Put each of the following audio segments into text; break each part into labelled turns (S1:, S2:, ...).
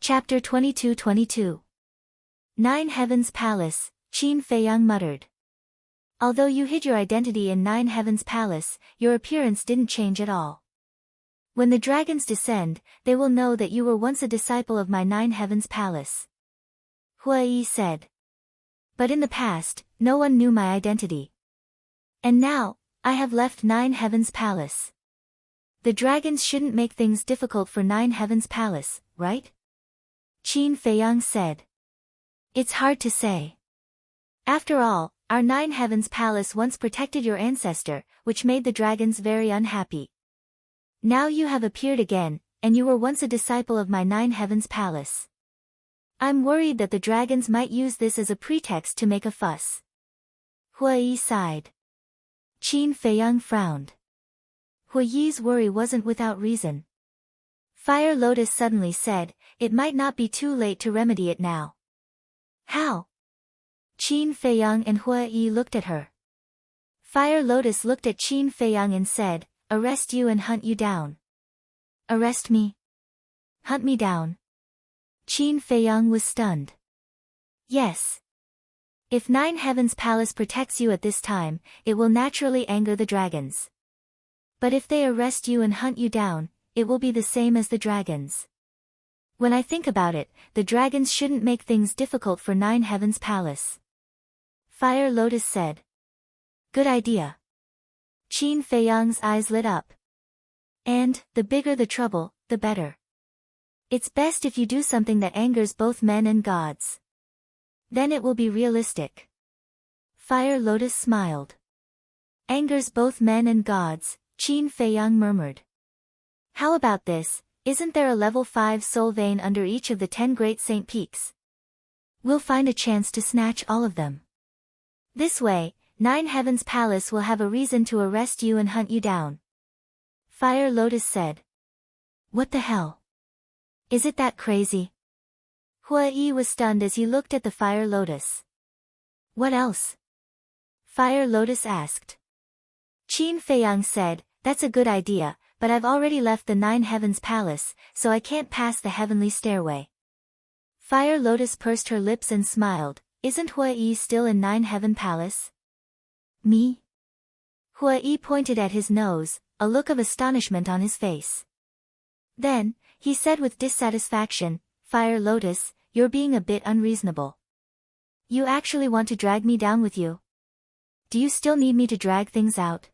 S1: Chapter 22-22. Nine Heavens Palace, Qin Feiyang muttered. Although you hid your identity in Nine Heavens Palace, your appearance didn't change at all. When the dragons descend, they will know that you were once a disciple of my Nine Heavens Palace. Huai said. But in the past, no one knew my identity. And now, I have left Nine Heavens Palace. The dragons shouldn't make things difficult for Nine Heavens Palace, right? Qin Feiyang said. It's hard to say. After all, our Nine Heavens Palace once protected your ancestor, which made the dragons very unhappy. Now you have appeared again, and you were once a disciple of my Nine Heavens Palace. I'm worried that the dragons might use this as a pretext to make a fuss. Huai sighed. Qin Feiyang frowned. Huai's worry wasn't without reason. Fire Lotus suddenly said, it might not be too late to remedy it now. How? Qin Feiyang and Huai looked at her. Fire Lotus looked at Qin Feiyang and said, arrest you and hunt you down. Arrest me? Hunt me down? Qin Feiyang was stunned. Yes. If Nine Heavens Palace protects you at this time, it will naturally anger the dragons. But if they arrest you and hunt you down, it will be the same as the dragons. When I think about it, the dragons shouldn't make things difficult for Nine Heavens Palace. Fire Lotus said. Good idea. Qin Feiyang's eyes lit up. And, the bigger the trouble, the better. It's best if you do something that angers both men and gods. Then it will be realistic. Fire Lotus smiled. Angers both men and gods, Qin Feiyang murmured. How about this, isn't there a level 5 soul vein under each of the 10 great saint peaks? We'll find a chance to snatch all of them. This way, Nine Heavens Palace will have a reason to arrest you and hunt you down. Fire Lotus said. What the hell? Is it that crazy? Huai was stunned as he looked at the Fire Lotus. What else? Fire Lotus asked. Qin Feiyang said, that's a good idea, but I've already left the Nine Heavens Palace, so I can't pass the heavenly stairway. Fire Lotus pursed her lips and smiled, isn't Huai still in Nine Heaven Palace? Me? Huai pointed at his nose, a look of astonishment on his face. Then, he said with dissatisfaction, Fire Lotus, you're being a bit unreasonable. You actually want to drag me down with you? Do you still need me to drag things out?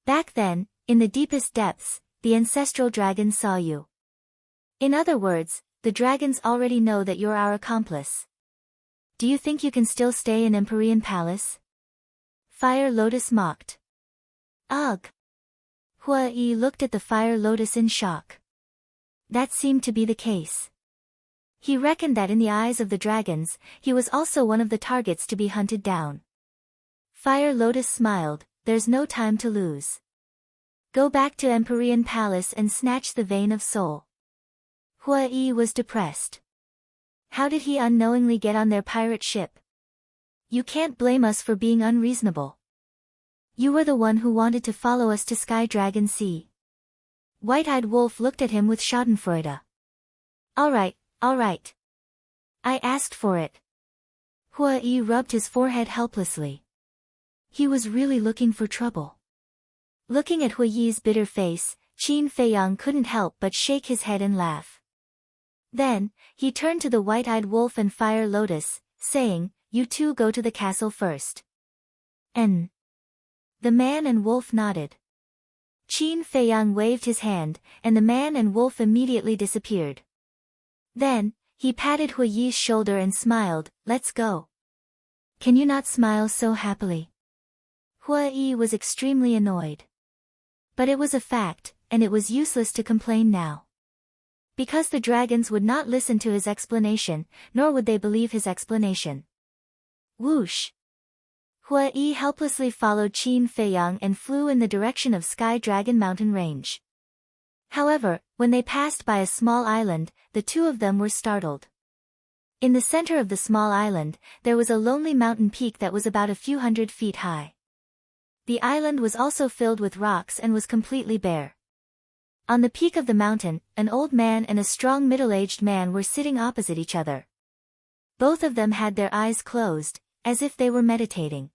S1: Back then, in the deepest depths, the ancestral dragons saw you. In other words, the dragons already know that you're our accomplice. Do you think you can still stay in Empyrean Palace? Fire Lotus mocked. Ugh. Huai looked at the Fire Lotus in shock. That seemed to be the case. He reckoned that in the eyes of the dragons, he was also one of the targets to be hunted down. Fire Lotus smiled, there's no time to lose. Go back to Empyrean Palace and snatch the vein of soul. Huai was depressed. How did he unknowingly get on their pirate ship? You can't blame us for being unreasonable. You were the one who wanted to follow us to Sky Dragon Sea. White-Eyed Wolf looked at him with schadenfreude. All right. I asked for it. Huai rubbed his forehead helplessly. He was really looking for trouble. Looking at Huai's bitter face, Qin Feiyang couldn't help but shake his head and laugh. Then, he turned to the White-Eyed Wolf and Fire Lotus, saying, you two go to the castle first. The man and wolf nodded. Qin Feiyang waved his hand, and the man and wolf immediately disappeared. Then, he patted Huai's shoulder and smiled, let's go. Can you not smile so happily? Huai was extremely annoyed. But it was a fact, and it was useless to complain now. Because the dragons would not listen to his explanation, nor would they believe his explanation. Whoosh! Huai helplessly followed Qin Feiyang and flew in the direction of Sky Dragon Mountain Range. However, when they passed by a small island, the two of them were startled. In the center of the small island, there was a lonely mountain peak that was about a few hundred feet high. The island was also filled with rocks and was completely bare. On the peak of the mountain, an old man and a strong middle-aged man were sitting opposite each other. Both of them had their eyes closed, as if they were meditating.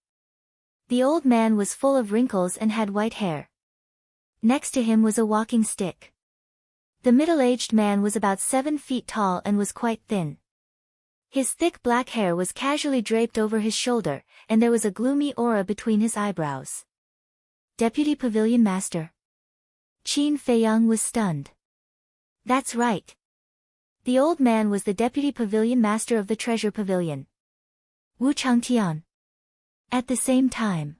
S1: The old man was full of wrinkles and had white hair. Next to him was a walking stick. The middle-aged man was about 7 feet tall and was quite thin. His thick black hair was casually draped over his shoulder, and there was a gloomy aura between his eyebrows. Deputy Pavilion Master. Qin Feiyang was stunned. That's right. The old man was the Deputy Pavilion Master of the Treasure Pavilion. Wu Changtian. At the same time,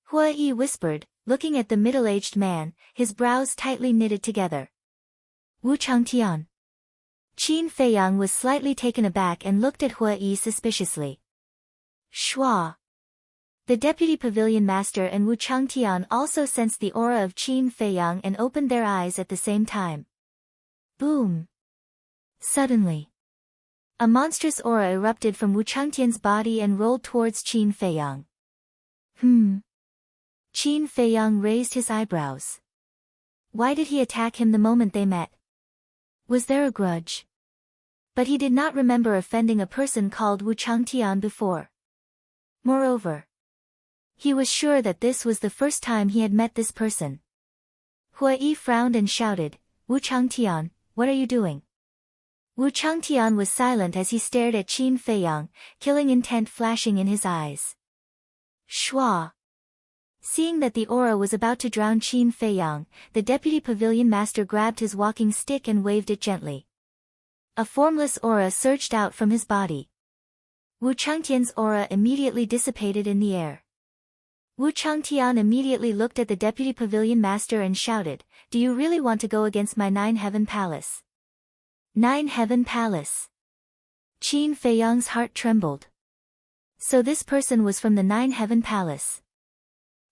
S1: Hua Yi whispered, looking at the middle-aged man, his brows tightly knitted together. Wu Changtian. Qin Feiyang was slightly taken aback and looked at Hua Yi suspiciously. Shua. The Deputy Pavilion Master and Wu Changtian also sensed the aura of Qin Feiyang and opened their eyes at the same time. Boom. Suddenly, a monstrous aura erupted from Wu Changtian's body and rolled towards Qin Feiyang. Qin Feiyang raised his eyebrows. Why did he attack him the moment they met? Was there a grudge? But he did not remember offending a person called Wu Changtian before. Moreover, he was sure that this was the first time he had met this person. Hua Yi frowned and shouted, Wu Changtian, what are you doing? Wu Changtian was silent as he stared at Qin Feiyang, killing intent flashing in his eyes. Shua. Seeing that the aura was about to drown Qin Feiyang, the Deputy Pavilion Master grabbed his walking stick and waved it gently. A formless aura surged out from his body. Wu Changtian's aura immediately dissipated in the air. Wu Changtian immediately looked at the Deputy Pavilion Master and shouted, Do you really want to go against my 9-Heaven Palace? 9-Heaven Palace. Qin Feiyang's heart trembled. So this person was from the 9-Heaven Palace.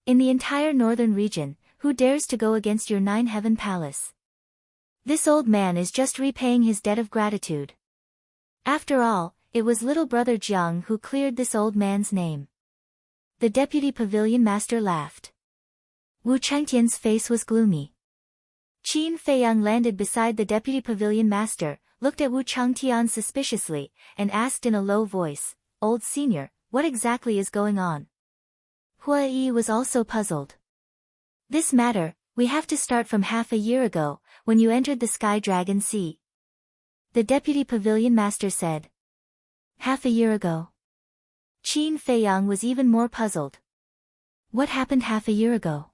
S1: In the entire northern region, who dares to go against your 9-Heaven Palace? This old man is just repaying his debt of gratitude. After all, it was little brother Jiang who cleared this old man's name. The Deputy Pavilion Master laughed. Wu Changtian's face was gloomy. Qin Feiyang landed beside the Deputy Pavilion Master, looked at Wu Changtian suspiciously, and asked in a low voice, Old Senior, what exactly is going on? Hua Yi was also puzzled. This matter, we have to start from half a year ago, when you entered the Sky Dragon Sea. The Deputy Pavilion Master said. Half a year ago. Qin Feiyang was even more puzzled. What happened half a year ago?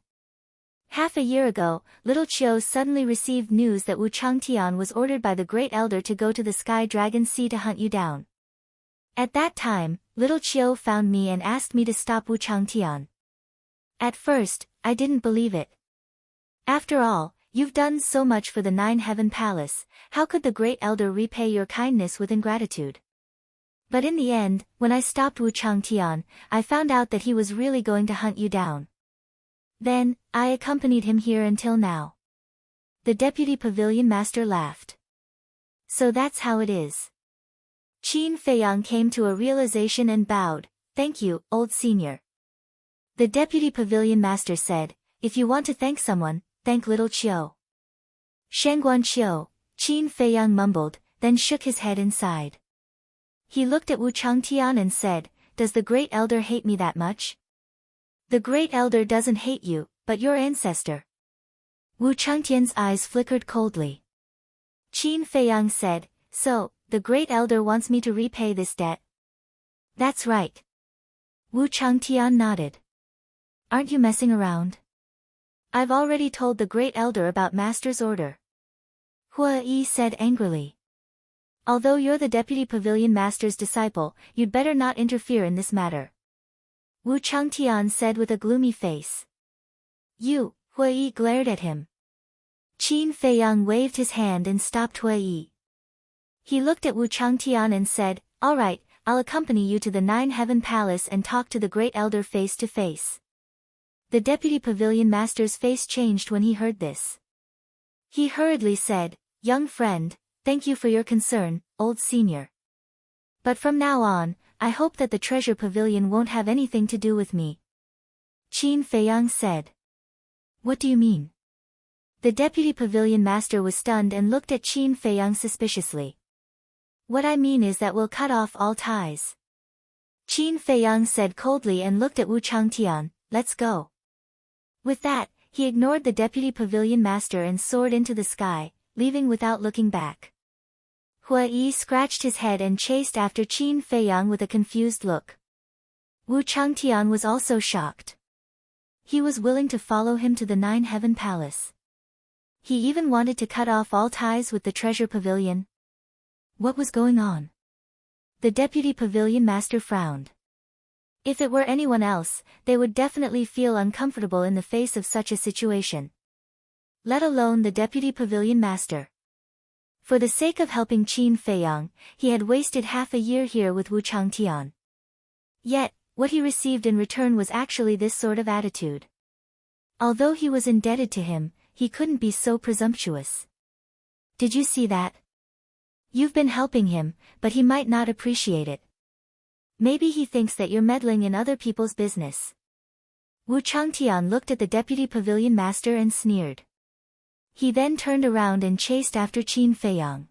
S1: Half a year ago, Little Chiu suddenly received news that Wu Changtian was ordered by the Great Elder to go to the Sky Dragon Sea to hunt you down. At that time, Little Chiu found me and asked me to stop Wu Changtian. At first, I didn't believe it. After all, you've done so much for the 9-Heaven Palace, how could the Great Elder repay your kindness with ingratitude? But in the end, when I stopped Wu Changtian, I found out that he was really going to hunt you down. Then, I accompanied him here until now. The Deputy Pavilion Master laughed. So that's how it is. Qin Feiyang came to a realization and bowed, Thank you, Old Senior. The Deputy Pavilion Master said, If you want to thank someone, thank Little Chiu. Shangguan Chiu, Qin Feiyang mumbled, then shook his head and sighed. He looked at Wu Changtian and said, Does the Great Elder hate me that much? The Great Elder doesn't hate you, but your ancestor. Wu Changtian's eyes flickered coldly. Qin Feiyang said, So, the Great Elder wants me to repay this debt? That's right. Wu Changtian nodded. Aren't you messing around? I've already told the Great Elder about Master's order. Hua Yi said angrily. Although you're the Deputy Pavilion Master's disciple, you'd better not interfere in this matter. Wu Changtian said with a gloomy face. You, Hua Yi glared at him. Qin Feiyang waved his hand and stopped Hua Yi. He looked at Wu Changtian and said, All right, I'll accompany you to the 9-Heaven Palace and talk to the Great Elder face to face. The Deputy Pavilion Master's face changed when he heard this. He hurriedly said, Young friend, thank you for your concern, Old Senior. But from now on, I hope that the Treasure Pavilion won't have anything to do with me. Qin Feiyang said. What do you mean? The deputy pavilion master was stunned and looked at Qin Feiyang suspiciously. What I mean is that we'll cut off all ties. Qin Feiyang said coldly and looked at Wu Changtian. Let's go. With that, he ignored the deputy pavilion master and soared into the sky, leaving without looking back. Hua Yi scratched his head and chased after Qin Feiyang with a confused look. Wu Changtian was also shocked. He was willing to follow him to the Nine Heaven Palace. He even wanted to cut off all ties with the treasure pavilion. What was going on? The deputy pavilion master frowned. If it were anyone else, they would definitely feel uncomfortable in the face of such a situation. Let alone the deputy pavilion master. For the sake of helping Qin Feiyang, he had wasted half a year here with Wu Changtian. Yet, what he received in return was actually this sort of attitude. Although he was indebted to him, he couldn't be so presumptuous. Did you see that? You've been helping him, but he might not appreciate it. Maybe he thinks that you're meddling in other people's business. Wu Changtian looked at the deputy pavilion master and sneered. He then turned around and chased after Qin Feiyang.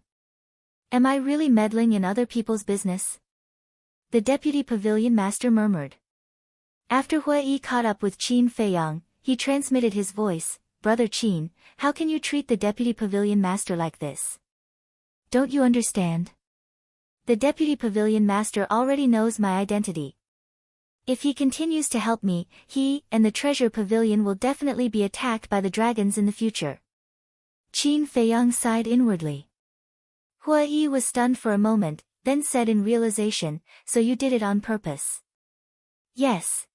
S1: Am I really meddling in other people's business? The deputy pavilion master murmured. After Hua Yi caught up with Qin Feiyang, he transmitted his voice. Brother Qin, how can you treat the deputy pavilion master like this? Don't you understand? The deputy pavilion master already knows my identity. If he continues to help me, he and the treasure pavilion will definitely be attacked by the dragons in the future. Qin Feiyang sighed inwardly. Hua Yi was stunned for a moment, then said in realization, so you did it on purpose. Yes.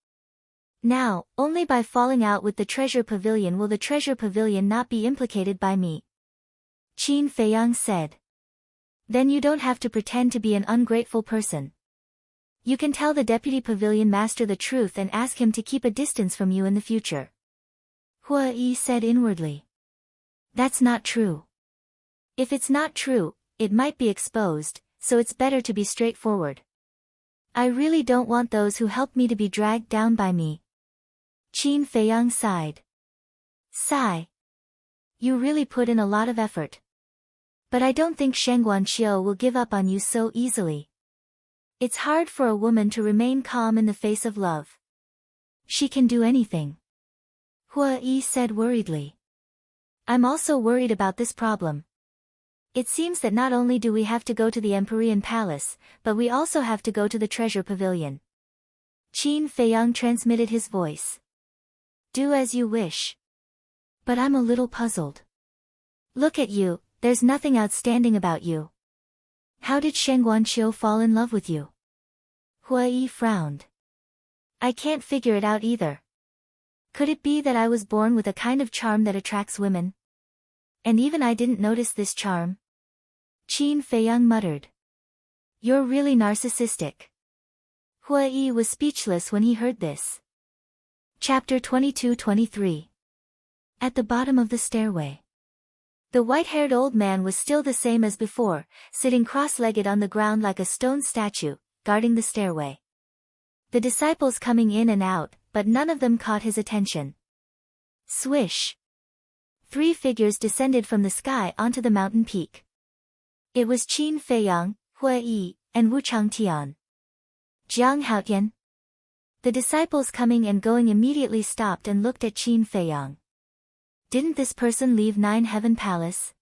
S1: Now, only by falling out with the treasure pavilion will the treasure pavilion not be implicated by me. Qin Feiyang said. Then you don't have to pretend to be an ungrateful person. You can tell the deputy pavilion master the truth and ask him to keep a distance from you in the future. Hua Yi said inwardly. That's not true. If it's not true, it might be exposed, so it's better to be straightforward. I really don't want those who help me to be dragged down by me. Qin Feiyang sighed. Sigh. You really put in a lot of effort. But I don't think Shen Guanqiu will give up on you so easily. It's hard for a woman to remain calm in the face of love. She can do anything. Hua Yi said worriedly. I'm also worried about this problem. It seems that not only do we have to go to the Empyrean Palace, but we also have to go to the treasure pavilion. Qin Feiyang transmitted his voice. Do as you wish. But I'm a little puzzled. Look at you, there's nothing outstanding about you. How did Shen Guanqiu fall in love with you? Hua Yi frowned. I can't figure it out either. Could it be that I was born with a kind of charm that attracts women? And even I didn't notice this charm? Qin Feiyang muttered. You're really narcissistic. Hua Yi was speechless when he heard this. Chapter 22-23. At the bottom of the stairway. The white-haired old man was still the same as before, sitting cross-legged on the ground like a stone statue, guarding the stairway. The disciples coming in and out, but none of them caught his attention. Swish! 3 figures descended from the sky onto the mountain peak. It was Qin Feiyang, Hua Yi, and Wu Changtian. Jiang Haotian. The disciples coming and going immediately stopped and looked at Qin Feiyang. Didn't this person leave Nine Heaven Palace?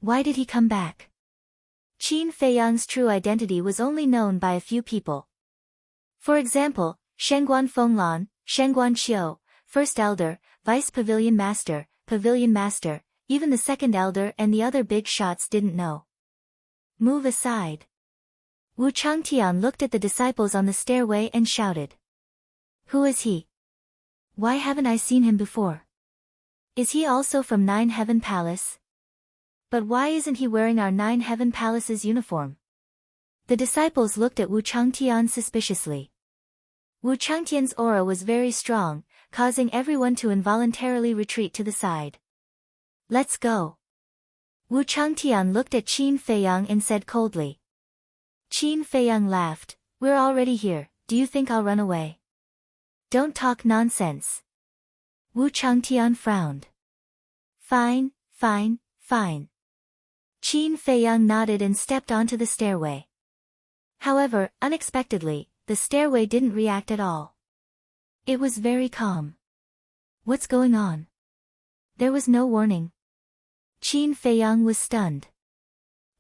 S1: Why did he come back? Qin Feiyang's true identity was only known by a few people. For example, Shenguan Fenglan, Shen Guanqiu, First Elder, Vice Pavilion Master, even the Second Elder and the other big shots didn't know. Move aside. Wu Changtian looked at the disciples on the stairway and shouted. Who is he? Why haven't I seen him before? Is he also from Nine Heaven Palace? But why isn't he wearing our Nine Heaven Palace's uniform? The disciples looked at Wu Changtian suspiciously. Wu Changtian's aura was very strong, causing everyone to involuntarily retreat to the side. Let's go. Wu Changtian looked at Qin Feiyang and said coldly. Qin Feiyang laughed. We're already here, do you think I'll run away? Don't talk nonsense. Wu Changtian frowned. Fine, fine, fine. Qin Feiyang nodded and stepped onto the stairway. However, unexpectedly, the stairway didn't react at all. It was very calm. What's going on? There was no warning. Qin Feiyang was stunned.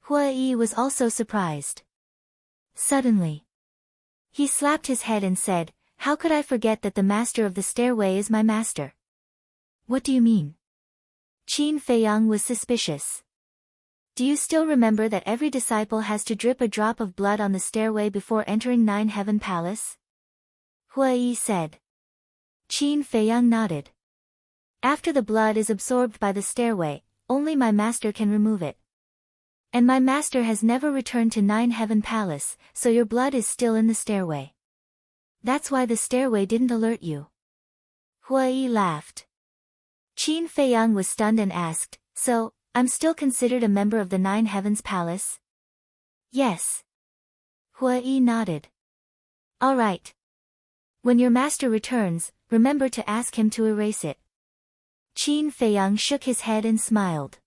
S1: Hua Yi was also surprised. Suddenly, he slapped his head and said, "How could I forget that the master of the stairway is my master?" "What do you mean?" Qin Feiyang was suspicious. "Do you still remember that every disciple has to drip a drop of blood on the stairway before entering Nine Heaven Palace?" Hua Yi said. Qin Feiyang nodded. "After the blood is absorbed by the stairway, only my master can remove it. And my master has never returned to Nine Heaven Palace, so your blood is still in the stairway. That's why the stairway didn't alert you." Hua Yi laughed. Qin Feiyang was stunned and asked, "So, I'm still considered a member of the Nine Heavens Palace?" "Yes." Hua Yi nodded. "All right. When your master returns, remember to ask him to erase it." Qin Feiyang shook his head and smiled.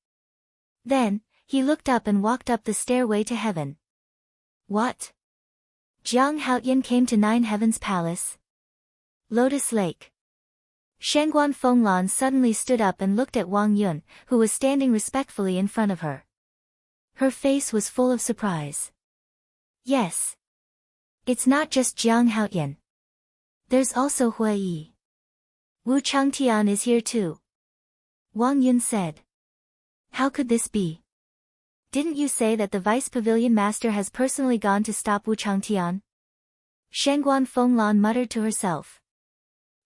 S1: Then, he looked up and walked up the stairway to heaven. What? Jiang Haoyan came to Nine Heavens Palace? Lotus Lake. Shengguan Fenglan suddenly stood up and looked at Wang Yun, who was standing respectfully in front of her. Her face was full of surprise. Yes. It's not just Jiang Haoyan. There's also Hua Yi. Wu Changtian is here too. Wang Yun said. How could this be? Didn't you say that the Vice Pavilion Master has personally gone to stop Wu Changtian? Shengguan Fenglan muttered to herself.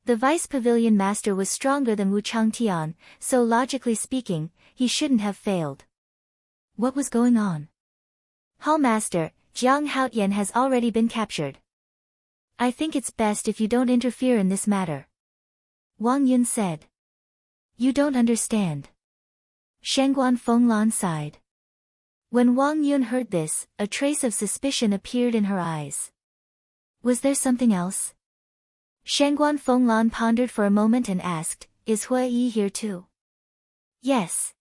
S1: The Vice Pavilion Master was stronger than Wu Changtian, so logically speaking, he shouldn't have failed. What was going on? Hall Master, Jiang Haoyan has already been captured. I think it's best if you don't interfere in this matter. Wang Yun said. You don't understand. Shengguan Fenglan sighed. When Wang Yun heard this, a trace of suspicion appeared in her eyes. Was there something else? Shengguan Fenglan pondered for a moment and asked, Is Hua Yi here too? Yes.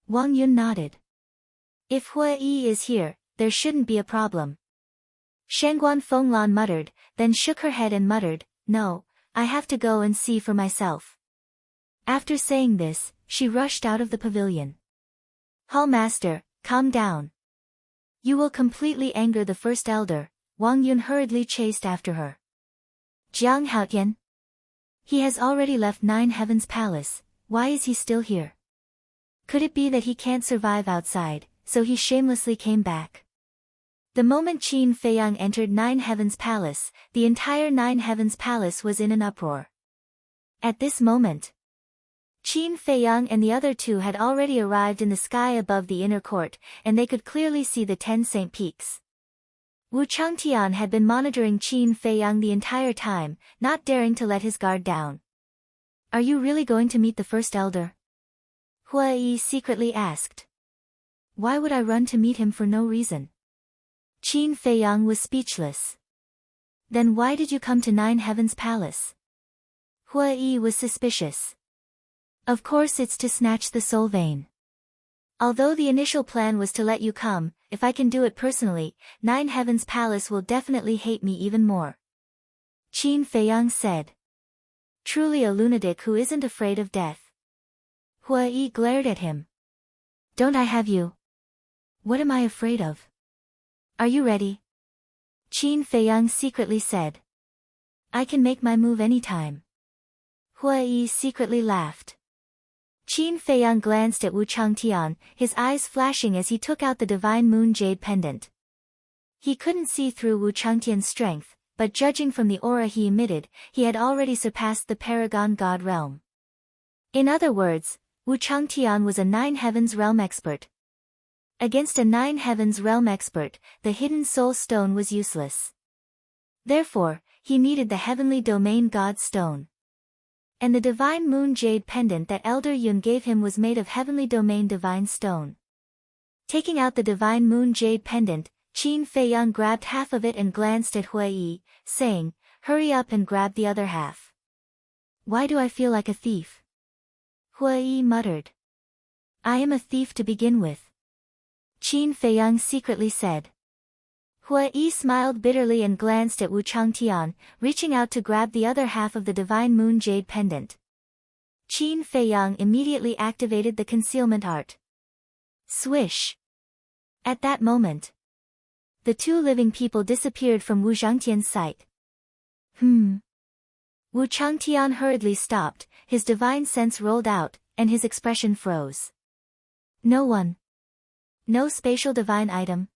S1: Wang Yun nodded. If Hua Yi is here, there shouldn't be a problem. Shengguan Fenglan muttered, then shook her head and muttered, No, I have to go and see for myself. After saying this, she rushed out of the pavilion. Hall Master, calm down. You will completely anger the First Elder. Wang Yun hurriedly chased after her. Jiang Haoyan? He has already left Nine Heavens Palace, why is he still here? Could it be that he can't survive outside, so he shamelessly came back? The moment Qin Feiyang entered Nine Heavens Palace, the entire Nine Heavens Palace was in an uproar. At this moment, Qin Feiyang and the other two had already arrived in the sky above the inner court, and they could clearly see the 10 Saint Peaks. Wu Changtian had been monitoring Qin Feiyang the entire time, not daring to let his guard down. Are you really going to meet the First Elder? Hua Yi secretly asked. Why would I run to meet him for no reason? Qin Feiyang was speechless. Then why did you come to Nine Heavens Palace? Hua Yi was suspicious. Of course it's to snatch the soul vein. Although the initial plan was to let you come, if I can do it personally, Nine Heavens Palace will definitely hate me even more. Qin Feiyang said. Truly a lunatic who isn't afraid of death. Hua Yi glared at him. Don't I have you? What am I afraid of? Are you ready? Qin Feiyang secretly said. I can make my move anytime. Hua Yi secretly laughed. Qin Feiyang glanced at Wu Changtian, his eyes flashing as he took out the Divine Moon Jade pendant. He couldn't see through Wu Changtian's strength, but judging from the aura he emitted, he had already surpassed the Paragon God realm. In other words, Wu Changtian was a Nine Heavens realm expert. Against a Nine Heavens realm expert, the hidden soul stone was useless. Therefore, he needed the heavenly domain God stone. And the Divine Moon Jade pendant that Elder Yun gave him was made of heavenly domain divine stone. Taking out the Divine Moon Jade pendant, Qin Feiyang grabbed half of it and glanced at Hua Yi, saying, Hurry up and grab the other half. Why do I feel like a thief? Hua Yi muttered. I am a thief to begin with, Qin Feiyang secretly said. Hua Yi smiled bitterly and glanced at Wu Changtian, reaching out to grab the other half of the Divine Moon Jade pendant. Qin Feiyang immediately activated the concealment art. Swish! At that moment, the two living people disappeared from Wu Zhangtian's sight. Wu Changtian hurriedly stopped, his divine sense rolled out, and his expression froze. No one. No spatial divine item.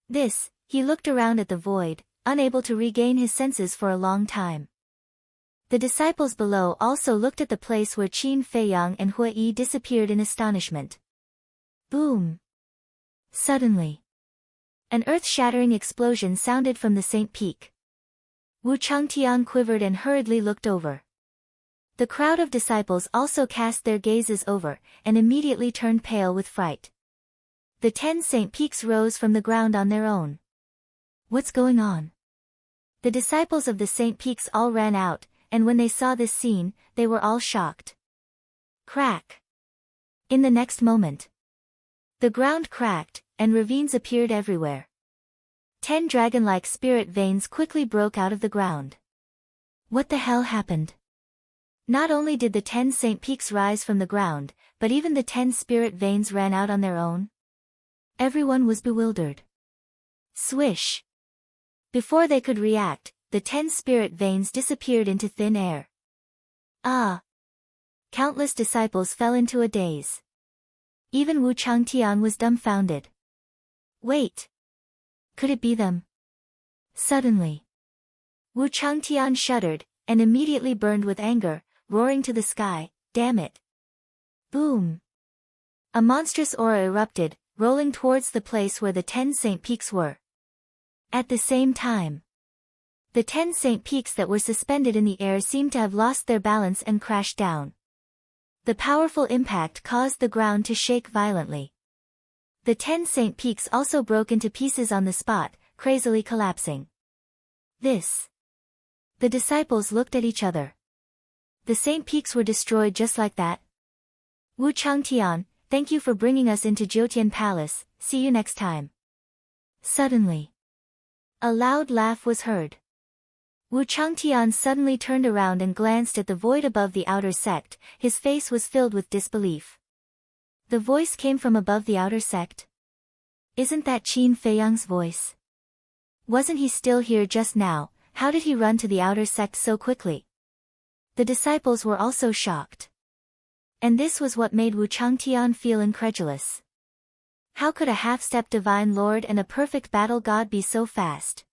S1: This, he looked around at the void, unable to regain his senses for a long time. The disciples below also looked at the place where Qin Feiyang and Hua Yi disappeared in astonishment. Boom! Suddenly, an earth-shattering explosion sounded from the Saint Peak. Wu Changtian quivered and hurriedly looked over. The crowd of disciples also cast their gazes over, and immediately turned pale with fright. The 10 Saint Peaks rose from the ground on their own. What's going on? The disciples of the Saint Peaks all ran out, and when they saw this scene, they were all shocked. Crack! In the next moment, the ground cracked, and ravines appeared everywhere. 10 dragon-like spirit veins quickly broke out of the ground. What the hell happened? Not only did the 10 Saint Peaks rise from the ground, but even the 10 spirit veins ran out on their own. Everyone was bewildered. Swish! Before they could react, the 10 spirit veins disappeared into thin air. Ah! Countless disciples fell into a daze. Even Wu Changtian was dumbfounded. Wait! Could it be them? Suddenly, Wu Changtian shuddered, and immediately burned with anger, roaring to the sky, damn it! Boom! A monstrous aura erupted, rolling towards the place where the 10 Saint Peaks were. At the same time, the 10 Saint Peaks that were suspended in the air seemed to have lost their balance and crashed down. The powerful impact caused the ground to shake violently. The 10 Saint Peaks also broke into pieces on the spot, crazily collapsing. This. The disciples looked at each other. The Saint Peaks were destroyed just like that. Wu Changtian, thank you for bringing us into Jiutian Palace, see you next time. Suddenly, a loud laugh was heard. Wu Changtian suddenly turned around and glanced at the void above the outer sect, his face was filled with disbelief. The voice came from above the outer sect. Isn't that Qin Feiyang's voice? Wasn't he still here just now? How did he run to the outer sect so quickly? The disciples were also shocked. And this was what made Wu Changtian feel incredulous. How could a half-step divine lord and a perfect battle god be so fast?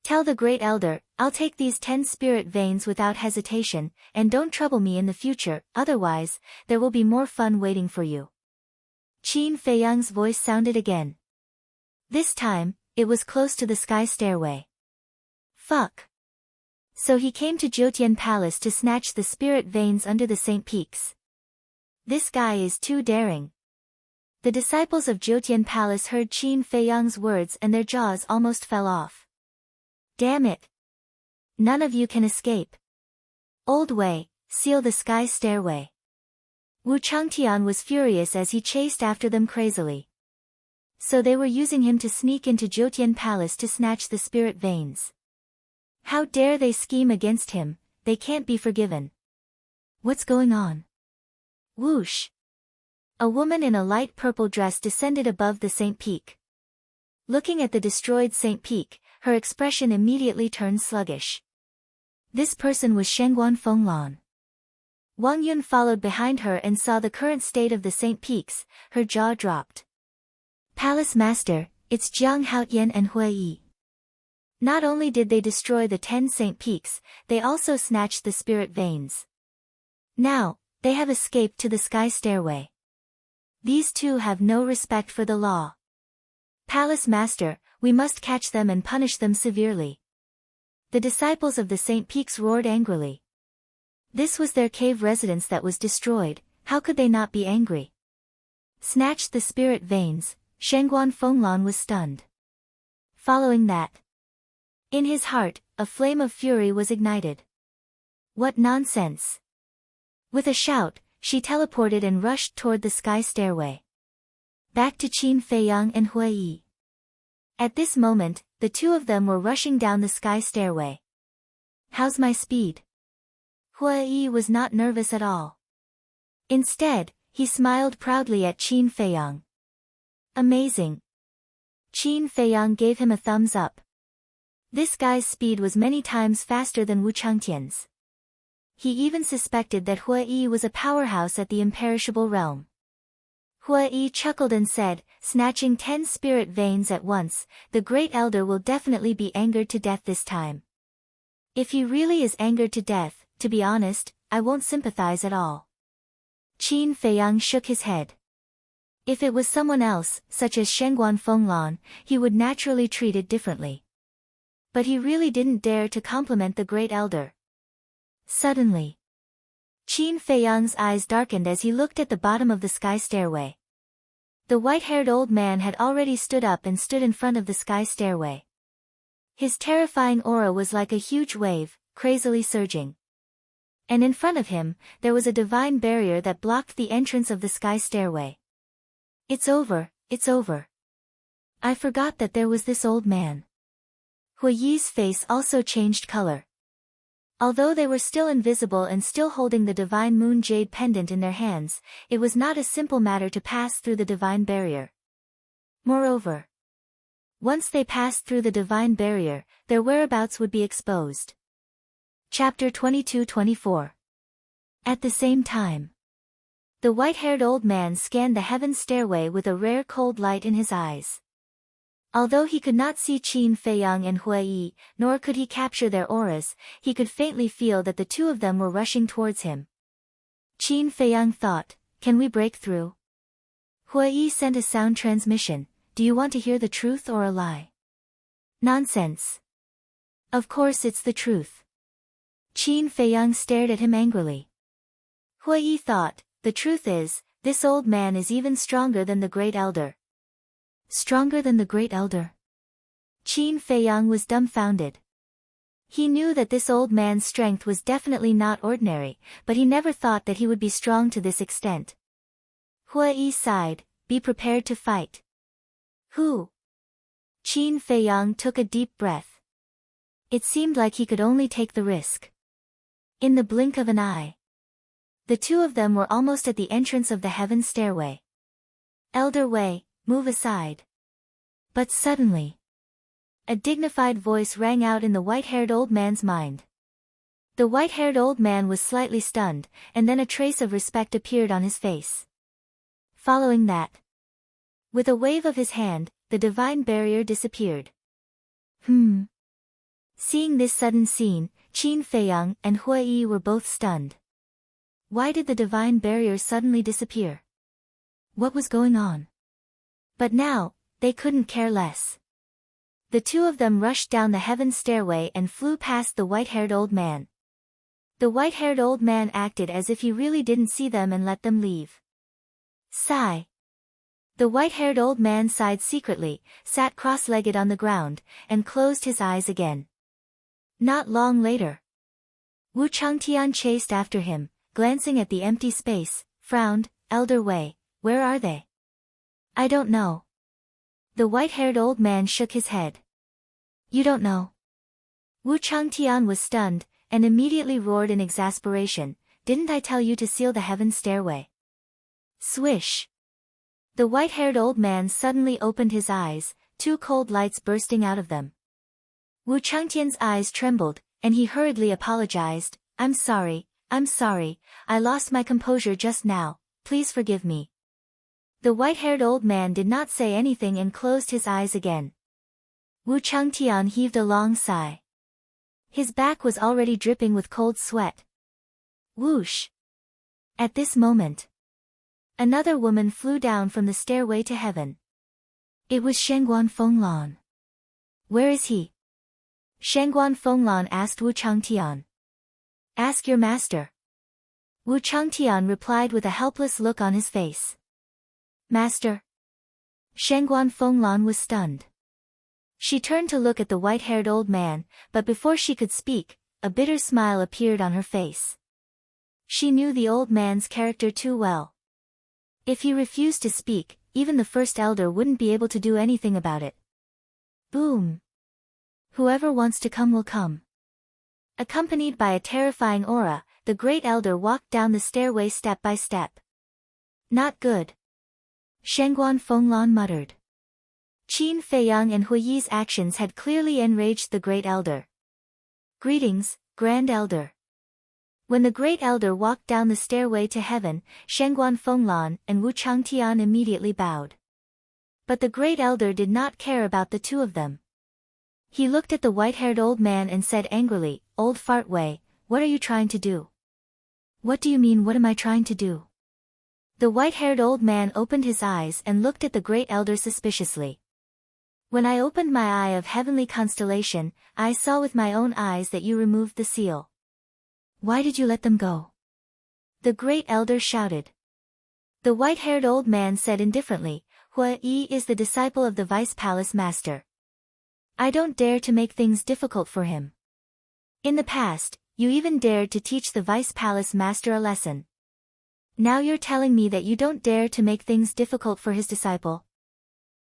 S1: Tell the great elder, I'll take these 10 spirit veins without hesitation, and don't trouble me in the future, otherwise, there will be more fun waiting for you. Qin Feiyang's voice sounded again. This time, it was close to the sky stairway. Fuck. So he came to Jiutian Palace to snatch the spirit veins under the Saint Peaks. This guy is too daring. The disciples of Jiutian Palace heard Qin Feiyang's words and their jaws almost fell off. Damn it. None of you can escape. Old Wei, seal the sky stairway. Wu Changtian was furious as he chased after them crazily. So they were using him to sneak into Jiutian Palace to snatch the spirit veins. How dare they scheme against him, they can't be forgiven. What's going on? Whoosh! A woman in a light purple dress descended above the Saint Peak. Looking at the destroyed Saint Peak, her expression immediately turned sluggish. This person was Shengguan Fenglan. Wang Yun followed behind her and saw the current state of the Saint Peaks, her jaw dropped. Palace Master, it's Jiang Haoyan and Hua Yi. Not only did they destroy the 10 Saint Peaks, they also snatched the spirit veins. Now, they have escaped to the sky stairway. These two have no respect for the law. Palace Master, we must catch them and punish them severely. The disciples of the Saint Peaks roared angrily. This was their cave residence that was destroyed, how could they not be angry? Snatched the spirit veins, Shengguan Fenglan was stunned. Following that, in his heart, a flame of fury was ignited. What nonsense! With a shout, she teleported and rushed toward the sky stairway. Back to Qin Feiyang and Hui Yi. At this moment, the two of them were rushing down the sky stairway. How's my speed? Hui Yi was not nervous at all. Instead, he smiled proudly at Qin Feiyang. Amazing. Qin Feiyang gave him a thumbs up. This guy's speed was many times faster than Wu Changtian's. He even suspected that Hui Yi was a powerhouse at the imperishable realm. Hui Yi chuckled and said, snatching 10 spirit veins at once, the great elder will definitely be angered to death this time. If he really is angered to death, to be honest, I won't sympathize at all. Qin Feiyang shook his head. If it was someone else, such as Shengguan Fenglan, he would naturally treat it differently. But he really didn't dare to compliment the great elder. Suddenly, Qin Feiyang's eyes darkened as he looked at the bottom of the sky stairway. The white-haired old man had already stood up and stood in front of the sky stairway. His terrifying aura was like a huge wave, crazily surging. And in front of him, there was a divine barrier that blocked the entrance of the sky stairway. It's over, it's over. I forgot that there was this old man. Hui Yi's face also changed color. Although they were still invisible and still holding the divine moon jade pendant in their hands, it was not a simple matter to pass through the divine barrier. Moreover, once they passed through the divine barrier, their whereabouts would be exposed. Chapter 22-24. At the same time, the white-haired old man scanned the heaven stairway with a rare cold light in his eyes. Although he could not see Qin Feiyang and Hui Yi, nor could he capture their auras, he could faintly feel that the two of them were rushing towards him. Qin Feiyang thought, can we break through? Hui Yi sent a sound transmission, do you want to hear the truth or a lie? Nonsense. Of course it's the truth. Qin Feiyang stared at him angrily. Hui Yi thought, the truth is, this old man is even stronger than the great elder. Stronger than the great elder? Qin Feiyang was dumbfounded. He knew that this old man's strength was definitely not ordinary, but he never thought that he would be strong to this extent. Hui Yi sighed, be prepared to fight. Who? Qin Feiyang took a deep breath. It seemed like he could only take the risk. In the blink of an eye, the two of them were almost at the entrance of the heaven stairway. Elder Wei, move aside. But suddenly, a dignified voice rang out in the white-haired old man's mind. The white-haired old man was slightly stunned, and then a trace of respect appeared on his face. Following that, with a wave of his hand, the divine barrier disappeared. Seeing this sudden scene, Qin Feiyang and Hui Yi were both stunned. Why did the divine barrier suddenly disappear? What was going on? But now, they couldn't care less. The two of them rushed down the heaven stairway and flew past the white-haired old man. The white-haired old man acted as if he really didn't see them and let them leave. Sigh. The white-haired old man sighed secretly, sat cross-legged on the ground, and closed his eyes again. Not long later, Wu Changtian chased after him, glancing at the empty space, frowned, Elder Wei, where are they? I don't know. The white-haired old man shook his head. You don't know? Wu Changtian was stunned, and immediately roared in exasperation, didn't I tell you to seal the heaven stairway? Swish! The white-haired old man suddenly opened his eyes, two cold lights bursting out of them. Wu Changtian's eyes trembled, and he hurriedly apologized, I'm sorry, I lost my composure just now, please forgive me. The white-haired old man did not say anything and closed his eyes again. Wu Changtian heaved a long sigh. His back was already dripping with cold sweat. Whoosh! At this moment, another woman flew down from the stairway to heaven. It was Shengguan Fenglan. Where is he? Shengguan Fenglan asked Wu Changtian. Ask your master. Wu Changtian replied with a helpless look on his face. Master? Shengguan Fenglan was stunned. She turned to look at the white-haired old man, but before she could speak, a bitter smile appeared on her face. She knew the old man's character too well. If he refused to speak, even the first elder wouldn't be able to do anything about it. Boom! Whoever wants to come will come. Accompanied by a terrifying aura, the great elder walked down the stairway step by step. Not good. Shengguan Fenglan muttered. Qin Feiyang and Huiyi's actions had clearly enraged the great elder. Greetings, Grand Elder. When the great elder walked down the stairway to heaven, Shengguan Fenglan and Wu Changtian immediately bowed. But the great elder did not care about the two of them. He looked at the white-haired old man and said angrily, "Old Fartway, what are you trying to do?" "What do you mean, what am I trying to do?" The white-haired old man opened his eyes and looked at the great elder suspiciously. "When I opened my eye of heavenly constellation, I saw with my own eyes that you removed the seal." "Why did you let them go?" the great elder shouted. The white-haired old man said indifferently, "Hua Yi is the disciple of the Vice Palace Master. I don't dare to make things difficult for him. In the past, you even dared to teach the Vice Palace Master a lesson. Now you're telling me that you don't dare to make things difficult for his disciple?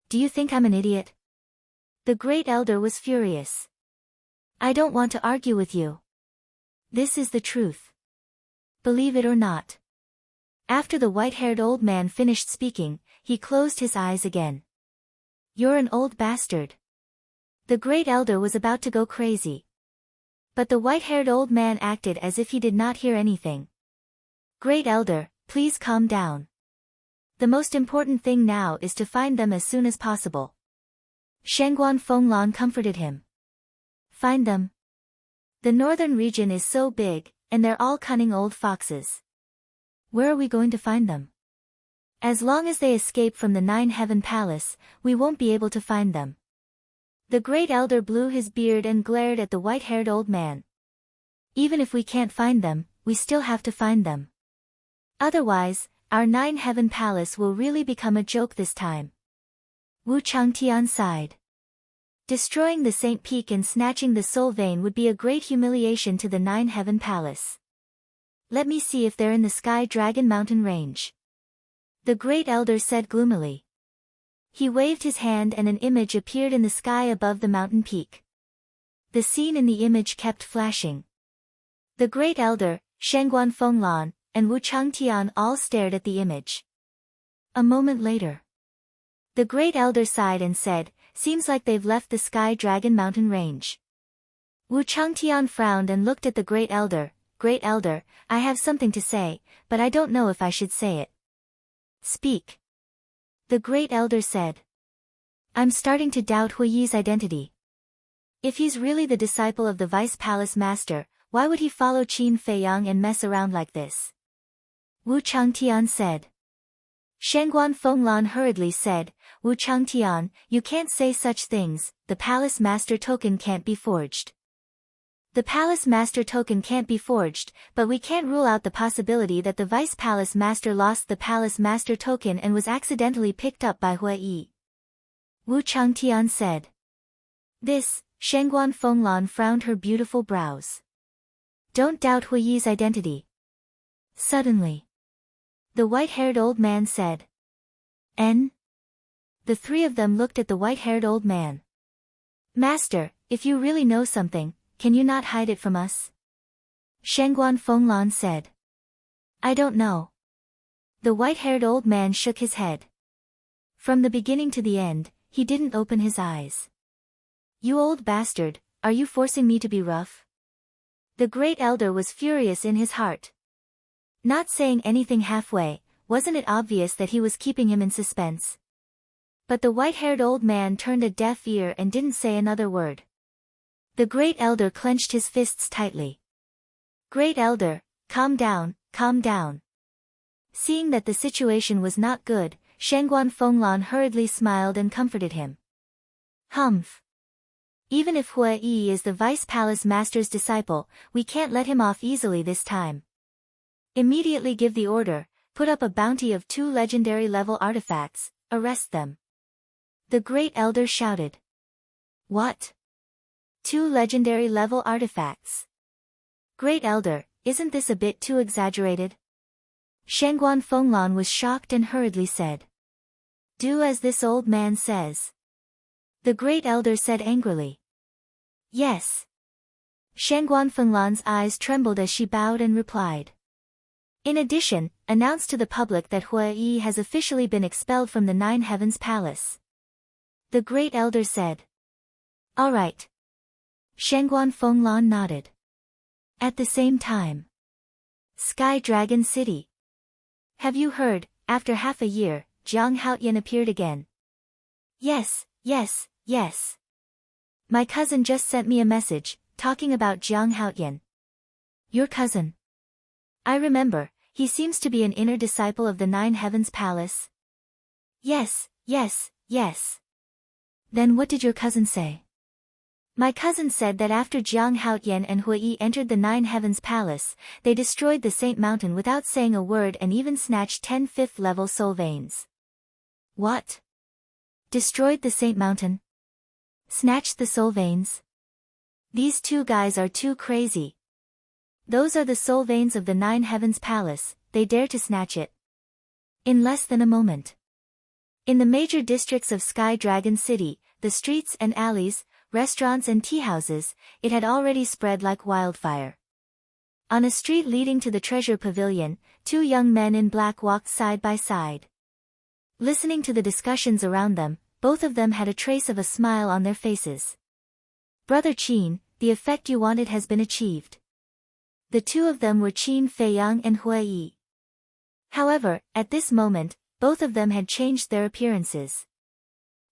S1: Do you think I'm an idiot?" The great elder was furious. "I don't want to argue with you. This is the truth. Believe it or not." After the white-haired old man finished speaking, he closed his eyes again. "You're an old bastard." The great elder was about to go crazy. But the white-haired old man acted as if he did not hear anything. "Great elder, please calm down. The most important thing now is to find them as soon as possible." Shengguan Fenglan comforted him. "Find them? The northern region is so big, and they're all cunning old foxes. Where are we going to find them? As long as they escape from the Nine-Heaven Palace, we won't be able to find them." The great elder blew his beard and glared at the white-haired old man. "Even if we can't find them, we still have to find them. Otherwise, our Nine-Heaven Palace will really become a joke this time." Wu Changtian sighed. Destroying the Saint Peak and snatching the soul vein would be a great humiliation to the Nine-Heaven Palace. "Let me see if they're in the Sky Dragon Mountain range," the great elder said gloomily. He waved his hand and an image appeared in the sky above the mountain peak. The scene in the image kept flashing. The great elder, Shengguan Fenglan, and Wu Changtian all stared at the image. A moment later, the great elder sighed and said, "Seems like they've left the Sky Dragon Mountain range." Wu Changtian frowned and looked at the great elder. "Great elder, I have something to say, but I don't know if I should say it." "Speak," the great elder said. "I'm starting to doubt Huiyi's identity. If he's really the disciple of the Vice Palace Master, why would he follow Qin Feiyang and mess around like this?" Wu Changtian said. Shengguan Fenglan hurriedly said, "Wu Changtian, you can't say such things, the Palace Master token can't be forged." "The Palace Master token can't be forged, but we can't rule out the possibility that the Vice Palace Master lost the Palace Master token and was accidentally picked up by Hua Yi," Wu Changtian said. This, Shengguan Fenglan frowned her beautiful brows. "Don't doubt Huiyi's identity." Suddenly, the white-haired old man said. "N?" The three of them looked at the white-haired old man. "Master, if you really know something, can you not hide it from us?" Shengguan Fenglan said. "I don't know." The white-haired old man shook his head. From the beginning to the end, he didn't open his eyes. "You old bastard, are you forcing me to be rough?" The great elder was furious in his heart. Not saying anything halfway, wasn't it obvious that he was keeping him in suspense? But the white-haired old man turned a deaf ear and didn't say another word. The great elder clenched his fists tightly. "Great elder, calm down, calm down." Seeing that the situation was not good, Shengguan Fenglan hurriedly smiled and comforted him. "Humph. Even if Hua Yi is the Vice Palace Master's disciple, we can't let him off easily this time. Immediately give the order, put up a bounty of 2 legendary level artifacts, arrest them." The great elder shouted. "What? 2 legendary level artifacts? Great elder, isn't this a bit too exaggerated? Shangguan Fenglan was shocked and hurriedly said. Do as this old man says. The great elder said angrily. Yes. Shangguan Fenglan's eyes trembled as she bowed and replied. In addition, announce to the public that Hua Yi has officially been expelled from the Nine Heavens Palace. The great elder said. All right. Shangguan Fenglan nodded. At the same time. Sky Dragon City. Have you heard, after half a year, Jiang Haoyan appeared again? Yes. My cousin just sent me a message, talking about Jiang Haoyan. Your cousin? I remember, he seems to be an inner disciple of the Nine Heavens Palace. Yes. Then what did your cousin say? My cousin said that after Jiang Haoyan and Hua Yi entered the Nine Heavens Palace, they destroyed the Saint Mountain without saying a word and even snatched 10 5th-level soul veins. What? Destroyed the Saint Mountain? Snatched the soul veins? These two guys are too crazy. Those are the soul veins of the Nine Heavens Palace, they dare to snatch it. In less than a moment. In the major districts of Sky Dragon City, the streets and alleys, restaurants and teahouses, it had already spread like wildfire. On a street leading to the treasure pavilion, two young men in black walked side by side. Listening to the discussions around them, both of them had a trace of a smile on their faces. Brother Qin, the effect you wanted has been achieved. The two of them were Qin Feiyang and Hua Yi. However, at this moment, both of them had changed their appearances.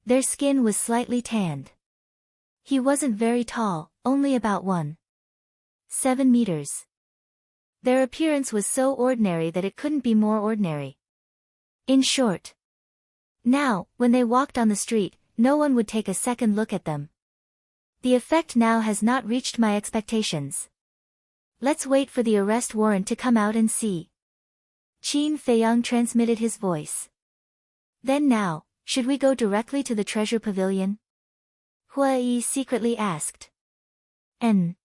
S1: Their skin was slightly tanned. He wasn't very tall, only about 1.7 meters. Their appearance was so ordinary that it couldn't be more ordinary. In short. Now, when they walked on the street, no one would take a second look at them. The effect now has not reached my expectations. Let's wait for the arrest warrant to come out and see. Qin Feiyang transmitted his voice. Then now, should we go directly to the treasure pavilion? Hua Yi secretly asked. Qin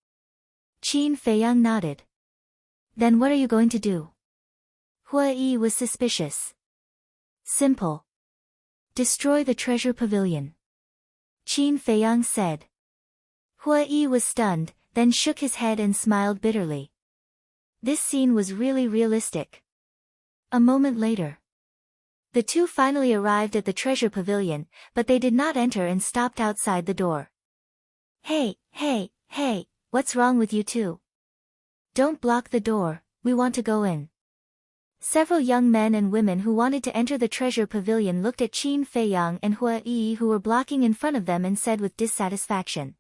S1: Feiyang nodded. Then what are you going to do? Hua Yi was suspicious. Simple. Destroy the treasure pavilion. Qin Feiyang said. Hua Yi was stunned, then shook his head and smiled bitterly. This scene was really realistic. A moment later. The two finally arrived at the treasure pavilion, but they did not enter and stopped outside the door. Hey, what's wrong with you two? Don't block the door, we want to go in. Several young men and women who wanted to enter the treasure pavilion looked at Qin Feiyang and Hua Yi who were blocking in front of them and said with dissatisfaction.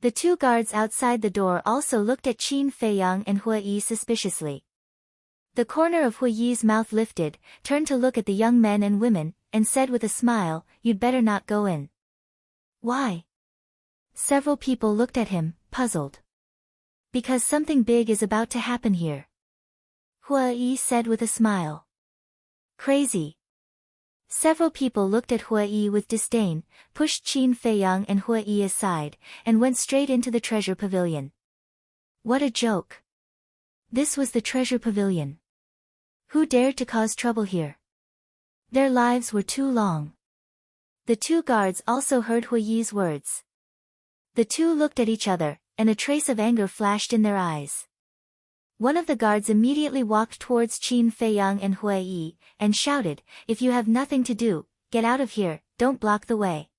S1: The two guards outside the door also looked at Qin Feiyang and Hua Yi suspiciously. The corner of Hua Yi's mouth lifted, turned to look at the young men and women, and said with a smile, "You'd better not go in." Why? Several people looked at him, puzzled. Because something big is about to happen here. Hua Yi said with a smile. Crazy. Several people looked at Hua Yi with disdain, pushed Qin Feiyang and Hua Yi aside, and went straight into the treasure pavilion. What a joke. This was the treasure pavilion. Who dared to cause trouble here? Their lives were too long. The two guards also heard Hua Yi's words. The two looked at each other, and a trace of anger flashed in their eyes. One of the guards immediately walked towards Qin Feiyang and Hua Yi, and shouted, "If you have nothing to do, get out of here, don't block the way."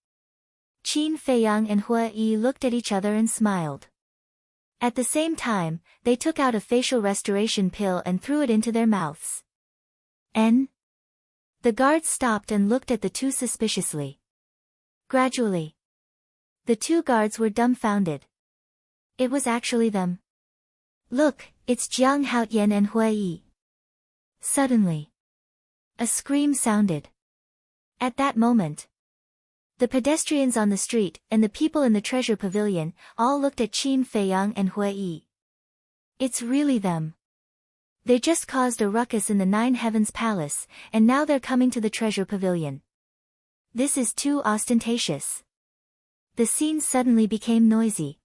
S1: Qin Feiyang and Hua Yi looked at each other and smiled. At the same time, they took out a facial restoration pill and threw it into their mouths. The guards stopped and looked at the two suspiciously. Gradually, the two guards were dumbfounded. It was actually them. Look, it's Jiang Haoyan and Hua Yi. Suddenly, a scream sounded. At that moment, the pedestrians on the street and the people in the treasure pavilion all looked at Qin Feiyang and Hua Yi. It's really them. They just caused a ruckus in the Nine Heavens Palace, and now they're coming to the treasure pavilion. This is too ostentatious. The scene suddenly became noisy.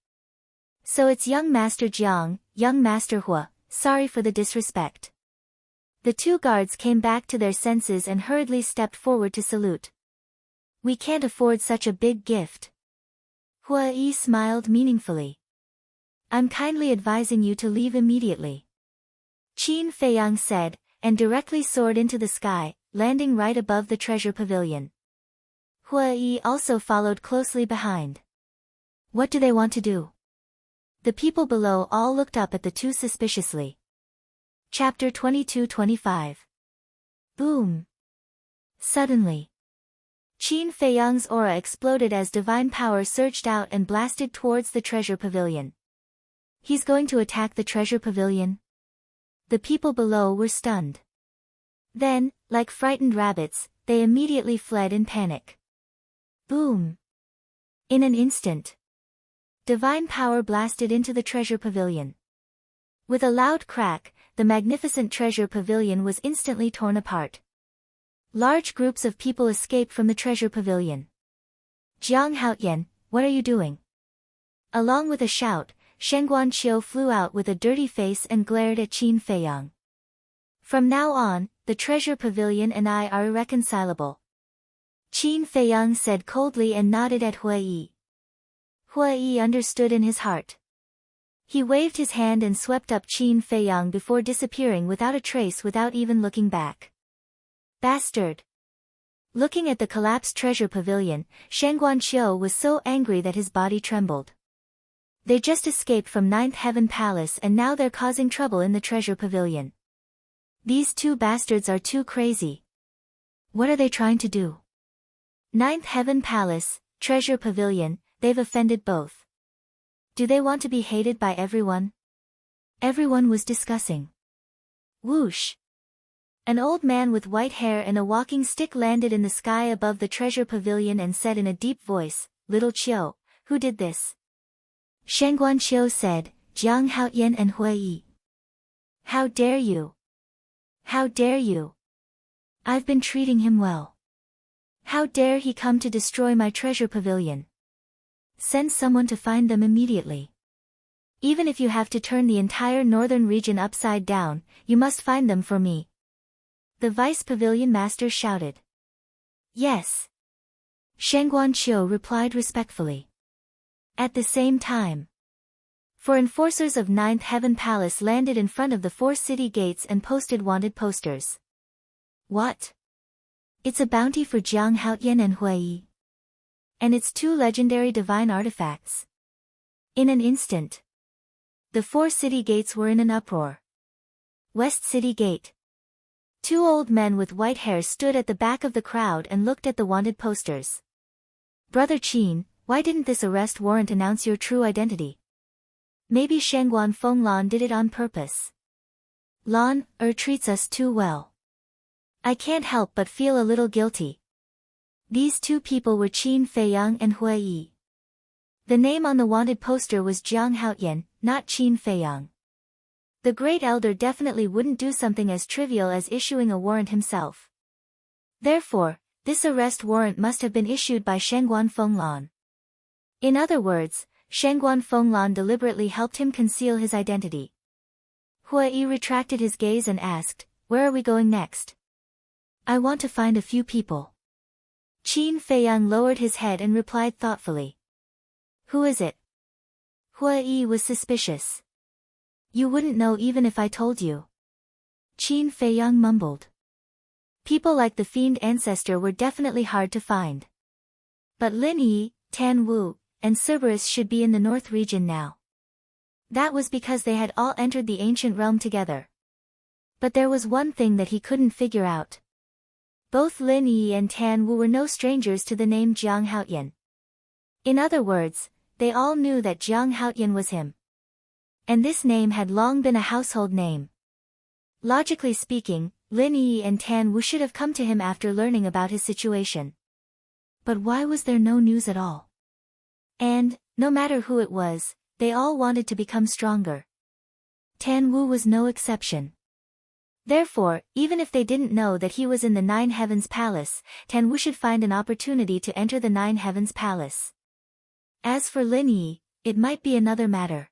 S1: So it's young Master Jiang, young Master Hua, Sorry for the disrespect. The two guards came back to their senses and hurriedly stepped forward to salute. We can't afford such a big gift. Hua Yi smiled meaningfully. I'm kindly advising you to leave immediately. Qin Feiyang said, and directly soared into the sky, landing right above the treasure pavilion. Hua Yi also followed closely behind. What do they want to do? The people below all looked up at the two suspiciously. Chapter 22-25. Boom. Suddenly, Qin Feiyang's aura exploded as divine power surged out and blasted towards the treasure pavilion. He's going to attack the treasure pavilion? The people below were stunned. Then, like frightened rabbits, they immediately fled in panic. Boom. In an instant, divine power blasted into the treasure pavilion. With a loud crack, the magnificent treasure pavilion was instantly torn apart. Large groups of people escaped from the treasure pavilion. Jiang Haotian, what are you doing? Along with a shout, Shen Guanqiu flew out with a dirty face and glared at Qin Feiyang. From now on, the treasure pavilion and I are irreconcilable. Qin Feiyang said coldly and nodded at Hua Yi. Hua Yi understood in his heart. He waved his hand and swept up Qin Feiyang before disappearing without a trace without even looking back. Bastard! Looking at the collapsed treasure pavilion, Shen Guanqiu was so angry that his body trembled. They just escaped from Ninth Heaven Palace and now they're causing trouble in the treasure pavilion. These two bastards are too crazy. What are they trying to do? Ninth Heaven Palace, treasure pavilion, they've offended both. Do they want to be hated by everyone? Everyone was discussing. Whoosh! An old man with white hair and a walking stick landed in the sky above the treasure pavilion and said in a deep voice, Little Qiu, who did this? Shen Guanqiu said, Jiang Haotian and Hua Yi. How dare you? How dare you? I've been treating him well. How dare he come to destroy my treasure pavilion? Send someone to find them immediately. Even if you have to turn the entire northern region upside down, you must find them for me. The vice pavilion master shouted. Yes. Shen Guanqiu replied respectfully. At the same time, 4 enforcers of Ninth Heaven Palace landed in front of the 4 city gates and posted wanted posters. What? It's a bounty for Jiang Haotian and Hua Yi. And it's 2 legendary divine artifacts. In an instant, the 4 city gates were in an uproar. West City Gate. 2 old men with white hair stood at the back of the crowd and looked at the wanted posters. Brother Qin, why didn't this arrest warrant announce your true identity? Maybe Shangguan Fenglan did it on purpose. Lan treats us too well. I can't help but feel a little guilty. These 2 people were Qin Feiyang and Hua Yi. The name on the wanted poster was Jiang Haotian, not Qin Feiyang. The Great Elder definitely wouldn't do something as trivial as issuing a warrant himself. Therefore, this arrest warrant must have been issued by Shangguan Fenglan. In other words, Shangguan Fenglan deliberately helped him conceal his identity. Hua Yi retracted his gaze and asked, Where are we going next? I want to find a few people. Qin Feiyang lowered his head and replied thoughtfully. Who is it? Hua Yi was suspicious. You wouldn't know even if I told you. Qin Feiyang mumbled. People like the fiend ancestor were definitely hard to find. But Lin Yi, Tan Wu, and Cerberus should be in the north region now. That was because they had all entered the ancient realm together. But there was one thing that he couldn't figure out. Both Lin Yi and Tan Wu were no strangers to the name Jiang Haotian. In other words, they all knew that Jiang Haotian was him. And this name had long been a household name. Logically speaking, Lin Yi and Tan Wu should have come to him after learning about his situation. But why was there no news at all? And, no matter who it was, they all wanted to become stronger. Tan Wu was no exception. Therefore, even if they didn't know that he was in the Nine Heavens Palace, Tan Wu should find an opportunity to enter the Nine Heavens Palace. As for Lin Yi, it might be another matter.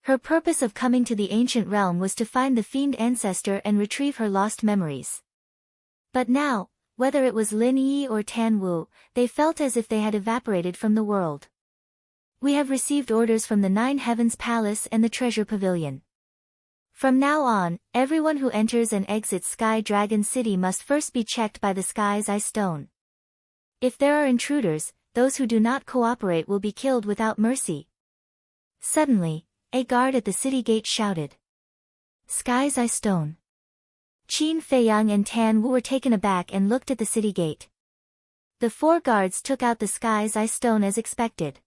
S1: Her purpose of coming to the ancient realm was to find the fiend ancestor and retrieve her lost memories. But now, whether it was Lin Yi or Tan Wu, they felt as if they had evaporated from the world. We have received orders from the Nine Heavens Palace and the Treasure Pavilion. From now on, everyone who enters and exits Sky Dragon City must first be checked by the Sky's Eye Stone. If there are intruders, those who do not cooperate will be killed without mercy. Suddenly, a guard at the city gate shouted, "Sky's Eye Stone." Qin Feiyang and Tan Wu were taken aback and looked at the city gate. The 4 guards took out the Sky's Eye Stone as expected.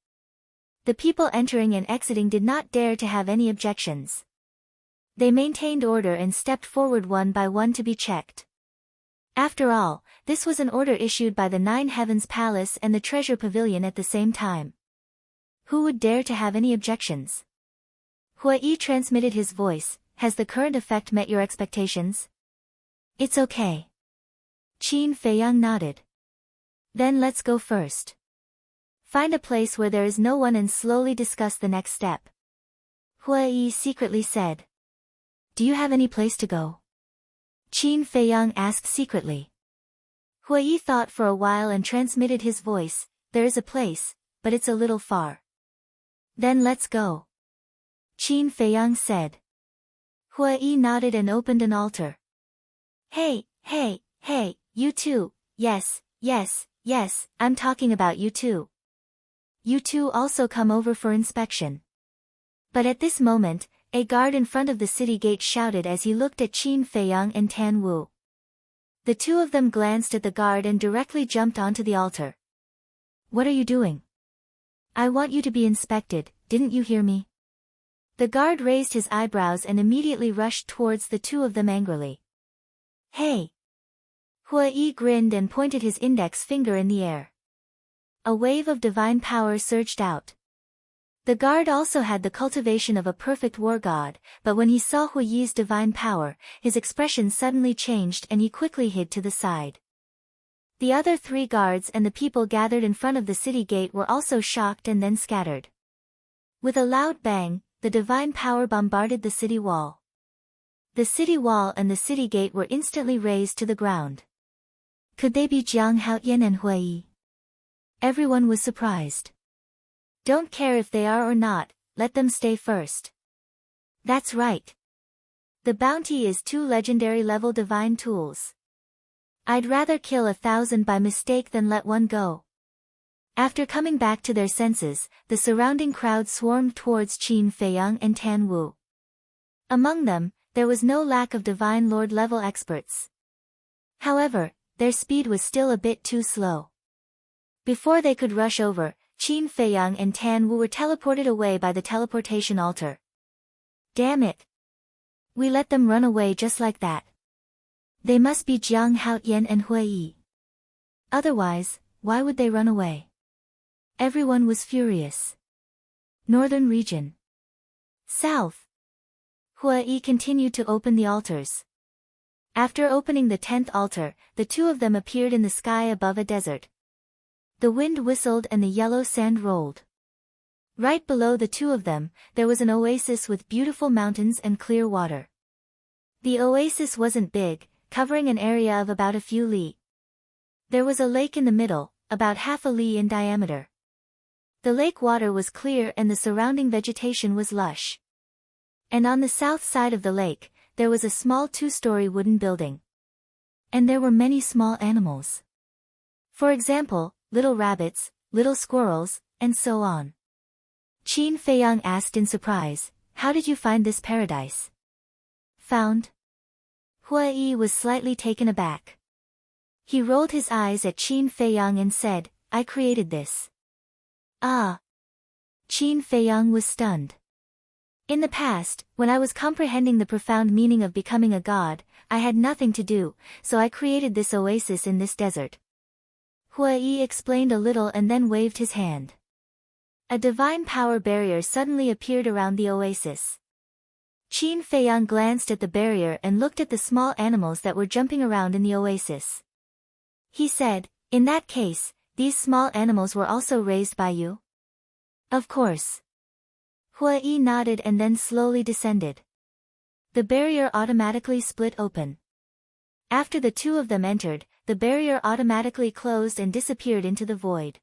S1: The people entering and exiting did not dare to have any objections. They maintained order and stepped forward one by one to be checked. After all, this was an order issued by the Nine Heavens Palace and the Treasure Pavilion at the same time. Who would dare to have any objections? Hua Yi transmitted his voice, "Has the current effect met your expectations?" "It's okay." Qin Feiyang nodded. "Then let's go first. Find a place where there is no one and slowly discuss the next step." Hua Yi secretly said. "Do you have any place to go?" Qin Feiyang asked secretly. Hua Yi thought for a while and transmitted his voice, "There is a place, but it's a little far." "Then let's go." Qin Feiyang said. Hua Yi nodded and opened an altar. Hey, you two, yes, I'm talking about you two. You two also come over for inspection. But at this moment, a guard in front of the city gate shouted as he looked at Qin Feiyang and Tan Wu. The two of them glanced at the guard and directly jumped onto the altar. "What are you doing?" "I want you to be inspected, didn't you hear me?" The guard raised his eyebrows and immediately rushed towards the two of them angrily. "Hey!" Hua Yi grinned and pointed his index finger in the air. A wave of divine power surged out. The guard also had the cultivation of a perfect war god, but when he saw Hua Yi's divine power, his expression suddenly changed and he quickly hid to the side. The other 3 guards and the people gathered in front of the city gate were also shocked and then scattered. With a loud bang, the divine power bombarded the city wall. The city wall and the city gate were instantly razed to the ground. Could they be Jiang Haoyan and Hua Yi? Everyone was surprised. "Don't care if they are or not, let them stay first." "That's right. The bounty is 2 legendary level divine tools. I'd rather kill 1,000 by mistake than let one go." After coming back to their senses, the surrounding crowd swarmed towards Qin Feiyang and Tan Wu. Among them, there was no lack of divine lord level experts. However, their speed was still a bit too slow. Before they could rush over, Qin Feiyang and Tan Wu were teleported away by the teleportation altar. Damn it! We let them run away just like that. They must be Jiang Haoyan and Hua Yi. Otherwise, why would they run away? Everyone was furious. Northern region. South. Hua Yi continued to open the altars. After opening the 10th altar, the two of them appeared in the sky above a desert. The wind whistled and the yellow sand rolled. Right below the two of them, there was an oasis with beautiful mountains and clear water. The oasis wasn't big, covering an area of about a few li. There was a lake in the middle, about half a li in diameter. The lake water was clear and the surrounding vegetation was lush. And on the south side of the lake, there was a small 2-story wooden building. And there were many small animals. For example, little rabbits, little squirrels, and so on. Qin Feiyang asked in surprise, "How did you find this paradise?" "Found?" Hua Yi was slightly taken aback. He rolled his eyes at Qin Feiyang and said, "I created this." "Ah." Qin Feiyang was stunned. "In the past, when I was comprehending the profound meaning of becoming a god, I had nothing to do, so I created this oasis in this desert." Hua Yi explained a little and then waved his hand. A divine power barrier suddenly appeared around the oasis. Qin Feiyang glanced at the barrier and looked at the small animals that were jumping around in the oasis. He said, "In that case, these small animals were also raised by you?" "Of course." Hui nodded and then slowly descended. The barrier automatically split open. After the two of them entered, the barrier automatically closed and disappeared into the void.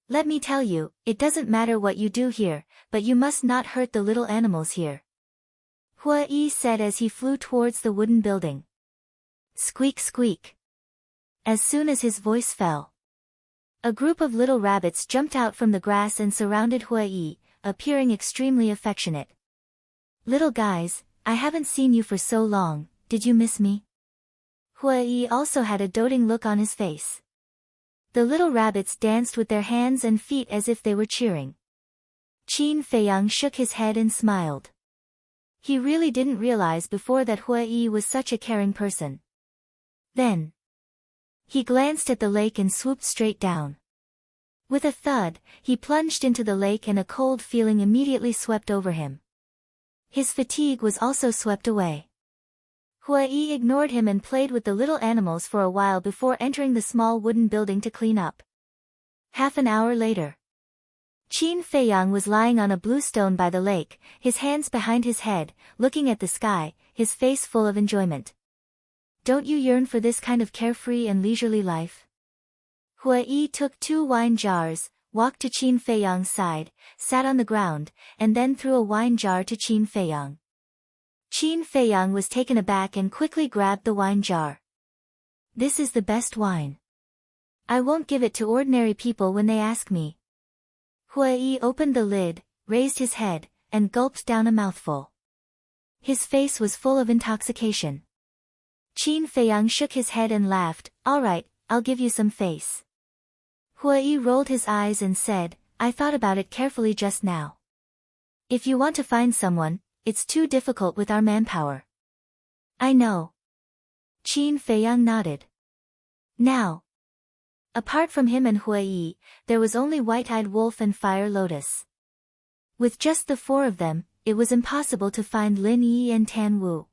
S1: Let me tell you, it doesn't matter what you do here, but you must not hurt the little animals here. Hui said as he flew towards the wooden building. Squeak squeak. As soon as his voice fell, a group of little rabbits jumped out from the grass and surrounded Hui, appearing extremely affectionate. Little guys, I haven't seen you for so long, did you miss me? Hui also had a doting look on his face. The little rabbits danced with their hands and feet as if they were cheering. Qin Feiyang shook his head and smiled. He really didn't realize before that Hui was such a caring person. Then, he glanced at the lake and swooped straight down. With a thud, he plunged into the lake and a cold feeling immediately swept over him. His fatigue was also swept away. Hui ignored him and played with the little animals for a while before entering the small wooden building to clean up. Half an hour later, Qin Feiyang was lying on a blue stone by the lake, his hands behind his head, looking at the sky, his face full of enjoyment. Don't you yearn for this kind of carefree and leisurely life? Hui took 2 wine jars, walked to Qin Feiyang's side, sat on the ground, and then threw a wine jar to Qin Feiyang. Qin Feiyang was taken aback and quickly grabbed the wine jar. This is the best wine. I won't give it to ordinary people when they ask me. Hui opened the lid, raised his head, and gulped down a mouthful. His face was full of intoxication. Qin Feiyang shook his head and laughed, all right, I'll give you some face. Hui rolled his eyes and said, I thought about it carefully just now. If you want to find someone, it's too difficult with our manpower. I know. Qin Feiyang nodded. Now, apart from him and Hui, there was only White-Eyed Wolf and Fire Lotus. With just the 4 of them, it was impossible to find Lin Yi and Tan Wu.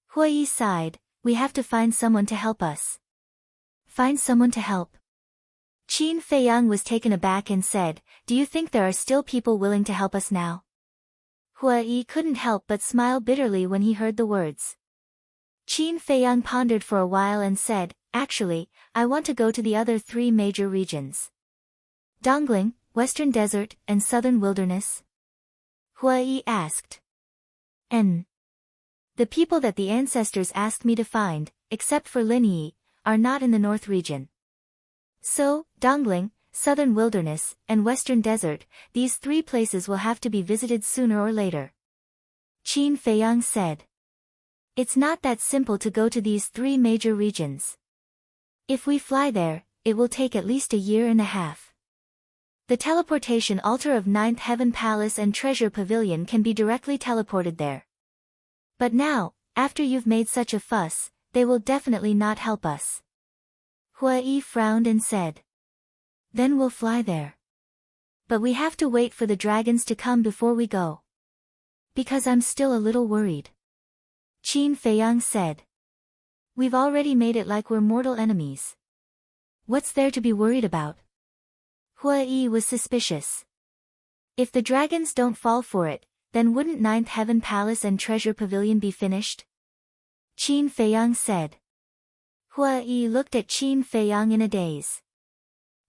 S1: Hui sighed, we have to find someone to help us. Find someone to help. Qin Feiyang was taken aback and said, do you think there are still people willing to help us now? Hui couldn't help but smile bitterly when he heard the words. Qin Feiyang pondered for a while and said, actually, I want to go to the other 3 major regions. Dongling, Western Desert, and Southern Wilderness? Hui asked. And the people that the ancestors asked me to find, except for Lin Yi, are not in the North region. So, Dongling, Southern Wilderness, and Western Desert, these 3 places will have to be visited sooner or later. Qin Feiyang said. It's not that simple to go to these 3 major regions. If we fly there, it will take at least a year and a half. The teleportation altar of 9th Heaven Palace and Treasure Pavilion can be directly teleported there. But now, after you've made such a fuss, they will definitely not help us. Hui frowned and said. Then we'll fly there. But we have to wait for the dragons to come before we go. Because I'm still a little worried. Qin Feiyang said. We've already made it like we're mortal enemies. What's there to be worried about? Hui was suspicious. If the dragons don't fall for it, then wouldn't 9th Heaven Palace and Treasure Pavilion be finished? Qin Feiyang said. Hui looked at Qin Feiyang in a daze.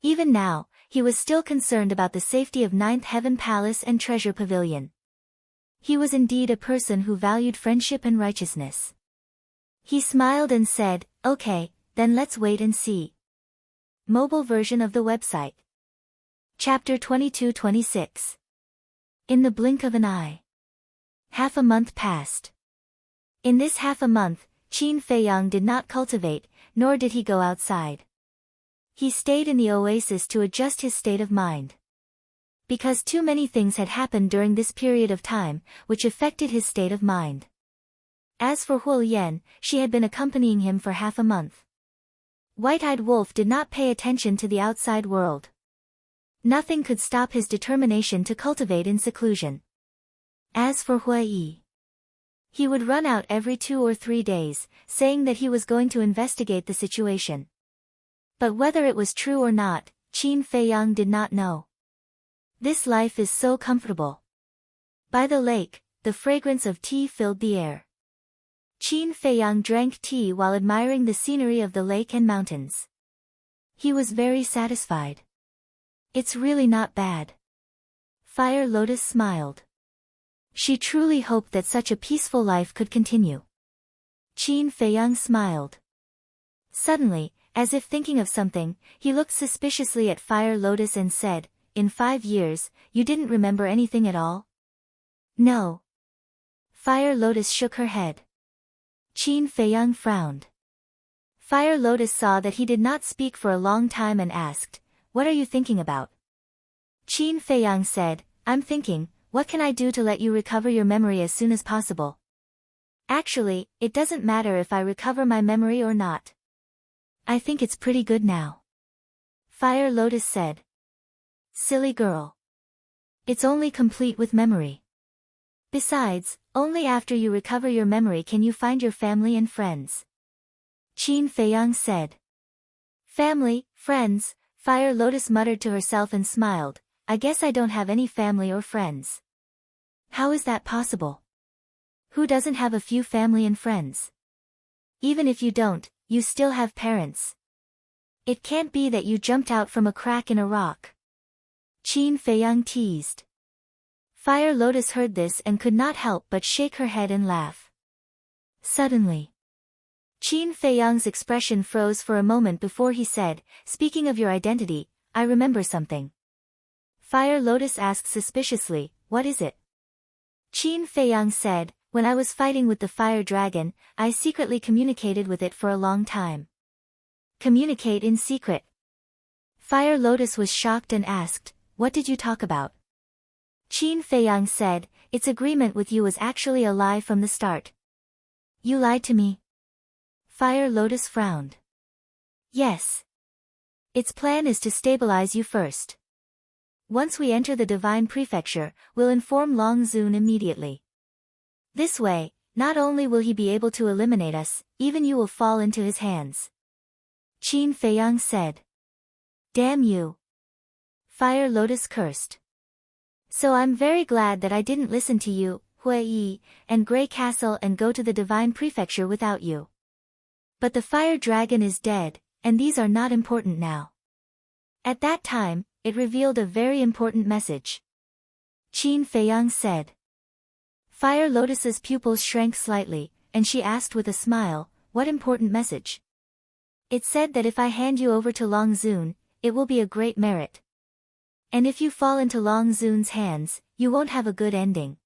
S1: Even now, he was still concerned about the safety of 9th Heaven Palace and Treasure Pavilion. He was indeed a person who valued friendship and righteousness. He smiled and said, okay, then let's wait and see. Mobile version of the website. Chapter 22-26. In the blink of an eye. Half a month passed. In this half a month, Qin Feiyang did not cultivate, nor did he go outside. He stayed in the oasis to adjust his state of mind. Because too many things had happened during this period of time, which affected his state of mind. As for Huo Yan, she had been accompanying him for half a month. White-Eyed Wolf did not pay attention to the outside world. Nothing could stop his determination to cultivate in seclusion. As for Hui, he would run out every 2 or 3 days, saying that he was going to investigate the situation. But whether it was true or not, Qin Feiyang did not know. This life is so comfortable. By the lake, the fragrance of tea filled the air. Qin Feiyang drank tea while admiring the scenery of the lake and mountains. He was very satisfied. It's really not bad. Fire Lotus smiled. She truly hoped that such a peaceful life could continue. Qin Feiyang smiled. Suddenly, as if thinking of something, he looked suspiciously at Fire Lotus and said, "In 5 years, you didn't remember anything at all?" "No." Fire Lotus shook her head. Qin Feiyang frowned. Fire Lotus saw that he did not speak for a long time and asked, "What are you thinking about?" Qin Feiyang said, "I'm thinking, what can I do to let you recover your memory as soon as possible? Actually, it doesn't matter if I recover my memory or not. I think it's pretty good now." Fire Lotus said. "Silly girl. It's only complete with memory. Besides, only after you recover your memory can you find your family and friends." Qin Feiyang said. "Family, friends," Fire Lotus muttered to herself and smiled, "I guess I don't have any family or friends. How is that possible? Who doesn't have a few family and friends? Even if you don't, you still have parents. It can't be that you jumped out from a crack in a rock." Qin Feiyang teased. Fire Lotus heard this and could not help but shake her head and laugh. Suddenly, Qin Feiyang's expression froze for a moment before he said, "Speaking of your identity, I remember something." Fire Lotus asked suspiciously, "What is it?" Qin Feiyang said, "When I was fighting with the fire dragon, I secretly communicated with it for a long time." Communicate in secret? Fire Lotus was shocked and asked, "What did you talk about?" Qin Feiyang said, "Its agreement with you was actually a lie from the start." "You lied to me?" Fire Lotus frowned. "Yes. Its plan is to stabilize you first. Once we enter the Divine Prefecture, we'll inform Long Zun immediately. This way, not only will he be able to eliminate us, even you will fall into his hands." Qin Feiyang said. "Damn you." Fire Lotus cursed. "So I'm very glad that I didn't listen to you, Hui, and Grey Castle and go to the Divine Prefecture without you. But the fire dragon is dead, and these are not important now." At that time, it revealed a very important message. Qin Feiyang said. Fire Lotus's pupils shrank slightly, and she asked with a smile, "What important message?" "It said that if I hand you over to Long Zun, it will be a great merit. And if you fall into Long Zun's hands, you won't have a good ending."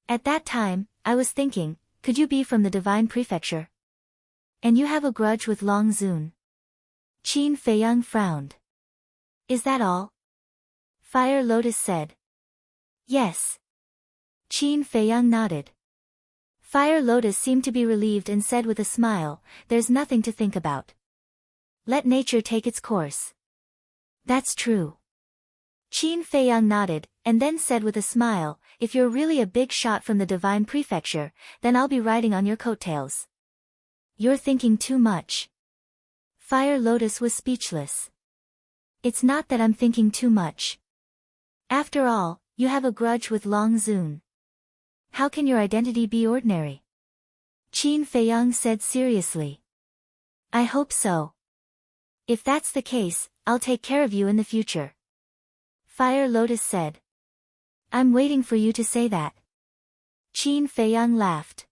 S1: At that time, I was thinking, could you be from the Divine Prefecture? And you have a grudge with Long Zun? Qin Feiyang frowned. "Is that all?" Fire Lotus said. "Yes." Qin Feiyang nodded. Fire Lotus seemed to be relieved and said with a smile, "There's nothing to think about. Let nature take its course." "That's true." Qin Feiyang nodded, and then said with a smile, "If you're really a big shot from the Divine Prefecture, then I'll be riding on your coattails." "You're thinking too much." Fire Lotus was speechless. "It's not that I'm thinking too much. After all, you have a grudge with Long Zun. How can your identity be ordinary?" Qin Feiyang said seriously. "I hope so. If that's the case, I'll take care of you in the future." Fire Lotus said. "I'm waiting for you to say that." Qin Feiyang laughed.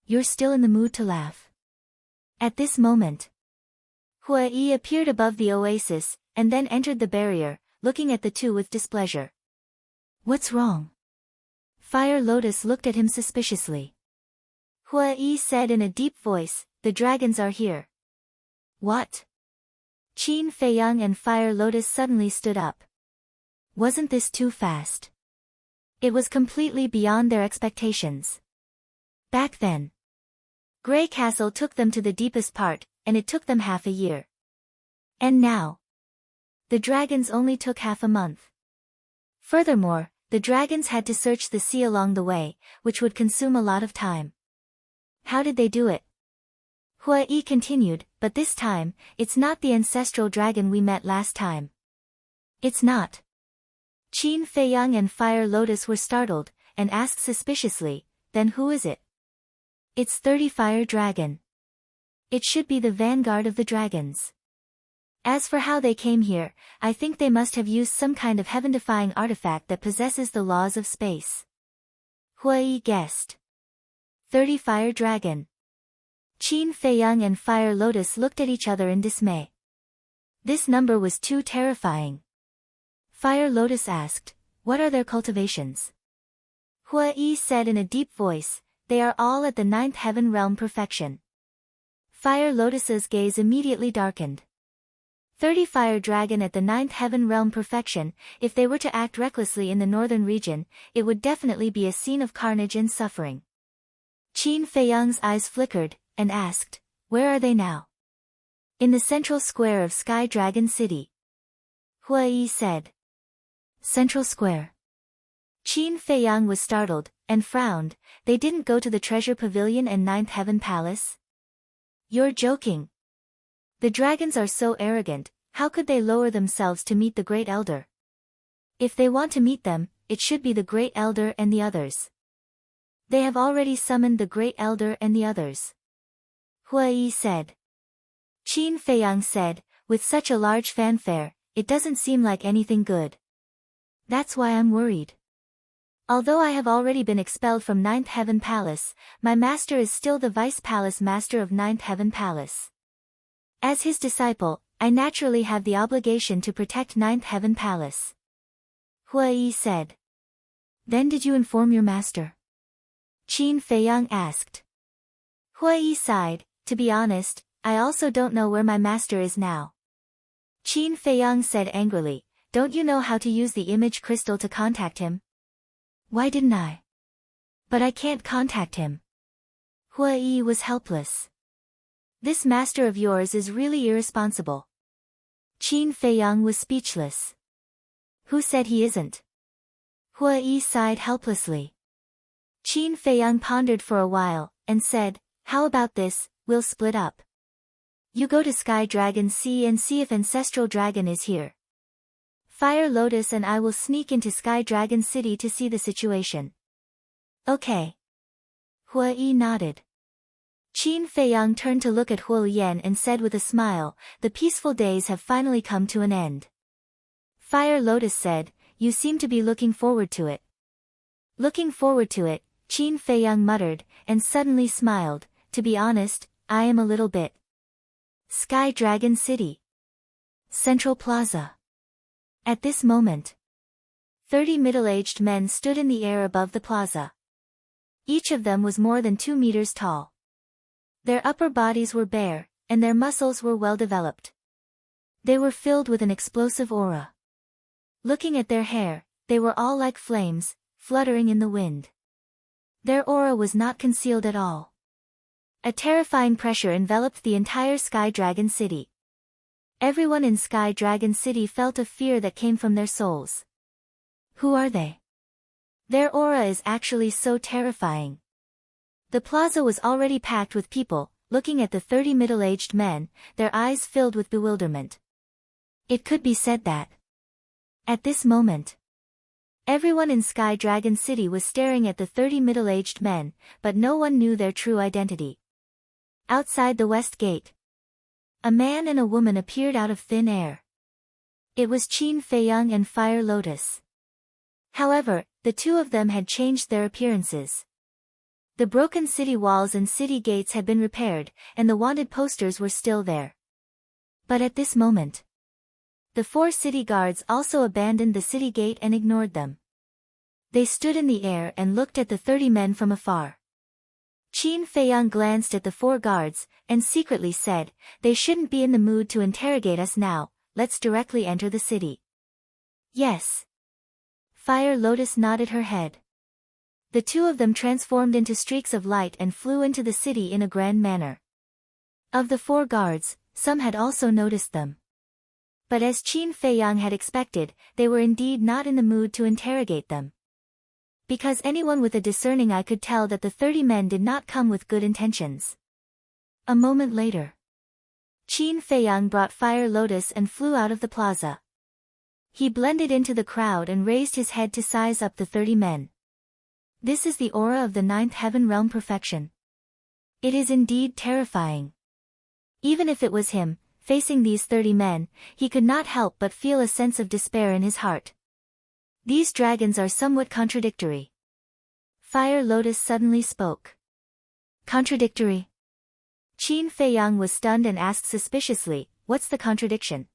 S1: "You're still in the mood to laugh." At this moment, Hui appeared above the oasis, and then entered the barrier, looking at the two with displeasure. "What's wrong?" Fire Lotus looked at him suspiciously. Hui said in a deep voice, "The dragons are here." "What?" Qin Feiyang and Fire Lotus suddenly stood up. Wasn't this too fast? It was completely beyond their expectations. Back then, Grey Castle took them to the deepest part, and it took them half a year. And now, the dragons only took half a month. Furthermore, the dragons had to search the sea along the way, which would consume a lot of time. How did they do it? Hui continued, "But this time, it's not the ancestral dragon we met last time." "It's not." Qin Feiyang and Fire Lotus were startled, and asked suspiciously, "Then who is it?" "It's 30 Fire Dragon. It should be the vanguard of the dragons. As for how they came here, I think they must have used some kind of heaven-defying artifact that possesses the laws of space." Hui guessed. 30 Fire Dragon. Qin Feiyang and Fire Lotus looked at each other in dismay. This number was too terrifying. Fire Lotus asked, "What are their cultivations?" Hui said in a deep voice, "They are all at the 9th heaven realm perfection." Fire Lotus's gaze immediately darkened. 30 Fire Dragon at the 9th heaven realm perfection, if they were to act recklessly in the northern region, it would definitely be a scene of carnage and suffering. Qin Feiyang's eyes flickered, and asked, "Where are they now?" "In the central square of Sky Dragon City." Hui said. Central Square. Qin Feiyang was startled, and frowned. "They didn't go to the Treasure Pavilion and 9th Heaven Palace?" "You're joking. The dragons are so arrogant, how could they lower themselves to meet the Great Elder? If they want to meet them, it should be the Great Elder and the others. They have already summoned the Great Elder and the others." Hui said. Qin Feiyang said, "With such a large fanfare, it doesn't seem like anything good. That's why I'm worried. Although I have already been expelled from 9th Heaven Palace, my master is still the Vice Palace Master of 9th Heaven Palace. As his disciple, I naturally have the obligation to protect 9th Heaven Palace." Hui said. "Then did you inform your master?" Qin Feiyang asked. Hui sighed, "To be honest, I also don't know where my master is now." Qin Feiyang said angrily, "Don't you know how to use the image crystal to contact him?" "Why didn't I?" "But I can't contact him." Hui was helpless. "This master of yours is really irresponsible." Qin Feiyang was speechless. "Who said he isn't?" Hui sighed helplessly. Qin Feiyang pondered for a while, and said, "How about this, we'll split up. You go to Sky Dragon Sea and see if Ancestral Dragon is here. Fire Lotus and I will sneak into Sky Dragon City to see the situation." "Okay." Hui nodded. Qin Feiyang turned to look at Huo Yan and said with a smile, "The peaceful days have finally come to an end." Fire Lotus said, "You seem to be looking forward to it." "Looking forward to it," Qin Feiyang muttered, and suddenly smiled, "To be honest, I am a little bit." Sky Dragon City. Central Plaza. At this moment, 30 middle-aged men stood in the air above the plaza. Each of them was more than 2 meters tall. Their upper bodies were bare, and their muscles were well developed. They were filled with an explosive aura. Looking at their hair, they were all like flames, fluttering in the wind. Their aura was not concealed at all. A terrifying pressure enveloped the entire Sky Dragon City. Everyone in Sky Dragon City felt a fear that came from their souls. Who are they? Their aura is actually so terrifying. The plaza was already packed with people, looking at the 30 middle-aged men, their eyes filled with bewilderment. It could be said that at this moment, everyone in Sky Dragon City was staring at the 30 middle-aged men, but no one knew their true identity. Outside the West Gate, a man and a woman appeared out of thin air. It was Qin Feiyang and Fire Lotus. However, the two of them had changed their appearances. The broken city walls and city gates had been repaired, and the wanted posters were still there. But at this moment, the 4 city guards also abandoned the city gate and ignored them. They stood in the air and looked at the 30 men from afar. Qin Feiyang glanced at the 4 guards, and secretly said, "They shouldn't be in the mood to interrogate us now, let's directly enter the city." "Yes." Fire Lotus nodded her head. The two of them transformed into streaks of light and flew into the city in a grand manner. Of the 4 guards, some had also noticed them. But as Qin Feiyang had expected, they were indeed not in the mood to interrogate them. Because anyone with a discerning eye could tell that the 30 men did not come with good intentions. A moment later, Qin Feiyang brought Fire Lotus and flew out of the plaza. He blended into the crowd and raised his head to size up the 30 men. This is the aura of the ninth heaven realm perfection. It is indeed terrifying. Even if it was him, facing these 30 men, he could not help but feel a sense of despair in his heart. These dragons are somewhat contradictory. Fire Lotus suddenly spoke. Contradictory? Qin Feiyang was stunned and asked suspiciously, what's the contradiction?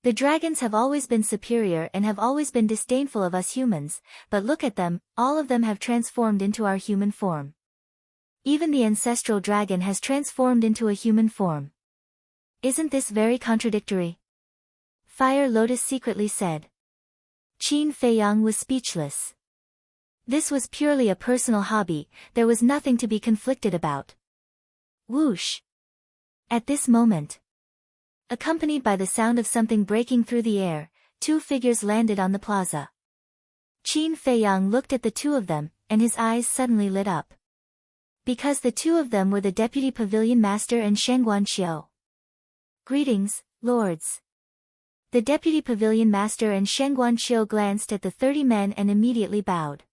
S1: The dragons have always been superior and have always been disdainful of us humans, but look at them, all of them have transformed into our human form. Even the ancestral dragon has transformed into a human form. Isn't this very contradictory? Fire Lotus secretly said. Qin Feiyang was speechless. This was purely a personal hobby, there was nothing to be conflicted about. Whoosh! At this moment, accompanied by the sound of something breaking through the air, 2 figures landed on the plaza. Qin Feiyang looked at the 2 of them, and his eyes suddenly lit up. Because the 2 of them were the Deputy Pavilion Master and Shengguan Qiu. Greetings, lords. The Deputy Pavilion Master and Shengguan Qiu glanced at the 30 men and immediately bowed.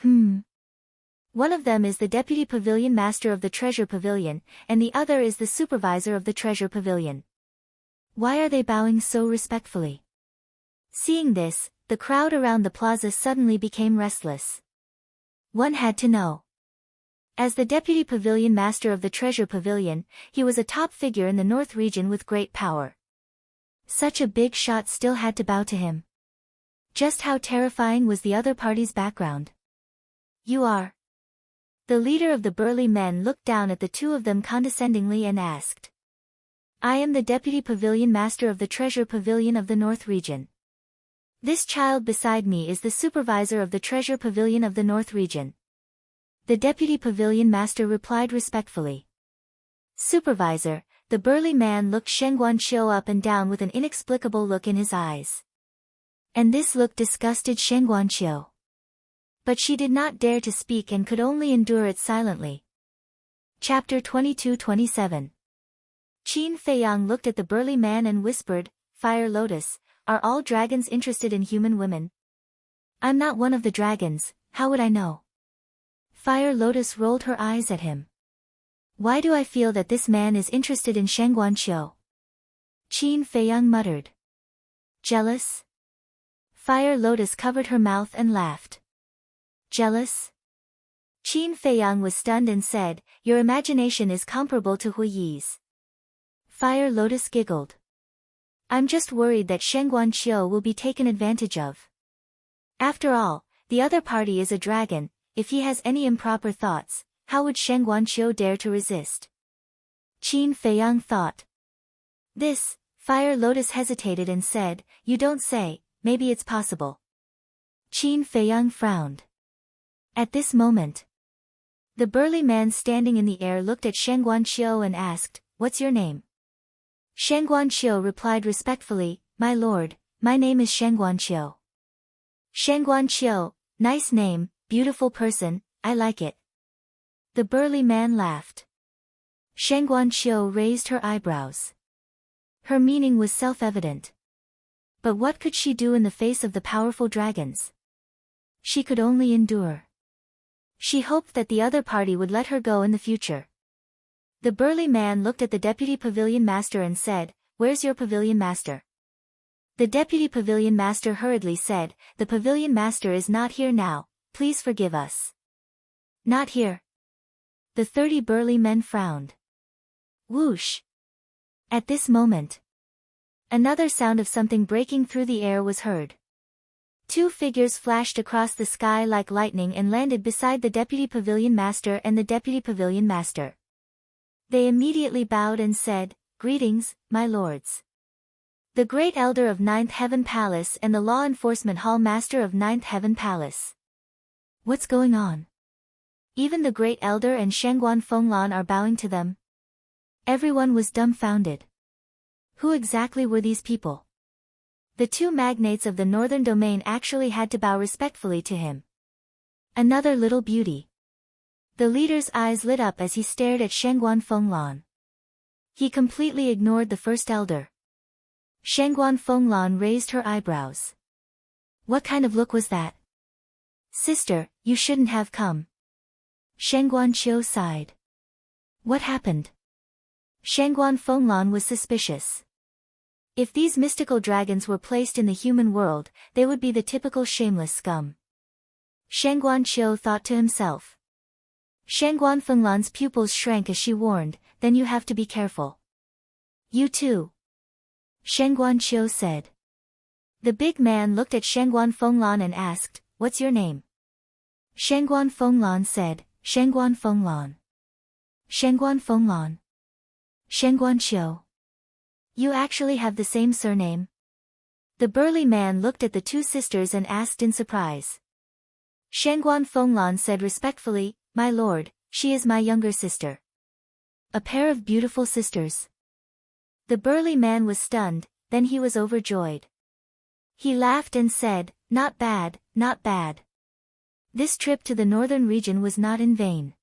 S1: One of them is the Deputy Pavilion Master of the Treasure Pavilion, and the other is the Supervisor of the Treasure Pavilion. Why are they bowing so respectfully? Seeing this, the crowd around the plaza suddenly became restless. One had to know. As the Deputy Pavilion Master of the Treasure Pavilion, he was a top figure in the North region with great power. Such a big shot still had to bow to him. Just how terrifying was the other party's background? You are. The leader of the burly men looked down at the 2 of them condescendingly and asked. I am the Deputy Pavilion Master of the Treasure Pavilion of the North region. This child beside me is the Supervisor of the Treasure Pavilion of the North region. The Deputy Pavilion Master replied respectfully. Supervisor, the burly man looked Shengguan Qiu up and down with an inexplicable look in his eyes. And this look disgusted Shengguan Qiu. But she did not dare to speak and could only endure it silently. Chapter 22-27. Qin Feiyang looked at the burly man and whispered, Fire Lotus, are all dragons interested in human women? I'm not one of the dragons, how would I know? Fire Lotus rolled her eyes at him. Why do I feel that this man is interested in Shengguan Qiu? Qin Feiyang muttered. Jealous? Fire Lotus covered her mouth and laughed. Jealous? Qin Feiyang was stunned and said, your imagination is comparable to Hu Yi's. Fire Lotus giggled. I'm just worried that Shengguan Qiu will be taken advantage of. After all, the other party is a dragon, if he has any improper thoughts, how would Shengguan Qiu dare to resist? Qin Feiyang thought. This, Fire Lotus hesitated and said, you don't say, maybe it's possible. Qin Feiyang frowned. At this moment, the burly man standing in the air looked at Shengguan Qiu and asked, what's your name? Shengguan Qiu replied respectfully, my lord, my name is Shengguan Qiu. Shengguan Qiu, nice name, beautiful person, I like it. The burly man laughed. Shengguan Qiu raised her eyebrows. Her meaning was self-evident. But what could she do in the face of the powerful dragons? She could only endure. She hoped that the other party would let her go in the future. The burly man looked at the Deputy Pavilion Master and said, where's your Pavilion Master? The Deputy Pavilion Master hurriedly said, the Pavilion Master is not here now, please forgive us. Not here. The 30 burly men frowned. Whoosh! At this moment, another sound of something breaking through the air was heard. 2 figures flashed across the sky like lightning and landed beside the Deputy Pavilion Master and the Deputy Pavilion Master. They immediately bowed and said, greetings, my lords. The Great Elder of Ninth Heaven Palace and the Law Enforcement Hall Master of Ninth Heaven Palace. What's going on? Even the Great Elder and Shengguan Fenglan are bowing to them. Everyone was dumbfounded. Who exactly were these people? The 2 magnates of the northern domain actually had to bow respectfully to him. Another little beauty. The leader's eyes lit up as he stared at Shengguan Fenglan. He completely ignored the first elder. Shengguan Fenglan raised her eyebrows. What kind of look was that? Sister, you shouldn't have come. Shangguan sighed. What happened? Shangguan Fenglan was suspicious. If these mystical dragons were placed in the human world, they would be the typical shameless scum. Shangguan Qiu thought to himself. Shangguan Fenglan's pupils shrank as she warned, then you have to be careful. You too. Shangguan Qiu said. The big man looked at Shangguan Fenglan and asked, what's your name? Shangguan Fenglan said, Shangguan Fenglan. Shangguan Fenglan. Shangguan Qiu. You actually have the same surname? The burly man looked at the two sisters and asked in surprise. Shangguan Fenglan said respectfully, my lord, she is my younger sister. A pair of beautiful sisters. The burly man was stunned, then he was overjoyed. He laughed and said, not bad, not bad. This trip to the northern region was not in vain.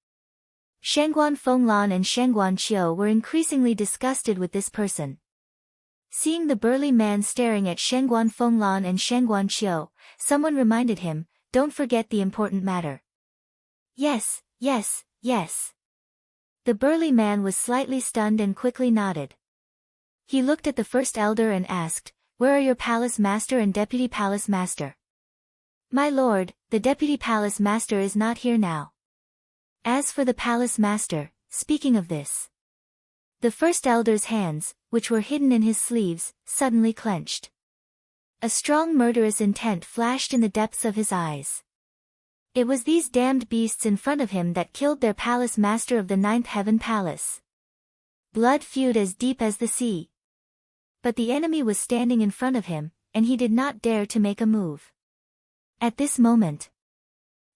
S1: Shangguan Fenglan and Shangguan Qiu were increasingly disgusted with this person. Seeing the burly man staring at Shangguan Fenglan and Shangguan Qiu, someone reminded him, don't forget the important matter. Yes, yes, yes. The burly man was slightly stunned and quickly nodded. He looked at the first elder and asked, where are your palace master and deputy palace master? My lord, the deputy palace master is not here now. As for the palace master, speaking of this. The first elder's hands, which were hidden in his sleeves, suddenly clenched. A strong murderous intent flashed in the depths of his eyes. It was these damned beasts in front of him that killed their palace master of the ninth heaven palace. Blood feud as deep as the sea. But the enemy was standing in front of him, and he did not dare to make a move. At this moment,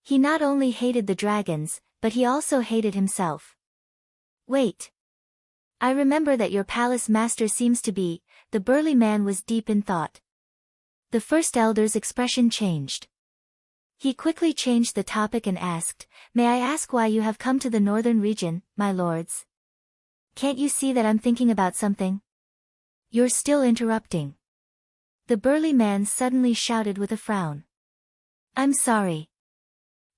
S1: he not only hated the dragons, but he also hated himself. Wait. I remember that your palace master seems to be, the burly man was deep in thought. The first elder's expression changed. He quickly changed the topic and asked, may I ask why you have come to the northern region, my lords? Can't you see that I'm thinking about something? You're still interrupting. The burly man suddenly shouted with a frown. I'm sorry.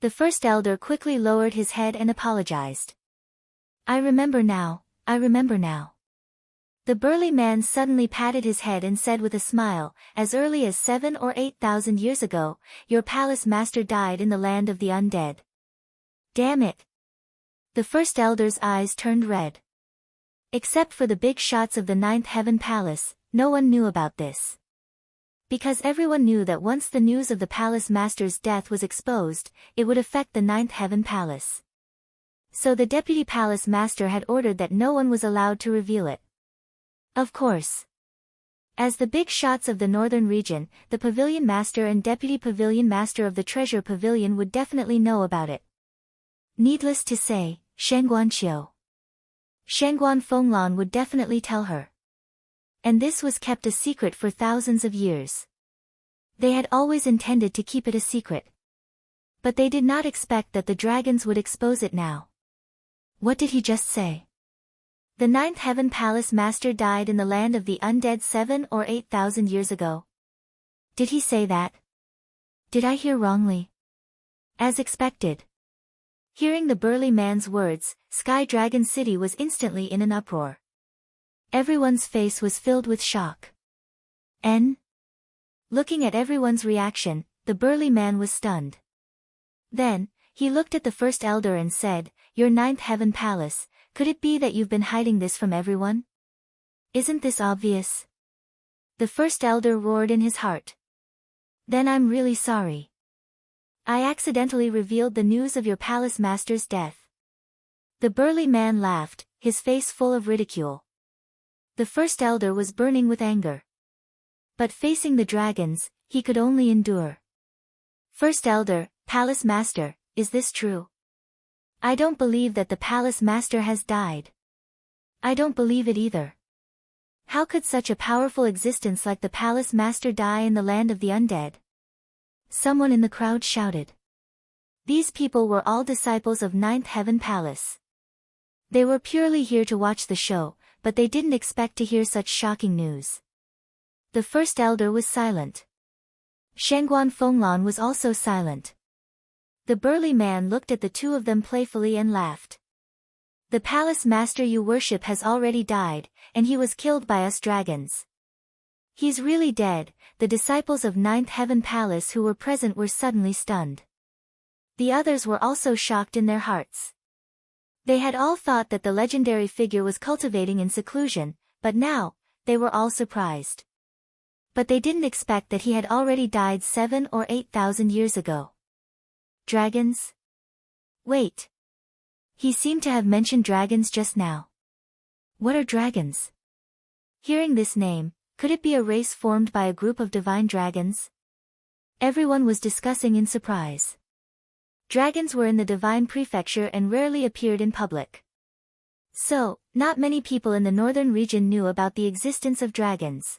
S1: The first elder quickly lowered his head and apologized. I remember now, I remember now. The burly man suddenly patted his head and said with a smile, as early as 7,000 or 8,000 years ago, your palace master died in the land of the undead. Damn it. The first elder's eyes turned red. Except for the big shots of the ninth heaven palace, no one knew about this. Because everyone knew that once the news of the palace master's death was exposed, it would affect the ninth heaven palace. So the deputy palace master had ordered that no one was allowed to reveal it. Of course. As the big shots of the northern region, the pavilion master and deputy pavilion master of the treasure pavilion would definitely know about it. Needless to say, Shangguan Qiu. Shangguan Fenglan would definitely tell her. And this was kept a secret for thousands of years. They had always intended to keep it a secret. But they did not expect that the dragons would expose it now. What did he just say? The ninth heaven palace master died in the land of the undead 7,000 or 8,000 years ago. Did he say that? Did I hear wrongly? As expected. Hearing the burly man's words, Sky Dragon City was instantly in an uproar. Everyone's face was filled with shock. Looking at everyone's reaction, the burly man was stunned. Then, he looked at the first elder and said, your ninth heaven palace, could it be that you've been hiding this from everyone? Isn't this obvious? The first elder roared in his heart. Then I'm really sorry. I accidentally revealed the news of your palace master's death. The burly man laughed, his face full of ridicule. The first elder was burning with anger. But facing the dragons, he could only endure. First elder, palace master, is this true? I don't believe that the palace master has died. I don't believe it either. How could such a powerful existence like the palace master die in the land of the undead? Someone in the crowd shouted. These people were all disciples of Ninth Heaven Palace. They were purely here to watch the show, but they didn't expect to hear such shocking news. The first elder was silent. Shangguan Fenglan was also silent. The burly man looked at the two of them playfully and laughed. The palace master you worship has already died, and he was killed by us dragons. He's really dead. The disciples of Ninth Heaven Palace who were present were suddenly stunned. The others were also shocked in their hearts. They had all thought that the legendary figure was cultivating in seclusion, but now, they were all surprised. But they didn't expect that he had already died 7 or 8,000 years ago. Dragons? Wait. He seemed to have mentioned dragons just now. What are dragons? Hearing this name, could it be a race formed by a group of divine dragons? Everyone was discussing in surprise. Dragons were in the divine prefecture and rarely appeared in public. So, not many people in the northern region knew about the existence of dragons.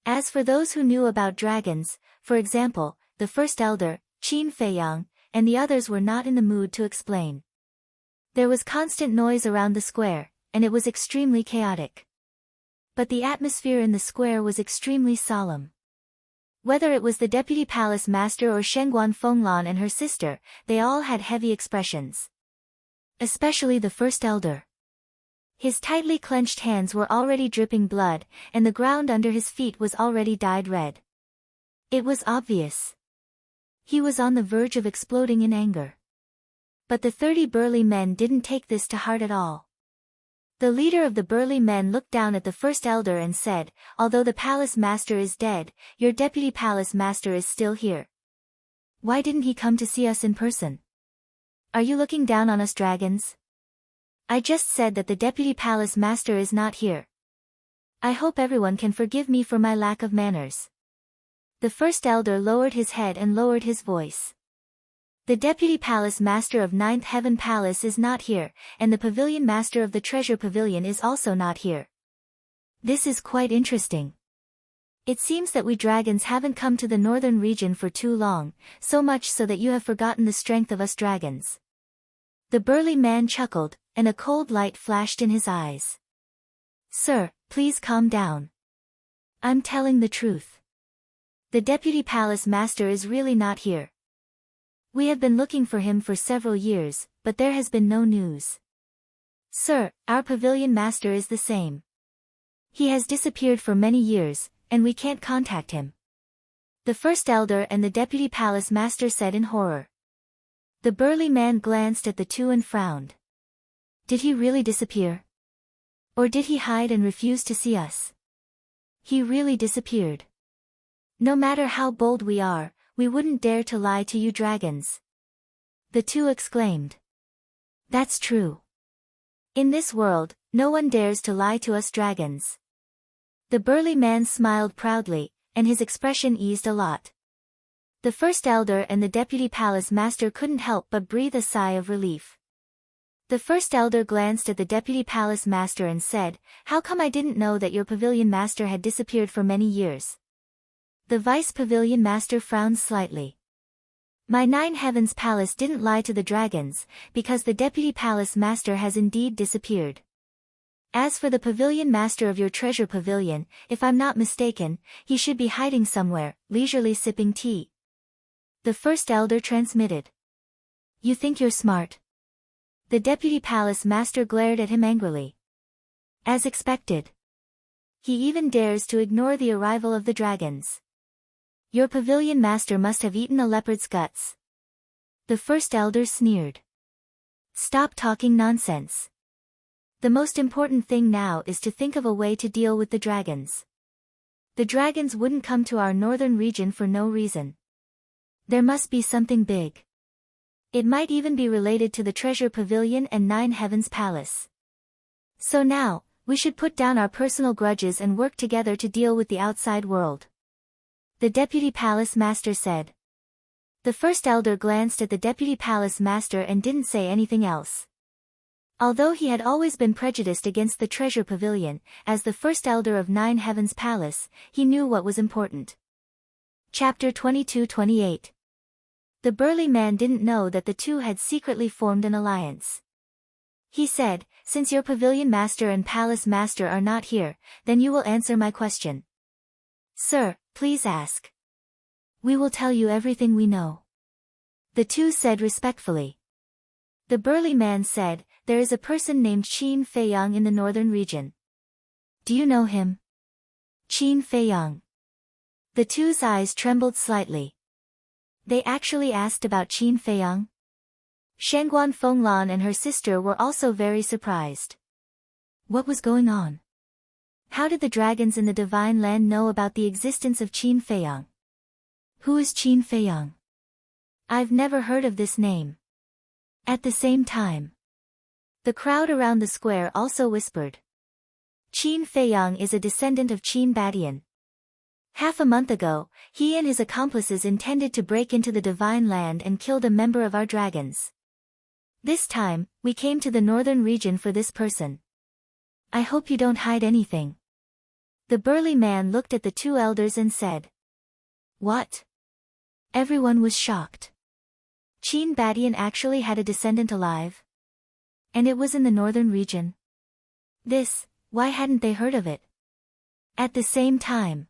S1: As for those who knew about dragons, for example, the first elder, Qin Feiyang, and the others were not in the mood to explain. There was constant noise around the square, and it was extremely chaotic. But the atmosphere in the square was extremely solemn. Whether it was the deputy palace master or Shengguan Fenglan and her sister, they all had heavy expressions. Especially the first elder. His tightly clenched hands were already dripping blood, and the ground under his feet was already dyed red. It was obvious. He was on the verge of exploding in anger. But the 30 burly men didn't take this to heart at all. The leader of the burly men looked down at the first elder and said, "Although the palace master is dead, your deputy palace master is still here. Why didn't he come to see us in person? Are you looking down on us dragons? I just said that the deputy palace master is not here. I hope everyone can forgive me for my lack of manners." The first elder lowered his head and lowered his voice. The deputy palace master of Ninth Heaven Palace is not here, and the pavilion master of the treasure pavilion is also not here. This is quite interesting. It seems that we dragons haven't come to the northern region for too long, so much so that you have forgotten the strength of us dragons. The burly man chuckled, and a cold light flashed in his eyes. Sir, please calm down. I'm telling the truth. The deputy palace master is really not here. We have been looking for him for several years, but there has been no news. Sir, our pavilion master is the same. He has disappeared for many years, and we can't contact him. The first elder and the deputy palace master said in horror. The burly man glanced at the two and frowned. Did he really disappear? Or did he hide and refuse to see us? He really disappeared. No matter how bold we are, we wouldn't dare to lie to you dragons. The two exclaimed. That's true. In this world, no one dares to lie to us dragons. The burly man smiled proudly, and his expression eased a lot. The first elder and the deputy palace master couldn't help but breathe a sigh of relief. The first elder glanced at the deputy palace master and said, "How come I didn't know that your pavilion master had disappeared for many years?" The vice pavilion master frowned slightly. My Nine Heavens Palace didn't lie to the dragons, because the deputy palace master has indeed disappeared. As for the pavilion master of your treasure pavilion, if I'm not mistaken, he should be hiding somewhere, leisurely sipping tea. The first elder transmitted. You think you're smart? The deputy palace master glared at him angrily. As expected. He even dares to ignore the arrival of the dragons. Your pavilion master must have eaten a leopard's guts. The first elder sneered. Stop talking nonsense. The most important thing now is to think of a way to deal with the dragons. The dragons wouldn't come to our northern region for no reason. There must be something big. It might even be related to the treasure pavilion and Nine Heavens Palace. So now, we should put down our personal grudges and work together to deal with the outside world. The deputy palace master said. The first elder glanced at the deputy palace master and didn't say anything else. Although he had always been prejudiced against the treasure pavilion, as the first elder of Nine Heavens Palace, he knew what was important. Chapter 22-28. The burly man didn't know that the two had secretly formed an alliance. He said, "Since your pavilion master and palace master are not here, then you will answer my question." "Sir, please ask. We will tell you everything we know." The two said respectfully. The burly man said, there is a person named Qin Feiyang in the northern region. Do you know him? Qin Feiyang. The two's eyes trembled slightly. They actually asked about Qin Feiyang? Shangguan Fenglan and her sister were also very surprised. What was going on? How did the dragons in the Divine Land know about the existence of Qin Feiyang? Who is Qin Feiyang? I've never heard of this name. At the same time, the crowd around the square also whispered. Qin Feiyang is a descendant of Qin Badian. Half a month ago, he and his accomplices intended to break into the Divine Land and killed a member of our dragons. This time, we came to the northern region for this person. I hope you don't hide anything. The burly man looked at the two elders and said. What? Everyone was shocked. Qin Badian actually had a descendant alive? And it was in the northern region? Why hadn't they heard of it? At the same time,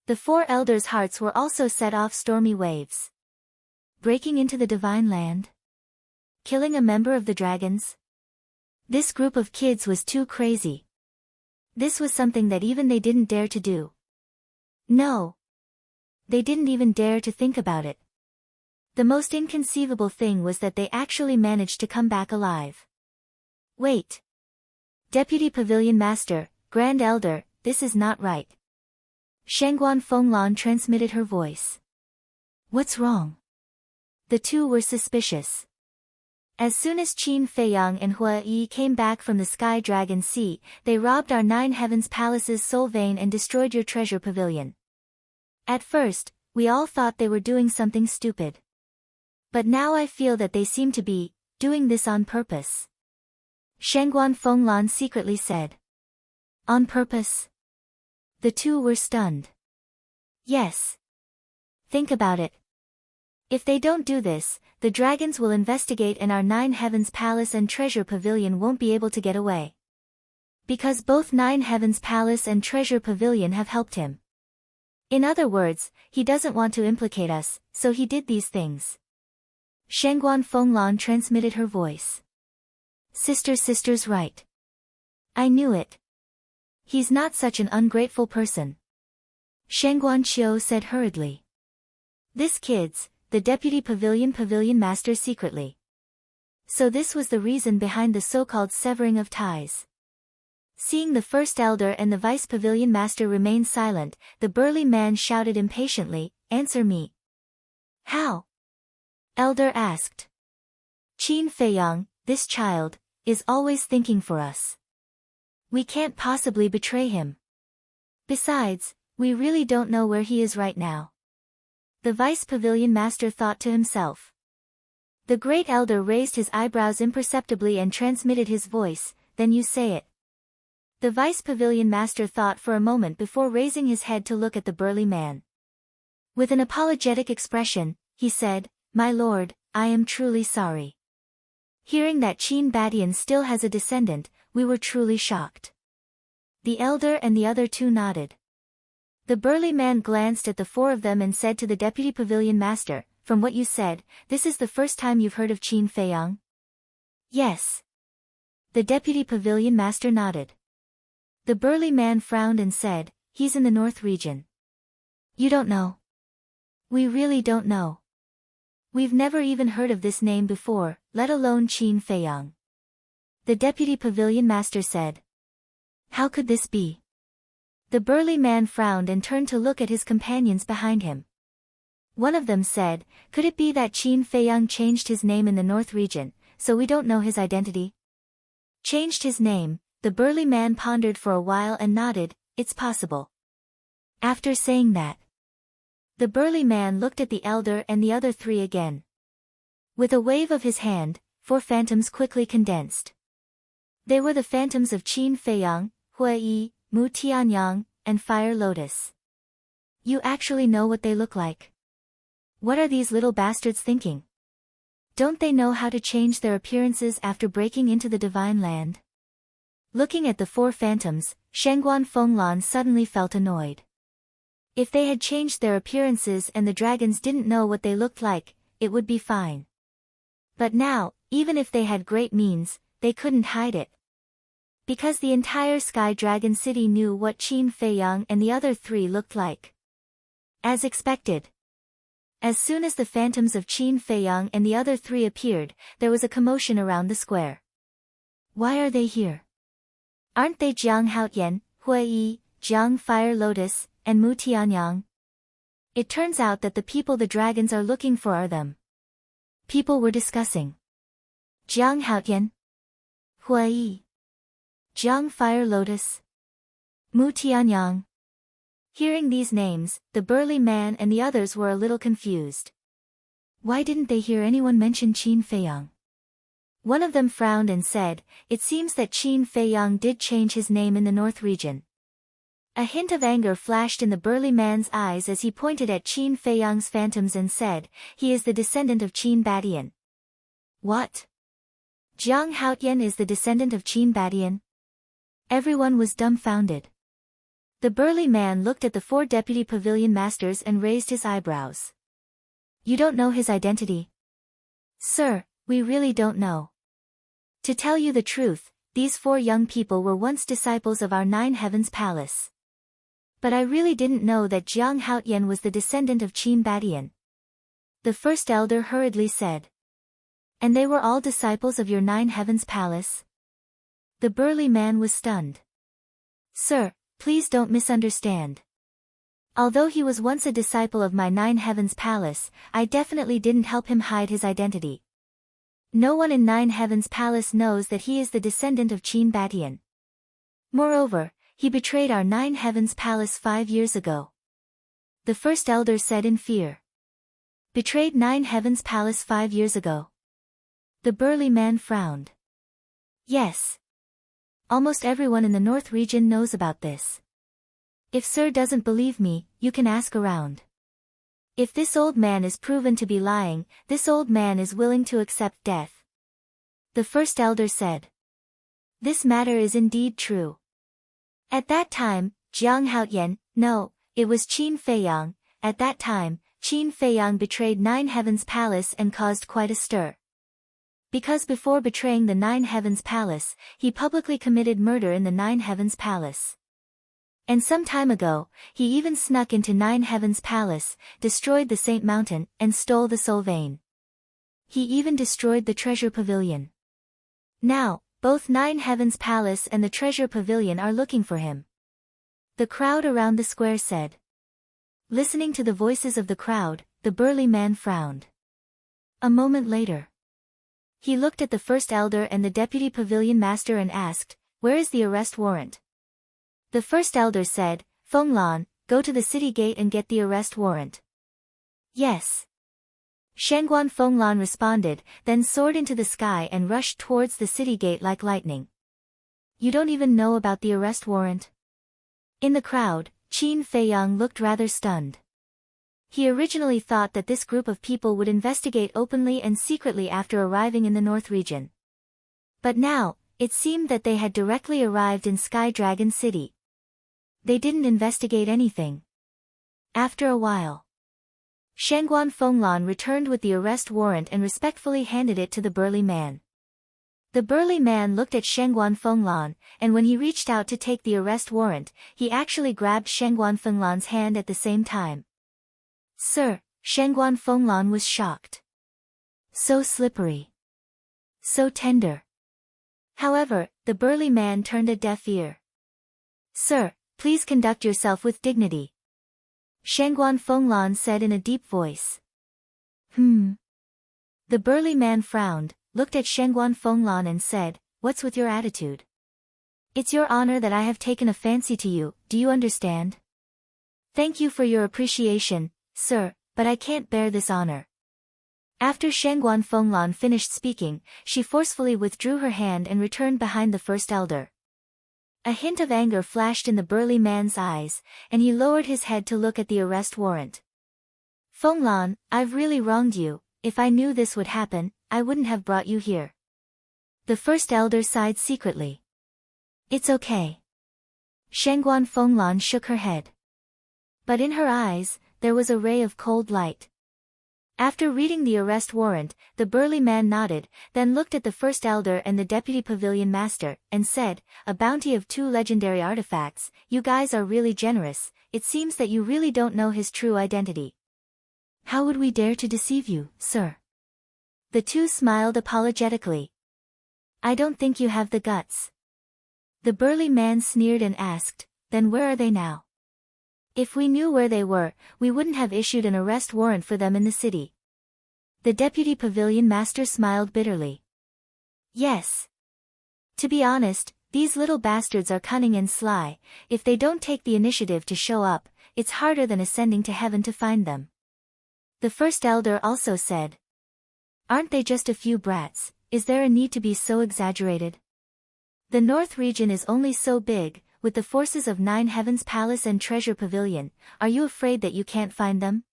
S1: the four elders' hearts were also set off stormy waves. Breaking into the Divine Land? Killing a member of the dragons? This group of kids was too crazy. This was something that even they didn't dare to do. No. They didn't even dare to think about it. The most inconceivable thing was that they actually managed to come back alive. Wait. Deputy Pavilion Master, Grand Elder, this is not right. Shangguan Fenglan transmitted her voice. What's wrong? The two were suspicious. As soon as Qin Feiyang and Hua Yi came back from the Sky Dragon Sea, they robbed our 9 Heavens Palace's soul vein and destroyed your treasure pavilion. At first, we all thought they were doing something stupid. But now I feel that they seem to be doing this on purpose. Shangguan Fenglan secretly said. On purpose? The two were stunned. Yes. Think about it. If they don't do this, the dragons will investigate and our 9 Heavens Palace and Treasure Pavilion won't be able to get away. Because both 9 Heavens Palace and Treasure Pavilion have helped him. In other words, he doesn't want to implicate us, so he did these things. Shangguan Fenglan transmitted her voice. Sister's right. I knew it. He's not such an ungrateful person. Shangguan Qiu said hurriedly. This kid's the Deputy Pavilion Master secretly. So this was the reason behind the so-called severing of ties. Seeing the First Elder and the Vice Pavilion Master remain silent, the burly man shouted impatiently, Answer me. How? Elder asked. Qin Feiyang, this child, is always thinking for us. We can't possibly betray him. Besides, we really don't know where he is right now. The Vice Pavilion Master thought to himself. The Great Elder raised his eyebrows imperceptibly and transmitted his voice, Then you say it. The Vice Pavilion Master thought for a moment before raising his head to look at the burly man. With an apologetic expression, he said, My lord, I am truly sorry. Hearing that Qin Badian still has a descendant, we were truly shocked. The elder and the other two nodded. The burly man glanced at the four of them and said to the Deputy Pavilion Master, From what you said, this is the first time you've heard of Qin Feiyang? Yes. The Deputy Pavilion Master nodded. The burly man frowned and said, He's in the North region. You don't know? We really don't know. We've never even heard of this name before, let alone Qin Feiyang. The Deputy Pavilion Master said. How could this be? The burly man frowned and turned to look at his companions behind him. One of them said, Could it be that Qin Feiyang changed his name in the North region, so we don't know his identity? Changed his name, the burly man pondered for a while and nodded, It's possible. After saying that, the burly man looked at the elder and the other three again. With a wave of his hand, 4 phantoms quickly condensed. They were the phantoms of Qin Feiyang, Hua Yi, Mu Tianyang, and Fire Lotus. You actually know what they look like? What are these little bastards thinking? Don't they know how to change their appearances after breaking into the Divine Land? Looking at the 4 phantoms, Shangguan Fenglan suddenly felt annoyed. If they had changed their appearances and the dragons didn't know what they looked like, it would be fine. But now, even if they had great means, they couldn't hide it. Because the entire Sky Dragon City knew what Qin Feiyang and the other three looked like. As expected. As soon as the phantoms of Qin Feiyang and the other three appeared, there was a commotion around the square. Why are they here? Aren't they Jiang Haotian, Hui Yi, Jiang Fire Lotus, and Mu Tianyang? It turns out that the people the dragons are looking for are them. People were discussing. Jiang Haotian, Hui Yi, Jiang Fire Lotus, Mu Tianyang. Hearing these names, the burly man and the others were a little confused. Why didn't they hear anyone mention Qin Feiyang? One of them frowned and said, "It seems that Qin Feiyang did change his name in the North region." A hint of anger flashed in the burly man's eyes as he pointed at Qin Feiyang's phantoms and said, "He is the descendant of Qin Badian." What? Jiang Haotian is the descendant of Qin Badian? Everyone was dumbfounded. The burly man looked at the four deputy pavilion masters and raised his eyebrows. You don't know his identity? Sir, we really don't know. To tell you the truth, these four young people were once disciples of our Nine Heavens Palace. But I really didn't know that Jiang Haotian was the descendant of Qin Badian. The first elder hurriedly said. And they were all disciples of your Nine Heavens Palace? The burly man was stunned. Sir, please don't misunderstand. Although he was once a disciple of my Nine Heavens Palace, I definitely didn't help him hide his identity. No one in Nine Heavens Palace knows that he is the descendant of Qin Badian. Moreover, he betrayed our Nine Heavens Palace 5 years ago. The first elder said in fear. Betrayed Nine Heavens Palace 5 years ago. The burly man frowned. Yes. Almost everyone in the North region knows about this. If Sir doesn't believe me, you can ask around. If this old man is proven to be lying, this old man is willing to accept death. The first elder said. This matter is indeed true. At that time, Jiang Haotian, no, it was Qin Feiyang, at that time, Qin Feiyang betrayed Nine Heavens Palace and caused quite a stir. Because before betraying the Nine Heavens Palace, he publicly committed murder in the Nine Heavens Palace. And some time ago, he even snuck into Nine Heavens Palace, destroyed the Saint Mountain, and stole the Soul Vein. He even destroyed the Treasure Pavilion. Now, both Nine Heavens Palace and the Treasure Pavilion are looking for him. The crowd around the square said. Listening to the voices of the crowd, the burly man frowned. A moment later. He looked at the first elder and the deputy pavilion master and asked, "Where is the arrest warrant?" The first elder said, "Fenglan, go to the city gate and get the arrest warrant." Yes. Shangguan Fenglan responded, then soared into the sky and rushed towards the city gate like lightning. You don't even know about the arrest warrant? In the crowd, Qin Feiyang looked rather stunned. He originally thought that this group of people would investigate openly and secretly after arriving in the North region. But now, it seemed that they had directly arrived in Sky Dragon City. They didn't investigate anything. After a while, Shangguan Fenglan returned with the arrest warrant and respectfully handed it to the burly man. The burly man looked at Shangguan Fenglan, and when he reached out to take the arrest warrant, he actually grabbed Shangguan Fenglan's hand at the same time. Sir, Shangguan Fenglan was shocked. So slippery. So tender. However, the burly man turned a deaf ear. Sir, please conduct yourself with dignity. Shangguan Fenglan said in a deep voice. The burly man frowned, looked at Shangguan Fenglan and said, "What's with your attitude? It's your honor that I have taken a fancy to you, do you understand? Thank you for your appreciation, sir, but I can't bear this honor." After Shangguan Fenglan finished speaking, she forcefully withdrew her hand and returned behind the first elder. A hint of anger flashed in the burly man's eyes, and he lowered his head to look at the arrest warrant. Fenglan, I've really wronged you. If I knew this would happen, I wouldn't have brought you here. The first elder sighed secretly. It's okay. Shangguan Fenglan shook her head. But in her eyes, there was a ray of cold light. After reading the arrest warrant, the burly man nodded, then looked at the first elder and the deputy pavilion master, and said, "A bounty of 2 legendary artifacts, you guys are really generous. It seems that you really don't know his true identity." "How would we dare to deceive you, sir?" The two smiled apologetically. "I don't think you have the guts." The burly man sneered and asked, "Then where are they now?" "If we knew where they were, we wouldn't have issued an arrest warrant for them in the city." The deputy pavilion master smiled bitterly. "Yes. To be honest, these little bastards are cunning and sly. If they don't take the initiative to show up, it's harder than ascending to heaven to find them." The first elder also said, "Aren't they just a few brats? Is there a need to be so exaggerated? The North region is only so big, with the forces of 9 Heavens Palace and Treasure Pavilion. Are you afraid that you can't find them?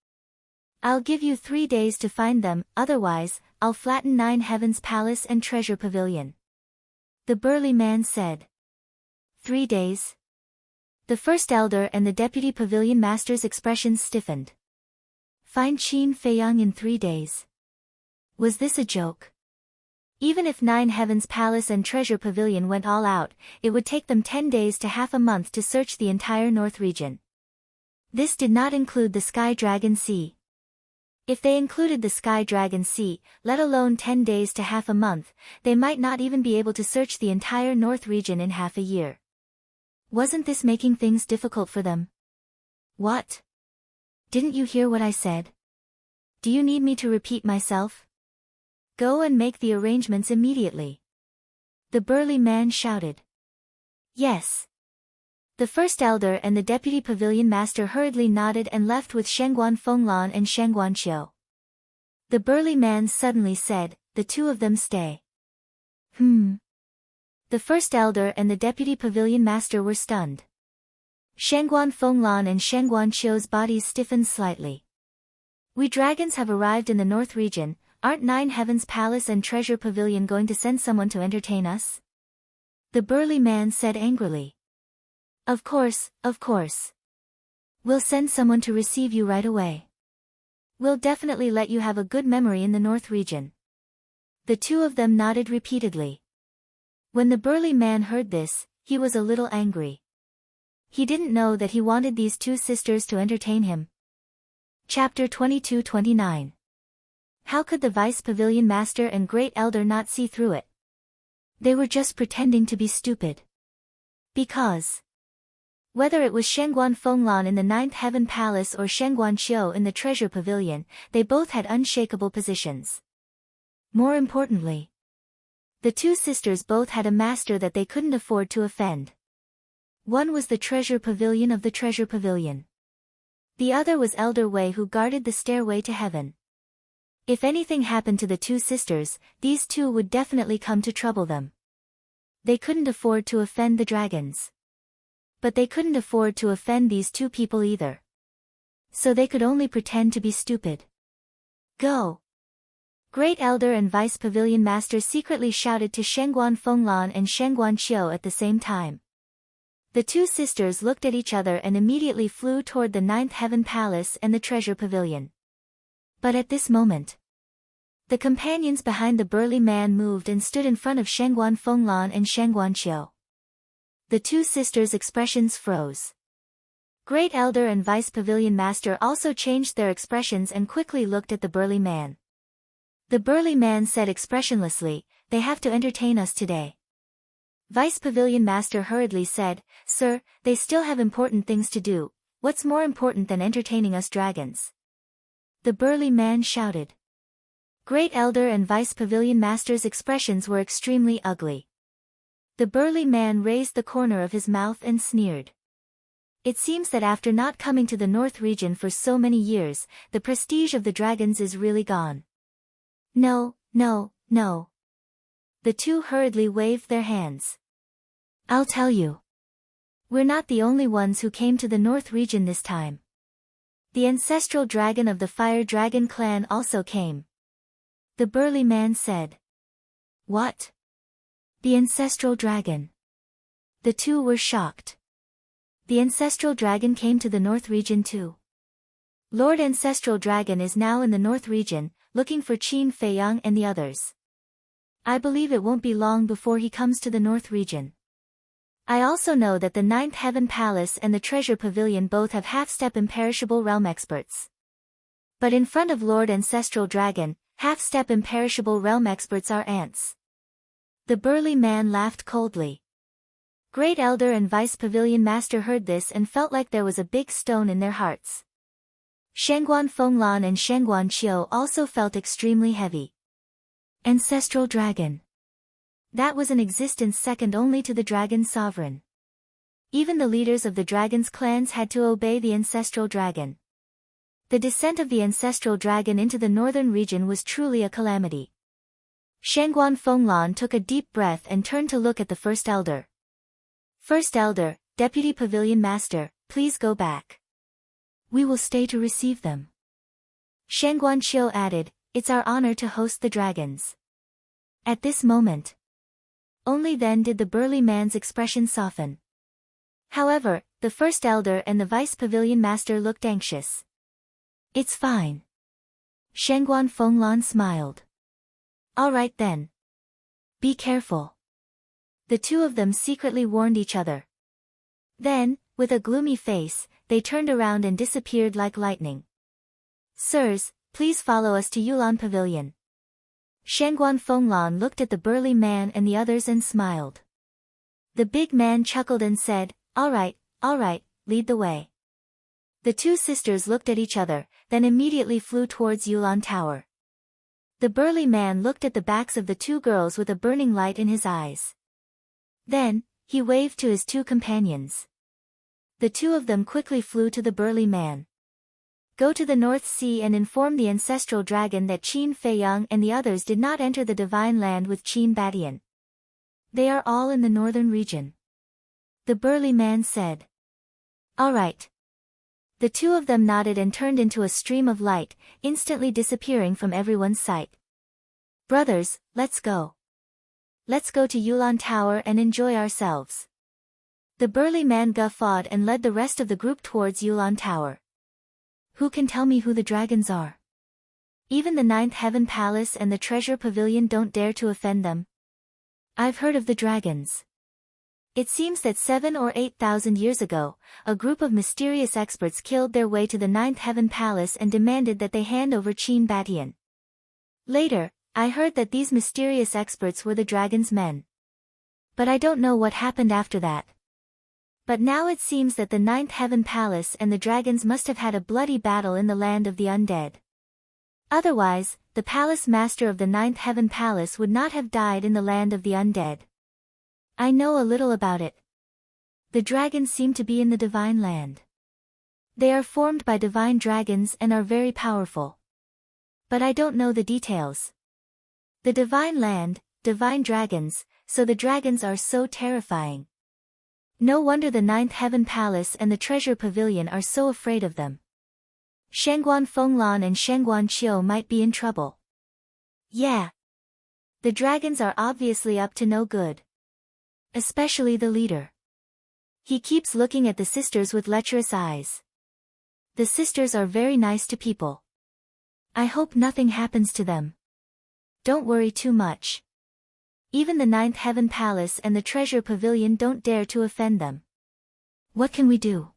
S1: I'll give you 3 days to find them, otherwise, I'll flatten 9 Heavens Palace and Treasure Pavilion." The burly man said. 3 days? The first elder and the deputy pavilion master's expressions stiffened. Find Qin Feiyang in 3 days? Was this a joke? Even if 9 Heavens Palace and Treasure Pavilion went all out, it would take them 10 days to half a month to search the entire North region. This did not include the Sky Dragon Sea. If they included the Sky Dragon Sea, let alone 10 days to half a month, they might not even be able to search the entire North region in half a year. Wasn't this making things difficult for them? What? Didn't you hear what I said? Do you need me to repeat myself? Go and make the arrangements immediately. The burly man shouted. Yes. The first elder and the deputy pavilion master hurriedly nodded and left with Shangguan Fenglan and Shangguan Qiu. The burly man suddenly said, "The two of them stay." The first elder and the deputy pavilion master were stunned. Shangguan Fenglan and Shangguan Qiu's bodies stiffened slightly. "We dragons have arrived in the North region. Aren't 9 Heavens Palace and Treasure Pavilion going to send someone to entertain us?" The burly man said angrily. Of course. We'll send someone to receive you right away. We'll definitely let you have a good memory in the North region." The two of them nodded repeatedly. When the burly man heard this, he was a little angry. He didn't know that he wanted these two sisters to entertain him. Chapter 22-29. How could the Vice Pavilion Master and Great Elder not see through it? They were just pretending to be stupid. Because whether it was Shangguan Fenglan in the 9th Heaven Palace or Shangguan Qiu in the Treasure Pavilion, they both had unshakable positions. More importantly, the two sisters both had a master that they couldn't afford to offend. One was the Treasure Pavilion of the Treasure Pavilion. The other was Elder Wei, who guarded the stairway to heaven. If anything happened to the two sisters, these two would definitely come to trouble them. They couldn't afford to offend the dragons. But they couldn't afford to offend these two people either. So they could only pretend to be stupid. Go! Great Elder and Vice Pavilion Master secretly shouted to Shangguan Fenglan and Shangguan Qiu at the same time. The two sisters looked at each other and immediately flew toward the 9th Heaven Palace and the Treasure Pavilion. But at this moment, the companions behind the burly man moved and stood in front of Shangguan Fenglan and Shangguan Qiu. The two sisters' expressions froze. Great Elder and Vice Pavilion Master also changed their expressions and quickly looked at the burly man. The burly man said expressionlessly, "They have to entertain us today." Vice Pavilion Master hurriedly said, "Sir, they still have important things to do. What's more important than entertaining us dragons?" The burly man shouted. Great Elder and Vice Pavilion Master's expressions were extremely ugly. The burly man raised the corner of his mouth and sneered. It seems that after not coming to the North region for so many years, the prestige of the dragons is really gone. No. The two hurriedly waved their hands. "I'll tell you. We're not the only ones who came to the North region this time. The ancestral dragon of the Fire Dragon clan also came." The burly man said. What? The ancestral dragon? The two were shocked. The ancestral dragon came to the North region too. Lord Ancestral Dragon is now in the North region, looking for Qin Feiyang and the others. I believe it won't be long before he comes to the North region. I also know that the Ninth Heaven Palace and the Treasure Pavilion both have half-step imperishable realm experts. But in front of Lord Ancestral Dragon, half-step imperishable realm experts are ants. The burly man laughed coldly. Great Elder and Vice Pavilion Master heard this and felt like there was a big stone in their hearts. Shangguan Fenglan and Shangguan Qiu also felt extremely heavy. Ancestral Dragon. That was an existence second only to the Dragon Sovereign. Even the leaders of the Dragon's clans had to obey the Ancestral Dragon. The descent of the Ancestral Dragon into the northern region was truly a calamity. Shangguan Fenglan took a deep breath and turned to look at the First Elder. First Elder, Deputy Pavilion Master, please go back. We will stay to receive them. Shangguan Qiu added, it's our honor to host the dragons. At this moment. Only then did the burly man's expression soften. However, the First Elder and the Vice Pavilion Master looked anxious. It's fine. Shangguan Fenglan smiled. All right then. Be careful. The two of them secretly warned each other. Then, with a gloomy face, they turned around and disappeared like lightning. Sirs, please follow us to Yulan Pavilion. Shangguan Fenglan looked at the burly man and the others and smiled. The big man chuckled and said, all right, lead the way. The two sisters looked at each other, then immediately flew towards Yulan Tower. The burly man looked at the backs of the two girls with a burning light in his eyes. Then, he waved to his two companions. The two of them quickly flew to the burly man. Go to the North Sea and inform the Ancestral Dragon that Qin Feiyang and the others did not enter the Divine Land with Qin Badian. They are all in the northern region. The burly man said. All right. The two of them nodded and turned into a stream of light, instantly disappearing from everyone's sight. Brothers, let's go. Let's go to Yulan Tower and enjoy ourselves. The burly man guffawed and led the rest of the group towards Yulan Tower. Who can tell me who the dragons are? Even the Ninth Heaven Palace and the Treasure Pavilion don't dare to offend them. I've heard of the dragons. It seems that 7,000 or 8,000 years ago, a group of mysterious experts killed their way to the Ninth Heaven Palace and demanded that they hand over Qin Badian. Later, I heard that these mysterious experts were the dragon's men. But I don't know what happened after that. But now it seems that the Ninth Heaven Palace and the dragons must have had a bloody battle in the land of the undead. Otherwise, the palace master of the Ninth Heaven Palace would not have died in the land of the undead. I know a little about it. The dragons seem to be in the Divine Land. They are formed by divine dragons and are very powerful. But I don't know the details. The Divine Land, divine dragons, so the dragons are so terrifying. No wonder the Ninth Heaven Palace and the Treasure Pavilion are so afraid of them. Shangguan Fenglan and Shangguan Qiu might be in trouble. Yeah. The dragons are obviously up to no good. Especially the leader. He keeps looking at the sisters with lecherous eyes. The sisters are very nice to people. I hope nothing happens to them. Don't worry too much. Even the Ninth Heaven Palace and the Treasure Pavilion don't dare to offend them. What can we do?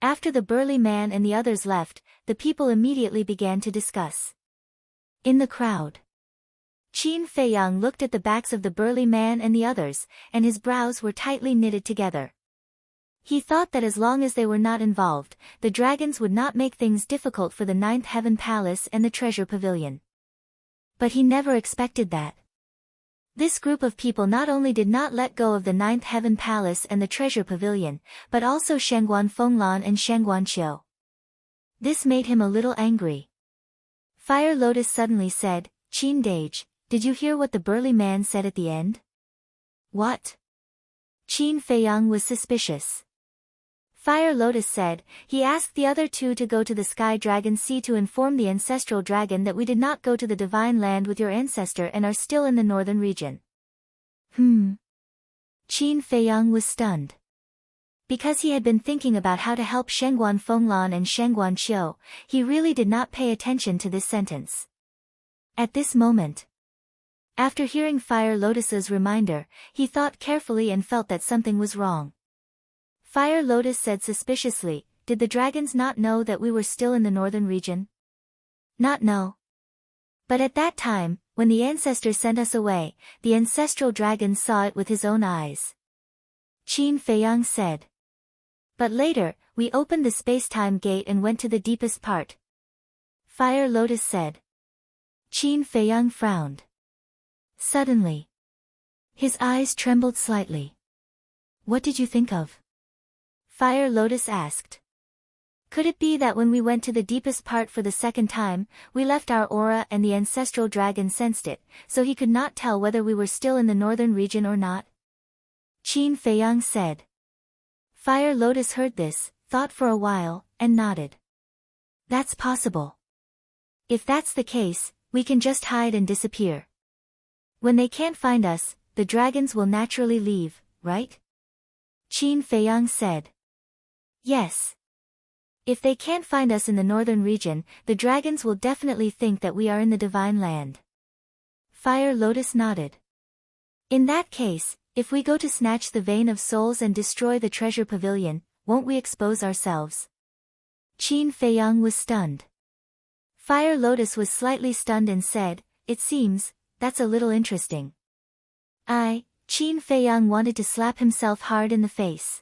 S1: After the burly man and the others left, the people immediately began to discuss. In the crowd, Qin Feiyang looked at the backs of the burly man and the others, and his brows were tightly knitted together. He thought that as long as they were not involved, the dragons would not make things difficult for the Ninth Heaven Palace and the Treasure Pavilion. But he never expected that. This group of people not only did not let go of the Ninth Heaven Palace and the Treasure Pavilion, but also Shangguan Fenglan and Shangguan Qiu. This made him a little angry. Fire Lotus suddenly said, Qin Dage, did you hear what the burly man said at the end? What? Qin Feiyang was suspicious. Fire Lotus said, he asked the other two to go to the Sky Dragon Sea to inform the Ancestral Dragon that we did not go to the Divine Land with your ancestor and are still in the northern region. Qin Feiyang was stunned. Because he had been thinking about how to help Shengguan Fenglan and Shengguan Qiu, he really did not pay attention to this sentence. At this moment, after hearing Fire Lotus's reminder, he thought carefully and felt that something was wrong. Fire Lotus said suspiciously, "Did the dragons not know that we were still in the northern region?" "Not know. But at that time, when the ancestors sent us away, the ancestral dragon saw it with his own eyes," Qin Feiyang said. "But later, we opened the space-time gate and went to the deepest part," Fire Lotus said. Qin Feiyang frowned. Suddenly, his eyes trembled slightly. "What did you think of?" Fire Lotus asked. "Could it be that when we went to the deepest part for the second time, we left our aura and the ancestral dragon sensed it, so he could not tell whether we were still in the northern region or not?" Qin Feiyang said. Fire Lotus heard this, thought for a while, and nodded. "That's possible. If that's the case, we can just hide and disappear. When they can't find us, the dragons will naturally leave, right?" Qin Feiyang said. "Yes. If they can't find us in the northern region, the dragons will definitely think that we are in the Divine Land." Fire Lotus nodded. "In that case, if we go to snatch the Vein of Souls and destroy the treasure pavilion, won't we expose ourselves?" Qin Feiyang was stunned. Fire Lotus was slightly stunned and said, "It seems, that's a little interesting." Qin Feiyang wanted to slap himself hard in the face.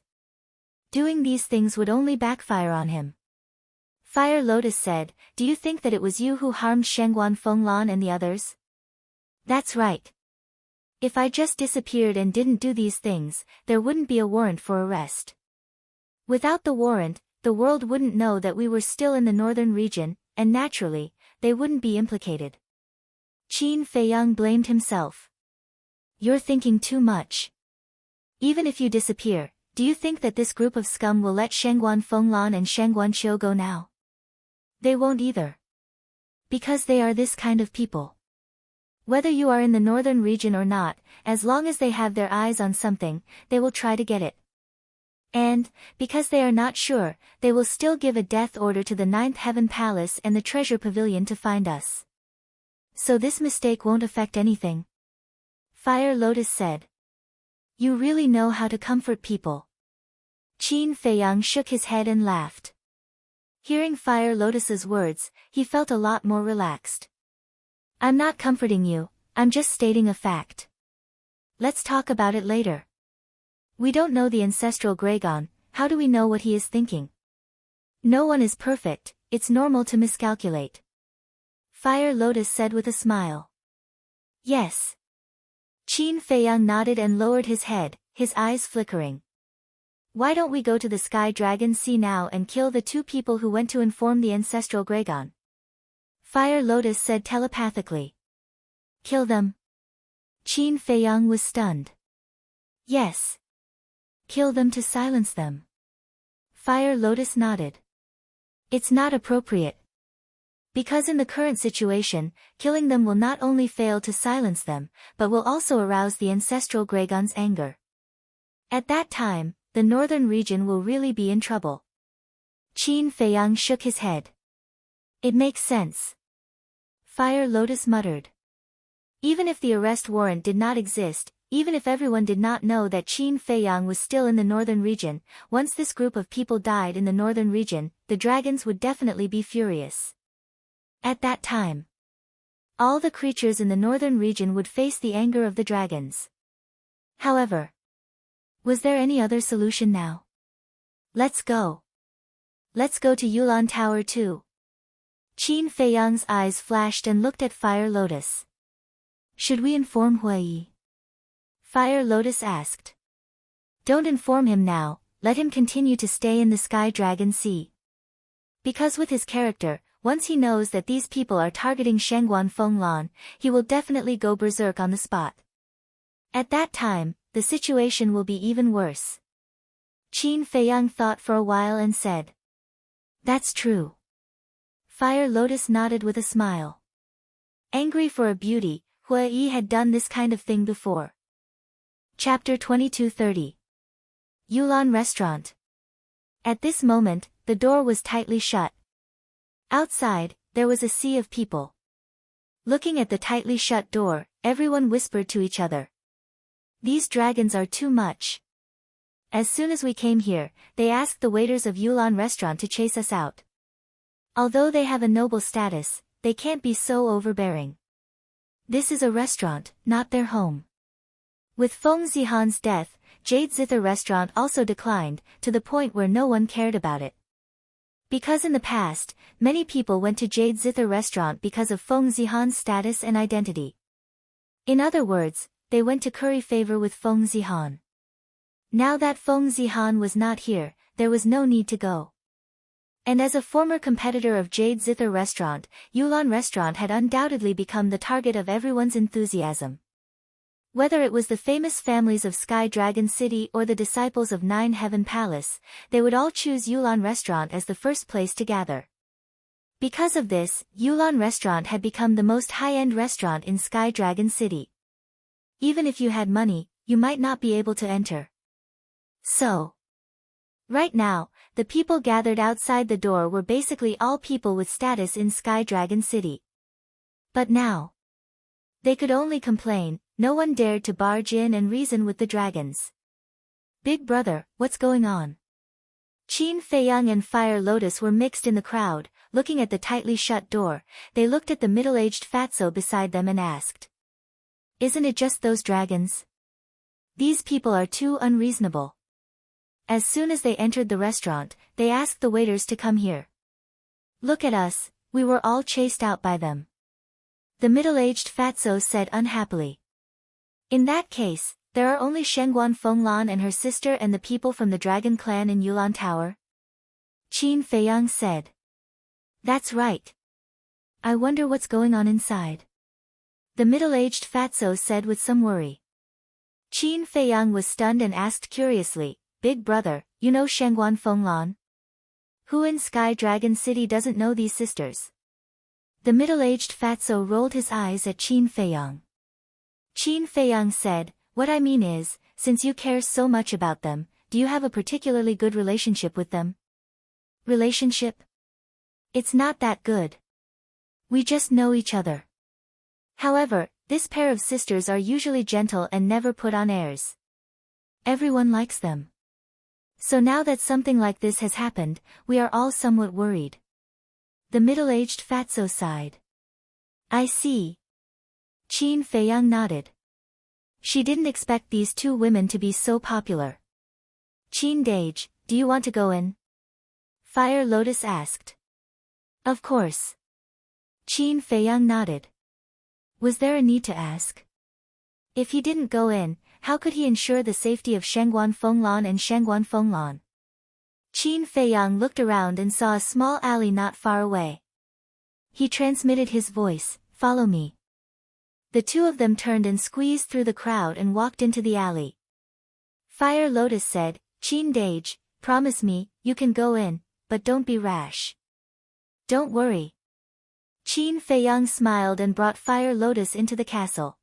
S1: Doing these things would only backfire on him. Fire Lotus said, "Do you think that it was you who harmed Shengguan Fenglan and the others?" "That's right. If I just disappeared and didn't do these things, there wouldn't be a warrant for arrest. Without the warrant, the world wouldn't know that we were still in the northern region, and naturally, they wouldn't be implicated." Qin Feiyang blamed himself. "You're thinking too much. Even if you disappear, do you think that this group of scum will let Shengguan Fenglan and Shengguan Qiu go now? They won't either. Because they are this kind of people. Whether you are in the northern region or not, as long as they have their eyes on something, they will try to get it. And, because they are not sure, they will still give a death order to the Ninth Heaven Palace and the Treasure Pavilion to find us. So this mistake won't affect anything." Fire Lotus said. "You really know how to comfort people." Qin Feiyang shook his head and laughed. Hearing Fire Lotus's words, he felt a lot more relaxed. "I'm not comforting you, I'm just stating a fact. Let's talk about it later. We don't know the ancestral Gragon, how do we know what he is thinking? No one is perfect, it's normal to miscalculate." Fire Lotus said with a smile. "Yes." Qin Feiyang nodded and lowered his head, his eyes flickering. "Why don't we go to the Sky Dragon Sea now and kill the two people who went to inform the ancestral Gragon?" Fire Lotus said telepathically. "Kill them?" Qin Feiyang was stunned. "Yes. Kill them to silence them." Fire Lotus nodded. "It's not appropriate. Because in the current situation, killing them will not only fail to silence them, but will also arouse the ancestral Gragon's anger. At that time, the northern region will really be in trouble." Qin Feiyang shook his head. "It makes sense." Fire Lotus muttered. Even if the arrest warrant did not exist, even if everyone did not know that Qin Feiyang was still in the northern region, once this group of people died in the northern region, the dragons would definitely be furious. At that time, all the creatures in the northern region would face the anger of the dragons. However, was there any other solution now? "Let's go. Let's go to Yulan Tower too." Qin Feiyang's eyes flashed and looked at Fire Lotus. "Should we inform Huiyi?" Fire Lotus asked. "Don't inform him now, let him continue to stay in the Sky Dragon Sea. Because with his character, once he knows that these people are targeting Shengguan Fenglan, he will definitely go berserk on the spot. At that time, the situation will be even worse." Qin Feiyang thought for a while and said. "That's true." Fire Lotus nodded with a smile. Angry for a beauty, Huiyi had done this kind of thing before. Chapter 2230. Yulan Restaurant. At this moment, the door was tightly shut. Outside, there was a sea of people. Looking at the tightly shut door, everyone whispered to each other. These dragons are too much. As soon as we came here, they asked the waiters of Yulan Restaurant to chase us out. Although they have a noble status, they can't be so overbearing. This is a restaurant, not their home. With Feng Zihan's death, Jade Zither Restaurant also declined, to the point where no one cared about it. Because in the past, many people went to Jade Zither Restaurant because of Feng Zihan's status and identity. In other words, they went to curry favor with Feng Zihan. Now that Feng Zihan was not here, there was no need to go. And as a former competitor of Jade Zither Restaurant, Yulan Restaurant had undoubtedly become the target of everyone's enthusiasm. Whether it was the famous families of Sky Dragon City or the disciples of Nine Heaven Palace, they would all choose Yulan Restaurant as the first place to gather. Because of this, Yulan Restaurant had become the most high-end restaurant in Sky Dragon City. Even if you had money, you might not be able to enter. So, right now, the people gathered outside the door were basically all people with status in Sky Dragon City. But now, they could only complain. No one dared to barge in and reason with the dragons. Big brother, what's going on? Qin Feiyang and Fire Lotus were mixed in the crowd, looking at the tightly shut door. They looked at the middle-aged fatso beside them and asked. Isn't it just those dragons? These people are too unreasonable. As soon as they entered the restaurant, they asked the waiters to come here. Look at us, we were all chased out by them. The middle-aged fatso said unhappily. In that case, there are only Shengguan Fenglan and her sister and the people from the Dragon Clan in Yulan Tower? Qin Feiyang said. That's right. I wonder what's going on inside. The middle-aged fatso said with some worry. Qin Feiyang was stunned and asked curiously, Big brother, you know Shengguan Fenglan? Who in Sky Dragon City doesn't know these sisters? The middle-aged fatso rolled his eyes at Qin Feiyang. Qin Feiyang said, what I mean is, since you care so much about them, do you have a particularly good relationship with them? Relationship? It's not that good. We just know each other. However, this pair of sisters are usually gentle and never put on airs. Everyone likes them. So now that something like this has happened, we are all somewhat worried. The middle-aged fatso sighed. I see. Qin Feiyang nodded. She didn't expect these two women to be so popular. Qin Dage, do you want to go in? Fire Lotus asked. Of course. Qin Feiyang nodded. Was there a need to ask? If he didn't go in, how could he ensure the safety of Shengguan Fenglan and Shengguan Fenglan? Qin Feiyang looked around and saw a small alley not far away. He transmitted his voice, follow me. The two of them turned and squeezed through the crowd and walked into the alley. Fire Lotus said, Qin Dage, promise me, you can go in, but don't be rash. Don't worry. Qin Feiyang smiled and brought Fire Lotus into the castle.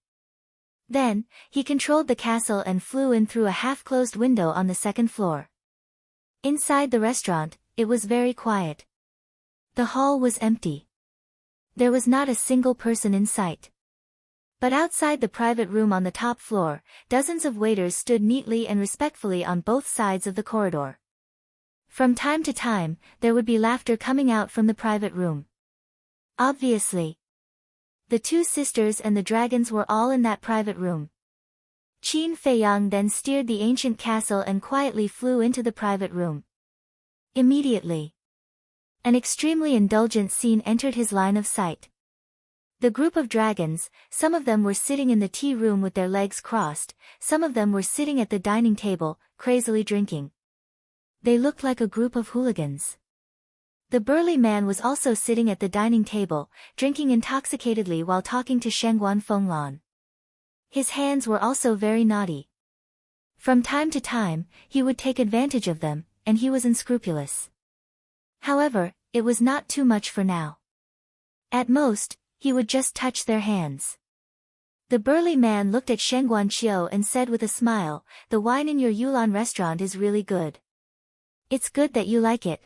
S1: Then, he controlled the castle and flew in through a half-closed window on the second floor. Inside the restaurant, it was very quiet. The hall was empty. There was not a single person in sight. But outside the private room on the top floor, dozens of waiters stood neatly and respectfully on both sides of the corridor. From time to time, there would be laughter coming out from the private room. Obviously, the two sisters and the dragons were all in that private room. Qin Feiyang then steered the ancient castle and quietly flew into the private room. Immediately, an extremely indulgent scene entered his line of sight. The group of dragons, some of them were sitting in the tea room with their legs crossed, some of them were sitting at the dining table, crazily drinking. They looked like a group of hooligans. The burly man was also sitting at the dining table, drinking intoxicatedly while talking to Shengguan Fenglan. His hands were also very naughty. From time to time, he would take advantage of them, and he was unscrupulous. However, it was not too much for now. At most, he would just touch their hands. The burly man looked at Shen Guanqiu and said with a smile, "The wine in your Yulan restaurant is really good. It's good that you like it."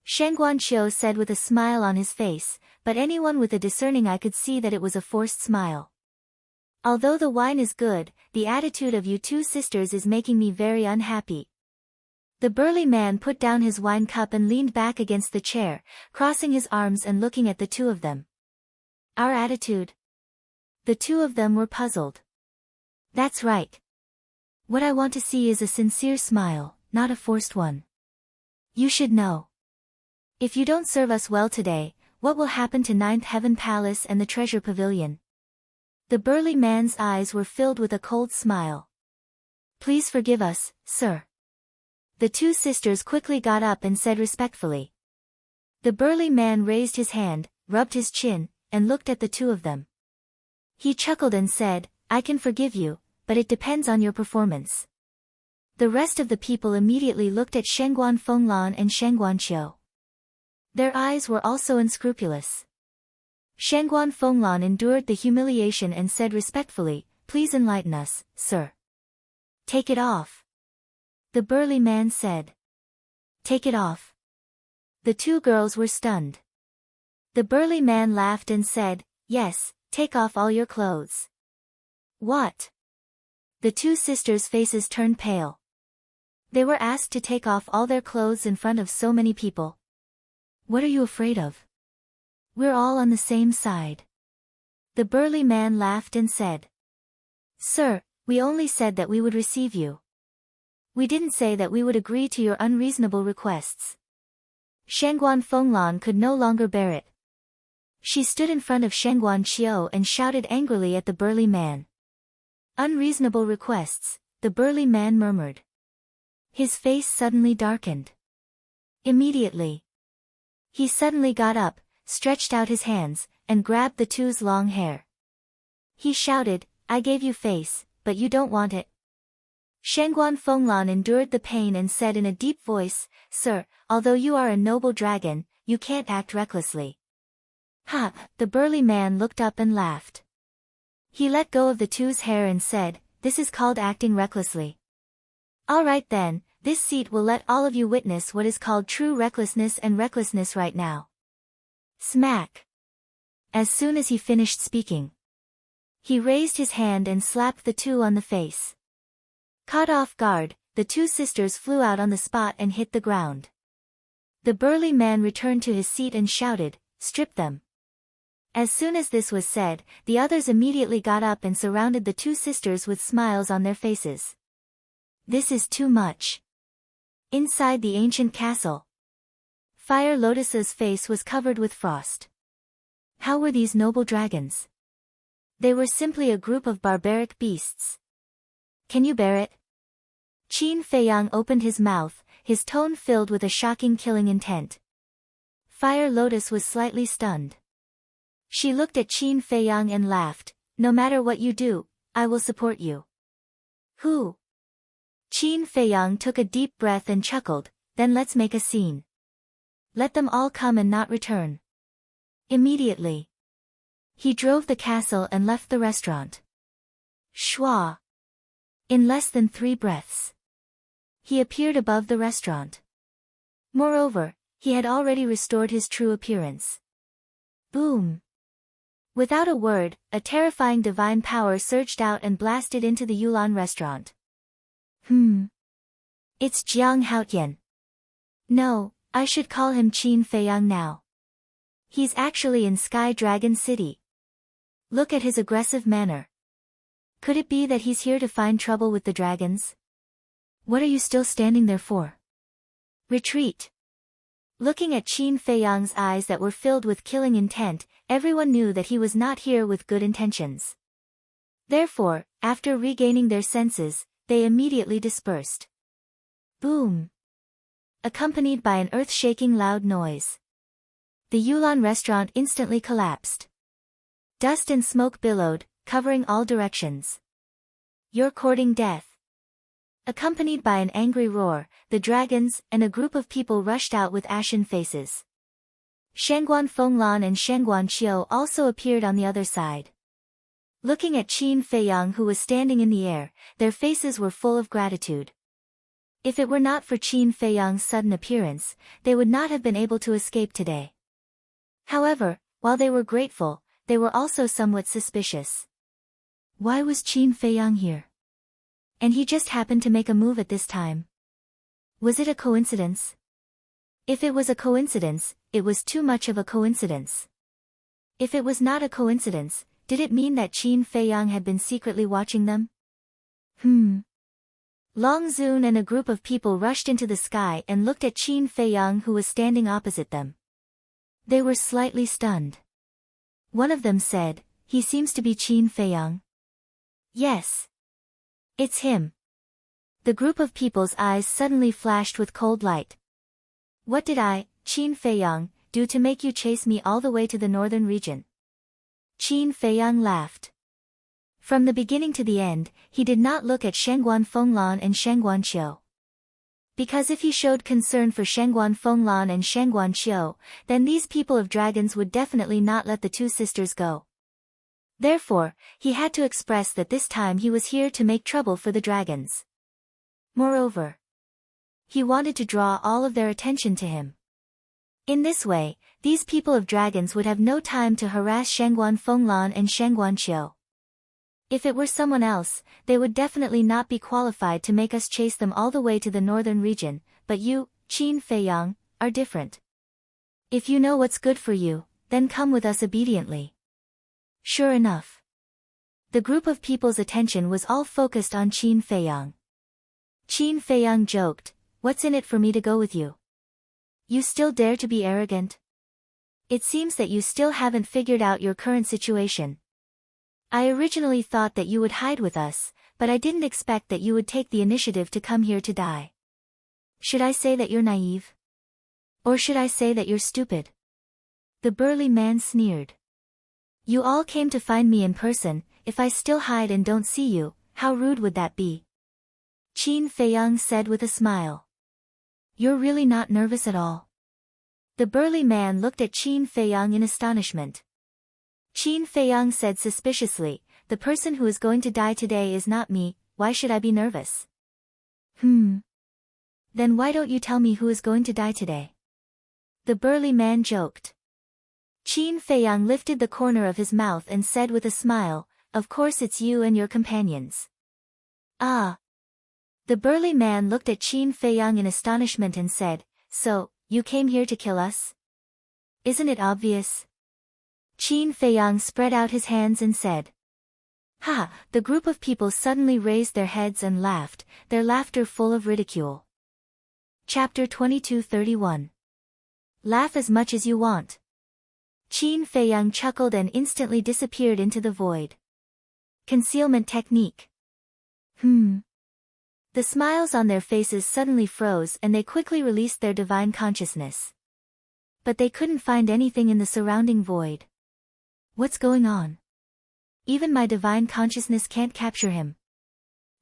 S1: Shen Guanqiu said with a smile on his face, but anyone with a discerning eye could see that it was a forced smile. "Although the wine is good, the attitude of you two sisters is making me very unhappy." The burly man put down his wine cup and leaned back against the chair, crossing his arms and looking at the two of them. "Our attitude?" The two of them were puzzled. "That's right. What I want to see is a sincere smile, not a forced one. You should know. If you don't serve us well today, what will happen to Ninth Heaven Palace and the Treasure Pavilion?" The burly man's eyes were filled with a cold smile. "Please forgive us, sir." The two sisters quickly got up and said respectfully. The burly man raised his hand, rubbed his chin, and looked at the two of them. He chuckled and said, "I can forgive you, but it depends on your performance." The rest of the people immediately looked at Shengguan Fenglan and Shen Guanqiu. Their eyes were also unscrupulous. Shengguan Fenglan endured the humiliation and said respectfully, "Please enlighten us, sir." "Take it off." The burly man said. "Take it off." The two girls were stunned. The burly man laughed and said, "Yes, take off all your clothes." "What?" The two sisters' faces turned pale. They were asked to take off all their clothes in front of so many people. "What are you afraid of? We're all on the same side." The burly man laughed and said, "Sir, we only said that we would receive you. We didn't say that we would agree to your unreasonable requests." Shengguan Fenglan could no longer bear it. She stood in front of Shen Guanqiu and shouted angrily at the burly man. "Unreasonable requests," the burly man murmured. His face suddenly darkened. Immediately, he suddenly got up, stretched out his hands, and grabbed the two's long hair. He shouted, "I gave you face, but you don't want it." Shengguan Fenglan endured the pain and said in a deep voice, "Sir, although you are a noble dragon, you can't act recklessly." "Ha!" The burly man looked up and laughed. He let go of the two's hair and said, "This is called acting recklessly. All right then, this seat will let all of you witness what is called true recklessness and recklessness right now." Smack! As soon as he finished speaking, he raised his hand and slapped the two on the face. Caught off guard, the two sisters flew out on the spot and hit the ground. The burly man returned to his seat and shouted, "Strip them." As soon as this was said, the others immediately got up and surrounded the two sisters with smiles on their faces. This is too much. Inside the ancient castle, Fire Lotus's face was covered with frost. How were these noble dragons? They were simply a group of barbaric beasts. Can you bear it? Qin Feiyang opened his mouth, his tone filled with a shocking killing intent. Fire Lotus was slightly stunned. She looked at Qin Feiyang and laughed, "No matter what you do, I will support you." "Who?" Qin Feiyang took a deep breath and chuckled, "Then let's make a scene. Let them all come and not return." Immediately, he drove the castle and left the restaurant. Schwa! In less than 3 breaths, he appeared above the restaurant. Moreover, he had already restored his true appearance. Boom! Without a word, a terrifying divine power surged out and blasted into the Yulan restaurant. It's Jiang Haotian. No, I should call him Qin Feiyang now. He's actually in Sky Dragon City. Look at his aggressive manner. Could it be that he's here to find trouble with the dragons? What are you still standing there for? Retreat! Looking at Qin Feiyang's eyes that were filled with killing intent, everyone knew that he was not here with good intentions. Therefore, after regaining their senses, they immediately dispersed. Boom! Accompanied by an earth-shaking loud noise, the Yulan restaurant instantly collapsed. Dust and smoke billowed, covering all directions. "You're courting death." Accompanied by an angry roar, the dragons and a group of people rushed out with ashen faces. Shengguan Fenglan and Shen Guanqiu also appeared on the other side. Looking at Qin Feiyang, who was standing in the air, their faces were full of gratitude. If it were not for Qin Feiyang's sudden appearance, they would not have been able to escape today. However, while they were grateful, they were also somewhat suspicious. Why was Qin Feiyang here? And he just happened to make a move at this time. Was it a coincidence? If it was a coincidence, it was too much of a coincidence. If it was not a coincidence, did it mean that Qin Feiyang had been secretly watching them? Long Zun and a group of people rushed into the sky and looked at Qin Feiyang, who was standing opposite them. They were slightly stunned. One of them said, "He seems to be Qin Feiyang." Yes. It's him. The group of people's eyes suddenly flashed with cold light. What did I, Qin Feiyang, do to make you chase me all the way to the northern region? Qin Feiyang laughed. From the beginning to the end, he did not look at Shangguan Fenglan and Shangguan Qiu. Because if he showed concern for Shangguan Fenglan and Shangguan Qiu, then these people of dragons would definitely not let the two sisters go. Therefore, he had to express that this time he was here to make trouble for the dragons. Moreover, he wanted to draw all of their attention to him. In this way, these people of dragons would have no time to harass Shangguan Fenglan and Shangguan Qiu. If it were someone else, they would definitely not be qualified to make us chase them all the way to the northern region, but you, Qin Feiyang, are different. If you know what's good for you, then come with us obediently. Sure enough. The group of people's attention was all focused on Qin Feiyang. Qin Feiyang joked, "What's in it for me to go with you? You still dare to be arrogant? It seems that you still haven't figured out your current situation. I originally thought that you would hide with us, but I didn't expect that you would take the initiative to come here to die. Should I say that you're naive? Or should I say that you're stupid?" The burly man sneered. "You all came to find me in person. If I still hide and don't see you, how rude would that be?" Qin Feiyang said with a smile. "You're really not nervous at all?" The burly man looked at Qin Feiyang in astonishment. Qin Feiyang said suspiciously, "The person who is going to die today is not me, why should I be nervous?" Then why don't you tell me who is going to die today?" The burly man joked. Qin Feiyang lifted the corner of his mouth and said with a smile, "Of course it's you and your companions." Ah. The burly man looked at Qin Feiyang in astonishment and said, "So, you came here to kill us? Isn't it obvious?" Qin Feiyang spread out his hands and said, "Ha!" The group of people suddenly raised their heads and laughed, their laughter full of ridicule. Chapter 22:31. Laugh as much as you want. Qin Feiyang chuckled and instantly disappeared into the void. Concealment technique. The smiles on their faces suddenly froze and they quickly released their divine consciousness. But they couldn't find anything in the surrounding void. What's going on? Even my divine consciousness can't capture him.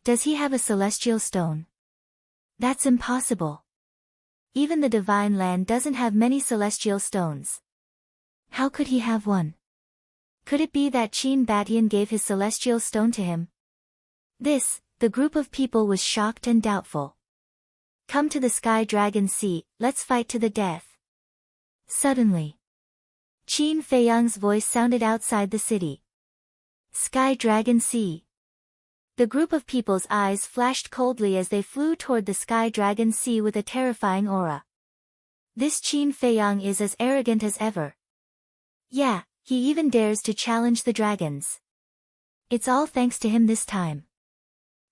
S1: Does he have a celestial stone? That's impossible. Even the divine land doesn't have many celestial stones. How could he have one? Could it be that Qin Batian gave his celestial stone to him? The group of people was shocked and doubtful. "Come to the Sky Dragon Sea, let's fight to the death." Suddenly, Qin Feiyang's voice sounded outside the city. Sky Dragon Sea. The group of people's eyes flashed coldly as they flew toward the Sky Dragon Sea with a terrifying aura. This Qin Feiyang is as arrogant as ever. Yeah, he even dares to challenge the dragons. It's all thanks to him this time.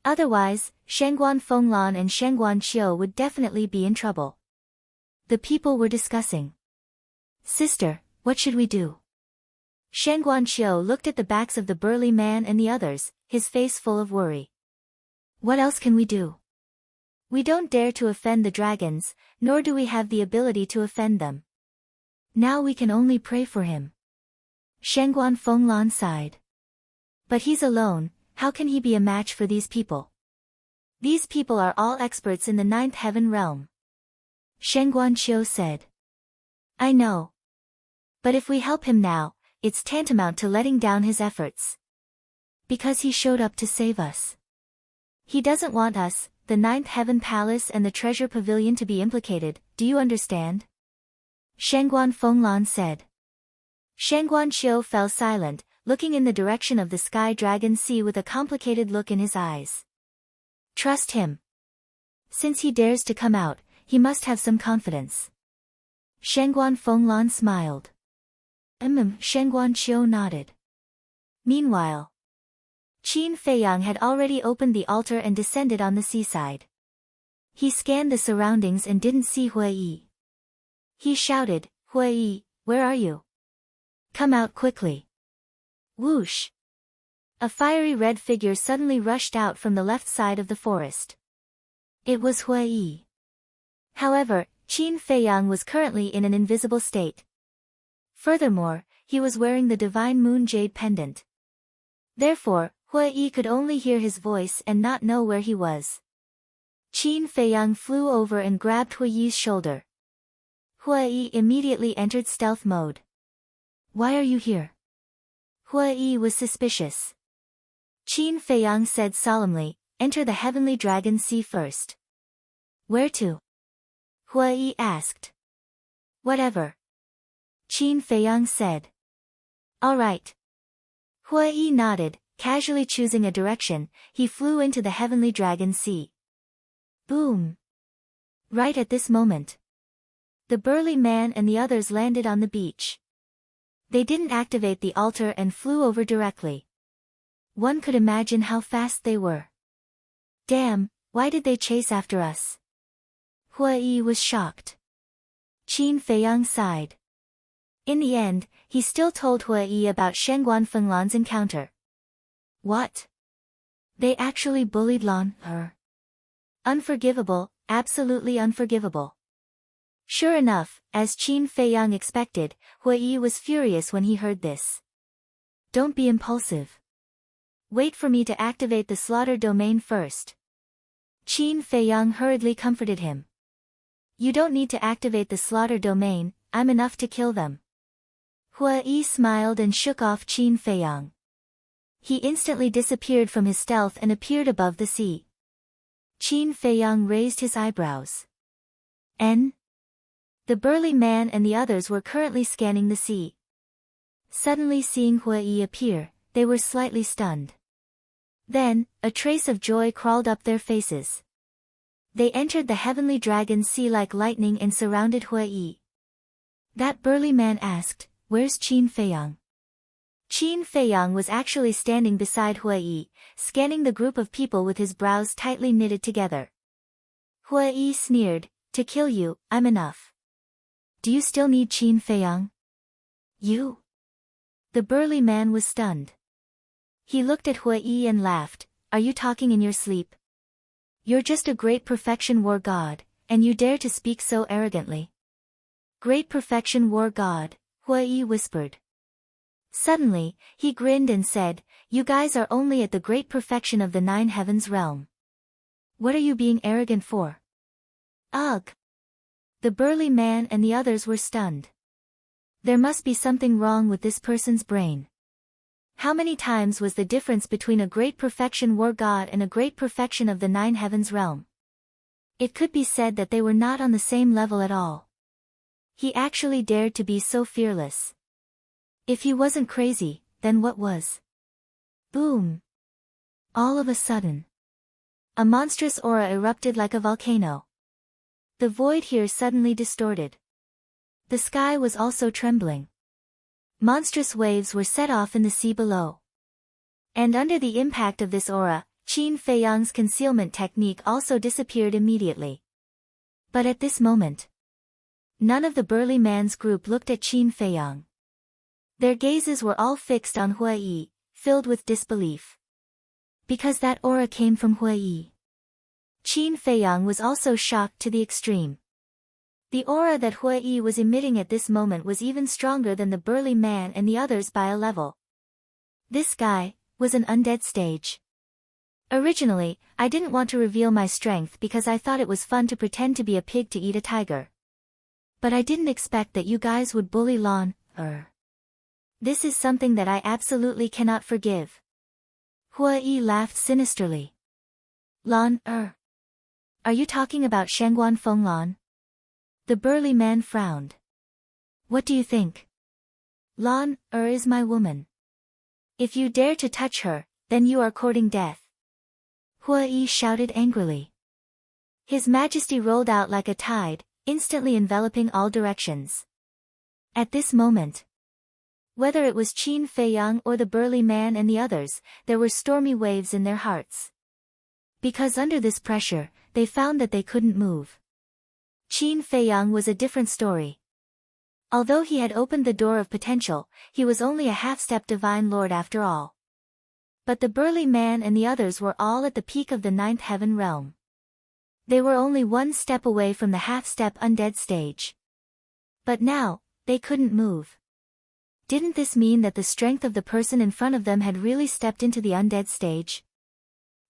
S1: Otherwise, Shangguan Fenglan and Shangguan Qiu would definitely be in trouble. The people were discussing. "Sister, what should we do?" Shangguan Qiu looked at the backs of the burly man and the others, his face full of worry. "What else can we do? We don't dare to offend the dragons, nor do we have the ability to offend them. Now we can only pray for him." Shangguan Fenglan sighed. "But he's alone, how can he be a match for these people? These people are all experts in the ninth heaven realm." Shangguan Qiu said. "I know. But if we help him now, it's tantamount to letting down his efforts. Because he showed up to save us. He doesn't want us, the Ninth Heaven Palace and the Treasure Pavilion to be implicated, do you understand? Shangguan Fenglan said. Shangguan Qiu fell silent, looking in the direction of the Sky Dragon Sea with a complicated look in his eyes. Trust him. Since he dares to come out, he must have some confidence. Shangguan Fenglan smiled. Shangguan Qiu nodded. Meanwhile, Qin Feiyang had already opened the altar and descended on the seaside. He scanned the surroundings and didn't see Hui. He shouted, Hui, where are you? Come out quickly. Whoosh! A fiery red figure suddenly rushed out from the left side of the forest. It was Hui. However, Qin Feiyang was currently in an invisible state. Furthermore, he was wearing the Divine Moon Jade pendant. Therefore, Hui could only hear his voice and not know where he was. Qin Feiyang flew over and grabbed Hui's shoulder. Hui immediately entered stealth mode. Why are you here? Hui was suspicious. Qin Feiyang said solemnly, enter the Heavenly Dragon Sea first. Where to? Hui asked. Whatever. Qin Feiyang said. All right. Hui nodded, casually choosing a direction. He flew into the Heavenly Dragon Sea. Boom. Right at this moment, the burly man and the others landed on the beach. They didn't activate the altar and flew over directly. One could imagine how fast they were. Damn, why did they chase after us? Hui was shocked. Qin Feiyang sighed. In the end, he still told Hui about Shangguan Fenglan's encounter. What? They actually bullied her? Unforgivable, absolutely unforgivable. Sure enough, as Qin Feiyang expected, Hui was furious when he heard this. Don't be impulsive. Wait for me to activate the slaughter domain first. Qin Feiyang hurriedly comforted him. You don't need to activate the slaughter domain, I'm enough to kill them. Hui smiled and shook off Qin Feiyang. He instantly disappeared from his stealth and appeared above the sea. Qin Feiyang raised his eyebrows. The burly man and the others were currently scanning the sea. Suddenly seeing Hui appear, they were slightly stunned. Then, a trace of joy crawled up their faces. They entered the Heavenly Dragon Sea like lightning and surrounded Hui. That burly man asked, where's Qin Feiyang? Qin Feiyang was actually standing beside Hui, scanning the group of people with his brows tightly knitted together. Hui sneered, to kill you, I'm enough. Do you still need Qin Feiyang? You? The burly man was stunned. He looked at Hui and laughed, are you talking in your sleep? You're just a great perfection war god, and you dare to speak so arrogantly. Great perfection war god, Hui whispered. Suddenly, he grinned and said, you guys are only at the great perfection of the Nine Heavens realm. What are you being arrogant for? Ugh! The burly man and the others were stunned. There must be something wrong with this person's brain. How many times was the difference between a great perfection war god and a great perfection of the Nine Heavens realm? It could be said that they were not on the same level at all. He actually dared to be so fearless. If he wasn't crazy, then what was? Boom! All of a sudden, a monstrous aura erupted like a volcano. The void here suddenly distorted. The sky was also trembling. Monstrous waves were set off in the sea below. And under the impact of this aura, Qin Feiyang's concealment technique also disappeared immediately. But at this moment, none of the burly man's group looked at Qin Feiyang. Their gazes were all fixed on Hui, filled with disbelief. Because that aura came from Hui. Qin Feiyang was also shocked to the extreme. The aura that Hui was emitting at this moment was even stronger than the burly man and the others by a level. This guy was an undead stage. Originally, I didn't want to reveal my strength because I thought it was fun to pretend to be a pig to eat a tiger. But I didn't expect that you guys would bully Lon. This is something that I absolutely cannot forgive. Hua Yi laughed sinisterly. Lan, are you talking about Shangguan Feng Lan? The burly man frowned. What do you think? Lan, is my woman. If you dare to touch her, then you are courting death. Hua Yi shouted angrily. His majesty rolled out like a tide, instantly enveloping all directions. At this moment, whether it was Qin Feiyang or the burly man and the others, there were stormy waves in their hearts. Because under this pressure, they found that they couldn't move. Qin Feiyang was a different story. Although he had opened the door of potential, he was only a half-step divine lord after all. But the burly man and the others were all at the peak of the 9th heaven realm. They were only one step away from the half-step undead stage. But now, they couldn't move. Didn't this mean that the strength of the person in front of them had really stepped into the undead stage?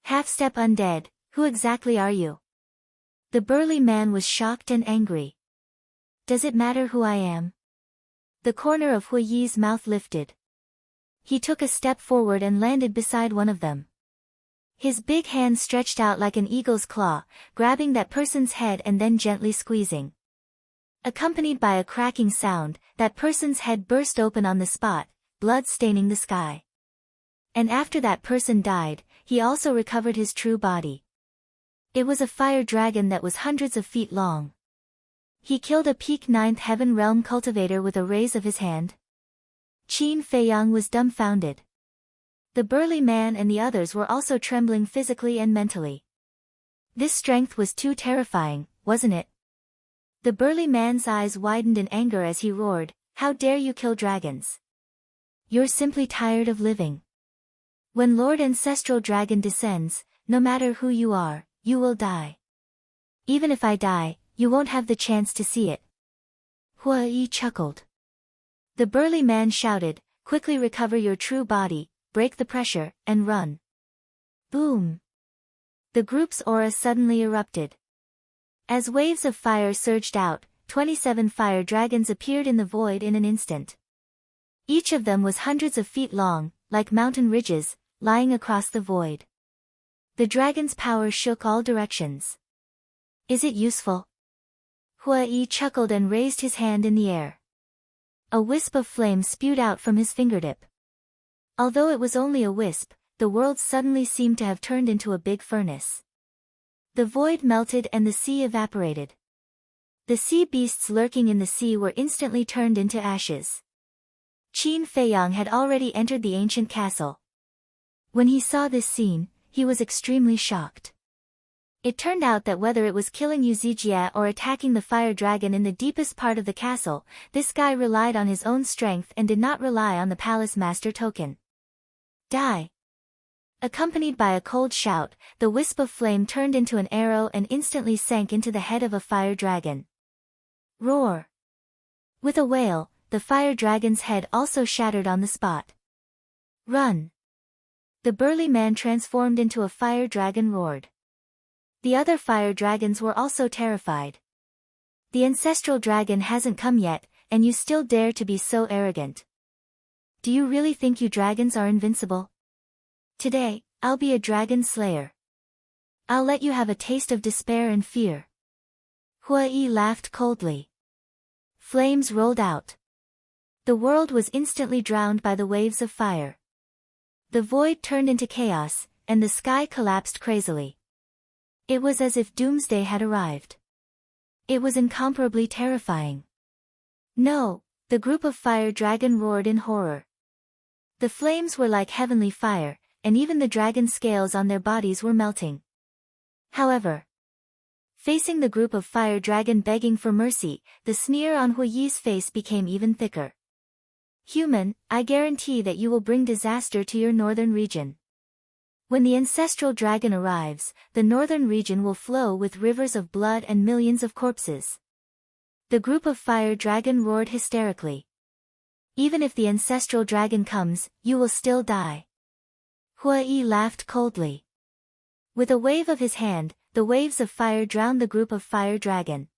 S1: Half-step undead, who exactly are you? The burly man was shocked and angry. Does it matter who I am? The corner of Hua Yi's mouth lifted. He took a step forward and landed beside one of them. His big hand stretched out like an eagle's claw, grabbing that person's head and then gently squeezing. Accompanied by a cracking sound, that person's head burst open on the spot, blood staining the sky. And after that person died, he also recovered his true body. It was a fire dragon that was hundreds of feet long. He killed a peak 9th heaven realm cultivator with a raise of his hand. Qin Feiyang was dumbfounded. The burly man and the others were also trembling physically and mentally. This strength was too terrifying, wasn't it? The burly man's eyes widened in anger as he roared, "How dare you kill dragons? You're simply tired of living. When Lord Ancestral Dragon descends, no matter who you are, you will die. Even if I die, you won't have the chance to see it." Hua Yi chuckled. The burly man shouted, "Quickly recover your true body, break the pressure, and run." Boom! The group's aura suddenly erupted. As waves of fire surged out, 27 fire dragons appeared in the void in an instant. Each of them was hundreds of feet long, like mountain ridges, lying across the void. The dragon's power shook all directions. Is it useful? Hua Yi chuckled and raised his hand in the air. A wisp of flame spewed out from his fingertip. Although it was only a wisp, the world suddenly seemed to have turned into a big furnace. The void melted and the sea evaporated. The sea beasts lurking in the sea were instantly turned into ashes. Qin Feiyang had already entered the ancient castle. When he saw this scene, he was extremely shocked. It turned out that whether it was killing Yu Zijie or attacking the fire dragon in the deepest part of the castle, this guy relied on his own strength and did not rely on the palace master token. Die! Accompanied by a cold shout, the wisp of flame turned into an arrow and instantly sank into the head of a fire dragon. Roar! With a wail, the fire dragon's head also shattered on the spot. Run! The burly man transformed into a fire dragon roared. The other fire dragons were also terrified. The ancestral dragon hasn't come yet, and you still dare to be so arrogant. Do you really think you dragons are invincible? Today, I'll be a dragon slayer. I'll let you have a taste of despair and fear. Hua Yi laughed coldly. Flames rolled out. The world was instantly drowned by the waves of fire. The void turned into chaos, and the sky collapsed crazily. It was as if doomsday had arrived. It was incomparably terrifying. No, the group of fire dragon roared in horror. The flames were like heavenly fire, and even the dragon scales on their bodies were melting. However, facing the group of fire dragon begging for mercy, the sneer on Hua Yi's face became even thicker. Human, I guarantee that you will bring disaster to your northern region. When the ancestral dragon arrives, the northern region will flow with rivers of blood and millions of corpses. The group of fire dragon roared hysterically. Even if the ancestral dragon comes, you will still die. Hua Yi laughed coldly. With a wave of his hand, the waves of fire drowned the group of fire dragon.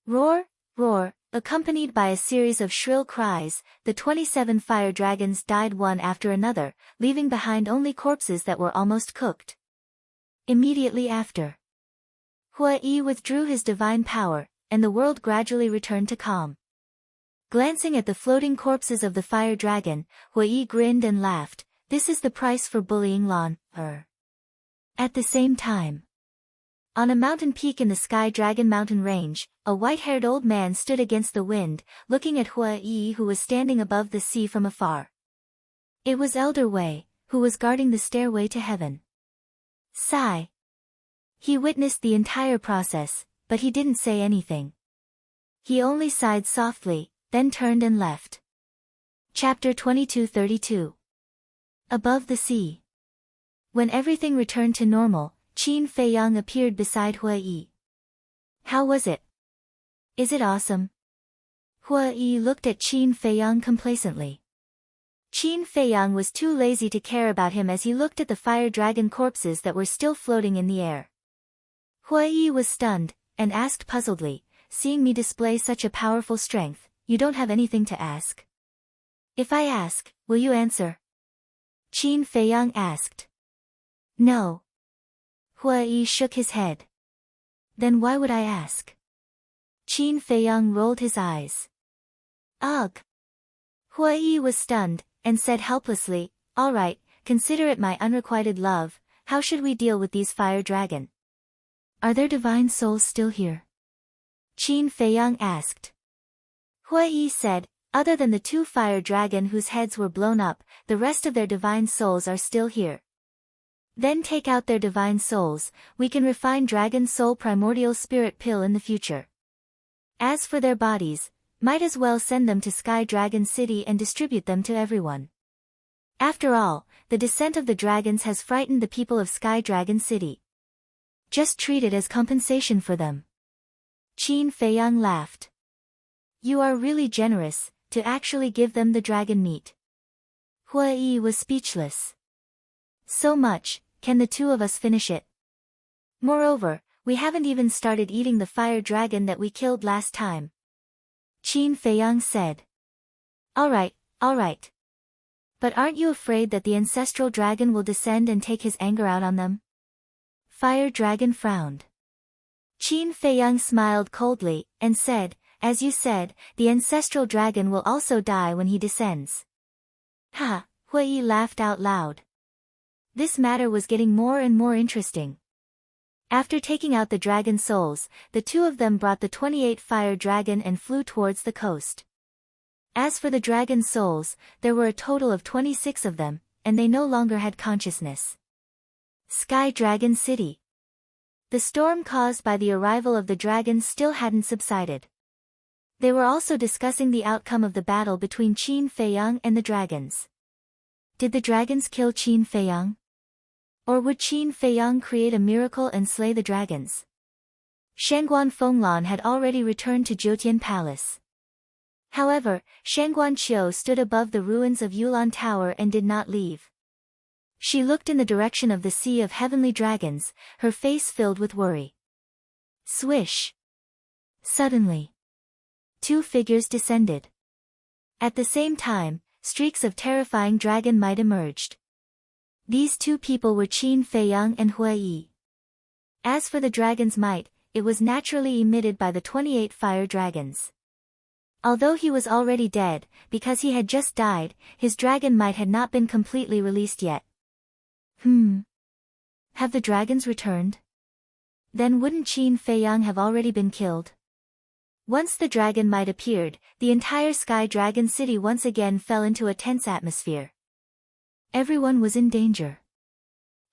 S1: Roar, roar, Accompanied by a series of shrill cries, the 27 fire dragons died one after another, leaving behind only corpses that were almost cooked. Immediately after, Hua Yi withdrew his divine power, and the world gradually returned to calm. Glancing at the floating corpses of the fire dragon, Hua Yi grinned and laughed. This is the price for bullying Lan, At the same time, on a mountain peak in the Sky Dragon mountain range, a white-haired old man stood against the wind, looking at Hua Yi who was standing above the sea from afar. It was Elder Wei, who was guarding the stairway to heaven. Sigh. He witnessed the entire process, but he didn't say anything. He only sighed softly, then turned and left. Chapter 2232. Above the sea. When everything returned to normal, Qin Feiyang appeared beside Hua Yi. How was it? Is it awesome? Hua Yi looked at Qin Feiyang complacently. Qin Feiyang was too lazy to care about him as he looked at the fire dragon corpses that were still floating in the air. Hua Yi was stunned, and asked puzzledly, seeing me display such a powerful strength, you don't have anything to ask? If I ask, will you answer? Qin Feiyang asked. No. Hua Yi shook his head. Then why would I ask? Qin Feiyang rolled his eyes. Ugh. Hua Yi was stunned, and said helplessly, all right, consider it my unrequited love, how should we deal with these fire dragon? Are their divine souls still here? Qin Feiyang asked. Hua Yi said, other than the 2 fire dragon whose heads were blown up, the rest of their divine souls are still here. Then take out their divine souls, we can refine Dragon Soul Primordial Spirit Pill in the future. As for their bodies, might as well send them to Sky Dragon City and distribute them to everyone. After all, the descent of the dragons has frightened the people of Sky Dragon City. Just treat it as compensation for them. Qin Feiyang laughed. You are really generous, to actually give them the dragon meat. Hua Yi was speechless. So much, can the 2 of us finish it? Moreover, we haven't even started eating the fire dragon that we killed last time. Qin Feiyang said. All right. But aren't you afraid that the ancestral dragon will descend and take his anger out on them? Fire dragon frowned. Qin Feiyang smiled coldly, and said, as you said, the ancestral dragon will also die when he descends. Ha, Hua Yi laughed out loud. This matter was getting more and more interesting. After taking out the dragon souls, the 2 of them brought the 28 fire dragon and flew towards the coast. As for the dragon souls, there were a total of 26 of them, and they no longer had consciousness. Sky Dragon City. The storm caused by the arrival of the dragons still hadn't subsided. They were also discussing the outcome of the battle between Qin Feiyang and the dragons. Did the dragons kill Qin Feiyang? Or would Qin Feiyang create a miracle and slay the dragons? Shangguan Fenglan had already returned to Jiutian Palace. However, Shangguan Qiu stood above the ruins of Yulan Tower and did not leave. She looked in the direction of the sea of heavenly dragons, her face filled with worry. Swish! Suddenly, 2 figures descended. At the same time, streaks of terrifying dragon might emerged. These 2 people were Qin Feiyang and Hua Yi. As for the dragon's might, it was naturally emitted by the 28 fire dragons. Although he was already dead, because he had just died, his dragon might had not been completely released yet. Have the dragons returned? Then wouldn't Qin Feiyang have already been killed? Once the dragon might appeared, the entire Sky Dragon City once again fell into a tense atmosphere. Everyone was in danger.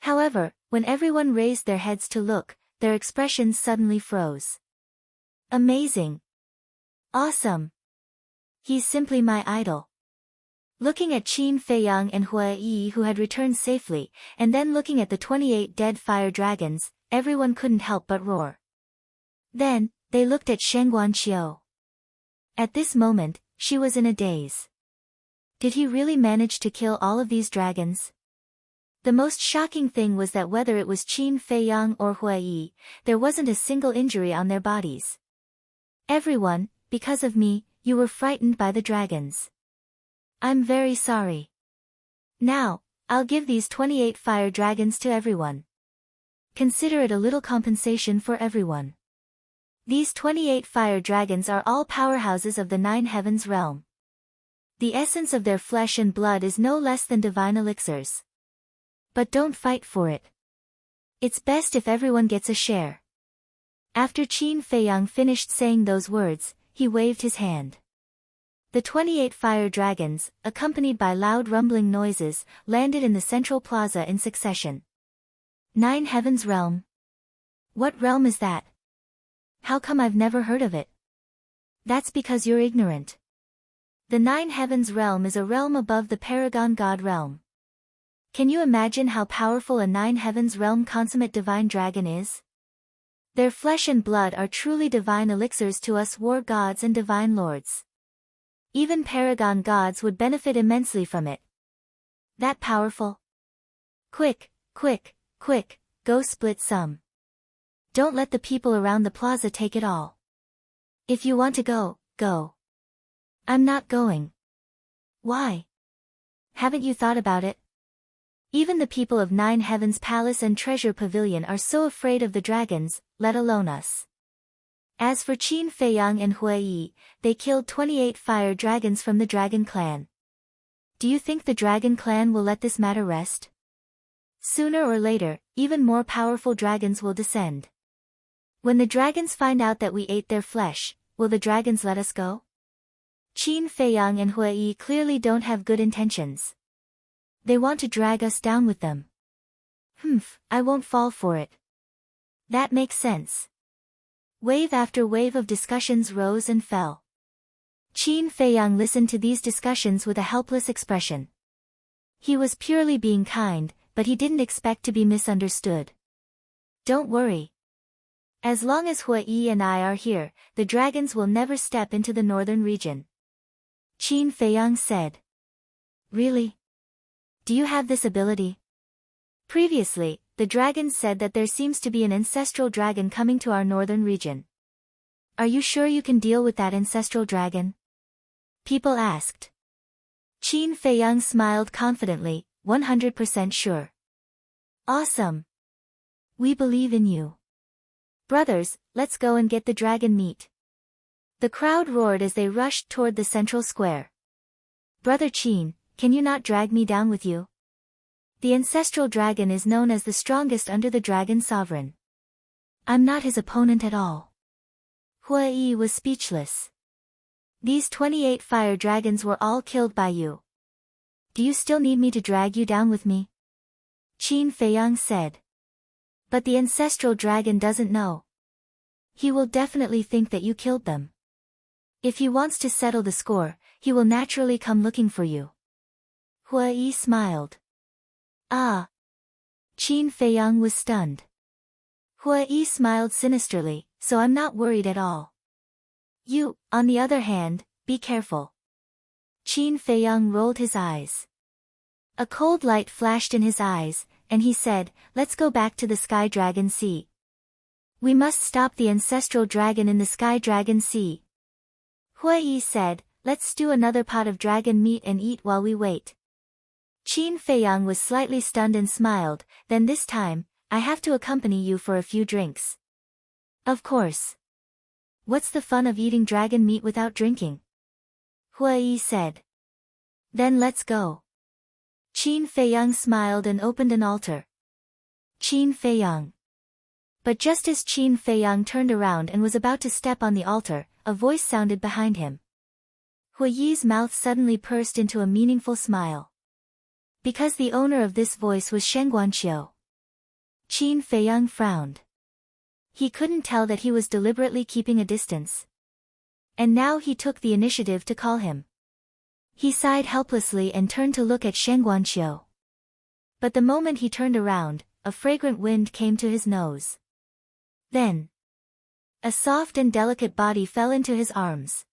S1: However, when everyone raised their heads to look, their expressions suddenly froze. Amazing! Awesome! He's simply my idol. Looking at Qin Feiyang and Hua Yi who had returned safely, and then looking at the 28 dead fire dragons, everyone couldn't help but roar. Then, they looked at Shangguan Qiu. At this moment, she was in a daze. Did he really manage to kill all of these dragons? The most shocking thing was that whether it was Qin Feiyang or Hua Yi, there wasn't a single injury on their bodies. Everyone, because of me, you were frightened by the dragons. I'm very sorry. Now, I'll give these 28 fire dragons to everyone. Consider it a little compensation for everyone. These 28 fire dragons are all powerhouses of the 9 heavens realm. The essence of their flesh and blood is no less than divine elixirs. But don't fight for it. It's best if everyone gets a share. After Qin Feiyang finished saying those words, he waved his hand. The 28 fire dragons, accompanied by loud rumbling noises, landed in the central plaza in succession. 9 heavens realm? What realm is that? How come I've never heard of it? That's because you're ignorant. The 9 heavens realm is a realm above the paragon god realm. Can you imagine how powerful a 9 heavens realm consummate divine dragon is? Their flesh and blood are truly divine elixirs to us war gods and divine lords. Even paragon gods would benefit immensely from it. That powerful? Quick, quick, quick, go split some. Don't let the people around the plaza take it all. If you want to go, go. I'm not going. Why? Haven't you thought about it? Even the people of 9 Heavens Palace and Treasure Pavilion are so afraid of the dragons, let alone us. As for Qin Feiyang and Hui Yi, they killed 28 fire dragons from the Dragon Clan. Do you think the Dragon Clan will let this matter rest? Sooner or later, even more powerful dragons will descend. When the dragons find out that we ate their flesh, will the dragons let us go? Qin Feiyang and Hui Yi clearly don't have good intentions. They want to drag us down with them. I won't fall for it. That makes sense. Wave after wave of discussions rose and fell. Qin Feiyang listened to these discussions with a helpless expression. He was purely being kind, but he didn't expect to be misunderstood. Don't worry. As long as Hui Yi and I are here, the dragons will never step into the northern region. Qin Feiyang said. Really? Do you have this ability? Previously, the dragons said that there seems to be an ancestral dragon coming to our northern region. Are you sure you can deal with that ancestral dragon? People asked. Qin Feiyang smiled confidently, 100% sure. Awesome. We believe in you. Brothers, let's go and get the dragon meat. The crowd roared as they rushed toward the central square. Brother Qin, can you not drag me down with you? The ancestral dragon is known as the strongest under the dragon sovereign. I'm not his opponent at all. Hui Yi was speechless. These 28 fire dragons were all killed by you. Do you still need me to drag you down with me? Qin Feiyang said. But the ancestral dragon doesn't know. He will definitely think that you killed them. If he wants to settle the score, he will naturally come looking for you. Hui Yi smiled. Ah. Qin Feiyang was stunned. Hui Yi smiled sinisterly, so I'm not worried at all. You, on the other hand, be careful. Qin Feiyang rolled his eyes. A cold light flashed in his eyes, and he said, let's go back to the Sky Dragon Sea. We must stop the ancestral dragon in the Sky Dragon Sea. Hui Yi said, let's stew another pot of dragon meat and eat while we wait. Qin Feiyang was slightly stunned and smiled, then this time, I have to accompany you for a few drinks. Of course. What's the fun of eating dragon meat without drinking? Hui Yi said. Then let's go. Qin Feiyang smiled and opened an altar. Qin Feiyang. But just as Qin Feiyang turned around and was about to step on the altar, a voice sounded behind him. Hui Yi's mouth suddenly pursed into a meaningful smile. Because the owner of this voice was Shengguanqiu. Qin Feiyang frowned. He couldn't tell that he was deliberately keeping a distance. And now he took the initiative to call him. He sighed helplessly and turned to look at Shengguanqiu. But the moment he turned around, a fragrant wind came to his nose. Then, a soft and delicate body fell into his arms.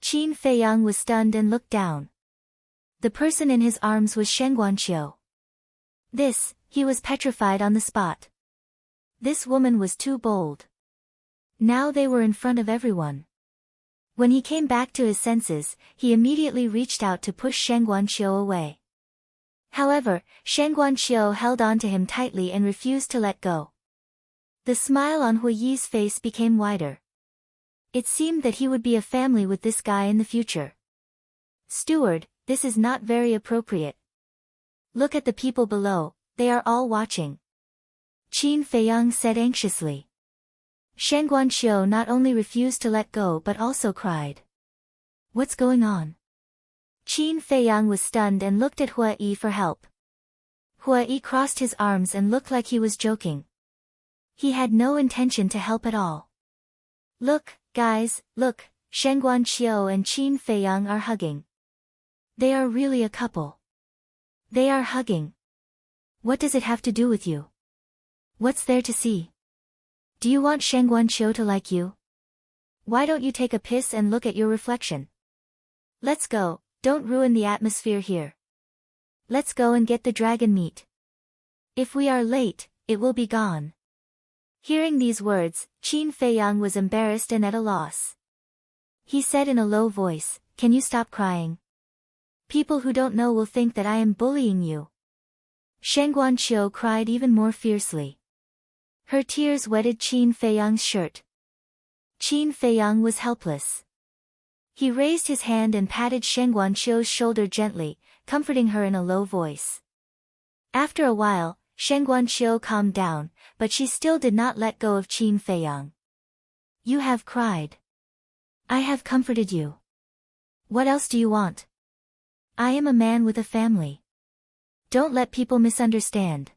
S1: Qin Feiyang was stunned and looked down. The person in his arms was Shengguanqiu. He was petrified on the spot. This woman was too bold. Now they were in front of everyone. When he came back to his senses, he immediately reached out to push Shen Guanqiu away. However, Shen Guanqiu held on to him tightly and refused to let go. The smile on Hu Yi's face became wider. It seemed that he would be a family with this guy in the future. Steward, this is not very appropriate. Look at the people below, they are all watching. Qin Feiyang said anxiously. Shen Guanqiu not only refused to let go but also cried. What's going on? Qin Feiyang was stunned and looked at Hu Yi for help. Hu Yi crossed his arms and looked like he was joking. He had no intention to help at all. Look, guys, look, Shen Guanqiu and Qin Feiyang are hugging. They are really a couple. They are hugging. What does it have to do with you? What's there to see? Do you want Shen Guanqiu to like you? Why don't you take a piss and look at your reflection? Let's go, don't ruin the atmosphere here. Let's go and get the dragon meat. If we are late, it will be gone. Hearing these words, Qin Feiyang was embarrassed and at a loss. He said in a low voice, "Can you stop crying? People who don't know will think that I am bullying you." Shen Guanqiu cried even more fiercely. Her tears wetted Qin Feiyang's shirt. Qin Feiyang was helpless. He raised his hand and patted Shen Guanqiu's shoulder gently, comforting her in a low voice. After a while, Shen Guanqiu calmed down, but she still did not let go of Qin Feiyang. You have cried. I have comforted you. What else do you want? I am a man with a family. Don't let people misunderstand.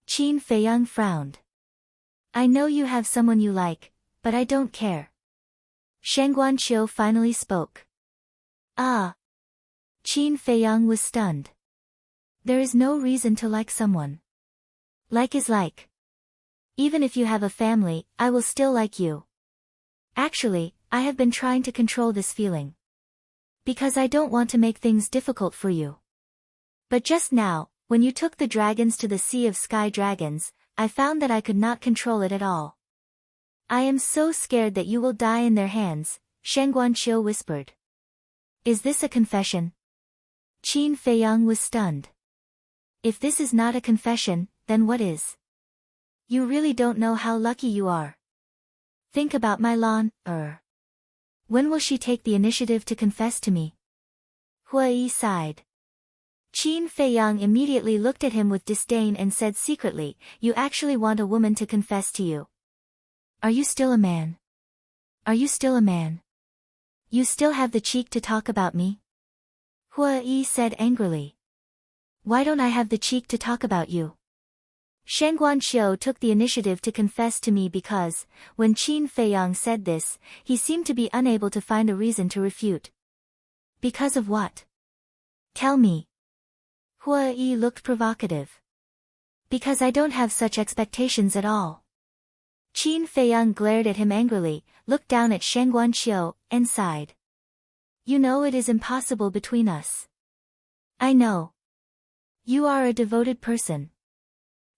S1: Qin Feiyang frowned. I know you have someone you like, but I don't care. Shen Guanqiu finally spoke. Ah. Qin Feiyang was stunned. There is no reason to like someone. Like is like. Even if you have a family, I will still like you. Actually, I have been trying to control this feeling. Because I don't want to make things difficult for you. But just now, when you took the dragons to the Sea of Sky Dragons, I found that I could not control it at all. I am so scared that you will die in their hands, Shen Guanqiu whispered. Is this a confession? Qin Feiyang was stunned. If this is not a confession, then what is? You really don't know how lucky you are. Think about my lawn, When will she take the initiative to confess to me? Hu Yi sighed. Qin Feiyang immediately looked at him with disdain and said secretly, You actually want a woman to confess to you. Are you still a man? Are you still a man? You still have the cheek to talk about me? Hu Yi said angrily. Why don't I have the cheek to talk about you? Shen Guanqiu took the initiative to confess to me because, when Qin Feiyang said this, he seemed to be unable to find a reason to refute. Because of what? Tell me. Hu Yi looked provocative. Because I don't have such expectations at all. Qin Feiyang glared at him angrily, looked down at Shen Guanqiu, and sighed. You know it is impossible between us. I know. You are a devoted person.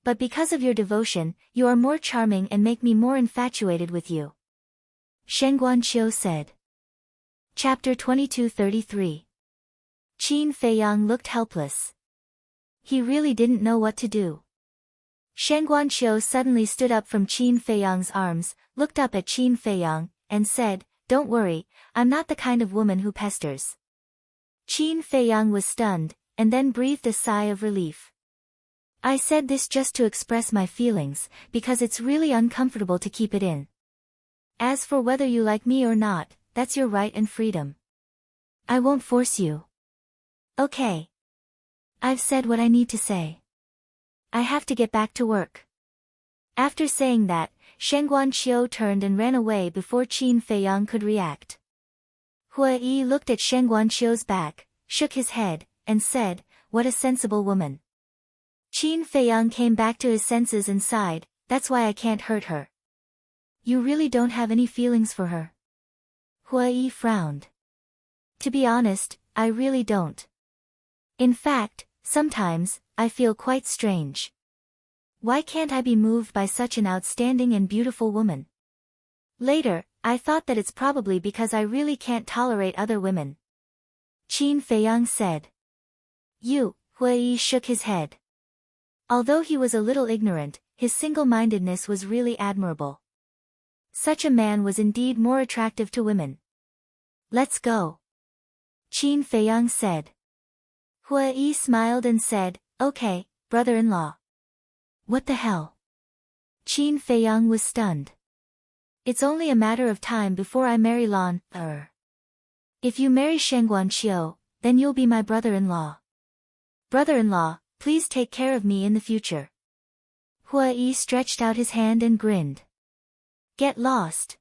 S1: But because of your devotion, you are more charming and make me more infatuated with you. Shen Guanqiu said. Chapter 2233. Qin Feiyang looked helpless. He really didn't know what to do. Shen Guanqiu suddenly stood up from Qin Feiyang's arms, looked up at Qin Feiyang, and said, Don't worry, I'm not the kind of woman who pesters. Qin Feiyang was stunned, and then breathed a sigh of relief. I said this just to express my feelings, because it's really uncomfortable to keep it in. As for whether you like me or not, that's your right and freedom. I won't force you. Okay. I've said what I need to say. I have to get back to work. After saying that, Shen Guanqiu turned and ran away before Qin Feiyang could react. Hu Yi looked at Shen Guanqiu's back, shook his head, and said, What a sensible woman. Qin Feiyang came back to his senses and sighed, That's why I can't hurt her. You really don't have any feelings for her? Hu Yi frowned. To be honest, I really don't. In fact, sometimes, I feel quite strange. Why can't I be moved by such an outstanding and beautiful woman? Later, I thought that it's probably because I really can't tolerate other women. Qin Feiyang said. Hui shook his head. Although he was a little ignorant, his single-mindedness was really admirable. Such a man was indeed more attractive to women. Let's go. Qin Feiyang said. Hui smiled and said, okay, brother-in-law. What the hell? Qin Feiyang was stunned. It's only a matter of time before I marry Lan. If you marry Shangguan Qiu, then you'll be my brother-in-law. Brother-in-law, please take care of me in the future. Hui stretched out his hand and grinned. Get lost.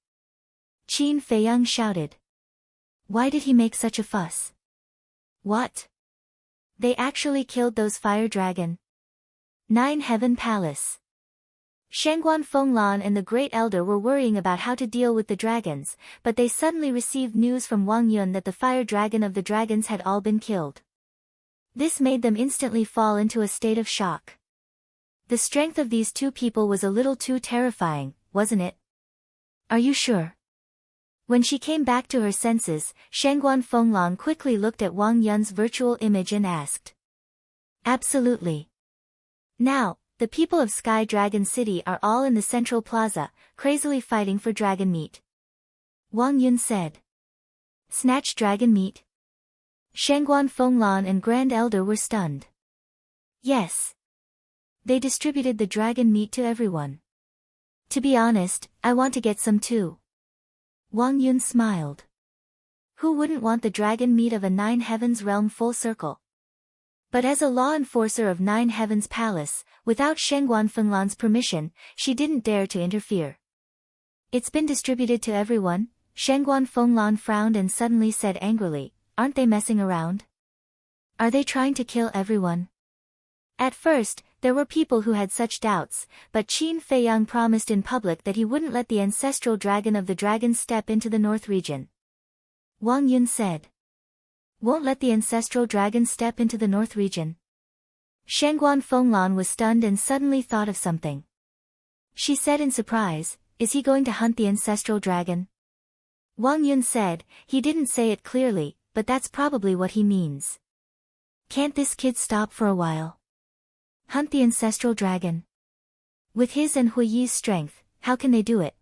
S1: Qin Feiyang shouted. Why did he make such a fuss? What? They actually killed those fire dragon? 9 Heaven Palace. Shangguan Fenglan and the Great Elder were worrying about how to deal with the dragons, but they suddenly received news from Wang Yun that the fire dragon of the dragons had all been killed. This made them instantly fall into a state of shock. The strength of these two people was a little too terrifying, wasn't it? Are you sure? When she came back to her senses, Shangguan Fenglan quickly looked at Wang Yun's virtual image and asked. Absolutely. Now, the people of Sky Dragon City are all in the central plaza, crazily fighting for dragon meat. Wang Yun said. Snatch dragon meat? Shangguan Fenglan and Grand Elder were stunned. Yes. They distributed the dragon meat to everyone. To be honest, I want to get some too. Wang Yun smiled. Who wouldn't want the dragon meat of a 9 Heavens realm full circle? But as a law enforcer of 9 Heavens Palace, without Shangguan Fenglan's permission, she didn't dare to interfere. It's been distributed to everyone. Shangguan Fenglan frowned and suddenly said angrily, aren't they messing around? Are they trying to kill everyone? At first, there were people who had such doubts, but Qin Feiyang promised in public that he wouldn't let the ancestral dragon of the dragons step into the north region. Wang Yun said. Won't let the ancestral dragon step into the north region? Shangguan Fenglan was stunned and suddenly thought of something. She said in surprise, is he going to hunt the ancestral dragon? Wang Yun said, he didn't say it clearly, but that's probably what he means. Can't this kid stop for a while? Hunt the ancestral dragon? With his and Hui's strength, how can they do it?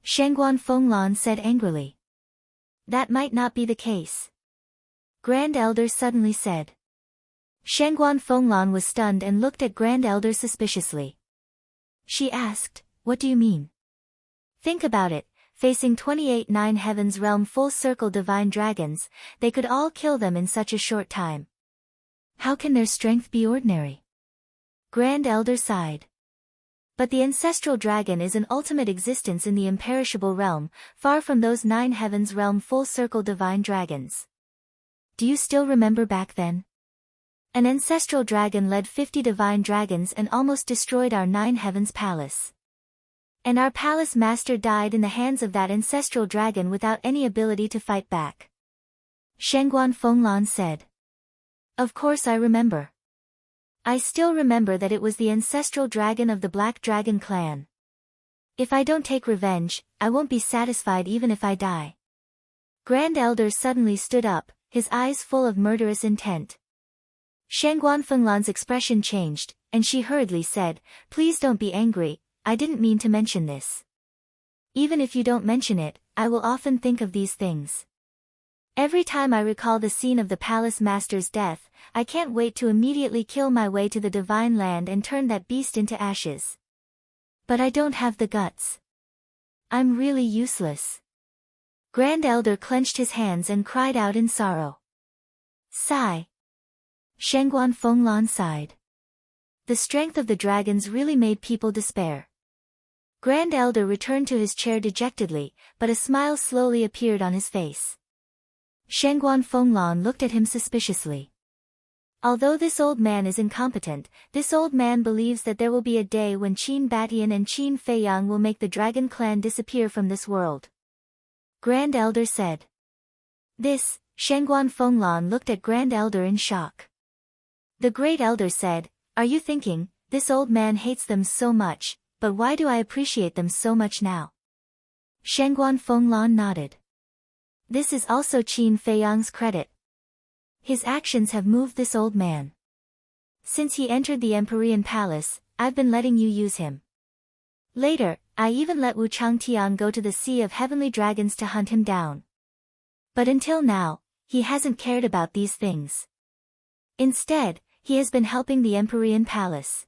S1: Shangguan Fenglan said angrily. That might not be the case. Grand Elder suddenly said. Shangguan Fenglan was stunned and looked at Grand Elder suspiciously. She asked, what do you mean? Think about it, facing 28 9 Heavens realm full circle divine dragons, they could all kill them in such a short time. How can their strength be ordinary? Grand Elder sighed. But the ancestral dragon is an ultimate existence in the imperishable realm, far from those 9 Heavens realm full circle divine dragons. Do you still remember back then? An ancestral dragon led 50 divine dragons and almost destroyed our 9 Heavens Palace. And our palace master died in the hands of that ancestral dragon without any ability to fight back. Shangguan Fenglan said. Of course I remember. I still remember that it was the ancestral dragon of the Black Dragon clan. If I don't take revenge, I won't be satisfied even if I die. Grand Elder suddenly stood up, his eyes full of murderous intent. Shangguan Fenglan's expression changed, and she hurriedly said, please don't be angry, I didn't mean to mention this. Even if you don't mention it, I will often think of these things. Every time I recall the scene of the palace master's death, I can't wait to immediately kill my way to the divine land and turn that beast into ashes. But I don't have the guts. I'm really useless. Grand Elder clenched his hands and cried out in sorrow. Sigh. Shangguan Fenglan sighed. The strength of the dragons really made people despair. Grand Elder returned to his chair dejectedly, but a smile slowly appeared on his face. Shangguan Fenglan looked at him suspiciously. Although this old man is incompetent, this old man believes that there will be a day when Qin Batian and Qin Feiyang will make the dragon clan disappear from this world. Grand Elder said. This, Shangguan Fenglan looked at Grand Elder in shock. The Great Elder said, are you thinking, this old man hates them so much, but why do I appreciate them so much now? Shengguan Fenglan nodded. This is also Qin Feiyang's credit. His actions have moved this old man. Since he entered the Empyrean Palace, I've been letting you use him. Later, I even let Wu Changtian go to the Sea of Heavenly Dragons to hunt him down. But until now, he hasn't cared about these things. Instead, he has been helping the Empyrean Palace.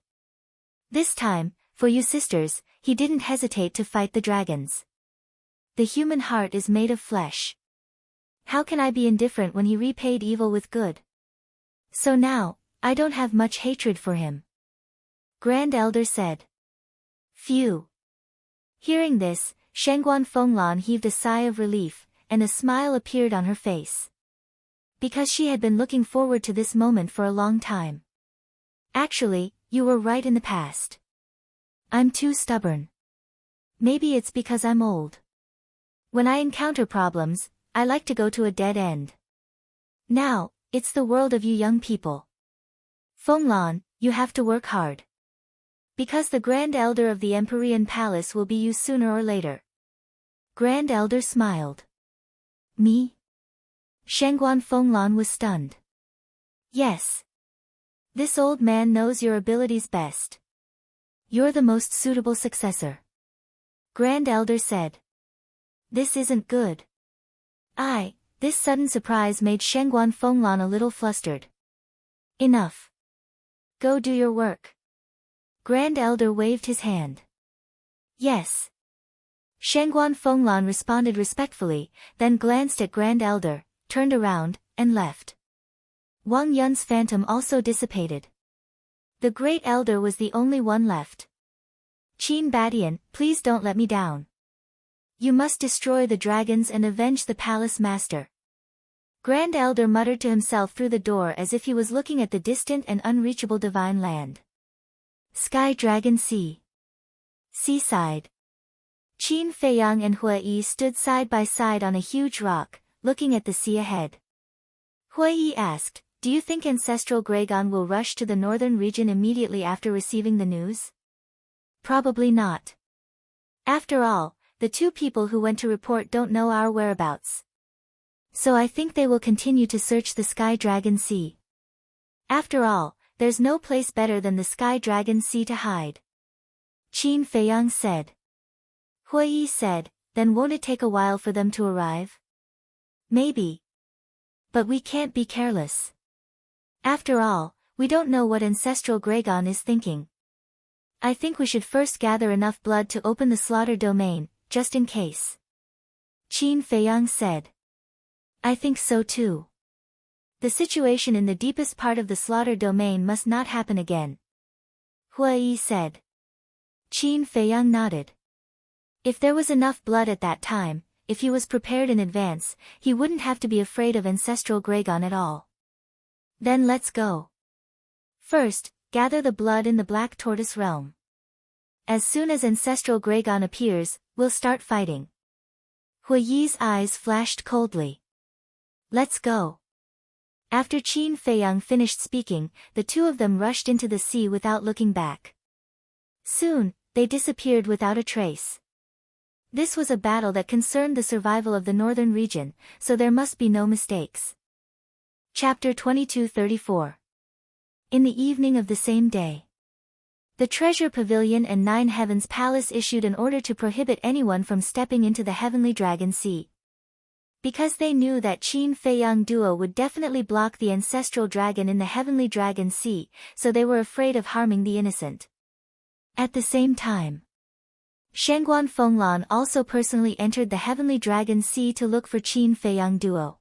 S1: This time, for you sisters, he didn't hesitate to fight the dragons. The human heart is made of flesh. How can I be indifferent when he repaid evil with good? So now, I don't have much hatred for him. Grand Elder said. Phew. Hearing this, Shengguan Fenglan heaved a sigh of relief, and a smile appeared on her face. Because she had been looking forward to this moment for a long time. Actually, you were right in the past. I'm too stubborn. Maybe it's because I'm old. When I encounter problems, I like to go to a dead end. Now, it's the world of you young people. Fenglan, you have to work hard. Because the Grand Elder of the Empyrean Palace will be you sooner or later. Grand Elder smiled. Me? Shengguan Fenglan was stunned. Yes. This old man knows your abilities best. You're the most suitable successor. Grand Elder said. This isn't good. This sudden surprise made Shengguan Fenglan a little flustered. Enough. Go do your work. Grand Elder waved his hand. Yes. Shengguan Fenglan responded respectfully, then glanced at Grand Elder, turned around, and left. Wang Yun's phantom also dissipated. The Great Elder was the only one left. Qin Badian, please don't let me down. You must destroy the dragons and avenge the palace master. Grand Elder muttered to himself through the door as if he was looking at the distant and unreachable divine land. Sky Dragon Sea. Seaside. Qin Feiyang and Hui Yi stood side by side on a huge rock, looking at the sea ahead. Hui Yi asked, do you think Ancestral Gregon will rush to the northern region immediately after receiving the news? Probably not. After all, the two people who went to report don't know our whereabouts. So I think they will continue to search the Sky Dragon Sea. After all, there's no place better than the Sky Dragon Sea to hide. Qin Feiyang said. Hui Yi said, then won't it take a while for them to arrive? Maybe. But we can't be careless. After all, we don't know what Ancestral Gregon is thinking. I think we should first gather enough blood to open the slaughter domain, just in case. Qin Feiyang said. I think so too. The situation in the deepest part of the slaughter domain must not happen again. Hui Yi said. Qin Feiyang nodded. If there was enough blood at that time, if he was prepared in advance, he wouldn't have to be afraid of Ancestral Gregon at all. Then let's go. First, gather the blood in the Black Tortoise realm. As soon as Ancestral Gregon appears, we'll start fighting. Hui Yi's eyes flashed coldly. Let's go. After Qin Feiyang finished speaking, the two of them rushed into the sea without looking back. Soon, they disappeared without a trace. This was a battle that concerned the survival of the northern region, so there must be no mistakes. Chapter 2234. In the evening of the same day. The Treasure Pavilion and Nine Heavens Palace issued an order to prohibit anyone from stepping into the Heavenly Dragon Sea. Because they knew that Qin Feiyang duo would definitely block the Ancestral Dragon in the Heavenly Dragon Sea, so they were afraid of harming the innocent. At the same time, Shengguan Fenglan also personally entered the Heavenly Dragon Sea to look for Qin Feiyang duo.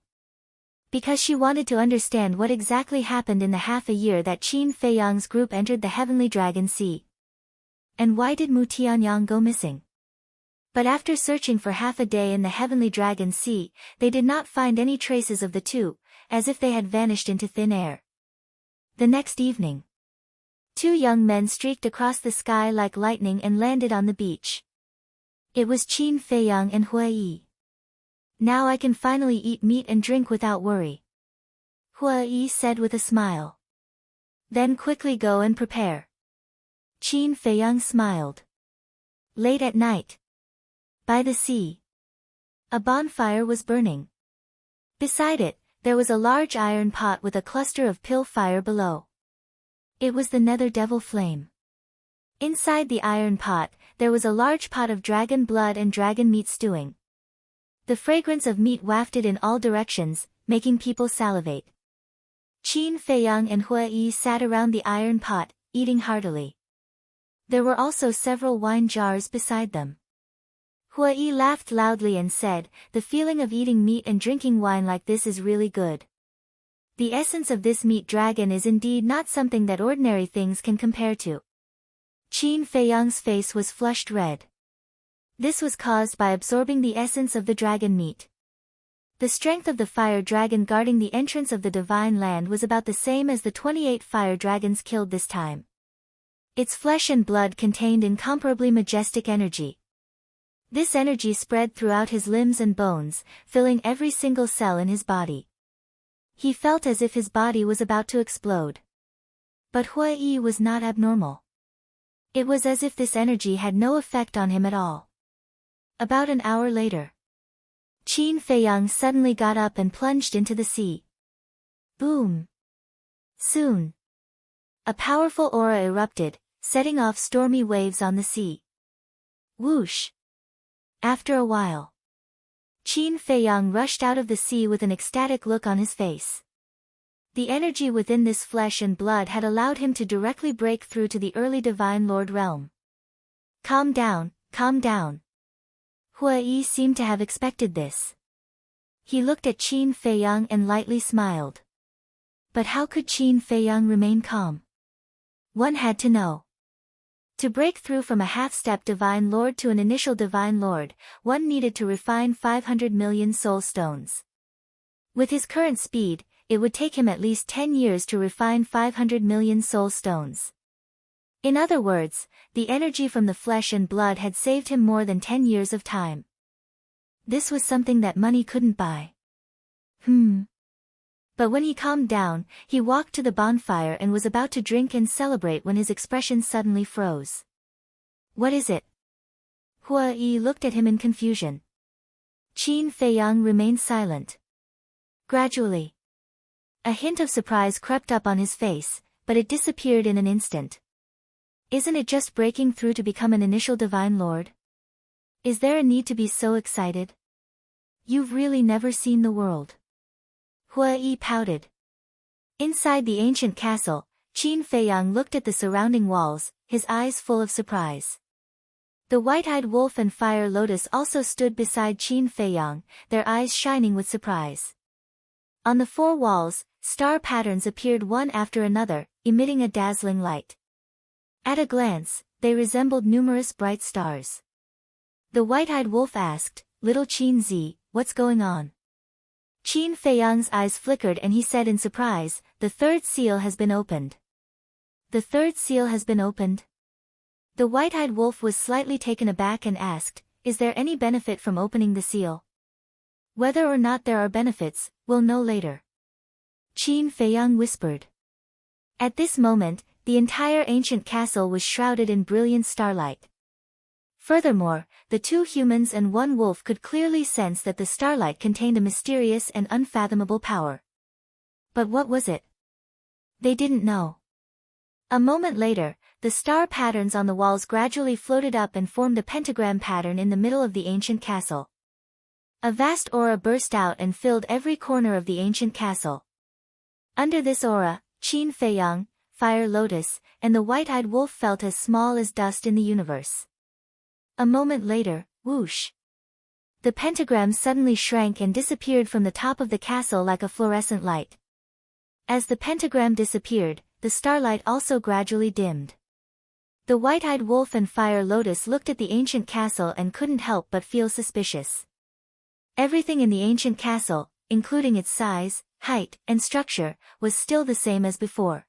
S1: Because she wanted to understand what exactly happened in the half a year that Qin Feiyang's group entered the Heavenly Dragon Sea. And why did Mu Tianyang go missing? But after searching for half a day in the Heavenly Dragon Sea, they did not find any traces of the two, as if they had vanished into thin air. The next evening, two young men streaked across the sky like lightning and landed on the beach. It was Qin Feiyang and Hui Yi. Now I can finally eat meat and drink without worry. Hui Yi said with a smile. Then quickly go and prepare. Qin Feiyang smiled. Late at night. By the sea. A bonfire was burning. Beside it, there was a large iron pot with a cluster of pill fire below. It was the nether devil flame. Inside the iron pot, there was a large pot of dragon blood and dragon meat stewing. The fragrance of meat wafted in all directions, making people salivate. Qin Feiyang and Hua Yi sat around the iron pot, eating heartily. There were also several wine jars beside them. Hua Yi laughed loudly and said, "The feeling of eating meat and drinking wine like this is really good. The essence of this meat dragon is indeed not something that ordinary things can compare to." Qin Feiyang's face was flushed red. This was caused by absorbing the essence of the dragon meat. The strength of the fire dragon guarding the entrance of the divine land was about the same as the 28 fire dragons killed this time. Its flesh and blood contained incomparably majestic energy. This energy spread throughout his limbs and bones, filling every single cell in his body. He felt as if his body was about to explode. But Hua Yi was not abnormal. It was as if this energy had no effect on him at all. About an hour later, Qin Feiyang suddenly got up and plunged into the sea. Boom! Soon, a powerful aura erupted, setting off stormy waves on the sea. Whoosh! After a while, Qin Feiyang rushed out of the sea with an ecstatic look on his face. The energy within this flesh and blood had allowed him to directly break through to the early Divine Lord realm. Calm down, calm down. Hua Yi seemed to have expected this. He looked at Qin Feiyang and lightly smiled. But how could Qin Feiyang remain calm? One had to know. To break through from a half-step Divine Lord to an initial Divine Lord, one needed to refine 500 million soul stones. With his current speed, it would take him at least 10 years to refine 500 million soul stones. In other words, the energy from the flesh and blood had saved him more than 10 years of time. This was something that money couldn't buy. But when he calmed down, he walked to the bonfire and was about to drink and celebrate when his expression suddenly froze. What is it? Hua Yi looked at him in confusion. Qin Feiyang remained silent. Gradually, a hint of surprise crept up on his face, but it disappeared in an instant. Isn't it just breaking through to become an initial Divine Lord? Is there a need to be so excited? You've really never seen the world. Hua Yi pouted. Inside the ancient castle, Qin Feiyang looked at the surrounding walls, his eyes full of surprise. The white-eyed wolf and fire lotus also stood beside Qin Feiyang, their eyes shining with surprise. On the four walls, star patterns appeared one after another, emitting a dazzling light. At a glance, they resembled numerous bright stars. The white-eyed wolf asked, "Little Qin Zi, what's going on?" Qin Feiyang's eyes flickered and he said in surprise, "The third seal has been opened." The third seal has been opened? The white-eyed wolf was slightly taken aback and asked, "Is there any benefit from opening the seal?" "Whether or not there are benefits, we'll know later," Qin Feiyang whispered. At this moment, the entire ancient castle was shrouded in brilliant starlight. Furthermore, the two humans and one wolf could clearly sense that the starlight contained a mysterious and unfathomable power. But what was it? They didn't know. A moment later, the star patterns on the walls gradually floated up and formed a pentagram pattern in the middle of the ancient castle. A vast aura burst out and filled every corner of the ancient castle. Under this aura, Qin Feiyang, Fire Lotus, and the white-eyed wolf felt as small as dust in the universe. A moment later, whoosh! The pentagram suddenly shrank and disappeared from the top of the castle like a fluorescent light. As the pentagram disappeared, the starlight also gradually dimmed. The white-eyed wolf and Fire Lotus looked at the ancient castle and couldn't help but feel suspicious. Everything in the ancient castle, including its size, height, and structure, was still the same as before.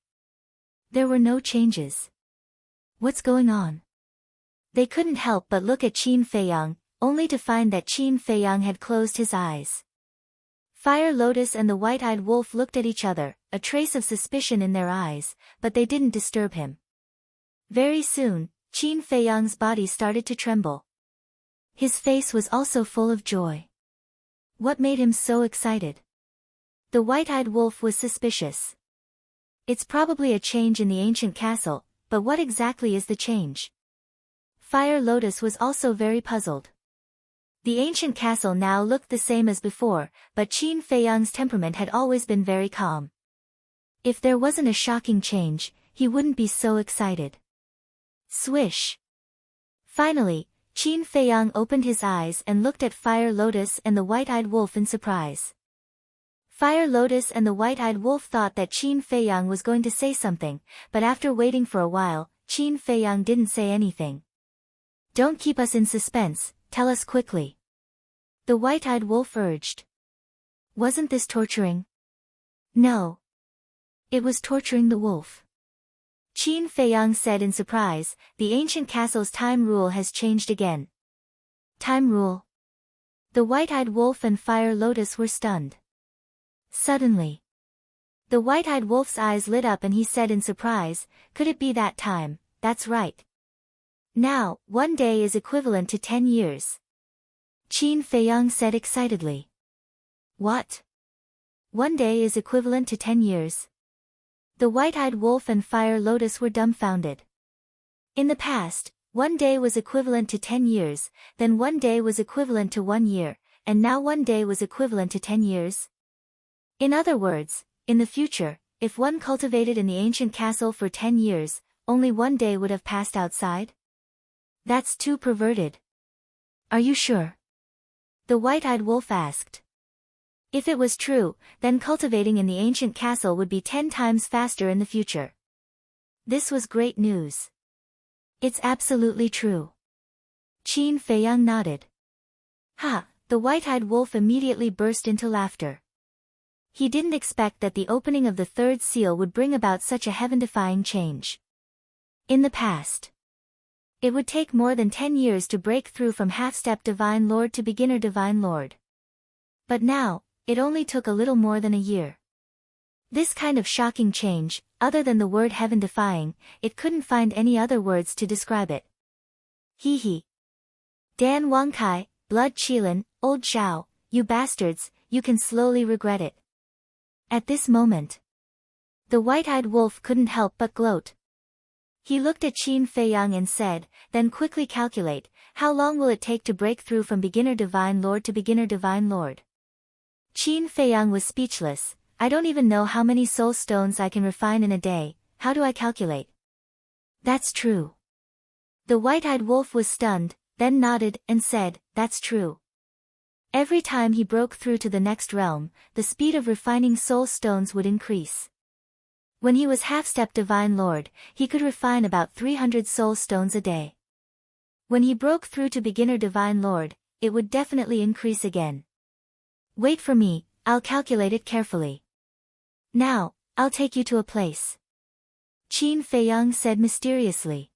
S1: There were no changes. What's going on? They couldn't help but look at Qin Feiyang, only to find that Qin Feiyang had closed his eyes. Fire Lotus and the white-eyed wolf looked at each other, a trace of suspicion in their eyes, but they didn't disturb him. Very soon, Qin Feiyang's body started to tremble. His face was also full of joy. What made him so excited? The white-eyed wolf was suspicious. It's probably a change in the ancient castle, but what exactly is the change? Fire Lotus was also very puzzled. The ancient castle now looked the same as before, but Qin Feiyang's temperament had always been very calm. If there wasn't a shocking change, he wouldn't be so excited. Swish! Finally, Qin Feiyang opened his eyes and looked at Fire Lotus and the white-eyed wolf in surprise. Fire Lotus and the white-eyed wolf thought that Qin Feiyang was going to say something, but after waiting for a while, Qin Feiyang didn't say anything. Don't keep us in suspense, tell us quickly. The white-eyed wolf urged. Wasn't this torturing? No. It was torturing the wolf. Qin Feiyang said in surprise, the ancient castle's time rule has changed again. Time rule? The white-eyed wolf and Fire Lotus were stunned. Suddenly, the white-eyed wolf's eyes lit up and he said in surprise, could it be that time? That's right. Now, 1 day is equivalent to 10 years. Qin Feiyang said excitedly. What? 1 day is equivalent to 10 years? The white-eyed wolf and Fire Lotus were dumbfounded. In the past, 1 day was equivalent to 10 years, then 1 day was equivalent to 1 year, and now 1 day was equivalent to 10 years? In other words, in the future, if one cultivated in the ancient castle for 10 years, only 1 day would have passed outside? That's too perverted. Are you sure? The white-eyed wolf asked. If it was true, then cultivating in the ancient castle would be 10 times faster in the future. This was great news. It's absolutely true. Qin Feiyang nodded. Ha! The white-eyed wolf immediately burst into laughter. He didn't expect that the opening of the third seal would bring about such a heaven-defying change. In the past, it would take more than 10 years to break through from half-step Divine Lord to beginner Divine Lord. But now, it only took a little more than a year. This kind of shocking change, other than the word heaven-defying, it couldn't find any other words to describe it. Hee hee. Dan Wangkai, Blood Qilin, Old Zhao, you bastards, you can slowly regret it. At this moment, the white-eyed wolf couldn't help but gloat. He looked at Qin Feiyang and said, then quickly calculate, how long will it take to break through from beginner Divine Lord to beginner Divine Lord? Qin Feiyang was speechless. I don't even know how many soul stones I can refine in a day, how do I calculate? That's true. The white-eyed wolf was stunned, then nodded and said, that's true. Every time he broke through to the next realm, the speed of refining soul stones would increase. When he was half-step Divine Lord, he could refine about 300 soul stones a day. When he broke through to beginner Divine Lord, it would definitely increase again. Wait for me, I'll calculate it carefully. Now, I'll take you to a place. Qin Feiyang said mysteriously.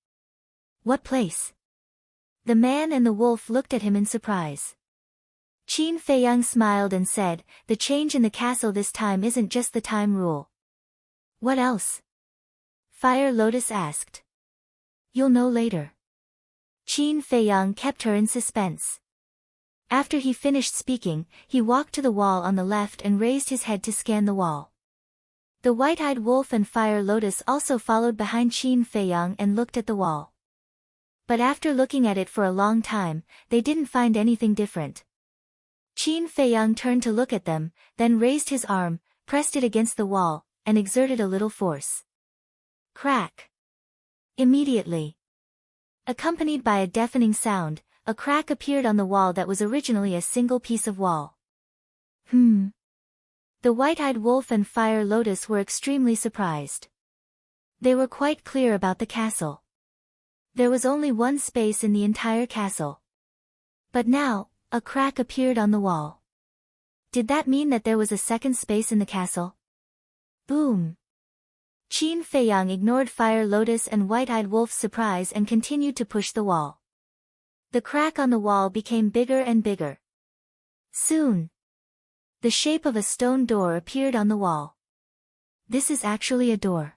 S1: What place? The man and the wolf looked at him in surprise. Qin Feiyang smiled and said, the change in the castle this time isn't just the time rule. What else? Fire Lotus asked. You'll know later. Qin Feiyang kept her in suspense. After he finished speaking, he walked to the wall on the left and raised his head to scan the wall. The white-eyed wolf and Fire Lotus also followed behind Qin Feiyang and looked at the wall. But after looking at it for a long time, they didn't find anything different. Qin Feiyang turned to look at them, then raised his arm, pressed it against the wall, and exerted a little force. Crack! Immediately, accompanied by a deafening sound, a crack appeared on the wall that was originally a single piece of wall. The white-eyed wolf and Fire Lotus were extremely surprised. They were quite clear about the castle. There was only one space in the entire castle. But now, a crack appeared on the wall. Did that mean that there was a second space in the castle? Boom! Qin Feiyang ignored Fire Lotus and white-eyed wolf's surprise and continued to push the wall. The crack on the wall became bigger and bigger. Soon, the shape of a stone door appeared on the wall. This is actually a door.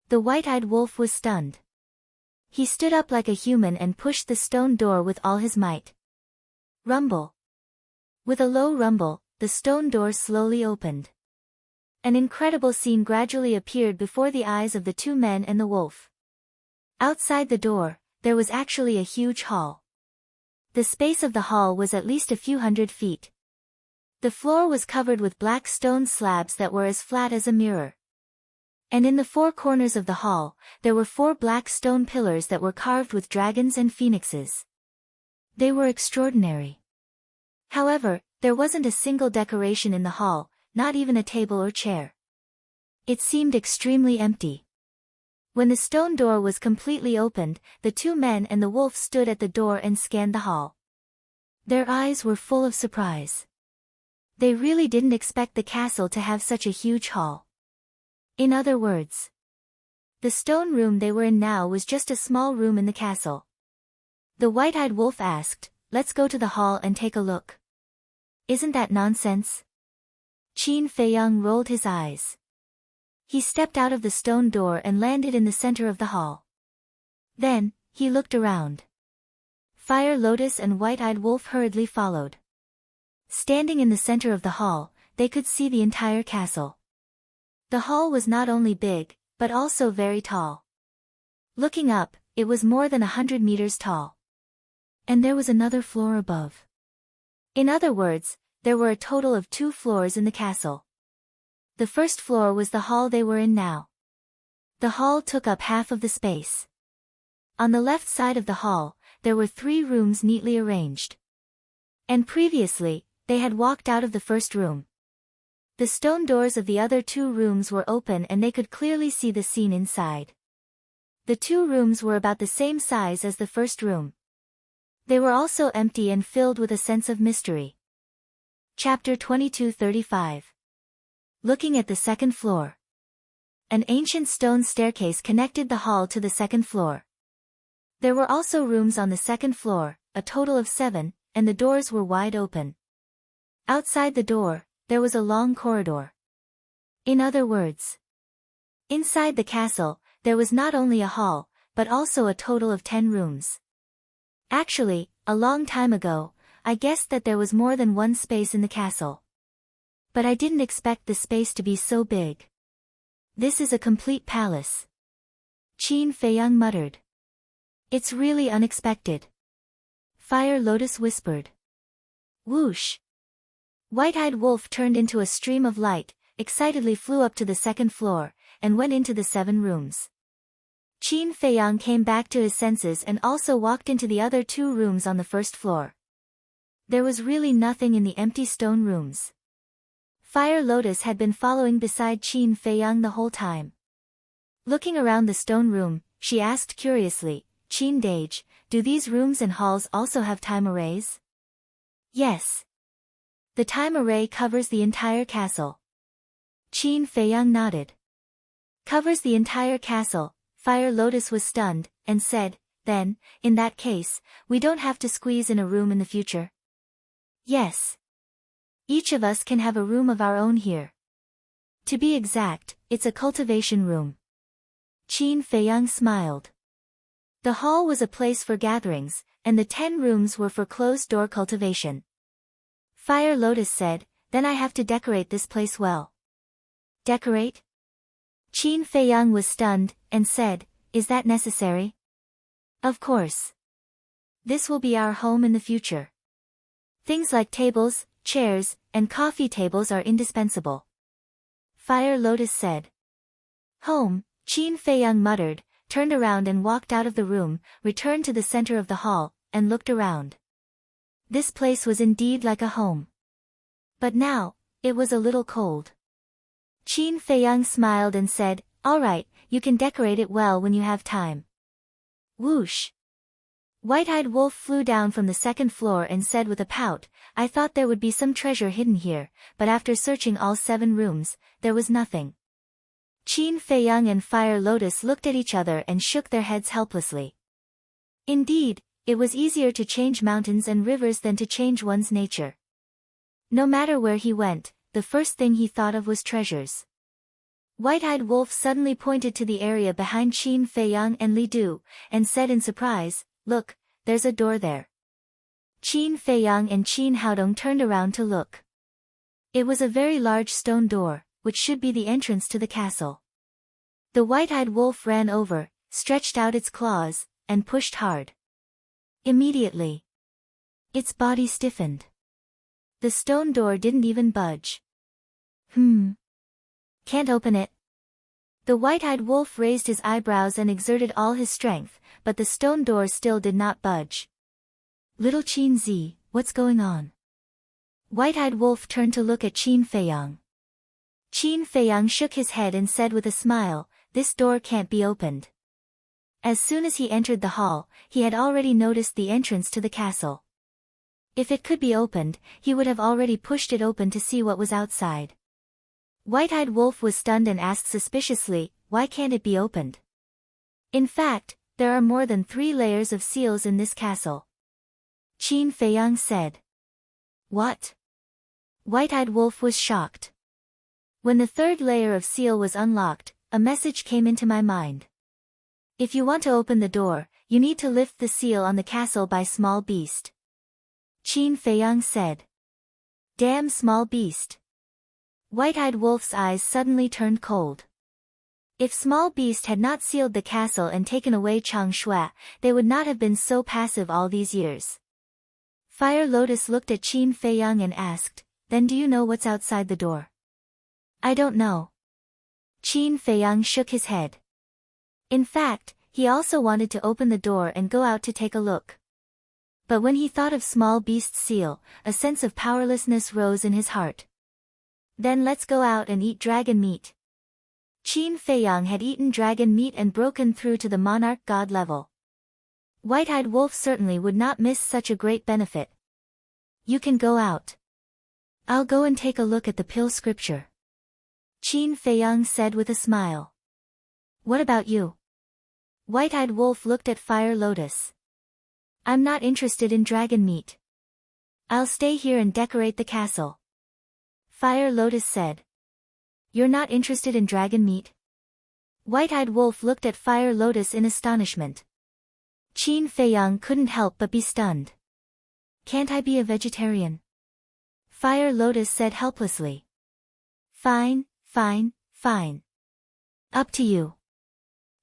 S1: The white-eyed wolf was stunned. He stood up like a human and pushed the stone door with all his might. Rumble. With a low rumble, the stone door slowly opened. An incredible scene gradually appeared before the eyes of the two men and the wolf. Outside the door, there was actually a huge hall. The space of the hall was at least a few hundred feet. The floor was covered with black stone slabs that were as flat as a mirror. And in the four corners of the hall, there were four black stone pillars that were carved with dragons and phoenixes. They were extraordinary. However, there wasn't a single decoration in the hall, not even a table or chair. It seemed extremely empty. When the stone door was completely opened, the two men and the wolf stood at the door and scanned the hall. Their eyes were full of surprise. They really didn't expect the castle to have such a huge hall. In other words, the stone room they were in now was just a small room in the castle. The white-eyed wolf asked, "Let's go to the hall and take a look." "Isn't that nonsense?" Qin Feiyang rolled his eyes. He stepped out of the stone door and landed in the center of the hall. Then, he looked around. Fire Lotus and White-Eyed Wolf hurriedly followed. Standing in the center of the hall, they could see the entire castle. The hall was not only big, but also very tall. Looking up, it was more than 100 meters tall. And there was another floor above. In other words, there were a total of 2 floors in the castle. The first floor was the hall they were in now. The hall took up half of the space. On the left side of the hall, there were 3 rooms neatly arranged. And previously, they had walked out of the first room. The stone doors of the other 2 rooms were open and they could clearly see the scene inside. The 2 rooms were about the same size as the first room. They were also empty and filled with a sense of mystery. Chapter 22:35. Looking at the second floor. An ancient stone staircase connected the hall to the second floor. There were also rooms on the second floor, a total of 7, and the doors were wide open. Outside the door, there was a long corridor. In other words, inside the castle, there was not only a hall, but also a total of 10 rooms. Actually, a long time ago, I guessed that there was more than one space in the castle. But I didn't expect the space to be so big. This is a complete palace. Qin Feiyang muttered. It's really unexpected. Fire Lotus whispered. Whoosh! White-eyed Wolf turned into a stream of light, excitedly flew up to the second floor, and went into the 7 rooms. Qin Feiyang came back to his senses and also walked into the other 2 rooms on the first floor. There was really nothing in the empty stone rooms. Fire Lotus had been following beside Qin Feiyang the whole time. Looking around the stone room, she asked curiously, "Qin Dage, do these rooms and halls also have time arrays?" "Yes. The time array covers the entire castle." Qin Feiyang nodded. "Covers the entire castle." Fire Lotus was stunned, and said, "Then, in that case, we don't have to squeeze in a room in the future?" "Yes. Each of us can have a room of our own here. To be exact, it's a cultivation room." Qin Feiyang smiled. The hall was a place for gatherings, and the 10 rooms were for closed-door cultivation. Fire Lotus said, "Then I have to decorate this place well." "Decorate?" Qin Feiyang was stunned, and said, "Is that necessary?" "Of course. This will be our home in the future. Things like tables, chairs, and coffee tables are indispensable." Fire Lotus said. "Home," Qin Feiyang muttered, turned around and walked out of the room, returned to the center of the hall, and looked around. This place was indeed like a home. But now, it was a little cold. Qin Feiyang smiled and said, "All right, you can decorate it well when you have time." Whoosh! White-eyed Wolf flew down from the second floor and said with a pout, "I thought there would be some treasure hidden here, but after searching all 7 rooms, there was nothing." Qin Feiyang and Fire Lotus looked at each other and shook their heads helplessly. Indeed, it was easier to change mountains and rivers than to change one's nature. No matter where he went, the first thing he thought of was treasures. White-eyed Wolf suddenly pointed to the area behind Qin Feiyang and Li Du, and said in surprise, "Look, there's a door there." Qin Feiyang and Qin Haodong turned around to look. It was a very large stone door, which should be the entrance to the castle. The white-eyed wolf ran over, stretched out its claws, and pushed hard. Immediately, its body stiffened. The stone door didn't even budge. Can't open it. The white-eyed wolf raised his eyebrows and exerted all his strength, but the stone door still did not budge. Little Qin Zi, what's going on? White-eyed wolf turned to look at Qin Feiyang. Qin Feiyang shook his head and said with a smile, this door can't be opened. As soon as he entered the hall, he had already noticed the entrance to the castle. If it could be opened, he would have already pushed it open to see what was outside. White-eyed wolf was stunned and asked suspiciously, why can't it be opened? In fact, there are more than 3 layers of seals in this castle. Qin Feiyang said. What? White-eyed wolf was shocked. When the 3rd layer of seal was unlocked, a message came into my mind. If you want to open the door, you need to lift the seal on the castle by small beast. Qin Feiyang said. Damn small beast. White-eyed wolf's eyes suddenly turned cold. If small beast had not sealed the castle and taken away Chang Shui, they would not have been so passive all these years. Fire Lotus looked at Qin Feiyang and asked, then do you know what's outside the door? I don't know. Qin Feiyang shook his head. In fact, he also wanted to open the door and go out to take a look. But when he thought of small beast's seal, a sense of powerlessness rose in his heart. Then let's go out and eat dragon meat. Qin Feiyang had eaten dragon meat and broken through to the monarch god level. White-eyed wolf certainly would not miss such a great benefit. You can go out. I'll go and take a look at the pill scripture. Qin Feiyang said with a smile. What about you? White-eyed wolf looked at Fire Lotus. I'm not interested in dragon meat. I'll stay here and decorate the castle. Fire Lotus said. You're not interested in dragon meat? White-eyed wolf looked at Fire Lotus in astonishment. Qin Feiyang couldn't help but be stunned. Can't I be a vegetarian? Fire Lotus said helplessly. Fine, fine, fine. Up to you.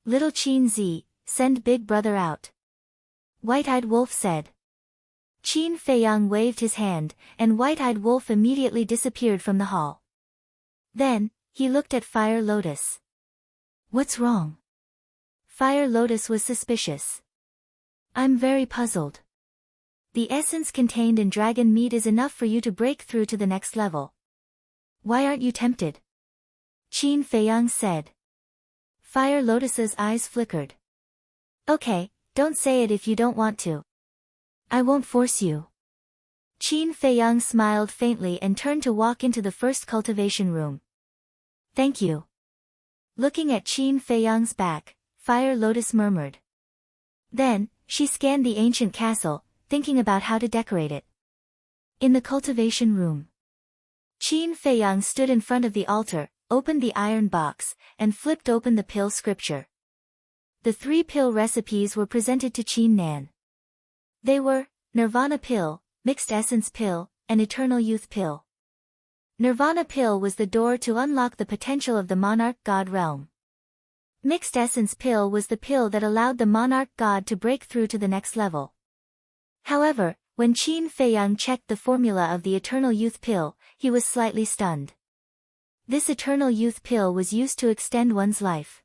S1: Little Qin Zi, send big brother out. White-eyed wolf said. Qin Feiyang waved his hand, and White-eyed wolf immediately disappeared from the hall. Then, he looked at Fire Lotus. What's wrong? Fire Lotus was suspicious. I'm very puzzled. The essence contained in dragon meat is enough for you to break through to the next level. Why aren't you tempted? Qin Feiyang said. Fire Lotus's eyes flickered. Okay, don't say it if you don't want to. I won't force you. Qin Feiyang smiled faintly and turned to walk into the first cultivation room. Thank you. Looking at Qin Feiyang's back, Fire Lotus murmured. Then, she scanned the ancient castle, thinking about how to decorate it. In the cultivation room, Qin Feiyang stood in front of the altar, opened the iron box, and flipped open the pill scripture. The 3 pill recipes were presented to Qin Nan. They were, Nirvana pill, Mixed Essence pill, and Eternal Youth pill. Nirvana pill was the door to unlock the potential of the monarch god realm. Mixed Essence pill was the pill that allowed the monarch god to break through to the next level. However, when Qin Feiyang checked the formula of the Eternal Youth pill, he was slightly stunned. This Eternal Youth pill was used to extend one's life.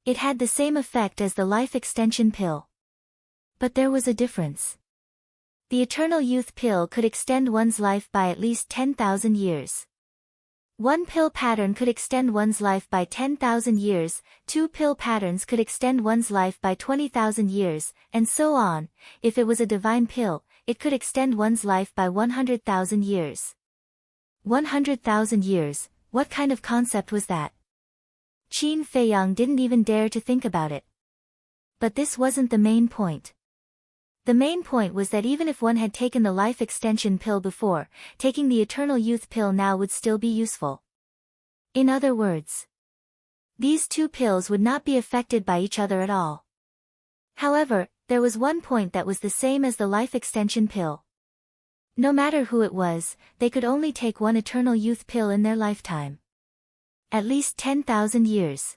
S1: It had the same effect as the life extension pill. But there was a difference. The Eternal Youth pill could extend one's life by at least 10,000 years. 1 pill pattern could extend one's life by 10,000 years, 2 pill patterns could extend one's life by 20,000 years, and so on. If it was a divine pill, it could extend one's life by 100,000 years. 100,000 years, what kind of concept was that? Qin Feiyang didn't even dare to think about it. But this wasn't the main point. The main point was that even if one had taken the life extension pill before, taking the Eternal Youth pill now would still be useful. In other words, these 2 pills would not be affected by each other at all. However, there was one point that was the same as the life extension pill. No matter who it was, they could only take one eternal youth pill in their lifetime. At least 10,000 years.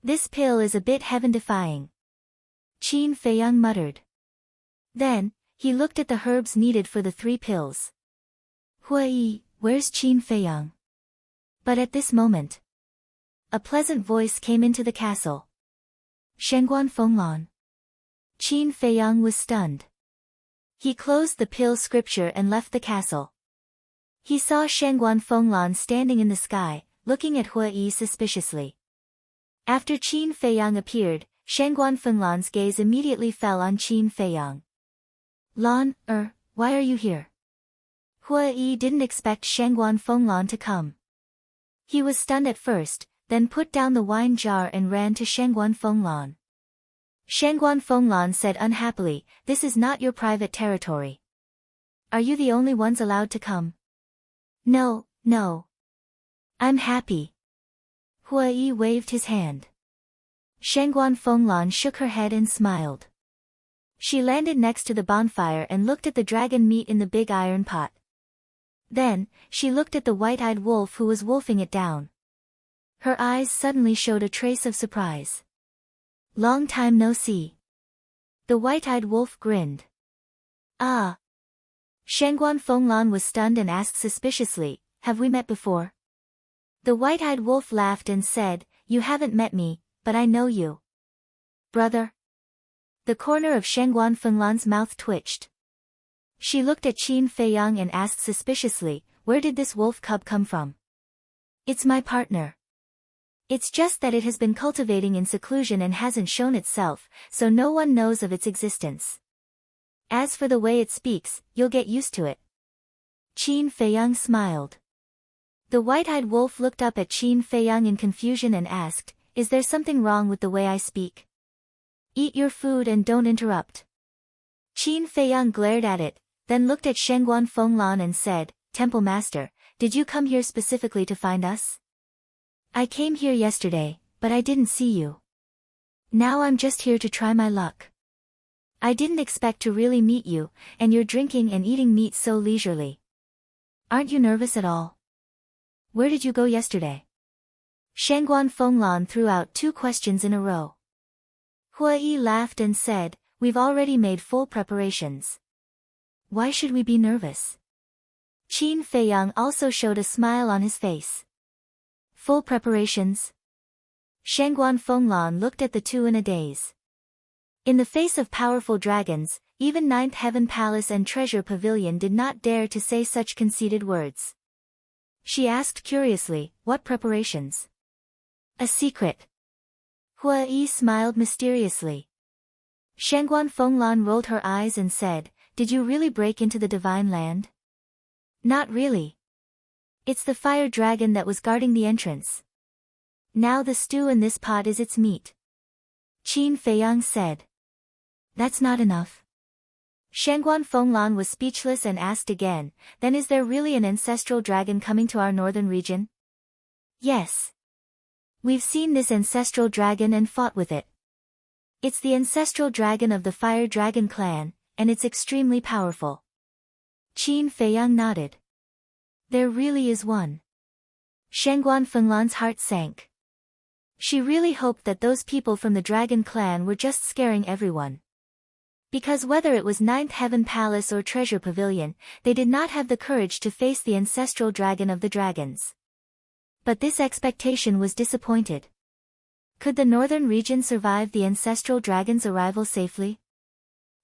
S1: This pill is a bit heaven-defying. Qin Feiyang muttered. Then, he looked at the herbs needed for the 3 pills. Hui, where's Qin Feiyang? But at this moment, a pleasant voice came into the castle. Shenguan Fenglan. Qin Feiyang was stunned. He closed the pill scripture and left the castle. He saw Shenguan Fenglan standing in the sky, looking at Hui suspiciously. After Qin Feiyang appeared, Shenguan Fenglan's gaze immediately fell on Qin Feiyang. Lan, why are you here? Hui didn't expect Shenguan Fenglan to come. He was stunned at first, then put down the wine jar and ran to Shenguan Fenglan. Shenguan Fenglan said unhappily, "This is not your private territory. Are you the only ones allowed to come?" No. I'm happy." Hui waved his hand. Shenguan Fenglan shook her head and smiled. She landed next to the bonfire and looked at the dragon meat in the big iron pot. Then, she looked at the white-eyed wolf who was wolfing it down. Her eyes suddenly showed a trace of surprise. "Long time no see." The white-eyed wolf grinned. "Ah." Shenguan Fenglan was stunned and asked suspiciously, "Have we met before?" The white-eyed wolf laughed and said, "You haven't met me, but I know you." "Brother?" The corner of Shenguan Fenglan's mouth twitched. She looked at Qin Feiyang and asked suspiciously, "Where did this wolf cub come from?" "It's my partner. It's just that it has been cultivating in seclusion and hasn't shown itself, so no one knows of its existence. As for the way it speaks, you'll get used to it." Qin Feiyang smiled. The white-eyed wolf looked up at Qin Feiyang in confusion and asked, "Is there something wrong with the way I speak?" "Eat your food and don't interrupt." Qin Feiyang glared at it, then looked at Shenguan Fenglan and said, "Temple Master, did you come here specifically to find us?" "I came here yesterday, but I didn't see you. Now I'm just here to try my luck. I didn't expect to really meet you, and you're drinking and eating meat so leisurely. Aren't you nervous at all? Where did you go yesterday?" Shenguan Fenglan threw out 2 questions in a row. Hui laughed and said, "We've already made full preparations. Why should we be nervous?" Qin Feiyang also showed a smile on his face. "Full preparations?" Shenguan Fenglan looked at the 2 in a daze. In the face of powerful dragons, even 9th Heaven Palace and Treasure Pavilion did not dare to say such conceited words. She asked curiously, "What preparations?" "A secret." Hui smiled mysteriously. Shenguan Fenglan rolled her eyes and said, "Did you really break into the Divine Land?" "Not really. It's the fire dragon that was guarding the entrance. Now the stew in this pot is its meat." Qin Feiyang said. "That's not enough." Shenguan Fenglan was speechless and asked again, "Then is there really an ancestral dragon coming to our northern region?" "Yes. We've seen this ancestral dragon and fought with it. It's the ancestral dragon of the Fire Dragon clan, and it's extremely powerful." Qin Feiyang nodded. "There really is one." Shenguan Fenglan's heart sank. She really hoped that those people from the Dragon clan were just scaring everyone. Because whether it was 9th Heaven Palace or Treasure Pavilion, they did not have the courage to face the ancestral dragon of the dragons. But this expectation was disappointed. Could the northern region survive the ancestral dragon's arrival safely?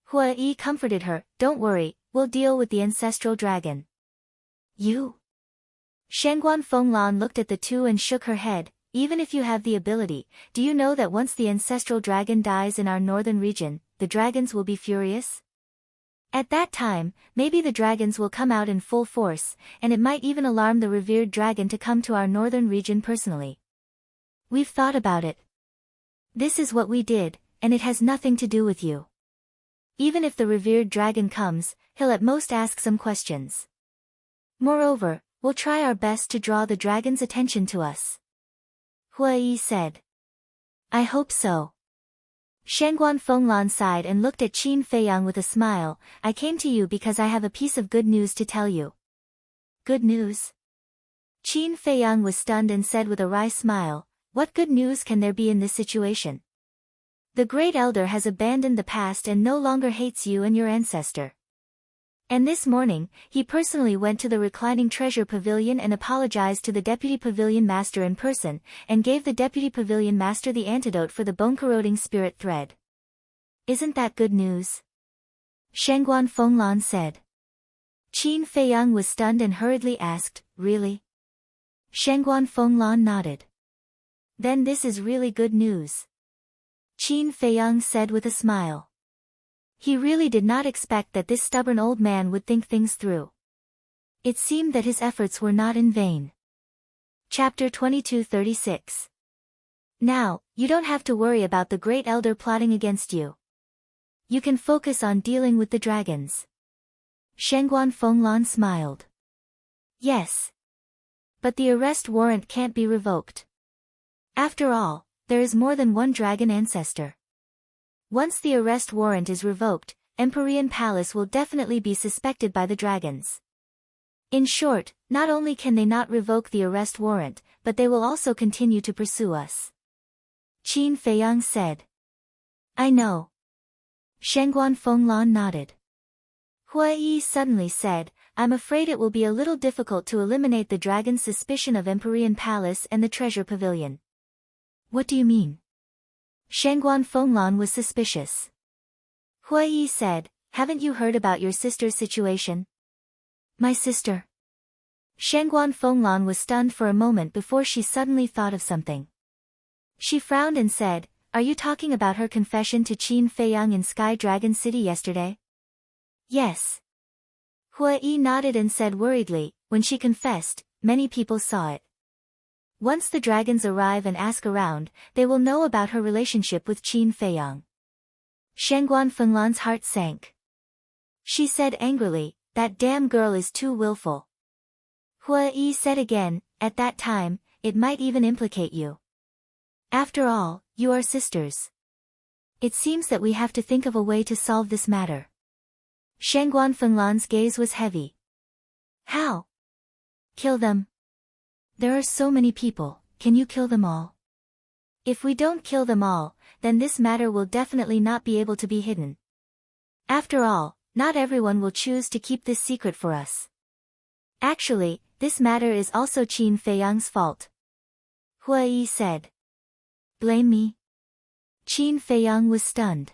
S1: Hui comforted her, "Don't worry, we'll deal with the ancestral dragon." "You?" Shenguan Fenglan looked at the 2 and shook her head. "Even if you have the ability, do you know that once the ancestral dragon dies in our northern region, the dragons will be furious? At that time, maybe the dragons will come out in full force, and it might even alarm the revered dragon to come to our northern region personally. We've thought about it. This is what we did, and it has nothing to do with you. Even if the revered dragon comes, he'll at most ask some questions. Moreover, we'll try our best to draw the dragon's attention to us." Hui said. "I hope so." Shangguan Fenglan sighed and looked at Qin Feiyang with a smile. I came to you because I have a piece of good news to tell you. Good news? Qin Feiyang was stunned and said with a wry smile, what good news can there be in this situation? The great elder has abandoned the past and no longer hates you and your ancestor. And this morning, he personally went to the reclining treasure pavilion and apologized to the deputy pavilion master in person, and gave the deputy pavilion master the antidote for the bone-corroding spirit thread. Isn't that good news? Shangguan Fenglan said. Qin Feiyang was stunned and hurriedly asked, really? Shangguan Fenglan nodded. Then this is really good news. Qin Feiyang said with a smile. He really did not expect that this stubborn old man would think things through. It seemed that his efforts were not in vain. Chapter 22:36. Now, you don't have to worry about the great elder plotting against you. You can focus on dealing with the dragons. Shangguan Fenglan smiled. Yes. But the arrest warrant can't be revoked. After all, there is more than one dragon ancestor. Once the arrest warrant is revoked, Empyrean Palace will definitely be suspected by the dragons. In short, not only can they not revoke the arrest warrant, but they will also continue to pursue us. Qin Feiyang said. I know. Shangguan Fenglan nodded. Hua Yi suddenly said, I'm afraid it will be a little difficult to eliminate the dragon's suspicion of Empyrean Palace and the treasure pavilion. What do you mean? Shangguan Fenglan was suspicious. Hua Yi said, haven't you heard about your sister's situation? My sister? Shangguan Fenglan was stunned for a moment before she suddenly thought of something. She frowned and said, are you talking about her confession to Qin Feiyang in Sky Dragon City yesterday? Yes. Hua Yi nodded and said worriedly, when she confessed, many people saw it. Once the dragons arrive and ask around, they will know about her relationship with Qin Feiyang. Shangguan Fenglan's heart sank. She said angrily, that damn girl is too willful. Hua Yi said again, at that time, it might even implicate you. After all, you are sisters. It seems that we have to think of a way to solve this matter. Shangguan Fenglan's gaze was heavy. How? Kill them? There are so many people, can you kill them all? If we don't kill them all, then this matter will definitely not be able to be hidden. After all, not everyone will choose to keep this secret for us. Actually, this matter is also Qin Feiyang's fault. Hua Yi said. Blame me? Qin Feiyang was stunned.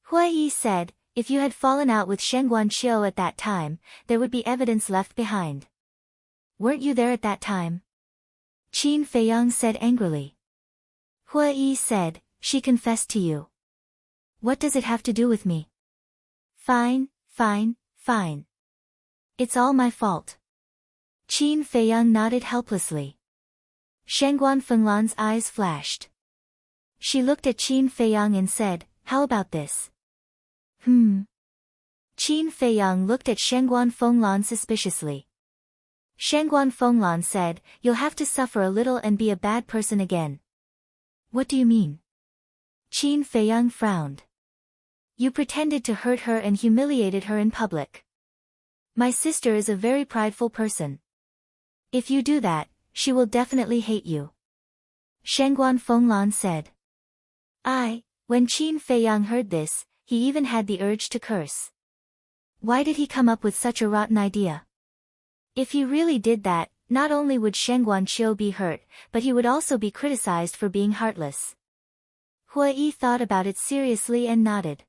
S1: Hua Yi said, if you had fallen out with Shengguan Qiu at that time, there would be evidence left behind. Weren't you there at that time? Qin Feiyang said angrily. Hua Yi said, she confessed to you. What does it have to do with me? Fine, fine, fine. It's all my fault. Qin Feiyang nodded helplessly. Shangguan Fenglan's eyes flashed. She looked at Qin Feiyang and said, how about this? Qin Feiyang looked at Shangguan Fenglan suspiciously. Shangguan Fenglan said, you'll have to suffer a little and be a bad person again. What do you mean? Qin Feiyang frowned. You pretended to hurt her and humiliated her in public. My sister is a very prideful person. If you do that, she will definitely hate you. Shangguan Fenglan said. When Qin Feiyang heard this, he even had the urge to curse. Why did he come up with such a rotten idea? If he really did that, not only would Shengguan Qiu be hurt, but he would also be criticized for being heartless. Hua Yi thought about it seriously and nodded.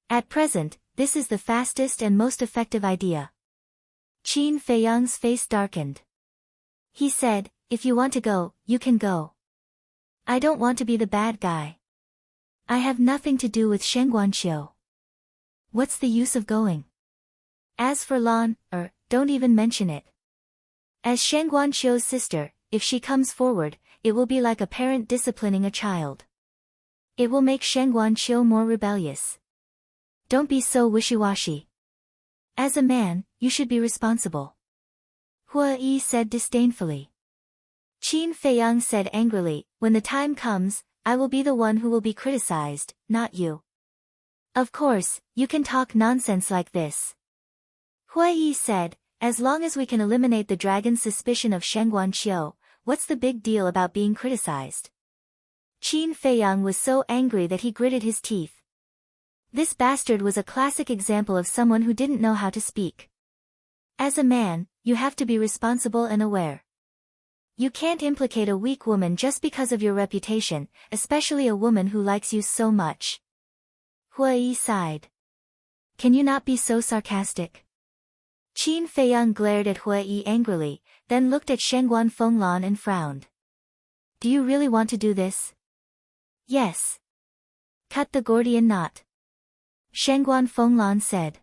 S1: At present, this is the fastest and most effective idea. Qin Feiyang's face darkened. He said, if you want to go, you can go. I don't want to be the bad guy. I have nothing to do with Shengguan Qiu. What's the use of going? As for Lan, don't even mention it. As Shengguan Qiu's sister, if she comes forward, it will be like a parent disciplining a child. It will make Shengguan Qiu more rebellious. Don't be so wishy-washy. As a man, you should be responsible. Hua Yi said disdainfully. Qin Feiyang said angrily, when the time comes, I will be the one who will be criticized, not you. Of course, you can talk nonsense like this. Huai said, as long as we can eliminate the dragon's suspicion of Shengguan Qiu, what's the big deal about being criticized? Qin Feiyang was so angry that he gritted his teeth. This bastard was a classic example of someone who didn't know how to speak. As a man, you have to be responsible and aware. You can't implicate a weak woman just because of your reputation, especially a woman who likes you so much. Huai sighed. Can you not be so sarcastic? Qin Feiyang glared at Huai angrily, then looked at Shengguan Fenglan and frowned. Do you really want to do this? Yes. Cut the Gordian knot. Shengguan Fenglan said.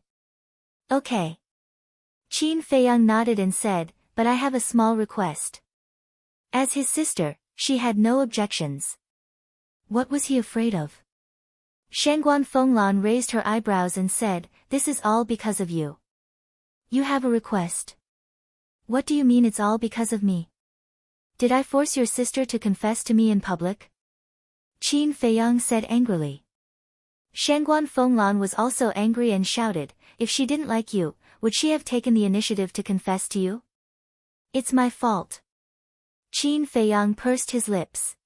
S1: Okay. Qin Feiyang nodded and said, but I have a small request. As his sister, she had no objections. What was he afraid of? Shengguan Fenglan raised her eyebrows and said, this is all because of you. You have a request. What do you mean it's all because of me? Did I force your sister to confess to me in public? Qin Feiyang said angrily. Shengguan Fenglan was also angry and shouted, if she didn't like you, would she have taken the initiative to confess to you? It's my fault. Qin Feiyang pursed his lips.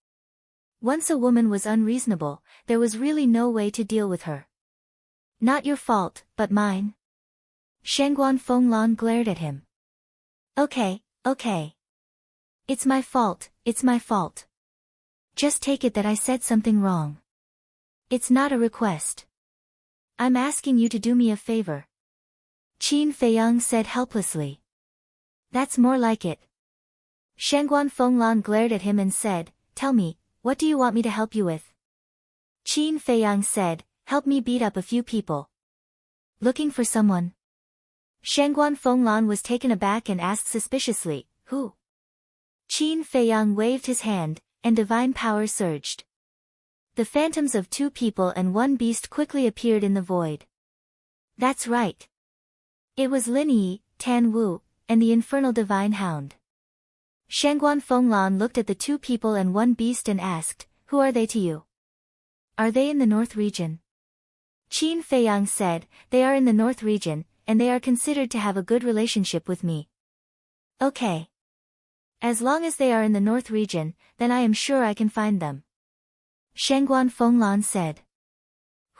S1: Once a woman was unreasonable, there was really no way to deal with her. Not your fault, but mine. Shengguan Fenglan glared at him. Okay. It's my fault. Just take it that I said something wrong. It's not a request. I'm asking you to do me a favor. Qin Feiyang said helplessly. That's more like it. Shengguan Fenglan glared at him and said, tell me, what do you want me to help you with? Qin Feiyang said, help me beat up a few people. Looking for someone? Shengguan Fenglan was taken aback and asked suspiciously, who? Qin Feiyang waved his hand, and divine power surged. The phantoms of 2 people and 1 beast quickly appeared in the void. That's right. It was Lin Yi, Tan Wu, and the infernal divine hound. Shengguan Fenglan looked at the 2 people and 1 beast and asked, who are they to you? Are they in the North region? Qin Feiyang said, they are in the North region, and they are considered to have a good relationship with me. Okay. As long as they are in the North region, then I am sure I can find them. Shengguan Fenglan said.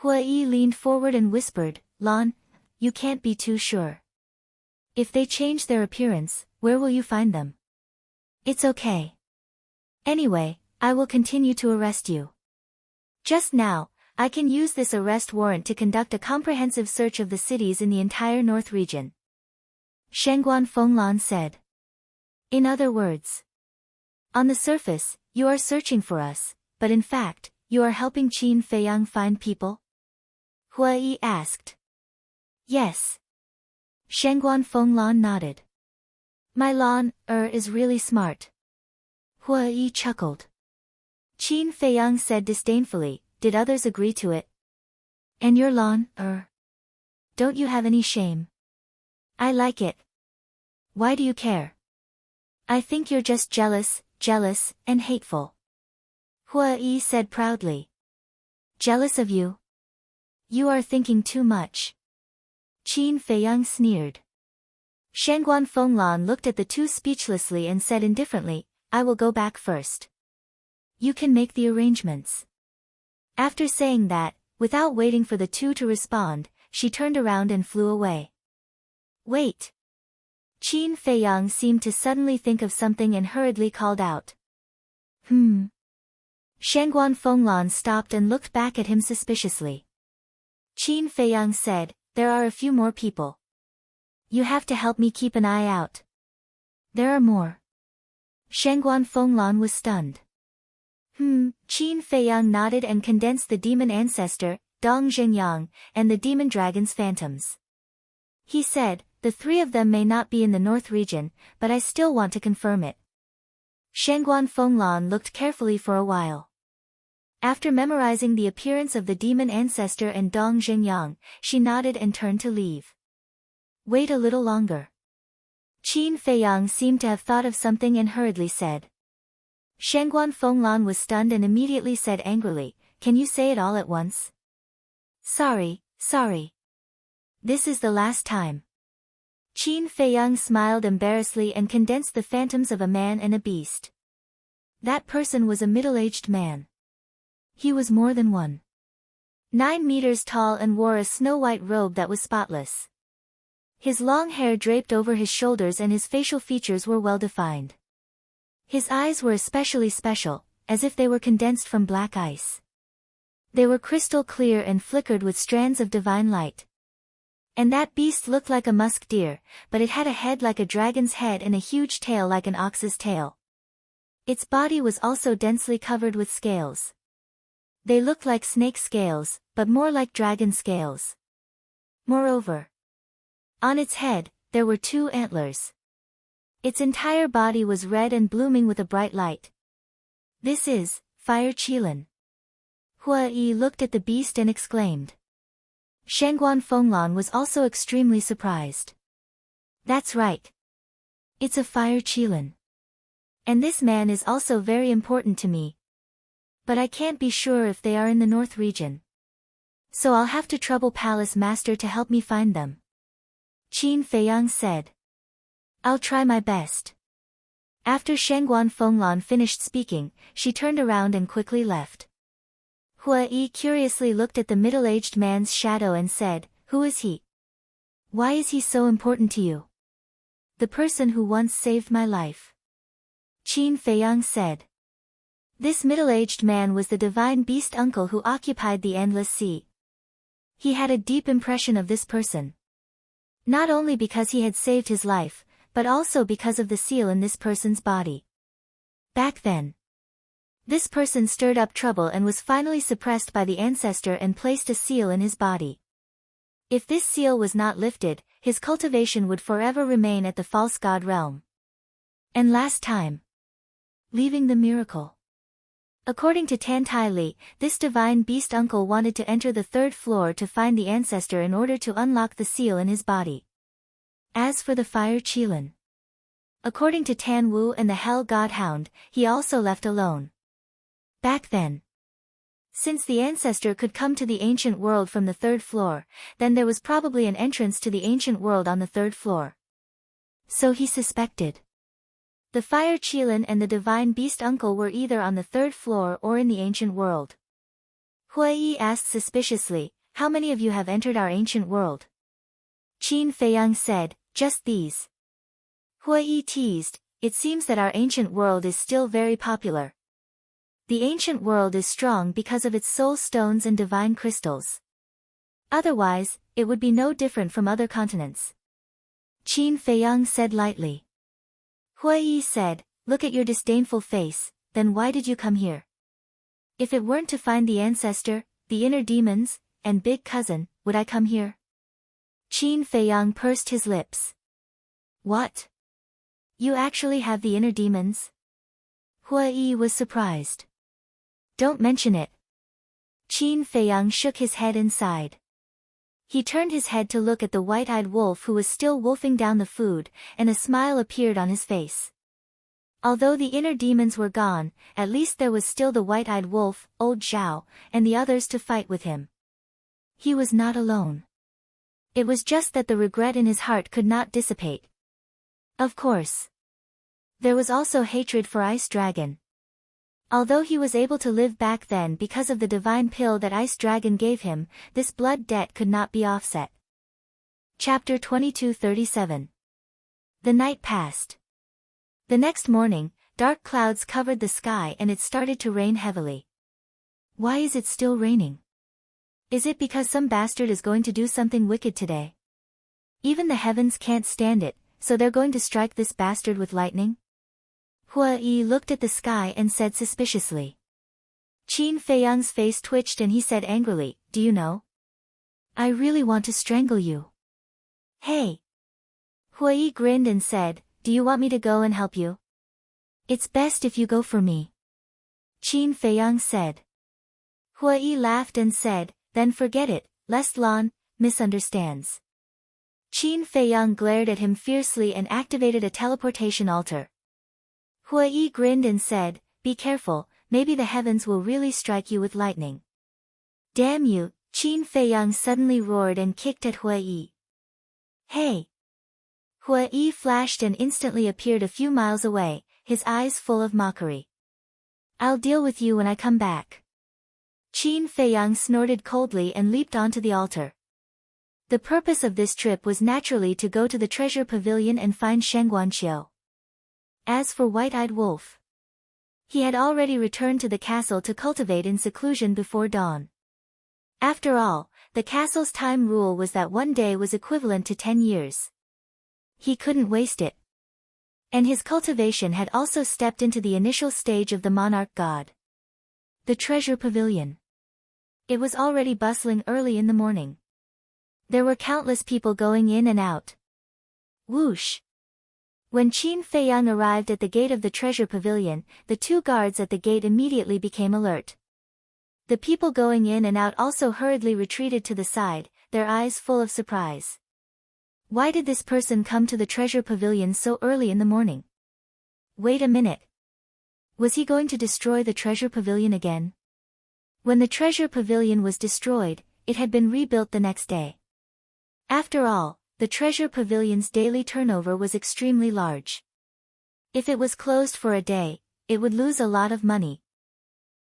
S1: Huai leaned forward and whispered, Lan, you can't be too sure. If they change their appearance, where will you find them? It's okay. Anyway, I will continue to arrest you. Just now, I can use this arrest warrant to conduct a comprehensive search of the cities in the entire North region. Shengguan Fenglan said. In other words, on the surface, you are searching for us, but in fact, you are helping Qin Feiyang find people? Huai asked. Yes. Shengguan Fenglan nodded. My Lan, is really smart. Huai chuckled. Qin Feiyang said disdainfully, did others agree to it? And your Lan, don't you have any shame? I like it. Why do you care? I think you're just jealous, and hateful. Huai said proudly. Jealous of you? You are thinking too much. Qin Feiyang sneered. Shengguan Fenglan looked at the 2 speechlessly and said indifferently, I will go back first. You can make the arrangements. After saying that, without waiting for the 2 to respond, she turned around and flew away. Wait. Qin Feiyang seemed to suddenly think of something and hurriedly called out. Shengguan Fenglan stopped and looked back at him suspiciously. Qin Feiyang said, there are a few more people. You have to help me keep an eye out. There are more. Shengguan Fenglan was stunned. Qin Feiyang nodded and condensed the demon ancestor, Dong Zhengyang, and the demon dragon's phantoms. He said, the 3 of them may not be in the North region, but I still want to confirm it. Shengguan Fenglan looked carefully for a while. After memorizing the appearance of the demon ancestor and Dong Zhengyang, she nodded and turned to leave. Wait a little longer. Qin Feiyang seemed to have thought of something and hurriedly said. Shangguan Fenglan was stunned and immediately said angrily, "Can you say it all at once?" "Sorry, sorry. This is the last time." Qin Feiyang smiled embarrassedly and condensed the phantoms of a man and a beast. That person was a middle-aged man. He was more than 9 meters tall and wore a snow-white robe that was spotless. His long hair draped over his shoulders and his facial features were well-defined. His eyes were especially special, as if they were condensed from black ice. They were crystal clear and flickered with strands of divine light. And that beast looked like a musk deer, but it had a head like a dragon's head and a huge tail like an ox's tail. Its body was also densely covered with scales. They looked like snake scales, but more like dragon scales. Moreover, on its head, there were 2 antlers. Its entire body was red and blooming with a bright light. "This is Fire Qilin." Hua Yi looked at the beast and exclaimed. Shangguan Fenglan was also extremely surprised. "That's right. It's a Fire Qilin. And this man is also very important to me. But I can't be sure if they are in the north region. So I'll have to trouble Palace Master to help me find them." Qin Feiyang said. "I'll try my best." After Shangguan Fenglan finished speaking, she turned around and quickly left. Hua Yi curiously looked at the middle-aged man's shadow and said, "Who is he? Why is he so important to you?" "The person who once saved my life," Qin Feiyang said. This middle-aged man was the divine beast uncle who occupied the Endless Sea. He had a deep impression of this person. Not only because he had saved his life, but also because of the seal in this person's body. Back then, this person stirred up trouble and was finally suppressed by the ancestor and placed a seal in his body. If this seal was not lifted, his cultivation would forever remain at the false god realm. And last time, leaving the miracle. According to Tan Tai Li, this divine beast uncle wanted to enter the 3rd floor to find the ancestor in order to unlock the seal in his body. As for the Fire Qilin, according to Tan Wu and the Hell Godhound, he also left alone. Back then, since the ancestor could come to the ancient world from the 3rd floor, then there was probably an entrance to the ancient world on the 3rd floor. So he suspected. The Fire Qilin and the divine beast uncle were either on the 3rd floor or in the ancient world. Hua Yi asked suspiciously, "How many of you have entered our ancient world?" Qin Feiyang said, "Just these." Hua Yi teased, "It seems that our ancient world is still very popular. The ancient world is strong because of its soul stones and divine crystals. Otherwise, it would be no different from other continents." Qin Feiyang said lightly. Hua Yi said, "Look at your disdainful face, then why did you come here? If it weren't to find the ancestor, the inner demons, and big cousin, would I come here?" Qin Feiyang pursed his lips. "What? You actually have the inner demons?" Hua Yi was surprised. "Don't mention it." Qin Feiyang shook his head and sighed. He turned his head to look at the white-eyed wolf who was still wolfing down the food, and a smile appeared on his face. Although the inner demons were gone, at least there was still the white-eyed wolf, old Zhao, and the others to fight with him. He was not alone. It was just that the regret in his heart could not dissipate. Of course, there was also hatred for Ice Dragon. Although he was able to live back then because of the divine pill that Ice Dragon gave him, this blood debt could not be offset. Chapter 2237. The night passed. The next morning, dark clouds covered the sky and it started to rain heavily. Why is it still raining? Is it because some bastard is going to do something wicked today? Even the heavens can't stand it, so they're going to strike this bastard with lightning? Hua Yi looked at the sky and said suspiciously. Qin Feiyang's face twitched and he said angrily, "Do you know? I really want to strangle you." "Hey!" Hua Yi grinned and said, "Do you want me to go and help you?" "It's best if you go for me," Qin Feiyang said. Hua Yi laughed and said, "Then forget it, lest Lan misunderstands." Qin Feiyang glared at him fiercely and activated a teleportation altar. Hua Yi grinned and said, be careful, maybe the heavens will really strike you with lightning. Damn you, Qin Feiyang suddenly roared and kicked at Hua Yi. Hey! Hua Yi flashed and instantly appeared a few miles away, his eyes full of mockery. I'll deal with you when I come back. Qin Feiyang snorted coldly and leaped onto the altar. The purpose of this trip was naturally to go to the treasure pavilion and find Shen Guanqiu. As for White-Eyed Wolf, he had already returned to the castle to cultivate in seclusion before dawn. After all, the castle's time rule was that one day was equivalent to 10 years. He couldn't waste it. And his cultivation had also stepped into the initial stage of the monarch god. The treasure pavilion. It was already bustling early in the morning. There were countless people going in and out. Whoosh! When Qin Feiyang arrived at the gate of the treasure pavilion, the two guards at the gate immediately became alert. The people going in and out also hurriedly retreated to the side, their eyes full of surprise. Why did this person come to the treasure pavilion so early in the morning? Wait a minute. Was he going to destroy the treasure pavilion again? When the treasure pavilion was destroyed, it had been rebuilt the next day. After all, the treasure pavilion's daily turnover was extremely large. If it was closed for a day, it would lose a lot of money.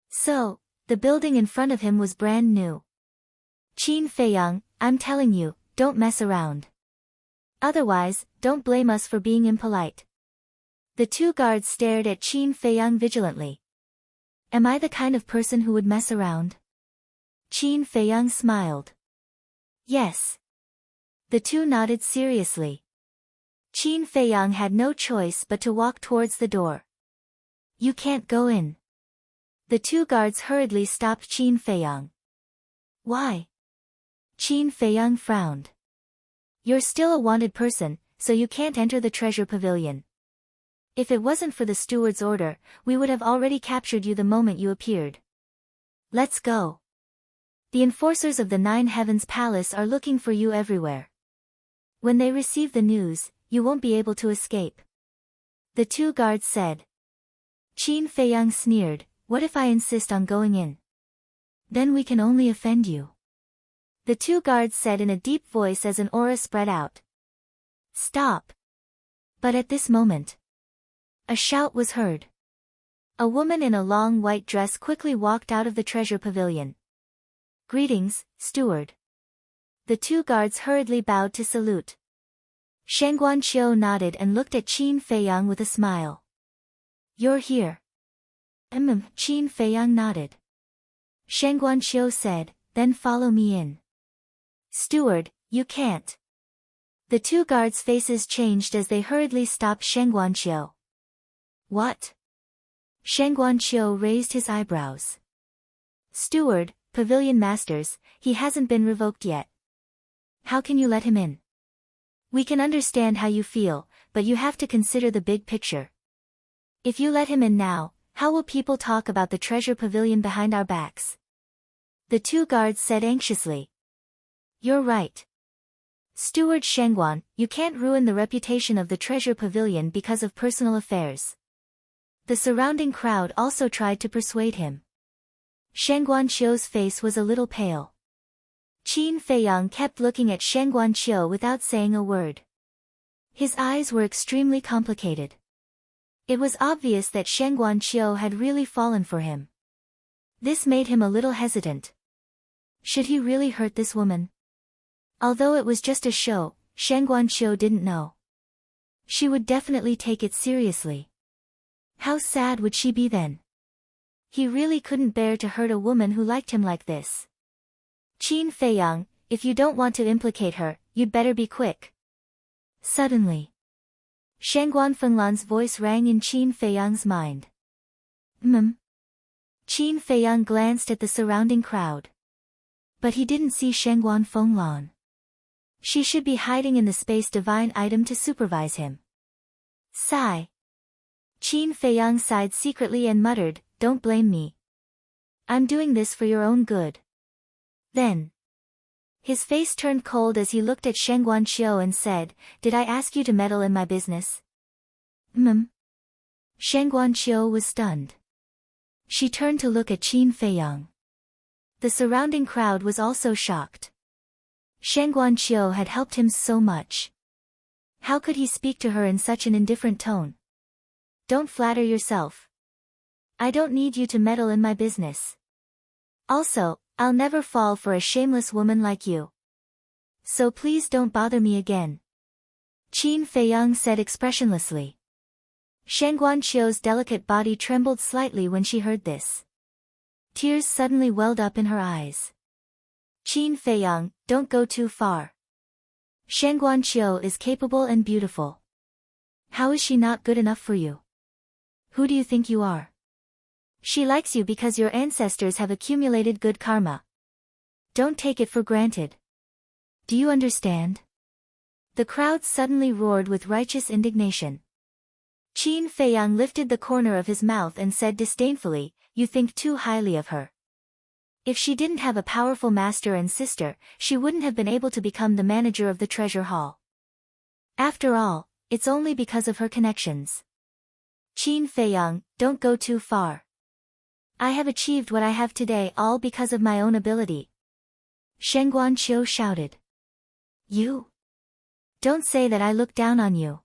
S1: So, the building in front of him was brand new. Qin Feiyang, I'm telling you, don't mess around. Otherwise, don't blame us for being impolite. The two guards stared at Qin Feiyang vigilantly. Am I the kind of person who would mess around? Qin Feiyang smiled. Yes. The two nodded seriously. Qin Feiyang had no choice but to walk towards the door. You can't go in. The two guards hurriedly stopped Qin Feiyang. Why? Qin Feiyang frowned. You're still a wanted person, so you can't enter the treasure pavilion. If it wasn't for the steward's order, we would have already captured you the moment you appeared. Let's go. The enforcers of the Nine Heavens Palace are looking for you everywhere. When they receive the news, you won't be able to escape. The two guards said. Qin Feiyang sneered, what if I insist on going in? Then we can only offend you. The two guards said in a deep voice as an aura spread out. Stop. But at this moment, a shout was heard. A woman in a long white dress quickly walked out of the treasure pavilion. Greetings, steward. The two guards hurriedly bowed to salute. Shen Guanqiu nodded and looked at Qin Feiyang with a smile. You're here. Qin Feiyang nodded. Shen Guanqiu said, then follow me in. Steward, you can't. The two guards' faces changed as they hurriedly stopped Shen Guanqiu. What? Shen Guanqiu raised his eyebrows. Steward, pavilion masters, he hasn't been revoked yet. How can you let him in? We can understand how you feel, but you have to consider the big picture. If you let him in now, how will people talk about the treasure pavilion behind our backs? The two guards said anxiously. You're right. Steward Shengguan, you can't ruin the reputation of the treasure pavilion because of personal affairs. The surrounding crowd also tried to persuade him. Shen Guanqiu's face was a little pale. Qin Feiyang kept looking at Shen Guanqiu without saying a word. His eyes were extremely complicated. It was obvious that Shen Guanqiu had really fallen for him. This made him a little hesitant. Should he really hurt this woman? Although it was just a show, Shen Guanqiu didn't know. She would definitely take it seriously. How sad would she be then? He really couldn't bear to hurt a woman who liked him like this. Qin Feiyang, if you don't want to implicate her, you'd better be quick. Suddenly, Shen Guanfenglan's voice rang in Qin Feiyang's mind. Qin Feiyang glanced at the surrounding crowd. But he didn't see Shen Guanfenglan. She should be hiding in the space divine item to supervise him. Sigh. Qin Feiyang sighed secretly and muttered, don't blame me. I'm doing this for your own good. Then, his face turned cold as he looked at Shen Guanqiu and said, did I ask you to meddle in my business? Shen Guanqiu was stunned. She turned to look at Qin Feiyang. The surrounding crowd was also shocked. Shen Guanqiu had helped him so much. How could he speak to her in such an indifferent tone? Don't flatter yourself. I don't need you to meddle in my business. Also, I'll never fall for a shameless woman like you. So please don't bother me again. Qin Feiyang said expressionlessly. Shen Guanqiu's delicate body trembled slightly when she heard this. Tears suddenly welled up in her eyes. Qin Feiyang, don't go too far. Shen Guanqiu is capable and beautiful. How is she not good enough for you? Who do you think you are? She likes you because your ancestors have accumulated good karma. Don't take it for granted. Do you understand? The crowd suddenly roared with righteous indignation. Qin Feiyang lifted the corner of his mouth and said disdainfully, you think too highly of her. If she didn't have a powerful master and sister, she wouldn't have been able to become the manager of the treasure hall. After all, it's only because of her connections. Qin Feiyang, don't go too far. I have achieved what I have today all because of my own ability. Shen Guanqiu shouted. You? Don't say that I look down on you.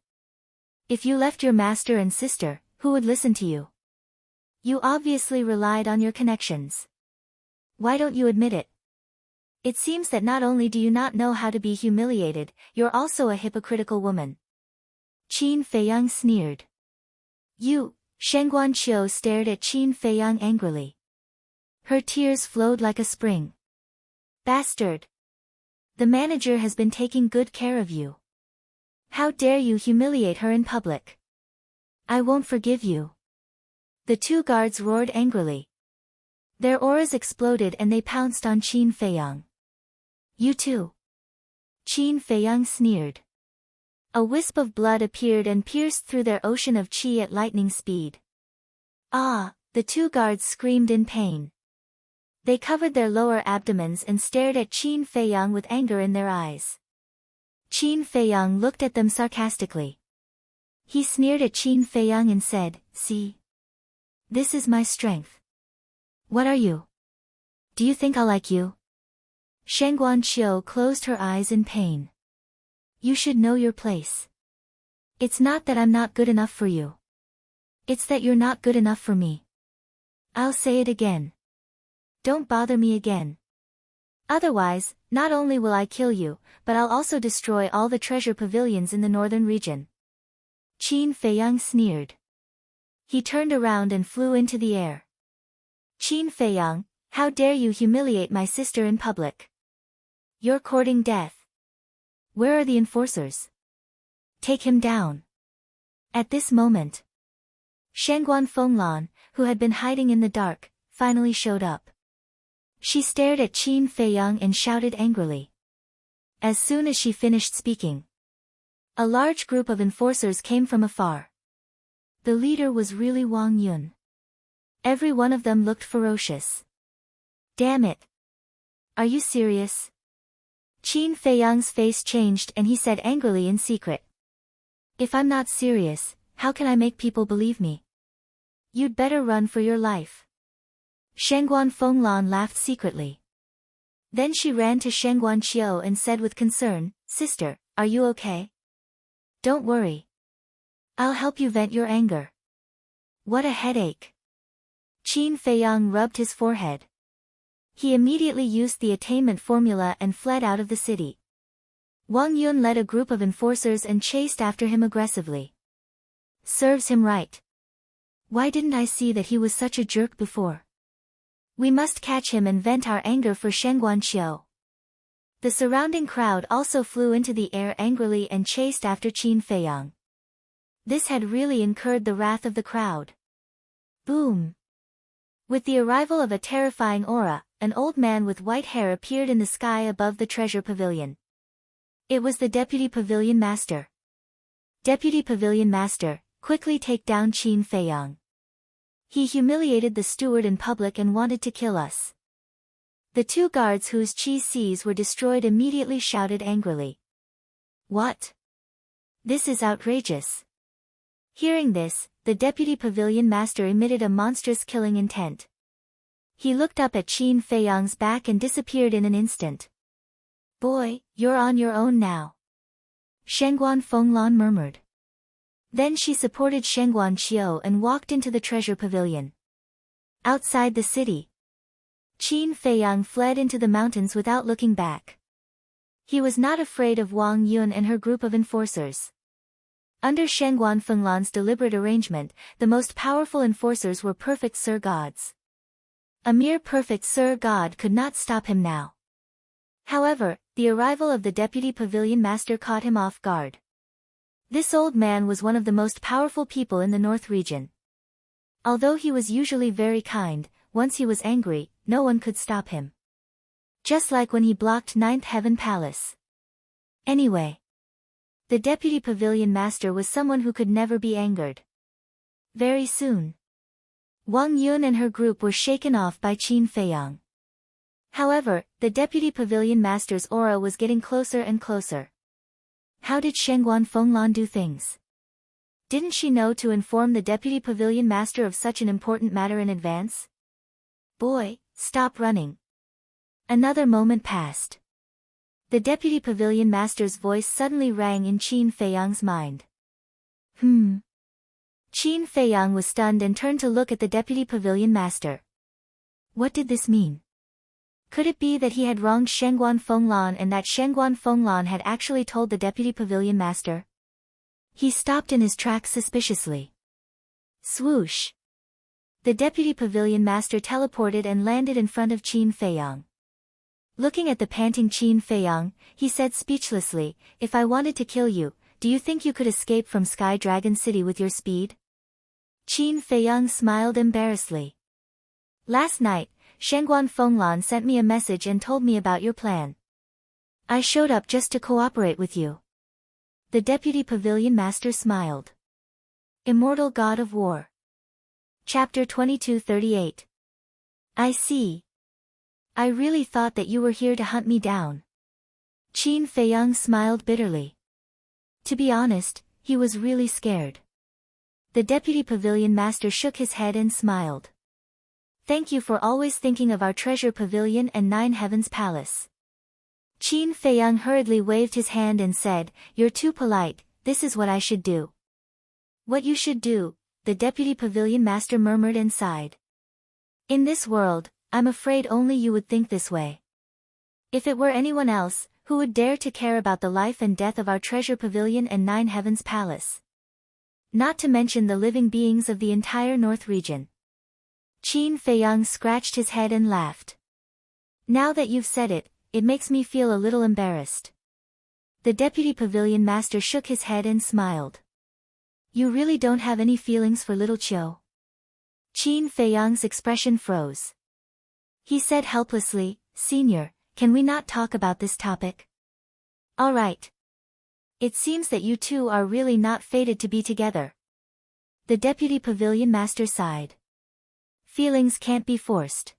S1: If you left your master and sister, who would listen to you? You obviously relied on your connections. Why don't you admit it? It seems that not only do you not know how to be humiliated, you're also a hypocritical woman. Qin Feiyang sneered. You, Shen Guanqiu stared at Qin Feiyang angrily. Her tears flowed like a spring. Bastard! The manager has been taking good care of you. How dare you humiliate her in public? I won't forgive you. The two guards roared angrily. Their auras exploded and they pounced on Qin Feiyang. You too. Qin Feiyang sneered. A wisp of blood appeared and pierced through their ocean of qi at lightning speed. Ah! The two guards screamed in pain. They covered their lower abdomens and stared at Qin Feiyang with anger in their eyes. Qin Feiyang looked at them sarcastically. He sneered at Qin Feiyang and said, see? This is my strength. What are you? Do you think I'll like you? Shen Guanqiu closed her eyes in pain. You should know your place. It's not that I'm not good enough for you. It's that you're not good enough for me. I'll say it again. Don't bother me again. Otherwise, not only will I kill you, but I'll also destroy all the treasure pavilions in the northern region. Qin Feiyang sneered. He turned around and flew into the air. Qin Feiyang, how dare you humiliate my sister in public? You're courting death. Where are the enforcers? Take him down. At this moment, Shangguan Fenglan, who had been hiding in the dark, finally showed up. She stared at Qin Feiyang and shouted angrily. As soon as she finished speaking, a large group of enforcers came from afar. The leader was really Wang Yun. Every one of them looked ferocious. Damn it! Are you serious? Qin Feiyang's face changed and he said angrily in secret. If I'm not serious, how can I make people believe me? You'd better run for your life. Shangguan Fenglan laughed secretly. Then she ran to Shen Guanqiu and said with concern, Sister, are you okay? Don't worry. I'll help you vent your anger. What a headache. Qin Feiyang rubbed his forehead. He immediately used the attainment formula and fled out of the city. Wang Yun led a group of enforcers and chased after him aggressively. Serves him right. Why didn't I see that he was such a jerk before? We must catch him and vent our anger for Shen Guanqiu. The surrounding crowd also flew into the air angrily and chased after Qin Feiyang. This had really incurred the wrath of the crowd. Boom! With the arrival of a terrifying aura, an old man with white hair appeared in the sky above the treasure pavilion. It was the Deputy Pavilion Master. Deputy Pavilion Master, quickly take down Qin Feiyang. He humiliated the steward in public and wanted to kill us. The two guards whose chi Cs were destroyed immediately shouted angrily. What? This is outrageous. Hearing this, the Deputy Pavilion Master emitted a monstrous killing intent. He looked up at Qin Feiyang's back and disappeared in an instant. "Boy, you're on your own now," Shengguan Fenglan murmured. Then she supported Shengguan Qiu and walked into the treasure pavilion. Outside the city, Qin Feiyang fled into the mountains without looking back. He was not afraid of Wang Yun and her group of enforcers. Under Shengguan Fenglan's deliberate arrangement, the most powerful enforcers were perfect Sir Gods. A mere perfect Sir God could not stop him now. However, the arrival of the Deputy Pavilion Master caught him off guard. This old man was one of the most powerful people in the North region. Although he was usually very kind, once he was angry, no one could stop him. Just like when he blocked Ninth Heaven Palace. Anyway, the Deputy Pavilion Master was someone who could never be angered. Very soon, Wang Yun and her group were shaken off by Qin Feiyang. However, the Deputy Pavilion Master's aura was getting closer and closer. How did Shengguan Fenglan do things? Didn't she know to inform the Deputy Pavilion Master of such an important matter in advance? "Boy, stop running." Another moment passed. The Deputy Pavilion Master's voice suddenly rang in Qin Feiyang's mind. Qin Feiyang was stunned and turned to look at the Deputy Pavilion Master. What did this mean? Could it be that he had wronged Shengguan Fenglan and that Shengguan Fenglan had actually told the Deputy Pavilion Master? He stopped in his tracks suspiciously. Swoosh! The Deputy Pavilion Master teleported and landed in front of Qin Feiyang. Looking at the panting Qin Feiyang, he said speechlessly, "If I wanted to kill you, do you think you could escape from Sky Dragon City with your speed?" Qin Feiyang smiled embarrassedly. "Last night, Shengguan Fenglan sent me a message and told me about your plan. I showed up just to cooperate with you." The Deputy Pavilion Master smiled. Immortal God of War. Chapter 2238. I see. I really thought that you were here to hunt me down. Qin Feiyang smiled bitterly. To be honest, he was really scared. The Deputy Pavilion Master shook his head and smiled. "Thank you for always thinking of our treasure pavilion and Nine Heavens Palace." Qin Feiyang hurriedly waved his hand and said, "You're too polite, this is what I should do." "What you should do," the Deputy Pavilion Master murmured and sighed. "In this world, I'm afraid only you would think this way. If it were anyone else, who would dare to care about the life and death of our treasure pavilion and Nine Heavens Palace? Not to mention the living beings of the entire North region." Qin Feiyang scratched his head and laughed. "Now that you've said it, it makes me feel a little embarrassed." The Deputy Pavilion Master shook his head and smiled. "You really don't have any feelings for little Qiu?" Qin Feiyang's expression froze. He said helplessly, "Senior, can we not talk about this topic?" "All right. It seems that you two are really not fated to be together." The Deputy Pavilion Master sighed. "Feelings can't be forced.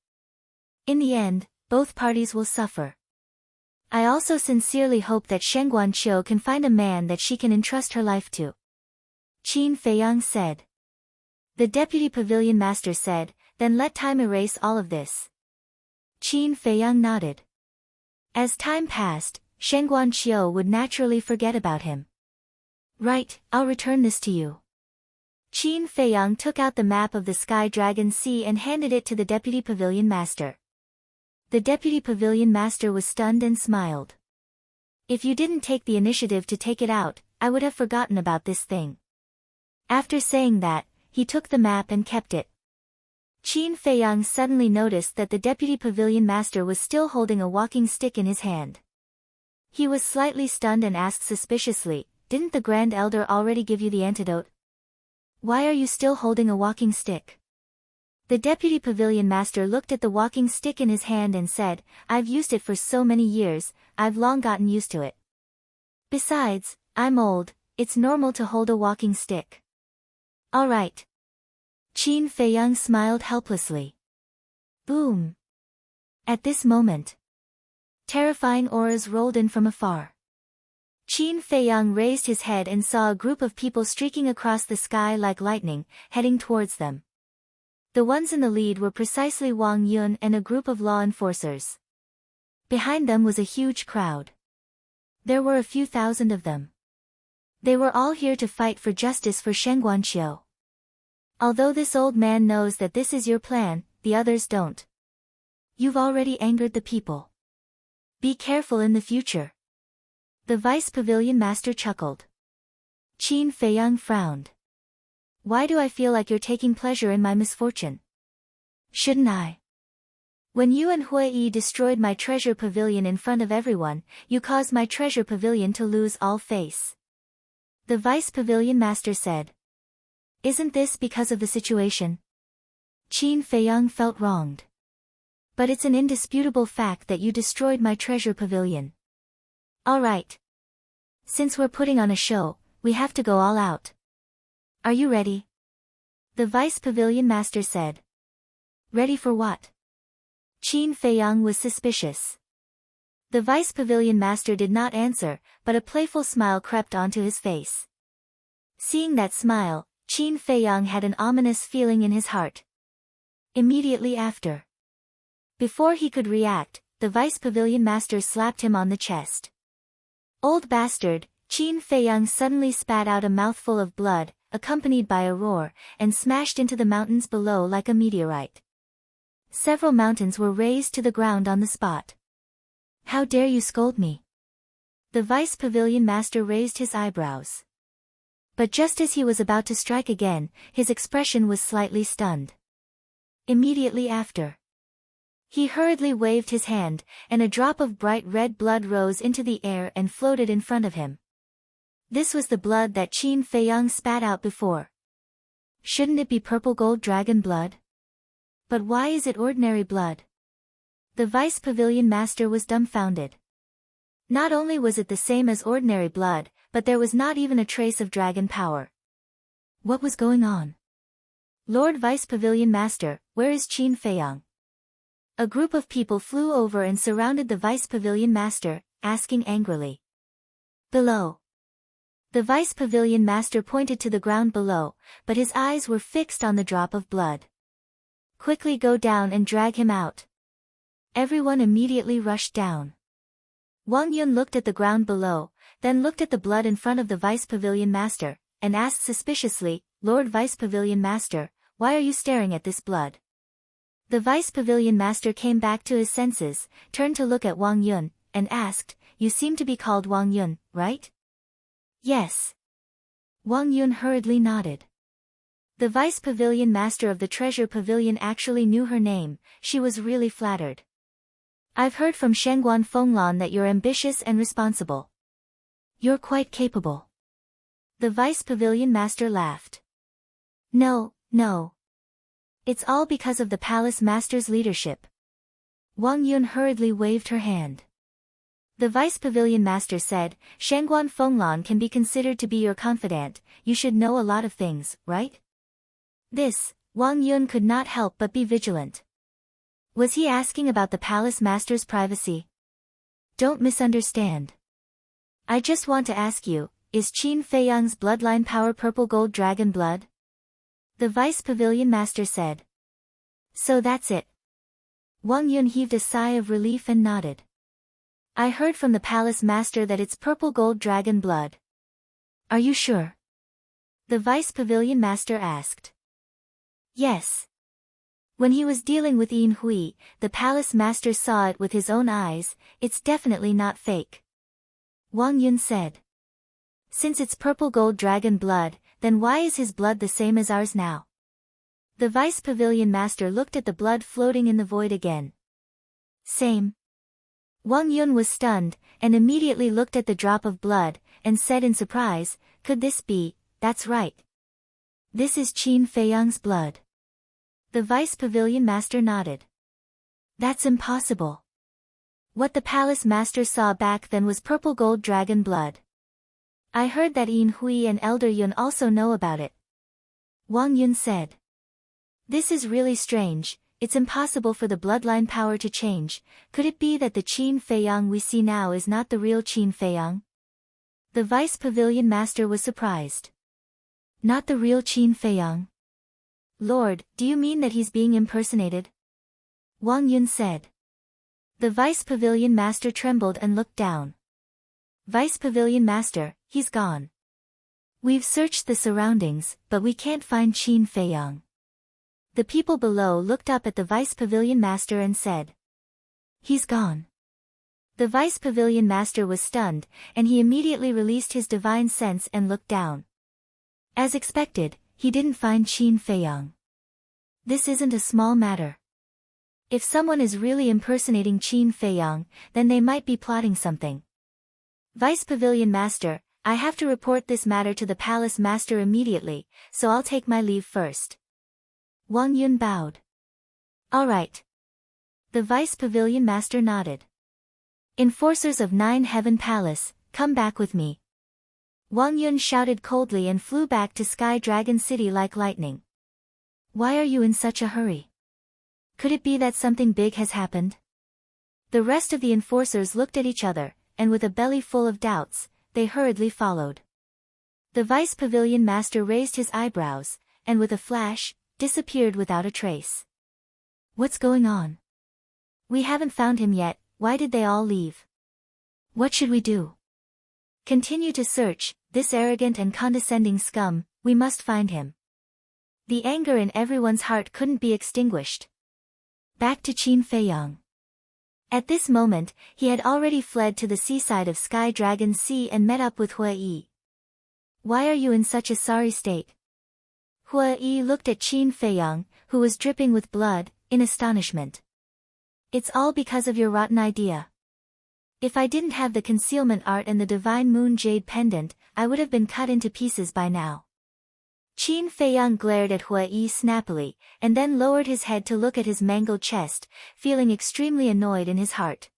S1: In the end, both parties will suffer. I also sincerely hope that Shengguan Qiu can find a man that she can entrust her life to," Qin Feiyang said. The Deputy Pavilion Master said, "Then let time erase all of this." Qin Feiyang nodded. As time passed, Shengguan Qiu would naturally forget about him. "Right, I'll return this to you." Qin Feiyang took out the map of the Sky Dragon Sea and handed it to the Deputy Pavilion Master. The Deputy Pavilion Master was stunned and smiled. "If you didn't take the initiative to take it out, I would have forgotten about this thing." After saying that, he took the map and kept it. Qin Feiyang suddenly noticed that the Deputy Pavilion Master was still holding a walking stick in his hand. He was slightly stunned and asked suspiciously, "Didn't the Grand Elder already give you the antidote? Why are you still holding a walking stick?" The Deputy Pavilion Master looked at the walking stick in his hand and said, "I've used it for so many years, I've long gotten used to it. Besides, I'm old, it's normal to hold a walking stick." "All right." Qin Feiyang smiled helplessly. Boom! At this moment, terrifying auras rolled in from afar. Qin Feiyang raised his head and saw a group of people streaking across the sky like lightning, heading towards them. The ones in the lead were precisely Wang Yun and a group of law enforcers. Behind them was a huge crowd. There were a few thousand of them. They were all here to fight for justice for Shen Guanqiu. Although this old man knows that this is your plan, the others don't. You've already angered the people. Be careful in the future. The Vice Pavilion Master chuckled. Qin Feiyang frowned. Why do I feel like you're taking pleasure in my misfortune? Shouldn't I? When you and Hui Yi destroyed my treasure pavilion in front of everyone, you caused my treasure pavilion to lose all face. The Vice Pavilion Master said. Isn't this because of the situation? Qin Feiyang felt wronged. But it's an indisputable fact that you destroyed my treasure pavilion. All right. Since we're putting on a show, we have to go all out. Are you ready? The Vice Pavilion Master said. Ready for what? Qin Feiyang was suspicious. The Vice Pavilion Master did not answer, but a playful smile crept onto his face. Seeing that smile, Qin Feiyang had an ominous feeling in his heart. Immediately after. Before he could react, the Vice Pavilion Master slapped him on the chest. Old bastard, Qin Feiyang suddenly spat out a mouthful of blood, accompanied by a roar, and smashed into the mountains below like a meteorite. Several mountains were razed to the ground on the spot. How dare you scold me? The Vice Pavilion Master raised his eyebrows. But just as he was about to strike again, his expression was slightly stunned. Immediately after. He hurriedly waved his hand, and a drop of bright red blood rose into the air and floated in front of him. This was the blood that Qin Feiyang spat out before. Shouldn't it be purple gold dragon blood? But why is it ordinary blood? The Vice Pavilion Master was dumbfounded. Not only was it the same as ordinary blood, but there was not even a trace of dragon power. What was going on? Lord Vice Pavilion Master, where is Qin Feiyang? A group of people flew over and surrounded the Vice Pavilion Master, asking angrily. Below. The Vice Pavilion Master pointed to the ground below, but his eyes were fixed on the drop of blood. Quickly go down and drag him out. Everyone immediately rushed down. Wang Yun looked at the ground below, then looked at the blood in front of the Vice Pavilion Master, and asked suspiciously, Lord Vice Pavilion Master, why are you staring at this blood? The Vice Pavilion Master came back to his senses, turned to look at Wang Yun, and asked, You seem to be called Wang Yun, right? Yes. Wang Yun hurriedly nodded. The Vice Pavilion Master of the Treasure Pavilion actually knew her name. She was really flattered. I've heard from Shengguan Fenglan that you're ambitious and responsible. You're quite capable. The Vice Pavilion Master laughed. No. It's all because of the Palace Master's leadership. Wang Yun hurriedly waved her hand. The Vice Pavilion Master said, Shengguan Fenglan can be considered to be your confidant, you should know a lot of things, right? This, Wang Yun could not help but be vigilant. Was he asking about the Palace Master's privacy? Don't misunderstand. I just want to ask you, is Qin Feiyang's bloodline power purple gold dragon blood? The Vice Pavilion Master said. So that's it. Wang Yun heaved a sigh of relief and nodded. I heard from the Palace Master that it's purple gold dragon blood. Are you sure? The Vice Pavilion Master asked. Yes. When he was dealing with Yin Hui, the Palace Master saw it with his own eyes, it's definitely not fake. Wang Yun said. Since it's purple gold dragon blood, then why is his blood the same as ours now? The Vice Pavilion Master looked at the blood floating in the void again. Same. Wang Yun was stunned, and immediately looked at the drop of blood, and said in surprise, could this be, that's right. This is Qin Feiyang's blood. The Vice Pavilion Master nodded. That's impossible. What the Palace Master saw back then was purple gold dragon blood. I heard that Yin Hui and Elder Yun also know about it. Wang Yun said. This is really strange, it's impossible for the bloodline power to change. Could it be that the Qin Feiyang we see now is not the real Qin Feiyang? The Vice Pavilion Master was surprised. Not the real Qin Feiyang? Lord, do you mean that he's being impersonated? Wang Yun said. The Vice Pavilion Master trembled and looked down. Vice Pavilion Master, he's gone. We've searched the surroundings, but we can't find Qin Feiyang. The people below looked up at the Vice Pavilion Master and said. He's gone. The Vice Pavilion Master was stunned, and he immediately released his divine sense and looked down. As expected, he didn't find Qin Feiyang. This isn't a small matter. If someone is really impersonating Qin Feiyang, then they might be plotting something. Vice Pavilion Master, I have to report this matter to the Palace Master immediately, so I'll take my leave first. Wang Yun bowed. All right. The Vice Pavilion Master nodded. Enforcers of 9 Heaven Palace, come back with me. Wang Yun shouted coldly and flew back to Sky Dragon City like lightning. Why are you in such a hurry? Could it be that something big has happened? The rest of the enforcers looked at each other, and with a belly full of doubts, they hurriedly followed. The Vice Pavilion Master raised his eyebrows, and with a flash, disappeared without a trace. What's going on? We haven't found him yet, why did they all leave? What should we do? Continue to search, this arrogant and condescending scum, we must find him. The anger in everyone's heart couldn't be extinguished. Back to Qin Feiyang. At this moment, he had already fled to the seaside of Sky Dragon Sea and met up with Hua Yi. Why are you in such a sorry state? Hua Yi looked at Qin Feiyang, who was dripping with blood, in astonishment. It's all because of your rotten idea. If I didn't have the concealment art and the divine moon jade pendant, I would have been cut into pieces by now. Qin Feiyang glared at Hua Yi snappily, and then lowered his head to look at his mangled chest, feeling extremely annoyed in his heart.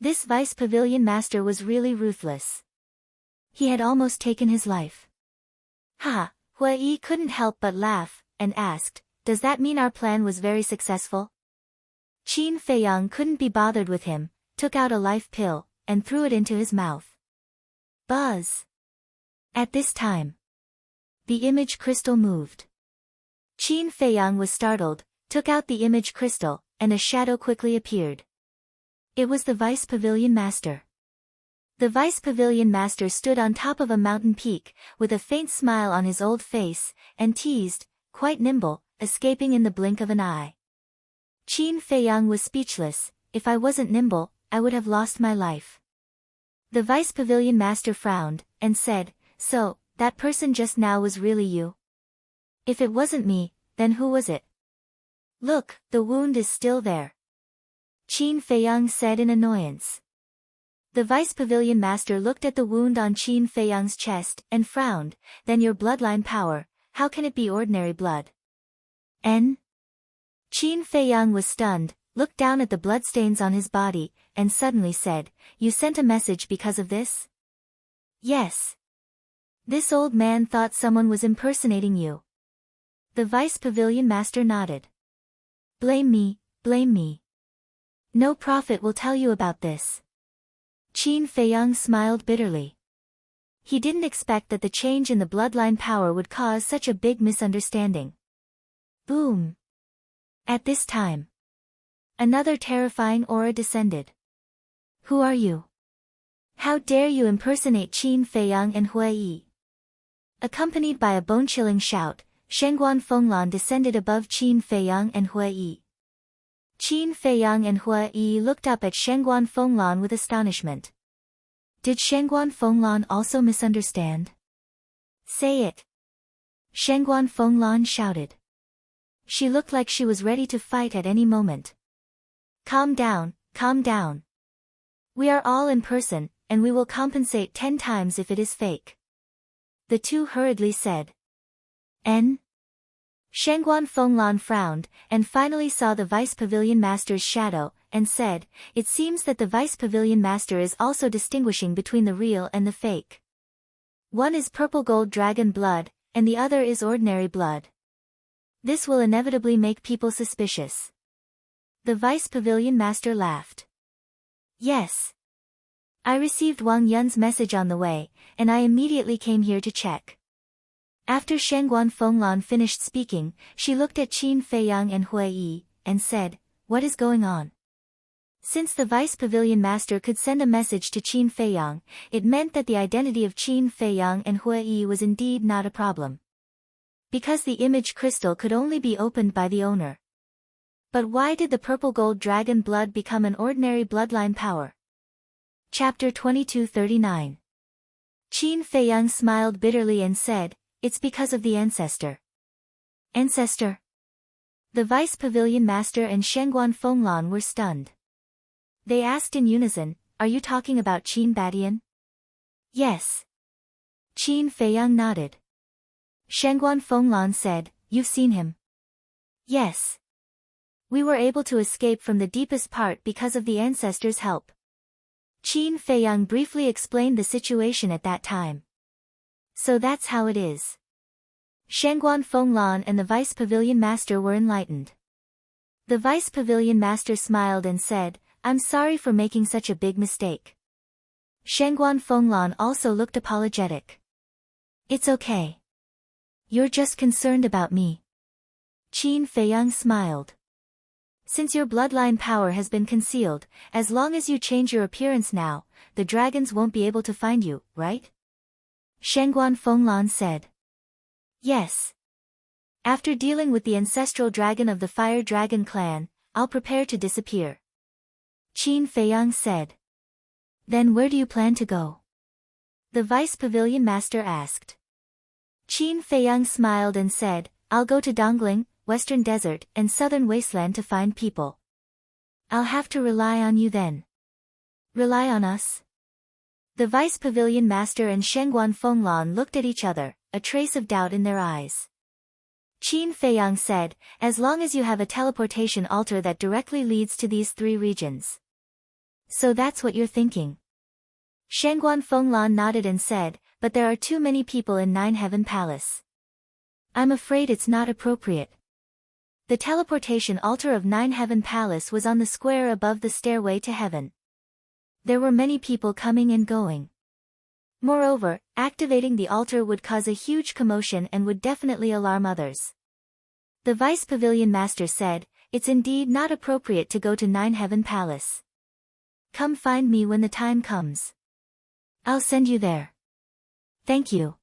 S1: This Vice Pavilion Master was really ruthless. He had almost taken his life. Ha! Hua Yi couldn't help but laugh, and asked, does that mean our plan was very successful? Qin Feiyang couldn't be bothered with him, took out a life pill, and threw it into his mouth. Buzz! At this time, the image crystal moved. Qin Feiyang was startled, took out the image crystal, and a shadow quickly appeared. It was the Vice Pavilion Master. The Vice Pavilion Master stood on top of a mountain peak, with a faint smile on his old face, and teased, quite nimble, escaping in the blink of an eye. Qin Feiyang was speechless. If I wasn't nimble, I would have lost my life. The Vice Pavilion Master frowned, and said, so, that person just now was really you? If it wasn't me, then who was it? Look, the wound is still there. Qin Feiyang said in annoyance. The Vice Pavilion Master looked at the wound on Qin Feiyang's chest, and frowned, then your bloodline power, how can it be ordinary blood? N? Qin Feiyang was stunned, looked down at the bloodstains on his body, and suddenly said, you sent a message because of this? Yes. This old man thought someone was impersonating you. The Vice Pavilion Master nodded. Blame me, blame me. No prophet will tell you about this. Qin Feiyang smiled bitterly. He didn't expect that the change in the bloodline power would cause such a big misunderstanding. Boom. At this time, another terrifying aura descended. Who are you? How dare you impersonate Qin Feiyang and Hua Yi? Accompanied by a bone-chilling shout, Shengguan Fenglan descended above Qin Feiyang and Hua Yi. Qin Feiyang and Hua Yi looked up at Shengguan Fenglan with astonishment. Did Shengguan Fenglan also misunderstand? Say it. Shengguan Fenglan shouted. She looked like she was ready to fight at any moment. Calm down, calm down. We are all in person, and we will compensate 10 times if it is fake. The two hurriedly said. N? Shengguan Fenglan frowned, and finally saw the Vice Pavilion Master's shadow, and said, it seems that the Vice Pavilion Master is also distinguishing between the real and the fake. One is purple gold dragon blood, and the other is ordinary blood. This will inevitably make people suspicious. The Vice Pavilion Master laughed. Yes. I received Wang Yun's message on the way, and I immediately came here to check. After Shengguan Fenglan finished speaking, she looked at Qin Feiyang and Hui Yi, and said, "What is going on?" Since the Vice Pavilion Master could send a message to Qin Feiyang, it meant that the identity of Qin Feiyang and Hui Yi was indeed not a problem. Because the image crystal could only be opened by the owner. But why did the purple gold dragon blood become an ordinary bloodline power? Chapter 2239. Qin Feiyang smiled bitterly and said, "It's because of the ancestor." Ancestor? The Vice Pavilion Master and Shengguan Fenglan were stunned. They asked in unison, "Are you talking about Qin Badian?" "Yes." Qin Feiyang nodded. Shengguan Fenglan said, "You've seen him?" "Yes. We were able to escape from the deepest part because of the ancestor's help." Qin Feiyang briefly explained the situation at that time. "So that's how it is." Shengguan Fenglan and the Vice Pavilion Master were enlightened. The Vice Pavilion Master smiled and said, "I'm sorry for making such a big mistake." Shengguan Fenglan also looked apologetic. "It's okay. You're just concerned about me." Qin Feiyang smiled. "Since your bloodline power has been concealed, as long as you change your appearance now, the dragons won't be able to find you, right?" Shengguan Fenglan said. "Yes. After dealing with the ancestral dragon of the Fire Dragon clan, I'll prepare to disappear." Qin Feiyang said. "Then where do you plan to go?" the Vice Pavilion Master asked. Qin Feiyang smiled and said, "I'll go to Dongling, Western Desert, and Southern Wasteland to find people." "I'll have to rely on you then." "Rely on us?" The Vice Pavilion Master and Shengguan Fenglan looked at each other, a trace of doubt in their eyes. Qin Feiyang said, "As long as you have a teleportation altar that directly leads to these 3 regions." "So that's what you're thinking?" Shengguan Fenglan nodded and said, "But there are too many people in Nine Heaven Palace. I'm afraid it's not appropriate." The teleportation altar of Nine Heaven Palace was on the square above the stairway to heaven. There were many people coming and going. Moreover, activating the altar would cause a huge commotion and would definitely alarm others. The Vice Pavilion Master said, "It's indeed not appropriate to go to Nine Heaven Palace. Come find me when the time comes. I'll send you there." "Thank you."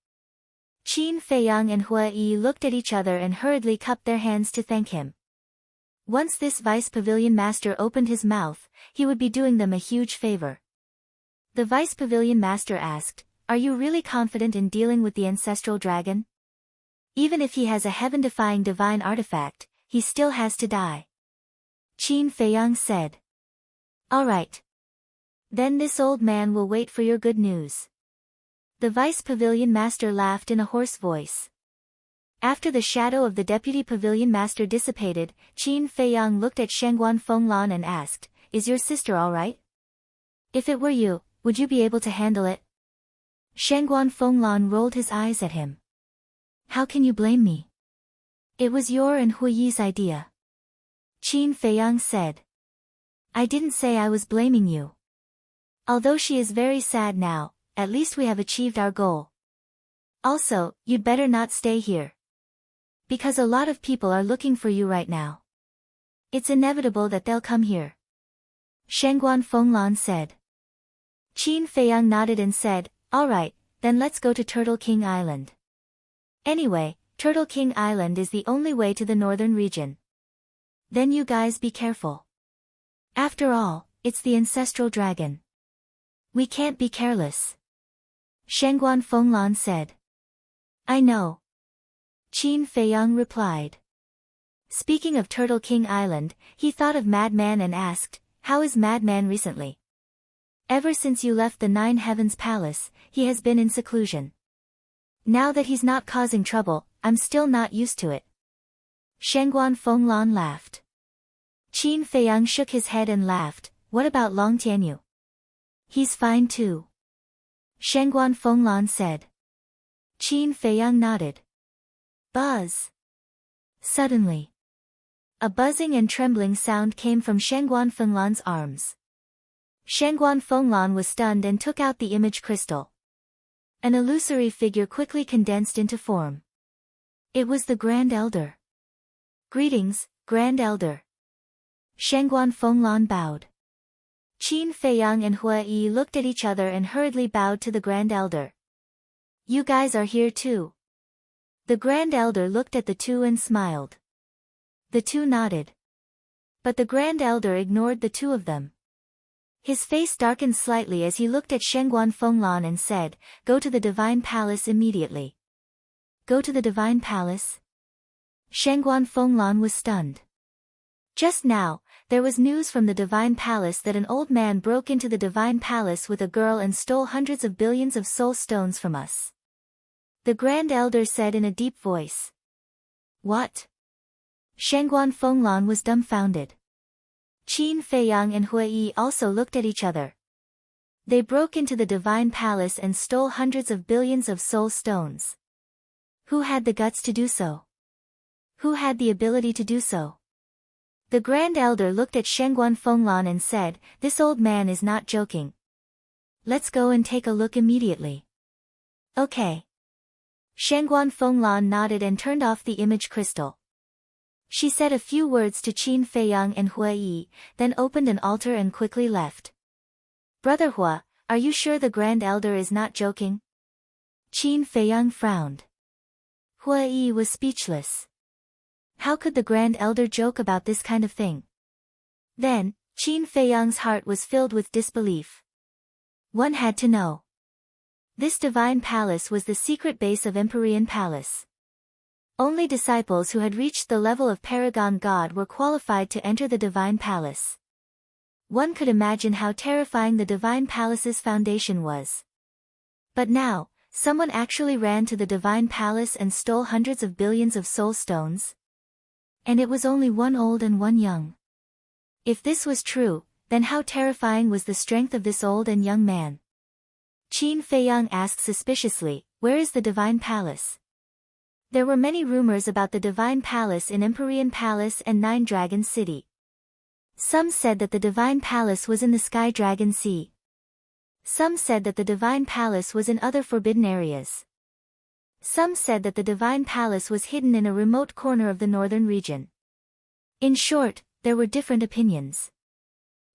S1: Qin Feiyang and Hui Yi looked at each other and hurriedly cupped their hands to thank him. Once this Vice Pavilion Master opened his mouth, he would be doing them a huge favor. The Vice Pavilion Master asked, "Are you really confident in dealing with the ancestral dragon? Even if he has a heaven-defying divine artifact, he still has to die." Qin Feiyang said. "All right. Then this old man will wait for your good news." The Vice Pavilion Master laughed in a hoarse voice. After the shadow of the Deputy Pavilion Master dissipated, Qin Feiyang looked at Shengguan Fenglan and asked, "Is your sister all right? If it were you, would you be able to handle it?" Shengguan Fenglan rolled his eyes at him. "How can you blame me? It was your and Hui Yi's idea." Qin Feiyang said. "I didn't say I was blaming you. Although she is very sad now, at least we have achieved our goal. Also, you'd better not stay here. Because a lot of people are looking for you right now. It's inevitable that they'll come here." Shengguan Fenglan said. Qin Feiyang nodded and said, "All right, then let's go to Turtle King Island. Anyway, Turtle King Island is the only way to the northern region. Then you guys be careful. After all, it's the ancestral dragon. We can't be careless." Shengguan Fenglan said. "I know." Qin Feiyang replied. Speaking of Turtle King Island, he thought of Madman and asked, "How is Madman recently?" "Ever since you left the Nine Heavens Palace, he has been in seclusion. Now that he's not causing trouble, I'm still not used to it." Shengguan Fenglan laughed. Qin Feiyang shook his head and laughed, "What about Long Tianyu?" "He's fine too." Shengguan Fenglan said. Qin Feiyang nodded. Buzz. Shangguan Fenglan was stunned and took out the image crystal. An illusory figure quickly condensed into form. It was the Grand Elder. "Greetings, Grand Elder." Shangguan Fenglan bowed. Qin Feiyang and Hua Yi looked at each other and hurriedly bowed to the Grand Elder. "You guys are here too." The Grand Elder looked at the two and smiled. The two nodded. But the Grand Elder ignored the two of them. His face darkened slightly as he looked at Shangguan Fenglan and said, "Go to the Divine Palace immediately." "Go to the Divine Palace?" Shangguan Fenglan was stunned. Just now, there was news from the Divine Palace that an old man broke into the Divine Palace with a girl and stole hundreds of billions of soul stones from us. The Grand Elder said in a deep voice. "What?" Shangguan Fenglan was dumbfounded. Qin Feiyang and Hua Yi also looked at each other. They broke into the Divine Palace and stole hundreds of billions of soul stones. Who had the guts to do so? Who had the ability to do so? The Grand Elder looked at Shangguan Fenglan and said, "This old man is not joking. Let's go and take a look immediately." "Okay." Shangguan Fenglan nodded and turned off the image crystal. She said a few words to Qin Feiyang and Hua Yi, then opened an altar and quickly left. "Brother Hua, are you sure the Grand Elder is not joking?" Qin Feiyang frowned. Hua Yi was speechless. How could the Grand Elder joke about this kind of thing? Then, Qin Feiyang's heart was filled with disbelief. One had to know. This Divine Palace was the secret base of Empyrean Palace. Only disciples who had reached the level of Paragon God were qualified to enter the Divine Palace. One could imagine how terrifying the Divine Palace's foundation was. But now, someone actually ran to the Divine Palace and stole hundreds of billions of soul stones? And it was only one old and one young. If this was true, then how terrifying was the strength of this old and young man? Qin Feiyang asked suspiciously, "Where is the Divine Palace?" There were many rumors about the Divine Palace in Empyrean Palace and Nine Dragon City. Some said that the Divine Palace was in the Sky Dragon Sea. Some said that the Divine Palace was in other forbidden areas. Some said that the Divine Palace was hidden in a remote corner of the northern region. In short, there were different opinions.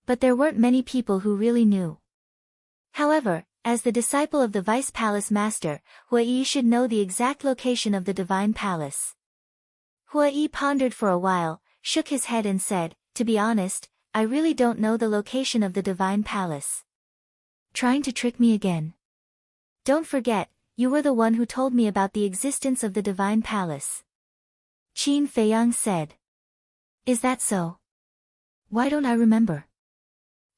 S1: But there weren't many people who really knew. However, as the disciple of the Vice Palace Master, Hua Yi should know the exact location of the Divine Palace. Hua Yi pondered for a while, shook his head and said, "To be honest, I really don't know the location of the Divine Palace." "Trying to trick me again?" "Don't forget, you were the one who told me about the existence of the Divine Palace." Qin Feiyang said. "Is that so? Why don't I remember?"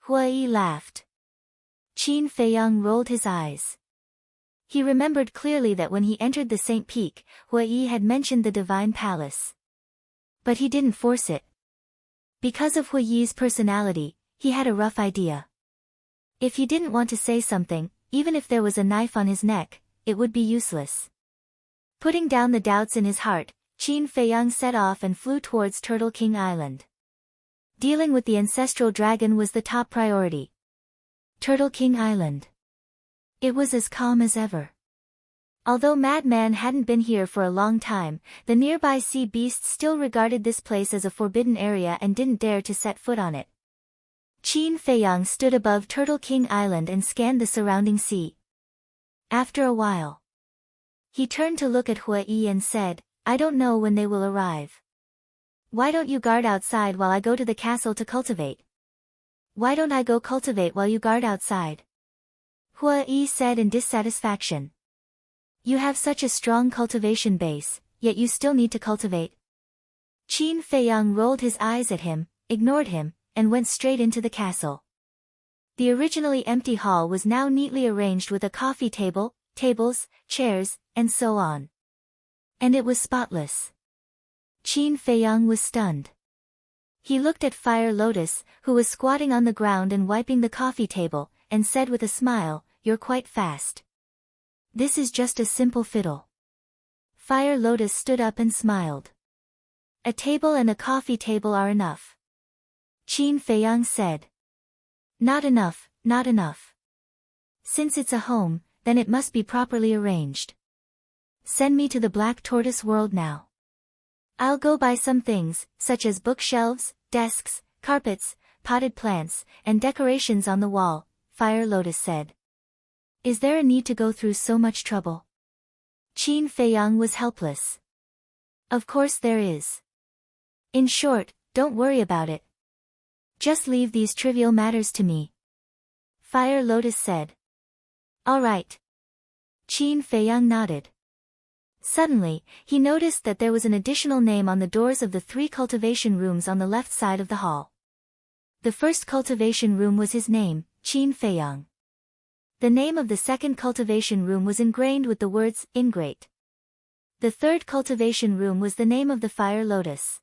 S1: Hua Yi laughed. Qin Feiyang rolled his eyes. He remembered clearly that when he entered the Saint Peak, Hua Yi had mentioned the Divine Palace. But he didn't force it. Because of Hua Yi's personality, he had a rough idea. If he didn't want to say something, even if there was a knife on his neck, it would be useless. Putting down the doubts in his heart, Qin Feiyang set off and flew towards Turtle King Island. Dealing with the ancestral dragon was the top priority. Turtle King Island. It was as calm as ever. Although Madman hadn't been here for a long time, the nearby sea beasts still regarded this place as a forbidden area and didn't dare to set foot on it. Qin Feiyang stood above Turtle King Island and scanned the surrounding sea. After a while, he turned to look at Hua Yi and said, "I don't know when they will arrive. Why don't you guard outside while I go to the castle to cultivate?" "Why don't I go cultivate while you guard outside?" Hua Yi said in dissatisfaction. "You have such a strong cultivation base, yet you still need to cultivate." Qin Feiyang rolled his eyes at him, ignored him, and went straight into the castle. The originally empty hall was now neatly arranged with a coffee table, tables, chairs, and so on. And it was spotless. Qin Feiyang was stunned. He looked at Fire Lotus, who was squatting on the ground and wiping the coffee table, and said with a smile, "You're quite fast. This is just a simple fiddle." Fire Lotus stood up and smiled. "A table and a coffee table are enough." Qin Feiyang said. "Not enough," not enough. Since it's a home, then it must be properly arranged. Send me to the Black Tortoise world now. I'll go buy some things, such as bookshelves, desks, carpets, potted plants, and decorations on the wall, Fire Lotus said. Is there a need to go through so much trouble? Qin Feiyang was helpless. Of course there is. In short, don't worry about it. Just leave these trivial matters to me. Fire Lotus said. All right. Qin Feiyang nodded. Suddenly, he noticed that there was an additional name on the doors of the 3 cultivation rooms on the left side of the hall. The first cultivation room was his name, Qin Feiyang. The name of the second cultivation room was ingrained with the words, Ingrate. The third cultivation room was the name of the Fire Lotus.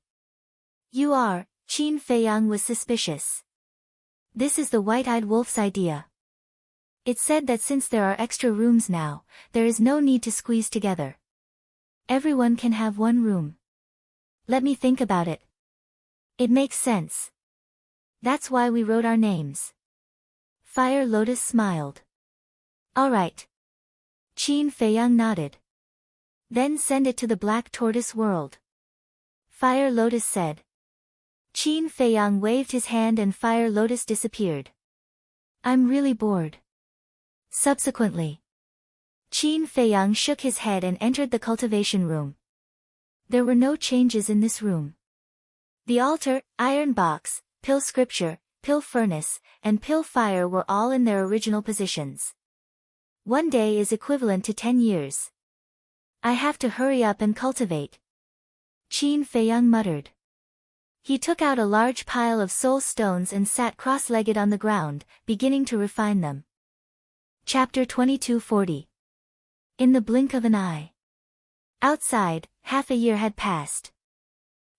S1: You are, Qin Feiyang was suspicious. This is the white-eyed wolf's idea. It said that since there are extra rooms now, there is no need to squeeze together. Everyone can have one room. Let me think about it. It makes sense. That's why we wrote our names. Fire Lotus smiled. All right. Qin Feiyang nodded. Then send it to the Black Tortoise world. Fire Lotus said. Qin Feiyang waved his hand and Fire Lotus disappeared. I'm really bored. Subsequently, Qin Feiyang shook his head and entered the cultivation room. There were no changes in this room. The altar, iron box, pill scripture, pill furnace, and pill fire were all in their original positions. 1 day is equivalent to 10 years. I have to hurry up and cultivate. Qin Feiyang muttered. He took out a large pile of soul stones and sat cross-legged on the ground, beginning to refine them. Chapter 2240. In the blink of an eye. Outside, half a year had passed.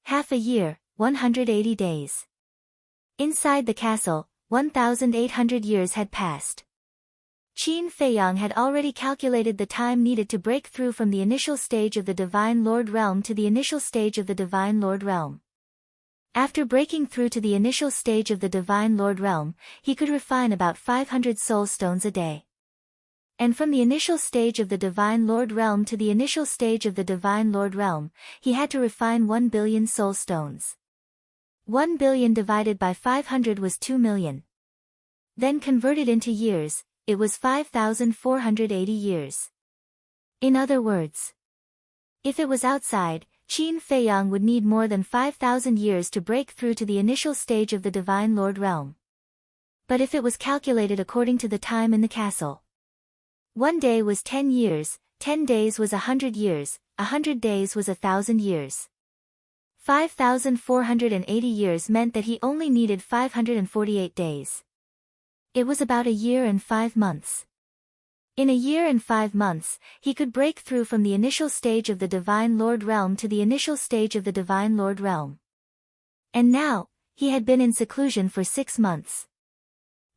S1: Half a year, 180 days. Inside the castle, 1,800 years had passed. Qin Feiyang had already calculated the time needed to break through from the initial stage of the Divine Lord Realm to the initial stage of the Divine Lord Realm. After breaking through to the initial stage of the Divine Lord Realm, he could refine about 500 soul stones a day. And from the initial stage of the Divine Lord Realm to the initial stage of the Divine Lord Realm, he had to refine 1 billion soul stones. 1 billion divided by 500 was 2 million. Then converted into years, it was 5,480 years. In other words, if it was outside, Qin Feiyang would need more than 5,000 years to break through to the initial stage of the Divine Lord Realm. But if it was calculated according to the time in the castle, 1 day was 10 years, 10 days was 100 years, 100 days was 1,000 years. 5,480 years meant that he only needed 548 days. It was about a year and 5 months. In a year and 5 months, he could break through from the initial stage of the Divine Lord Realm to the initial stage of the Divine Lord Realm. And now, he had been in seclusion for 6 months.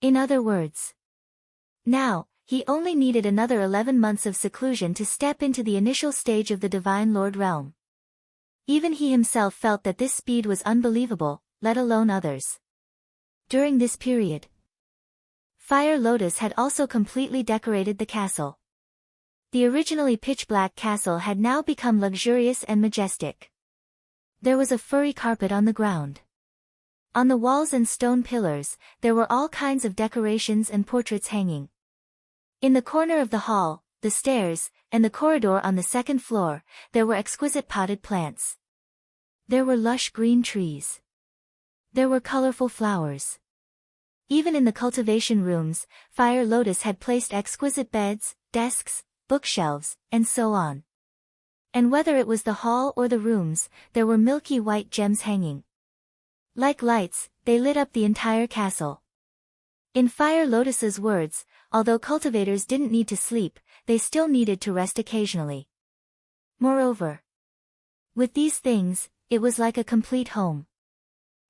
S1: In other words, now, he only needed another 11 months of seclusion to step into the initial stage of the Divine Lord Realm. Even he himself felt that this speed was unbelievable, let alone others. During this period, Fire Lotus had also completely decorated the castle. The originally pitch-black castle had now become luxurious and majestic. There was a furry carpet on the ground. On the walls and stone pillars, there were all kinds of decorations and portraits hanging. In the corner of the hall, the stairs, and the corridor on the second floor, there were exquisite potted plants. There were lush green trees. There were colorful flowers. Even in the cultivation rooms, Fire Lotus had placed exquisite beds, desks, bookshelves, and so on. And whether it was the hall or the rooms, there were milky white gems hanging. Like lights, they lit up the entire castle. In Fire Lotus's words, although cultivators didn't need to sleep, they still needed to rest occasionally. Moreover, with these things, it was like a complete home.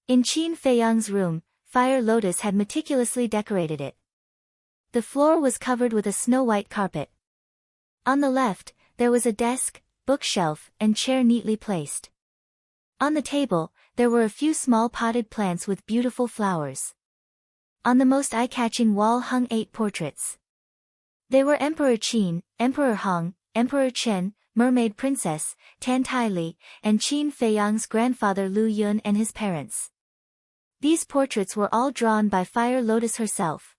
S1: In Qin Feiyang's room, Fire Lotus had meticulously decorated it. The floor was covered with a snow-white carpet. On the left, there was a desk, bookshelf, and chair neatly placed. On the table, there were a few small potted plants with beautiful flowers. On the most eye-catching wall hung 8 portraits. They were Emperor Qin, Emperor Hong, Emperor Chen, Mermaid Princess, Tan Tai Li, and Qin Feiyang's grandfather Lu Yun and his parents. These portraits were all drawn by Fire Lotus herself.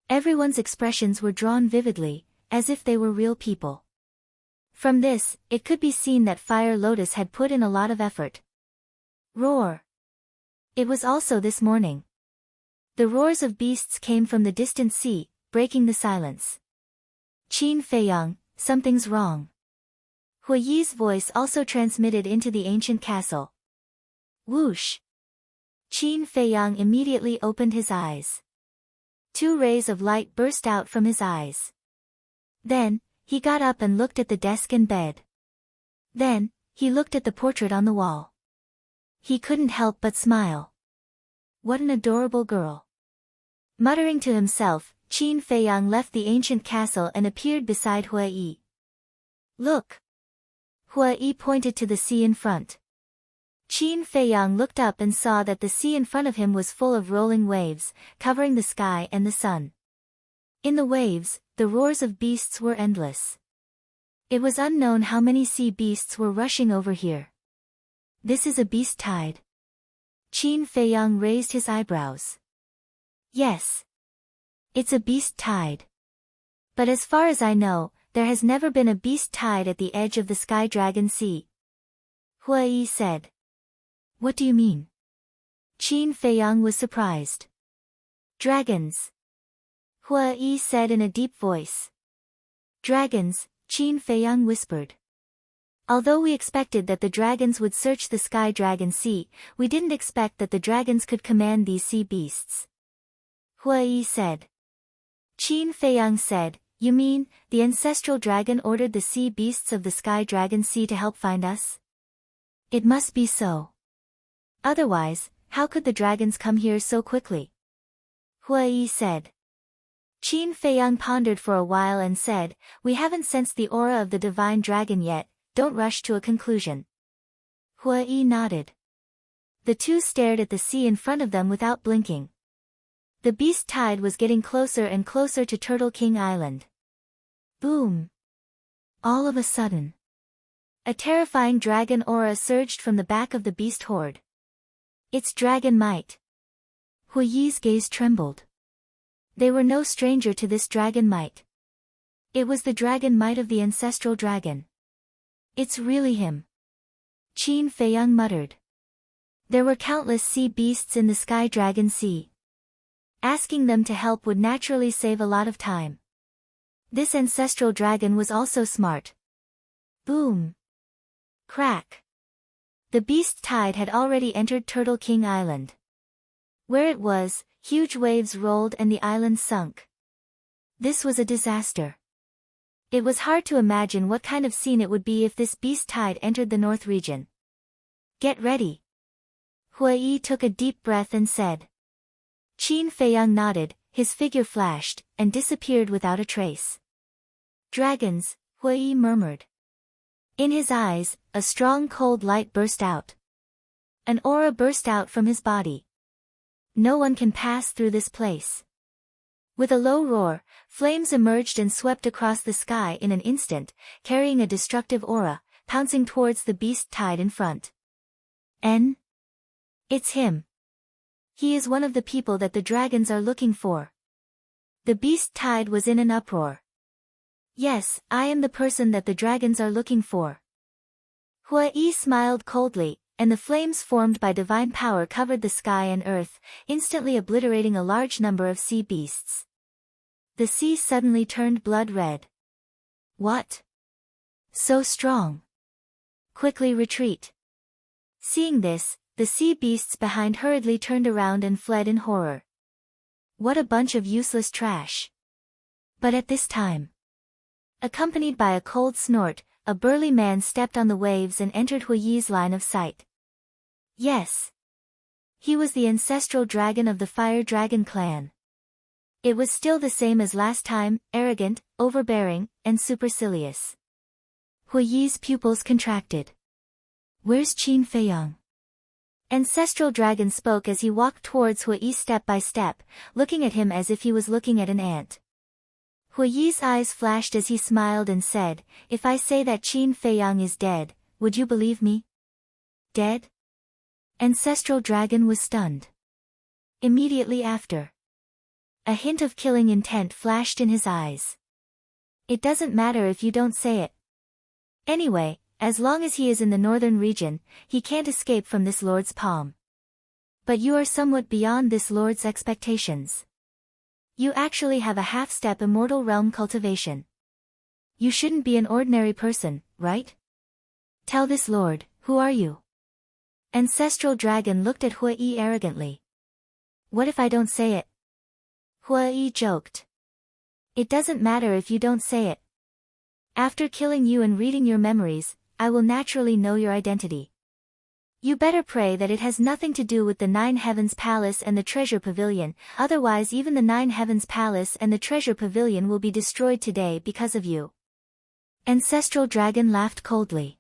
S1: Everyone's expressions were drawn vividly, as if they were real people. From this, it could be seen that Fire Lotus had put in a lot of effort. Roar. It was also this morning. The roars of beasts came from the distant sea, breaking the silence. Qin Feiyang, something's wrong. Hua Yi's voice also transmitted into the ancient castle. Whoosh! Qin Feiyang immediately opened his eyes. 2 rays of light burst out from his eyes. Then, he got up and looked at the desk and bed. Then, he looked at the portrait on the wall. He couldn't help but smile. What an adorable girl. Muttering to himself, Qin Feiyang left the ancient castle and appeared beside Hua Yi. Look! Hua Yi pointed to the sea in front. Qin Feiyang looked up and saw that the sea in front of him was full of rolling waves, covering the sky and the sun. In the waves, the roars of beasts were endless. It was unknown how many sea beasts were rushing over here. This is a beast tide. Qin Feiyang raised his eyebrows. Yes. It's a beast tide. But as far as I know, there has never been a beast tide at the edge of the Sky Dragon Sea. Hua Yi said. What do you mean? Qin Feiyang was surprised. Dragons. Hua Yi said in a deep voice. Dragons, Qin Feiyang whispered. Although we expected that the dragons would search the Sky Dragon Sea, we didn't expect that the dragons could command these sea beasts. Hua Yi said. Qin Feiyang said, You mean, the ancestral dragon ordered the sea beasts of the Sky Dragon Sea to help find us? It must be so. Otherwise, how could the dragons come here so quickly? Hua Yi said. Qin Feiyang pondered for a while and said, We haven't sensed the aura of the divine dragon yet, don't rush to a conclusion. Hua Yi nodded. The two stared at the sea in front of them without blinking. The beast tide was getting closer and closer to Turtle King Island. Boom! All of a sudden, a terrifying dragon aura surged from the back of the beast horde. It's dragon might. Hua Yi's gaze trembled. They were no stranger to this dragon might. It was the dragon might of the ancestral dragon. It's really him. Qin Feiyang muttered. There were countless sea beasts in the Sky Dragon Sea. Asking them to help would naturally save a lot of time. This ancestral dragon was also smart. Boom! Crack! The beast tide had already entered Turtle King Island. Where it was, huge waves rolled and the island sunk. This was a disaster. It was hard to imagine what kind of scene it would be if this beast tide entered the north region. Get ready. Hua Yi took a deep breath and said. Qin Feiyang nodded, his figure flashed, and disappeared without a trace. Dragons, Hua Yi murmured. In his eyes, a strong cold light burst out. An aura burst out from his body. No one can pass through this place. With a low roar, flames emerged and swept across the sky in an instant, carrying a destructive aura, pouncing towards the beast tide in front. It's him. He is one of the people that the dragons are looking for. The beast tide was in an uproar. Yes, I am the person that the dragons are looking for. Hua Yi smiled coldly, and the flames formed by divine power covered the sky and earth, instantly obliterating a large number of sea beasts. The sea suddenly turned blood red. What? So strong. Quickly retreat. Seeing this, the sea beasts behind hurriedly turned around and fled in horror. What a bunch of useless trash. But at this time, accompanied by a cold snort, a burly man stepped on the waves and entered Hua Yi's line of sight. Yes. He was the ancestral dragon of the Fire Dragon clan. It was still the same as last time, arrogant, overbearing, and supercilious. Hua Yi's pupils contracted. Where's Qin Feiyang? Ancestral Dragon spoke as he walked towards Hui Yi step by step, looking at him as if he was looking at an ant. Hui Yi's eyes flashed as he smiled and said, "If I say that Qin Feiyang is dead, would you believe me?" Dead? Ancestral Dragon was stunned. Immediately after, a hint of killing intent flashed in his eyes. "It doesn't matter if you don't say it. Anyway, as long as he is in the northern region, he can't escape from this lord's palm. But you are somewhat beyond this lord's expectations. You actually have a half-step immortal realm cultivation. You shouldn't be an ordinary person, right? Tell this lord, who are you?" Ancestral Dragon looked at Hui Yi arrogantly. "What if I don't say it?" Hui Yi joked. "It doesn't matter if you don't say it. After killing you and reading your memories, I will naturally know your identity. You better pray that it has nothing to do with the Nine Heavens Palace and the Treasure Pavilion, otherwise even the Nine Heavens Palace and the Treasure Pavilion will be destroyed today because of you." Ancestral Dragon laughed coldly.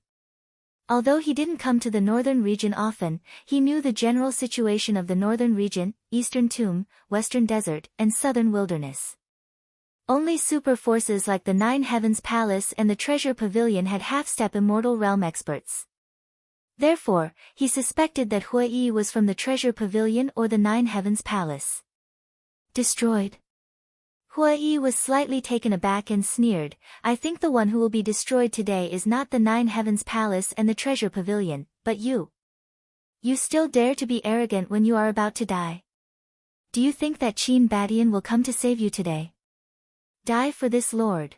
S1: Although he didn't come to the northern region often, he knew the general situation of the northern region, eastern tomb, western desert, and southern wilderness. Only super forces like the Nine Heavens Palace and the Treasure Pavilion had half-step immortal realm experts. Therefore, he suspected that Hui Yi was from the Treasure Pavilion or the Nine Heavens Palace. Destroyed? Hui Yi was slightly taken aback and sneered, "I think the one who will be destroyed today is not the Nine Heavens Palace and the Treasure Pavilion, but you. You still dare to be arrogant when you are about to die? Do you think that Qin Badian will come to save you today? Die for this lord."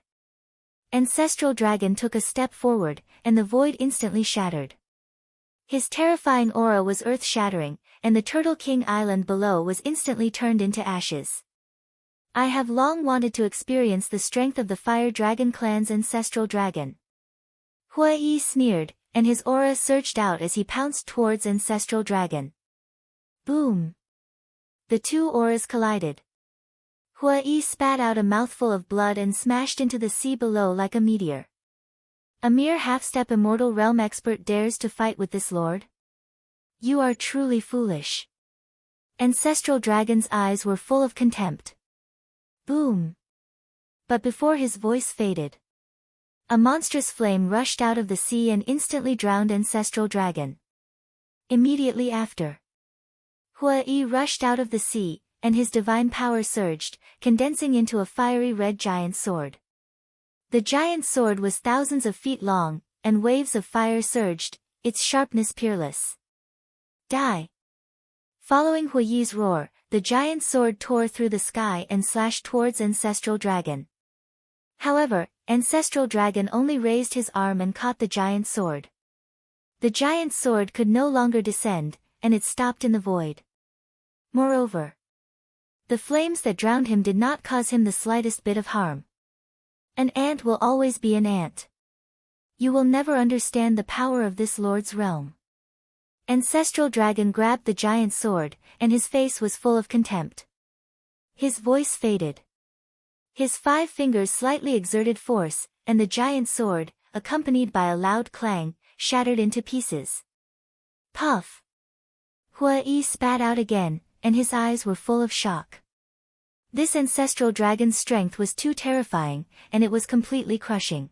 S1: Ancestral Dragon took a step forward, and the void instantly shattered. His terrifying aura was earth-shattering, and the Turtle King Island below was instantly turned into ashes. "I have long wanted to experience the strength of the Fire Dragon clan's Ancestral Dragon." Hui Yi sneered, and his aura surged out as he pounced towards Ancestral Dragon. Boom! The two auras collided. Hui Yi spat out a mouthful of blood and smashed into the sea below like a meteor. A mere half-step immortal realm expert dares to fight with this lord? You are truly foolish. Ancestral Dragon's eyes were full of contempt. Boom! But before his voice faded, a monstrous flame rushed out of the sea and instantly drowned Ancestral Dragon. Immediately after, Hui Yi rushed out of the sea, and his divine power surged, condensing into a fiery red giant sword. The giant sword was thousands of feet long, and waves of fire surged, its sharpness peerless. Die! Following Hui Yi's roar, the giant sword tore through the sky and slashed towards Ancestral Dragon. However, Ancestral Dragon only raised his arm and caught the giant sword. The giant sword could no longer descend, and it stopped in the void. Moreover, the flames that drowned him did not cause him the slightest bit of harm. An ant will always be an ant. You will never understand the power of this lord's realm. Ancestral Dragon grabbed the giant sword, and his face was full of contempt. His voice faded. His 5 fingers slightly exerted force, and the giant sword, accompanied by a loud clang, shattered into pieces. Puff! Hui Yi spat out again, and his eyes were full of shock. This Ancestral Dragon's strength was too terrifying, and it was completely crushing.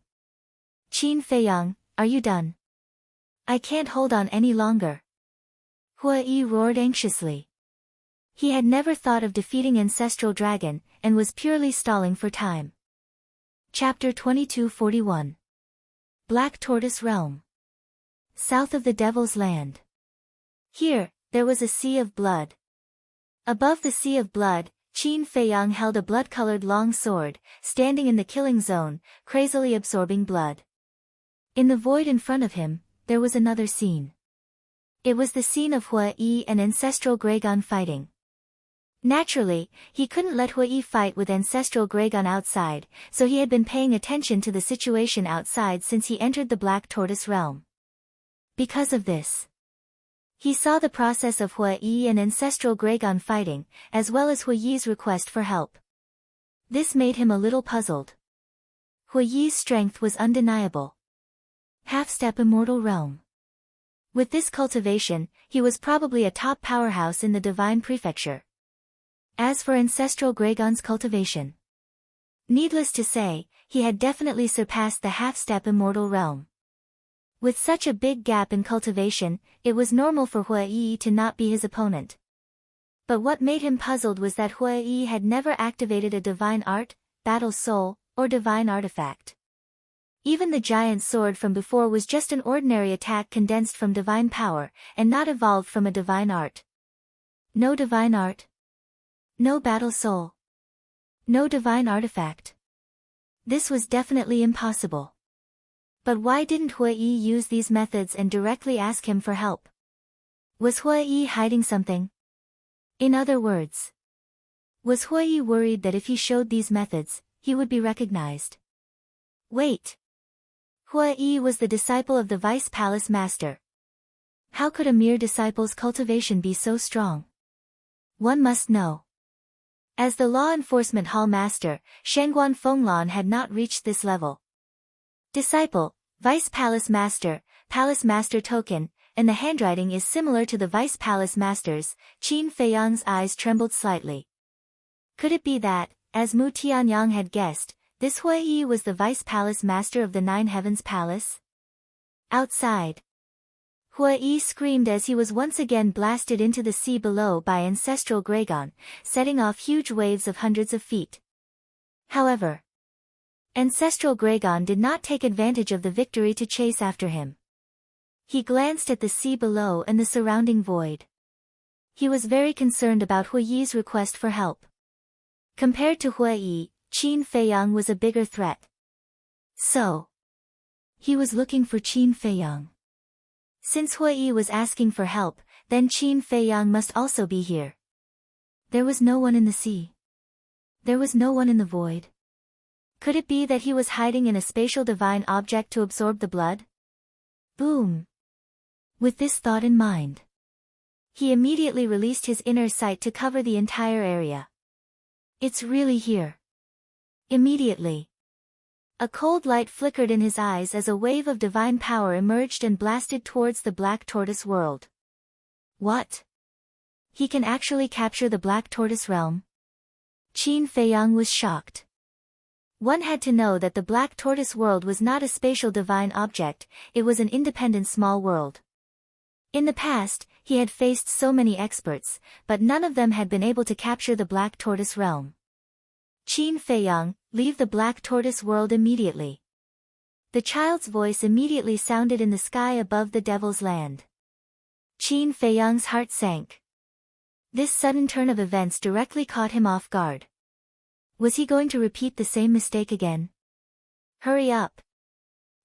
S1: Qin Feiyang, are you done? I can't hold on any longer. Hui Yi roared anxiously. He had never thought of defeating Ancestral Dragon, and was purely stalling for time. Chapter 2241. Black Tortoise Realm. South of the Devil's Land. Here, there was a sea of blood. Above the sea of blood, Qin Feiyang held a blood-colored long sword, standing in the killing zone, crazily absorbing blood. In the void in front of him, there was another scene. It was the scene of Hui Yi and Ancestral Gregon fighting. Naturally, he couldn't let Hui Yi fight with Ancestral Gregon outside, so he had been paying attention to the situation outside since he entered the Black Tortoise realm. Because of this, he saw the process of Hui Yi and Ancestral Gregon fighting, as well as Hui Yi's request for help. This made him a little puzzled. Hui Yi's strength was undeniable. Half-step immortal realm. With this cultivation, he was probably a top powerhouse in the divine prefecture. As for ancestral Gragon's cultivation, needless to say, he had definitely surpassed the half-step immortal realm. With such a big gap in cultivation, it was normal for Hua Yi to not be his opponent. But what made him puzzled was that Hua Yi had never activated a divine art, battle soul, or divine artifact. Even the giant sword from before was just an ordinary attack condensed from divine power, and not evolved from a divine art. No divine art. No battle soul. No divine artifact. This was definitely impossible. But why didn't Hua Yi use these methods and directly ask him for help? Was Hua Yi hiding something? In other words, was Hua Yi worried that if he showed these methods, he would be recognized? Wait. Hua Yi was the disciple of the Vice Palace Master. How could a mere disciple's cultivation be so strong? One must know. As the Law Enforcement Hall Master, Shengguan Fenglan had not reached this level. Disciple, Vice Palace Master token, and the handwriting is similar to the Vice Palace Master's. Qin Feiyang's eyes trembled slightly. Could it be that, as Mu Tianyang had guessed, this Hua Yi was the Vice Palace Master of the Nine Heavens Palace? Outside, Hua Yi screamed as he was once again blasted into the sea below by ancestral Gragon, setting off huge waves of hundreds of feet. However, ancestral Gragon did not take advantage of the victory to chase after him. He glanced at the sea below and the surrounding void. He was very concerned about Hua Yi's request for help. Compared to Hua Yi, Qin Feiyang was a bigger threat. So, he was looking for Qin Feiyang. Since Hua Yi was asking for help, then Qin Feiyang must also be here. There was no one in the sea. There was no one in the void. Could it be that he was hiding in a spatial divine object to absorb the blood? Boom! With this thought in mind, he immediately released his inner sight to cover the entire area. It's really here. Immediately, a cold light flickered in his eyes as a wave of divine power emerged and blasted towards the Black Tortoise world. What? He can actually capture the Black Tortoise realm? Qin Feiyang was shocked. One had to know that the Black Tortoise world was not a spatial divine object, it was an independent small world. In the past, he had faced so many experts, but none of them had been able to capture the Black Tortoise realm. Qin Feiyang, leave the Black Tortoise world immediately. The child's voice immediately sounded in the sky above the Devil's Land. Qin Feiyang's heart sank. This sudden turn of events directly caught him off guard. Was he going to repeat the same mistake again? Hurry up.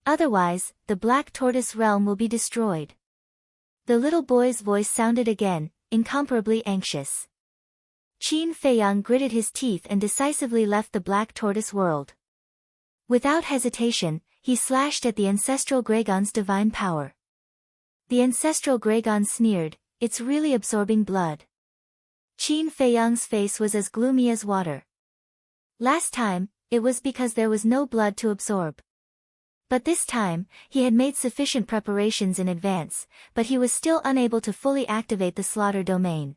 S1: Otherwise, the Black Tortoise realm will be destroyed. The little boy's voice sounded again, incomparably anxious. Qin Feiyang gritted his teeth and decisively left the Black Tortoise world. Without hesitation, he slashed at the ancestral Gragon's divine power. The ancestral Gragon sneered, "It's really absorbing blood." Qin Feiyang's face was as gloomy as water. Last time, it was because there was no blood to absorb. But this time, he had made sufficient preparations in advance, but he was still unable to fully activate the slaughter domain.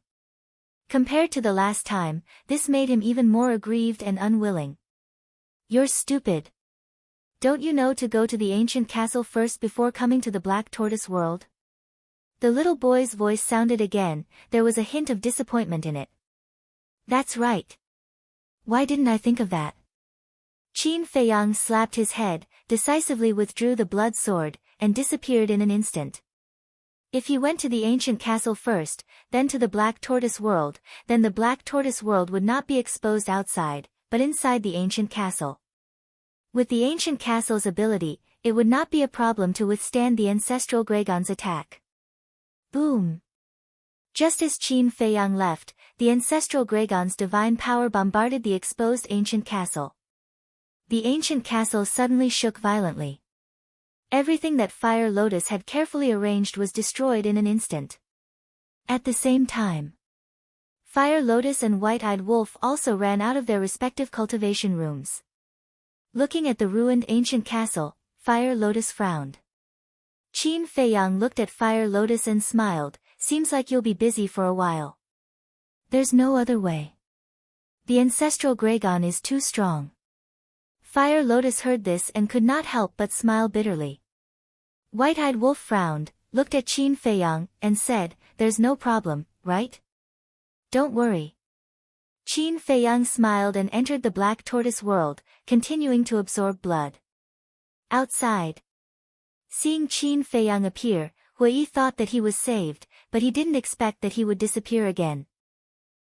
S1: Compared to the last time, this made him even more aggrieved and unwilling. You're stupid. Don't you know to go to the ancient castle first before coming to the Black Tortoise world? The little boy's voice sounded again, there was a hint of disappointment in it. That's right. Why didn't I think of that? Qin Feiyang slapped his head, decisively withdrew the blood sword, and disappeared in an instant. If he went to the ancient castle first, then to the Black Tortoise world, then the Black Tortoise world would not be exposed outside, but inside the ancient castle. With the ancient castle's ability, it would not be a problem to withstand the ancestral Gragon's attack. Boom! Just as Qin Feiyang left, the ancestral Gragon's divine power bombarded the exposed ancient castle. The ancient castle suddenly shook violently. Everything that Fire Lotus had carefully arranged was destroyed in an instant. At the same time, Fire Lotus and White-Eyed Wolf also ran out of their respective cultivation rooms. Looking at the ruined ancient castle, Fire Lotus frowned. Qin Feiyang looked at Fire Lotus and smiled, seems like you'll be busy for a while. There's no other way. The ancestral Gragon is too strong. Fire Lotus heard this and could not help but smile bitterly. White-Eyed Wolf frowned, looked at Qin Feiyang, and said, there's no problem, right? Don't worry. Qin Feiyang smiled and entered the Black Tortoise world, continuing to absorb blood. Outside. Seeing Qin Feiyang appear, Hui thought that he was saved, but he didn't expect that he would disappear again.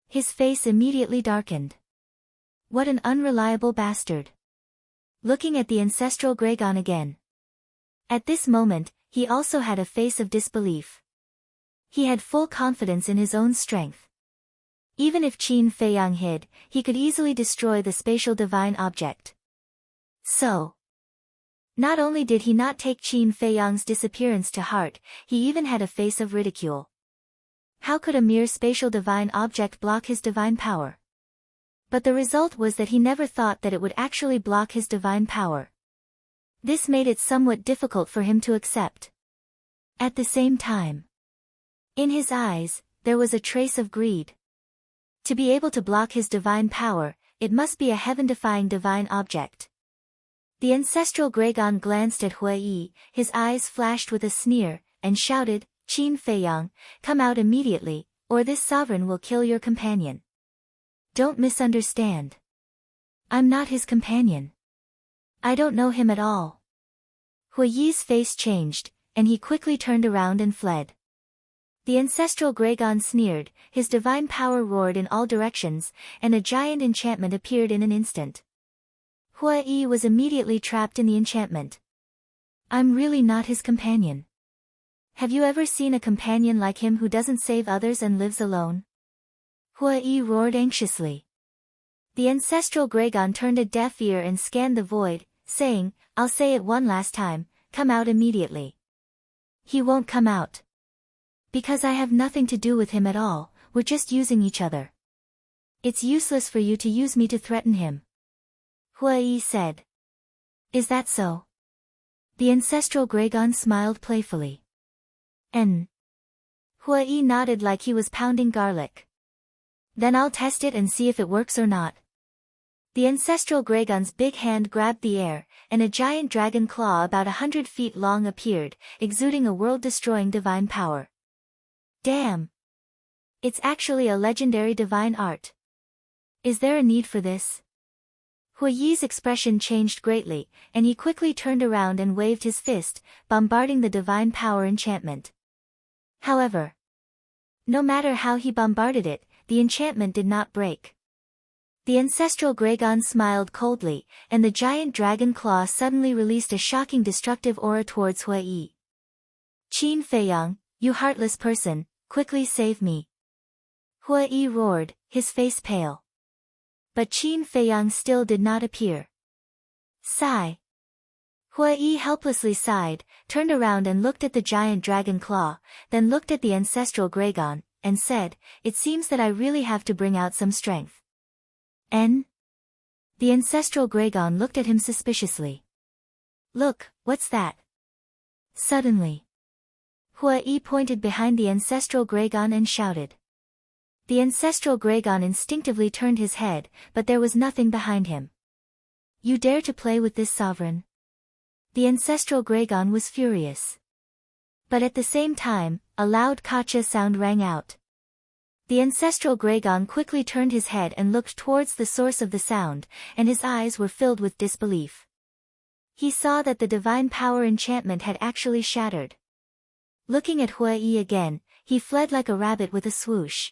S1: His face immediately darkened. What an unreliable bastard. Looking at the ancestral Gragon again. At this moment, he also had a face of disbelief. He had full confidence in his own strength. Even if Qin Feiyang hid, he could easily destroy the spatial divine object. So, not only did he not take Qin Feiyang's disappearance to heart, he even had a face of ridicule. How could a mere spatial divine object block his divine power? But the result was that he never thought that it would actually block his divine power. This made it somewhat difficult for him to accept. At the same time, in his eyes, there was a trace of greed. To be able to block his divine power, it must be a heaven-defying divine object. The ancestral Gragon glanced at Hui, his eyes flashed with a sneer, and shouted, Qin Feiyang, come out immediately, or this sovereign will kill your companion. Don't misunderstand. I'm not his companion. I don't know him at all. Hui's face changed, and he quickly turned around and fled. The ancestral Gragon sneered, his divine power roared in all directions, and a giant enchantment appeared in an instant. Hui was immediately trapped in the enchantment. I'm really not his companion. Have you ever seen a companion like him who doesn't save others and lives alone? Hui roared anxiously. The ancestral Gragon turned a deaf ear and scanned the void, saying, I'll say it one last time, come out immediately. He won't come out. Because I have nothing to do with him at all, we're just using each other. It's useless for you to use me to threaten him. Hui said. Is that so? The ancestral Gragon smiled playfully. Hui nodded like he was pounding garlic. Then I'll test it and see if it works or not. The ancestral Gragon's big hand grabbed the air, and a giant dragon claw about 100 feet long appeared, exuding a world-destroying divine power. Damn! It's actually a legendary divine art. Is there a need for this? Hui's expression changed greatly, and he quickly turned around and waved his fist, bombarding the divine power enchantment. However, no matter how he bombarded it, the enchantment did not break. The ancestral Gragon smiled coldly, and the giant dragon claw suddenly released a shocking destructive aura towards Hui. Qin Feiyang, you heartless person, quickly save me. Hui roared, his face pale. But Qin Feiyang still did not appear. Sigh. Hui helplessly sighed, turned around and looked at the giant dragon claw, then looked at the ancestral Gragon, and said, it seems that I really have to bring out some strength. The ancestral Gragon looked at him suspiciously. Look, what's that? Suddenly, Hui pointed behind the ancestral Gragon and shouted. The ancestral Gragon instinctively turned his head, but there was nothing behind him. You dare to play with this sovereign? The ancestral Gragon was furious. But at the same time, a loud Kacha sound rang out. The ancestral Gragon quickly turned his head and looked towards the source of the sound, and his eyes were filled with disbelief. He saw that the divine power enchantment had actually shattered. Looking at Hui again, he fled like a rabbit with a swoosh.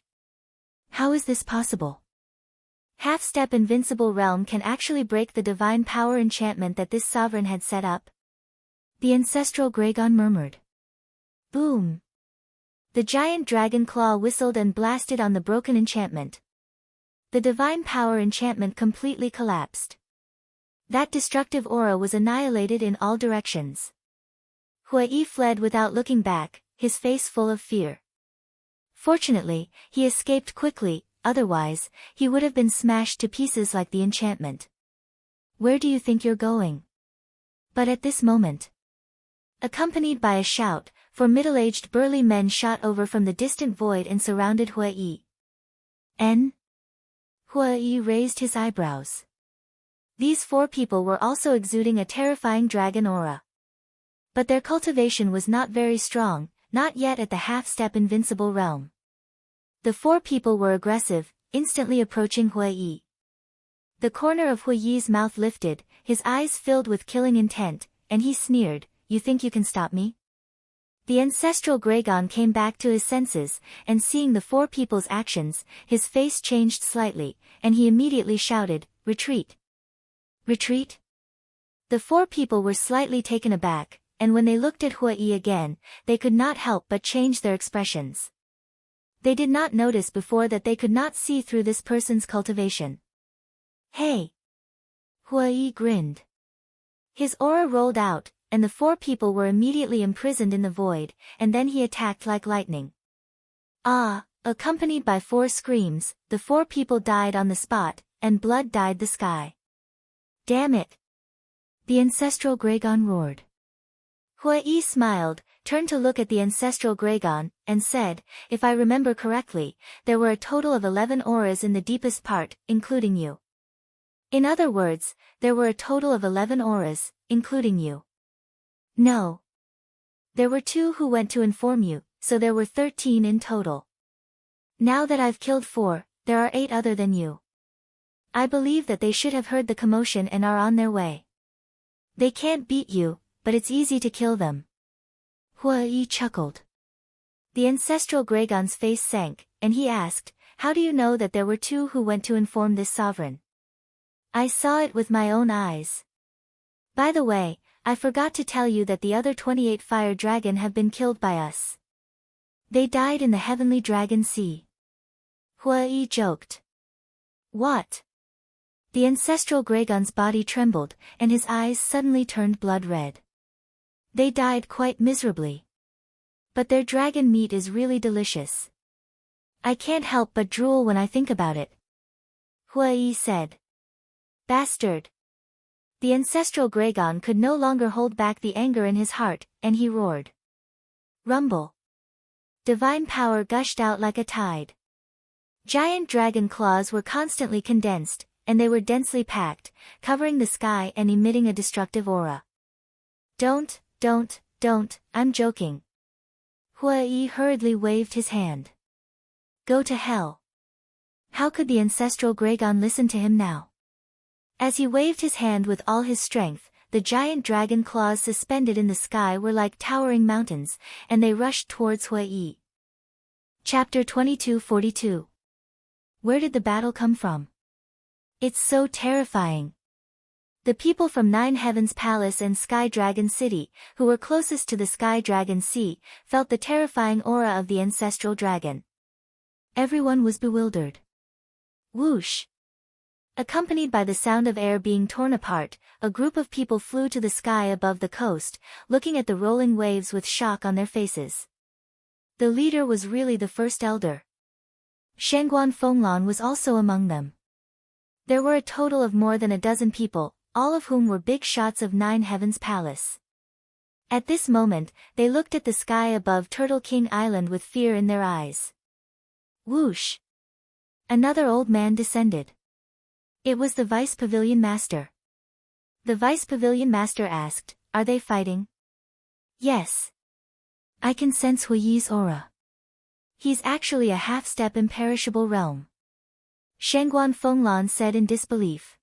S1: How is this possible? Half-step Invincible realm can actually break the divine power enchantment that this sovereign had set up? The ancestral Gragon murmured. Boom! The giant dragon claw whistled and blasted on the broken enchantment. The divine power enchantment completely collapsed. That destructive aura was annihilated in all directions. Hui fled without looking back, his face full of fear. Fortunately, he escaped quickly, otherwise, he would have been smashed to pieces like the enchantment. Where do you think you're going? But at this moment, Accompanied by a shout, 4 middle-aged burly men shot over from the distant void and surrounded Hui. N? Hui raised his eyebrows. These 4 people were also exuding a terrifying dragon aura. But their cultivation was not very strong, not yet at the half-step invincible realm. The 4 people were aggressive, instantly approaching Hui. The corner of Hui's mouth lifted, his eyes filled with killing intent, and he sneered, "You think you can stop me?" The ancestral Gragon came back to his senses, and seeing the 4 people's actions, his face changed slightly, and he immediately shouted, "Retreat! Retreat?" The 4 people were slightly taken aback, and when they looked at Hui again, they could not help but change their expressions. They did not notice before that they could not see through this person's cultivation. "Hey!" Hui grinned. His aura rolled out, and the 4 people were immediately imprisoned in the void, and then he attacked like lightning. Ah! Accompanied by 4 screams, the 4 people died on the spot, and blood dyed the sky. "Damn it!" the ancestral Gragon roared. Hui smiled, turned to look at the ancestral Gragon, and said, "If I remember correctly, there were a total of 11 auras in the deepest part, including you." In other words, there were a total of 11 auras, including you. No. There were 2 who went to inform you, so there were 13 in total. Now that I've killed 4, there are 8 other than you. I believe that they should have heard the commotion and are on their way. They can't beat you, but it's easy to kill them. Hui chuckled. The ancestral Gragon's face sank, and he asked, "How do you know that there were 2 who went to inform this sovereign?" "I saw it with my own eyes. By the way, I forgot to tell you that the other 28 fire dragon have been killed by us. They died in the heavenly dragon sea." Hui joked. "What?" The ancestral Gragon's body trembled, and his eyes suddenly turned blood red. "They died quite miserably. But their dragon meat is really delicious. I can't help but drool when I think about it," Hui said. "Bastard!" The ancestral Gragon could no longer hold back the anger in his heart, and he roared. Rumble. Divine power gushed out like a tide. Giant dragon claws were constantly condensed, and they were densely packed, covering the sky and emitting a destructive aura. Don't, I'm joking." Hui hurriedly waved his hand. "Go to hell." How could the ancestral Gragon listen to him now? As he waved his hand with all his strength, the giant dragon claws suspended in the sky were like towering mountains, and they rushed towards Hui. Chapter 2242. Where did the battle come from? It's so terrifying. The people from 9 Heavens Palace and Sky Dragon City, who were closest to the Sky Dragon Sea, felt the terrifying aura of the ancestral dragon. Everyone was bewildered. Whoosh! Accompanied by the sound of air being torn apart, a group of people flew to the sky above the coast, looking at the rolling waves with shock on their faces. The leader was really the first elder. Shangguan Fenglan was also among them. There were a total of more than a dozen people, all of whom were big shots of 9 Heavens Palace. At this moment, they looked at the sky above Turtle King Island with fear in their eyes. Whoosh! Another old man descended. It was the Vice Pavilion Master. The Vice Pavilion Master asked, "Are they fighting?" "Yes. I can sense Hui's aura. He's actually a half-step imperishable realm." Shangguan Fenglan said in disbelief.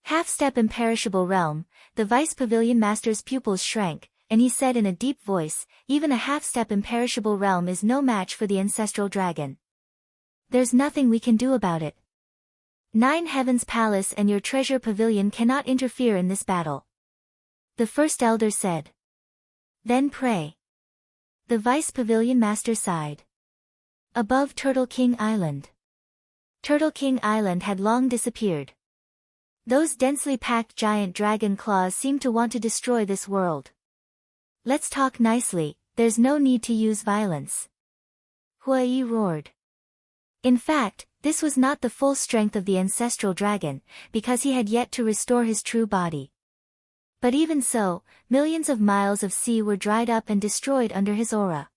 S1: Half-step imperishable realm, the Vice Pavilion Master's pupils shrank, and he said in a deep voice, "Even a half-step imperishable realm is no match for the ancestral dragon. There's nothing we can do about it. 9 Heavens Palace and your treasure pavilion cannot interfere in this battle." The first elder said. "Then pray." The Vice Pavilion Master sighed. Above Turtle King Island. Turtle King Island had long disappeared. Those densely packed giant dragon claws seemed to want to destroy this world. "Let's talk nicely, there's no need to use violence," Hui roared. In fact, this was not the full strength of the ancestral dragon, because he had yet to restore his true body. But even so, millions of miles of sea were dried up and destroyed under his aura.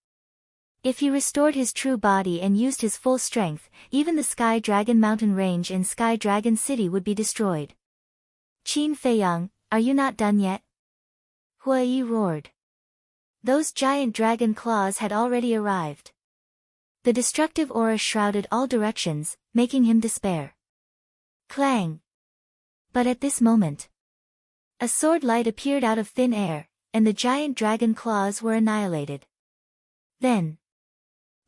S1: If he restored his true body and used his full strength, even the Sky Dragon mountain range and Sky Dragon city would be destroyed. Qin Feiyang, are you not done yet? Hua Yi roared. Those giant dragon claws had already arrived. The destructive aura shrouded all directions, making him despair. Clang! But at this moment, a sword light appeared out of thin air, and the giant dragon claws were annihilated. Then,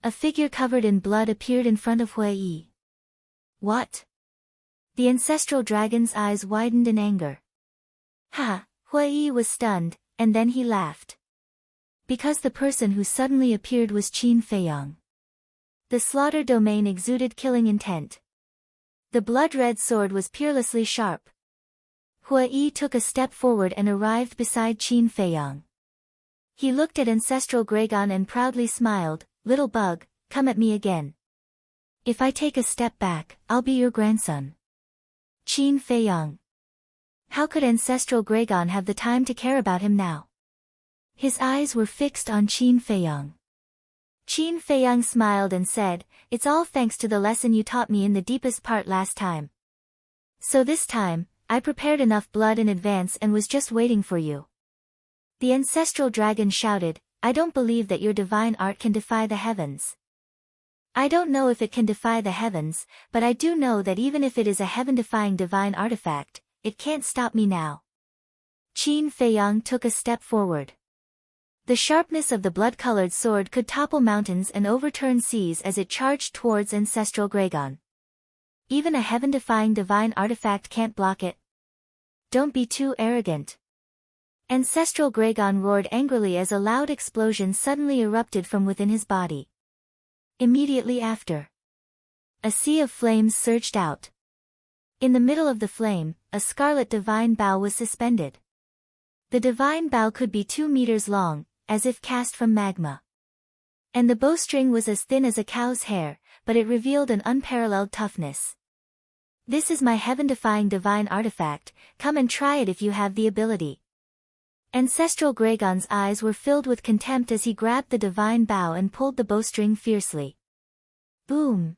S1: a figure covered in blood appeared in front of Hua Yi. What? The ancestral dragon's eyes widened in anger. Ha! Hua Yi was stunned, and then he laughed. Because the person who suddenly appeared was Qin Feiyang. The slaughter domain exuded killing intent. The blood-red sword was peerlessly sharp. Hua Yi took a step forward and arrived beside Qin Feiyang. He looked at ancestral Gragon and proudly smiled, "Little bug, come at me again. If I take a step back, I'll be your grandson." Qin Feiyang. How could ancestral Gragon have the time to care about him now? His eyes were fixed on Qin Feiyang. Qin Feiyang smiled and said, "It's all thanks to the lesson you taught me in the deepest part last time. So this time, I prepared enough blood in advance and was just waiting for you." The ancestral dragon shouted, "I don't believe that your divine art can defy the heavens. I don't know if it can defy the heavens, but I do know that even if it is a heaven-defying divine artifact, it can't stop me now." Qin Feiyang took a step forward. The sharpness of the blood-colored sword could topple mountains and overturn seas as it charged towards ancestral Gragon. Even a heaven-defying divine artifact can't block it. Don't be too arrogant. Ancestral Gragon roared angrily as a loud explosion suddenly erupted from within his body. Immediately after, a sea of flames surged out. In the middle of the flame, a scarlet divine bow was suspended. The divine bow could be 2 meters long, as if cast from magma. And the bowstring was as thin as a cow's hair, but it revealed an unparalleled toughness. "This is my heaven-defying divine artifact, come and try it if you have the ability." Ancestral Gragon's eyes were filled with contempt as he grabbed the divine bow and pulled the bowstring fiercely. Boom!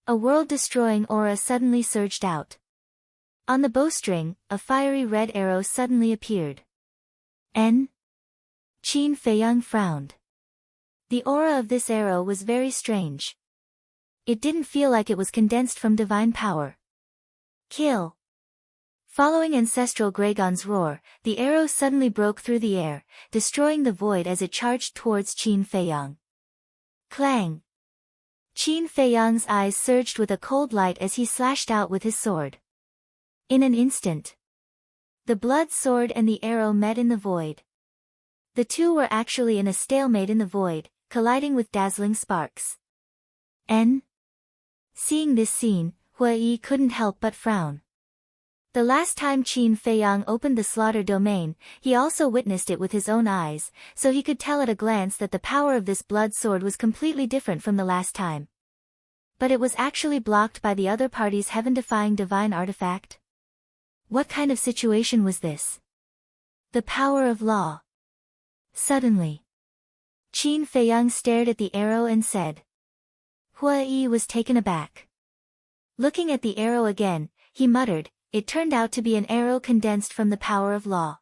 S1: A world-destroying aura suddenly surged out. On the bowstring, a fiery red arrow suddenly appeared. N? Qin Feiyang frowned. The aura of this arrow was very strange. It didn't feel like it was condensed from divine power. Kill! Following ancestral Gragon's roar, the arrow suddenly broke through the air, destroying the void as it charged towards Qin Feiyang. Clang! Qin Feiyang's eyes surged with a cold light as he slashed out with his sword. In an instant, the blood sword and the arrow met in the void. The two were actually in a stalemate in the void, colliding with dazzling sparks. N? Seeing this scene, Hua Yi couldn't help but frown. The last time Qin Feiyang opened the slaughter domain, he also witnessed it with his own eyes, so he could tell at a glance that the power of this blood sword was completely different from the last time. But it was actually blocked by the other party's heaven-defying divine artifact. What kind of situation was this? The power of law. Suddenly, Qin Feiyang stared at the arrow and said. Hua Yi was taken aback. Looking at the arrow again, he muttered, "It turned out to be an arrow condensed from the power of law."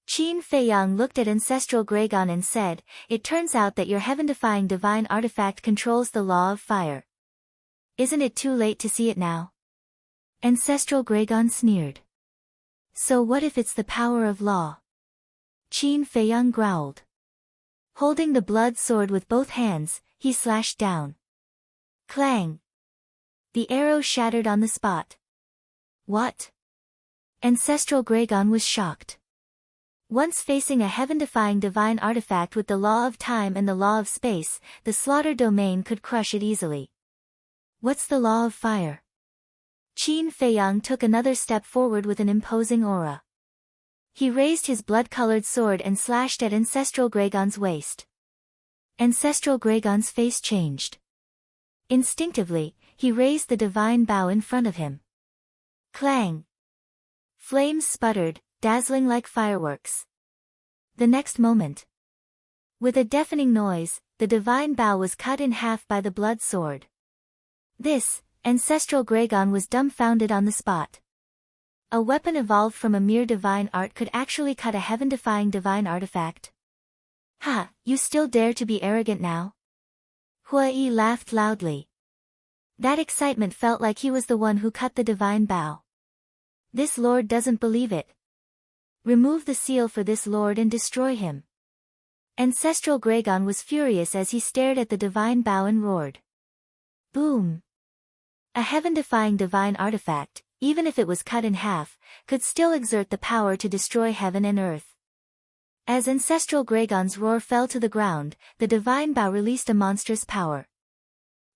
S1: Qin Feiyang looked at ancestral Gragon and said, "It turns out that your heaven-defying divine artifact controls the law of fire. Isn't it too late to see it now?" Ancestral Gragon sneered. "So what if it's the power of law?" Qin Feiyang growled. Holding the blood sword with both hands, he slashed down. Clang! The arrow shattered on the spot. What? Ancestral Gragon was shocked. Once facing a heaven-defying divine artifact with the law of time and the law of space, the slaughter domain could crush it easily. What's the law of fire? Qin Feiyang took another step forward with an imposing aura. He raised his blood-colored sword and slashed at Ancestral Gragon's waist. Ancestral Gragon's face changed. Instinctively, he raised the divine bow in front of him. Clang! Flames sputtered, dazzling like fireworks. The next moment, with a deafening noise, the divine bow was cut in half by the blood sword. This, ancestral Gragon was dumbfounded on the spot. A weapon evolved from a mere divine art could actually cut a heaven-defying divine artifact. Ha, you still dare to be arrogant now? Hua Yi laughed loudly. That excitement felt like he was the one who cut the divine bow. This lord doesn't believe it. Remove the seal for this lord and destroy him. Ancestral Gragon was furious as he stared at the divine bow and roared. Boom! A heaven-defying divine artifact, even if it was cut in half, could still exert the power to destroy heaven and earth. As ancestral Gragon's roar fell to the ground, the divine bow released a monstrous power.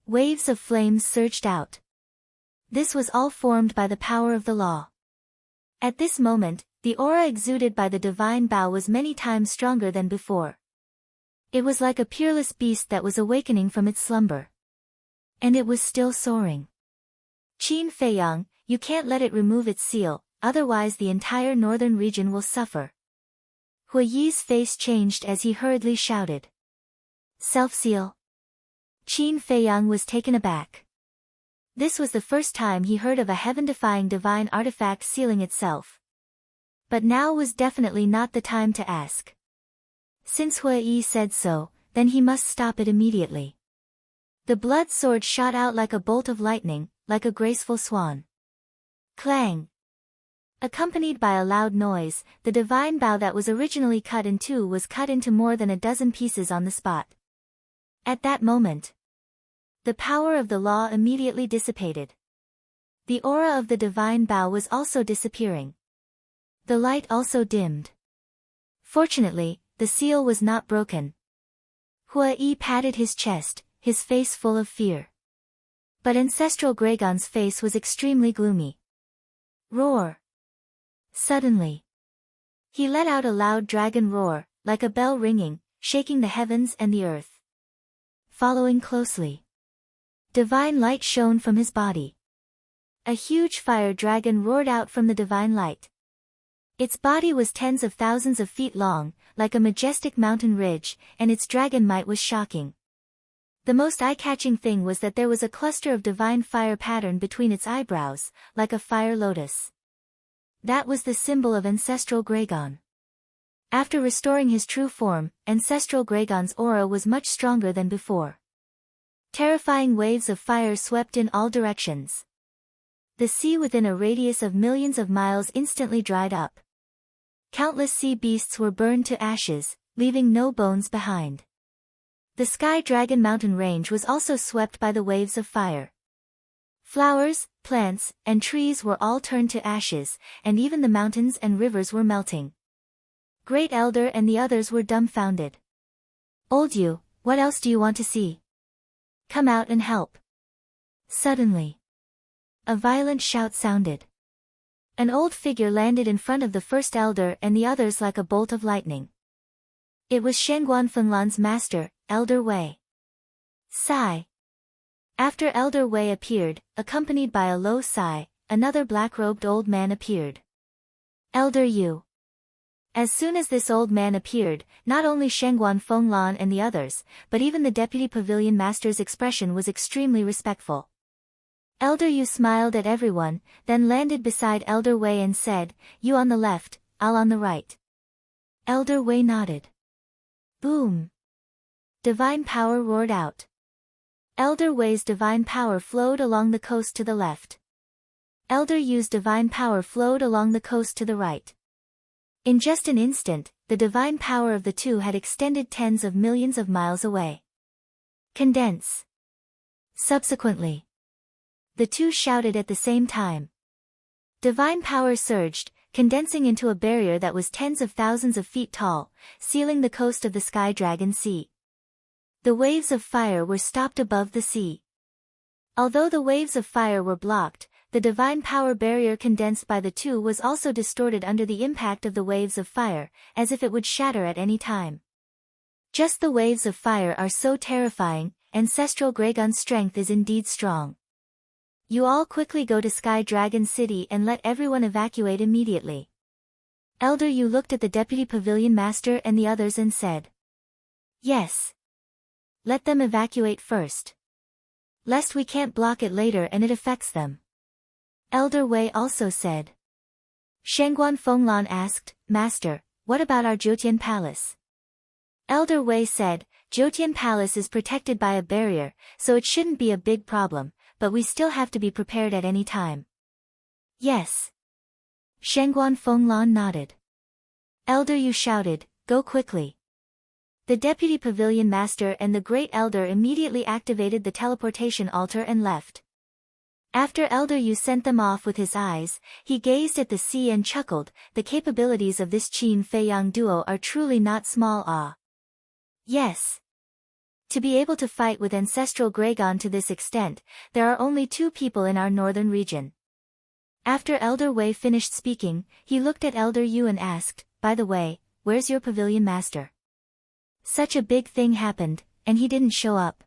S1: Waves of flames surged out. This was all formed by the power of the law. At this moment, the aura exuded by the divine bow was many times stronger than before. It was like a peerless beast that was awakening from its slumber. And it was still soaring. Qin Feiyang, you can't let it remove its seal, otherwise the entire northern region will suffer. Hua Yi's face changed as he hurriedly shouted. Self-seal? Qin Feiyang was taken aback. This was the first time he heard of a heaven-defying divine artifact sealing itself. But now was definitely not the time to ask. Since Hua Yi said so, then he must stop it immediately. The blood sword shot out like a bolt of lightning, like a graceful swan. Clang! Accompanied by a loud noise, the divine bow that was originally cut in two was cut into more than a dozen pieces on the spot. At that moment, the power of the law immediately dissipated. The aura of the divine bow was also disappearing. The light also dimmed. Fortunately, the seal was not broken. Hua Yi patted his chest, his face full of fear. But ancestral Gragon's face was extremely gloomy. Roar! Suddenly, he let out a loud dragon roar, like a bell ringing, shaking the heavens and the earth. Following closely, divine light shone from his body. A huge fire dragon roared out from the divine light. Its body was tens of thousands of feet long, like a majestic mountain ridge, and its dragon might was shocking. The most eye-catching thing was that there was a cluster of divine fire pattern between its eyebrows, like a fire lotus. That was the symbol of ancestral Gragon. After restoring his true form, ancestral Gragon's aura was much stronger than before. Terrifying waves of fire swept in all directions. The sea within a radius of millions of miles instantly dried up. Countless sea beasts were burned to ashes, leaving no bones behind. The Sky Dragon mountain range was also swept by the waves of fire. Flowers, plants, and trees were all turned to ashes, and even the mountains and rivers were melting. Great Elder and the others were dumbfounded. Old you, what else do you want to see? Come out and help. Suddenly, a violent shout sounded. An old figure landed in front of the first elder and the others like a bolt of lightning. It was Shengguan Fenglan's master, Elder Wei. Sigh. After Elder Wei appeared, accompanied by a low sigh, another black-robed old man appeared. Elder Yu. As soon as this old man appeared, not only Shengguan Fenglan and the others, but even the deputy pavilion master's expression was extremely respectful. Elder Yu smiled at everyone, then landed beside Elder Wei and said, "You on the left, I'll on the right." Elder Wei nodded. Boom! Divine power roared out. Elder Wei's divine power flowed along the coast to the left. Elder Yu's divine power flowed along the coast to the right. In just an instant, the divine power of the two had extended tens of millions of miles away. Condense. Subsequently, the two shouted at the same time. Divine power surged, condensing into a barrier that was tens of thousands of feet tall, sealing the coast of the Sky Dragon Sea. The waves of fire were stopped above the sea. Although the waves of fire were blocked, the divine power barrier condensed by the two was also distorted under the impact of the waves of fire, as if it would shatter at any time. Just the waves of fire are so terrifying, ancestral Gragon's strength is indeed strong. You all quickly go to Sky Dragon City and let everyone evacuate immediately. Elder Yu looked at the deputy pavilion master and the others and said, "Yes. Let them evacuate first. Lest we can't block it later and it affects them." Elder Wei also said. Shangguan Fenglan asked, "Master, what about our Jiutian Palace?" Elder Wei said, "Jiutian Palace is protected by a barrier, so it shouldn't be a big problem, but we still have to be prepared at any time." "Yes." Shangguan Fenglan nodded. Elder Yu shouted, "Go quickly." The deputy pavilion master and the great elder immediately activated the teleportation altar and left. After Elder Yu sent them off with his eyes, he gazed at the sea and chuckled. The capabilities of this Qin Feiyang duo are truly not small. Yes. To be able to fight with ancestral Gragon to this extent, there are only 2 people in our northern region. After Elder Wei finished speaking, he looked at Elder Yu and asked, "By the way, where's your pavilion master? Such a big thing happened, and he didn't show up.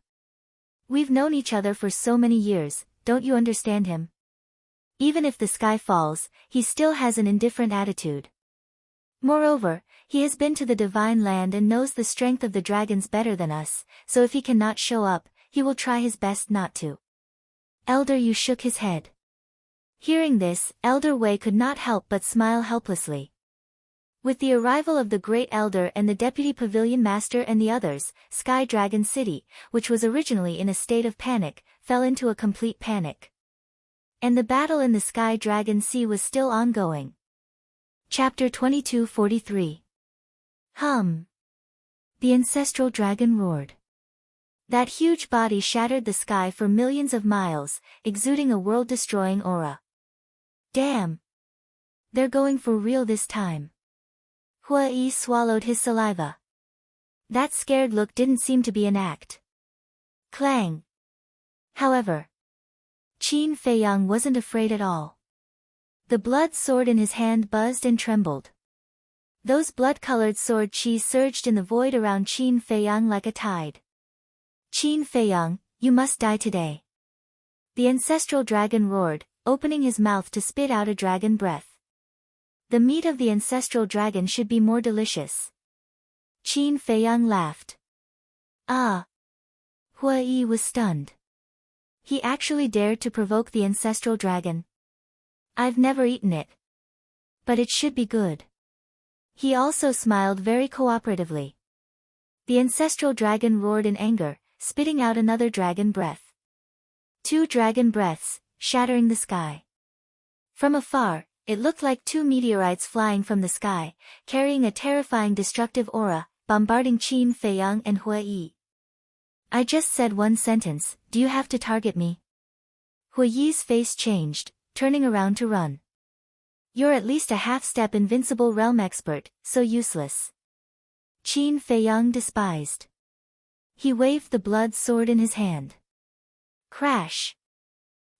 S1: We've known each other for so many years, don't you understand him? Even if the sky falls, he still has an indifferent attitude. Moreover, he has been to the divine land and knows the strength of the dragons better than us, so if he cannot show up, he will try his best not to." Elder Yu shook his head. Hearing this, Elder Wei could not help but smile helplessly. With the arrival of the Great Elder and the Deputy Pavilion Master and the others, Sky Dragon City, which was originally in a state of panic, fell into a complete panic. And the battle in the Sky Dragon Sea was still ongoing. Chapter 2243. The ancestral dragon roared. That huge body shattered the sky for millions of miles, exuding a world-destroying aura. Damn! They're going for real this time. Hua Yi swallowed his saliva. That scared look didn't seem to be an act. Clang! However, Qin Feiyang wasn't afraid at all. The blood sword in his hand buzzed and trembled. Those blood-colored sword chi surged in the void around Qin Feiyang like a tide. "Qin Feiyang, you must die today." The ancestral dragon roared, opening his mouth to spit out a dragon breath. The meat of the ancestral dragon should be more delicious. Qin Feiyang laughed. Ah! Hua Yi was stunned. He actually dared to provoke the ancestral dragon. "I've never eaten it. But it should be good." He also smiled very cooperatively. The ancestral dragon roared in anger, spitting out another dragon breath. 2 dragon breaths, shattering the sky. From afar, it looked like 2 meteorites flying from the sky, carrying a terrifying destructive aura, bombarding Qin Feiyang and Hua Yi. "I just said one sentence, do you have to target me?" Hua Yi's face changed, turning around to run. "You're at least a half-step invincible realm expert, so useless." Qin Feiyang despised. He waved the blood sword in his hand. Crash!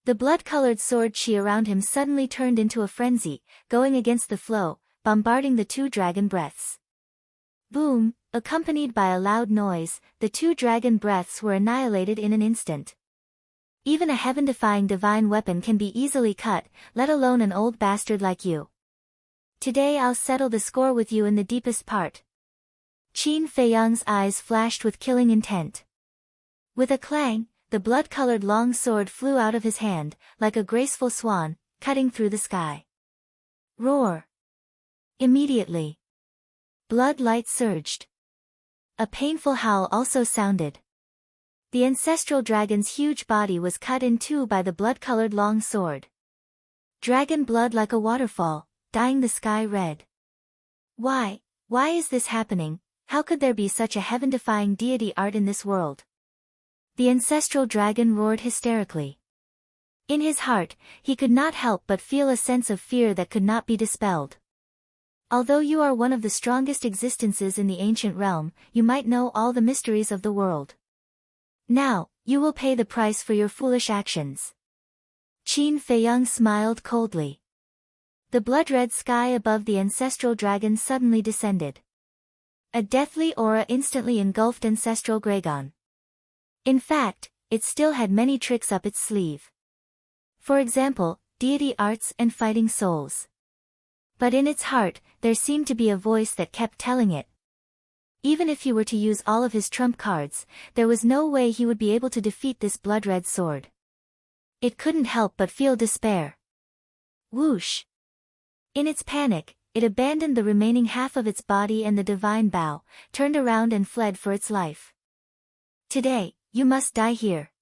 S1: The blood-colored sword chi around him suddenly turned into a frenzy, going against the flow, bombarding the 2 dragon breaths. Boom! Accompanied by a loud noise, the 2 dragon breaths were annihilated in an instant. Even a heaven-defying divine weapon can be easily cut, let alone an old bastard like you. Today I'll settle the score with you in the deepest part. Qin Feiyang's eyes flashed with killing intent. With a clang, the blood-colored long sword flew out of his hand, like a graceful swan, cutting through the sky. Roar! Immediately, blood light surged. A painful howl also sounded. The ancestral dragon's huge body was cut in 2 by the blood-colored long sword. Dragon blood like a waterfall, dyeing the sky red. Why is this happening? How could there be such a heaven-defying deity art in this world? The ancestral dragon roared hysterically. In his heart, he could not help but feel a sense of fear that could not be dispelled. Although you are one of the strongest existences in the ancient realm, you might know all the mysteries of the world. Now, you will pay the price for your foolish actions. Qin Feiyang smiled coldly. The blood-red sky above the ancestral dragon suddenly descended. A deathly aura instantly engulfed ancestral Gragon. In fact, it still had many tricks up its sleeve. For example, deity arts and fighting souls. But in its heart, there seemed to be a voice that kept telling it. Even if he were to use all of his trump cards, there was no way he would be able to defeat this blood-red sword. It couldn't help but feel despair. Whoosh! In its panic, it abandoned the remaining half of its body and the divine bow, turned around and fled for its life. Today, you must die here.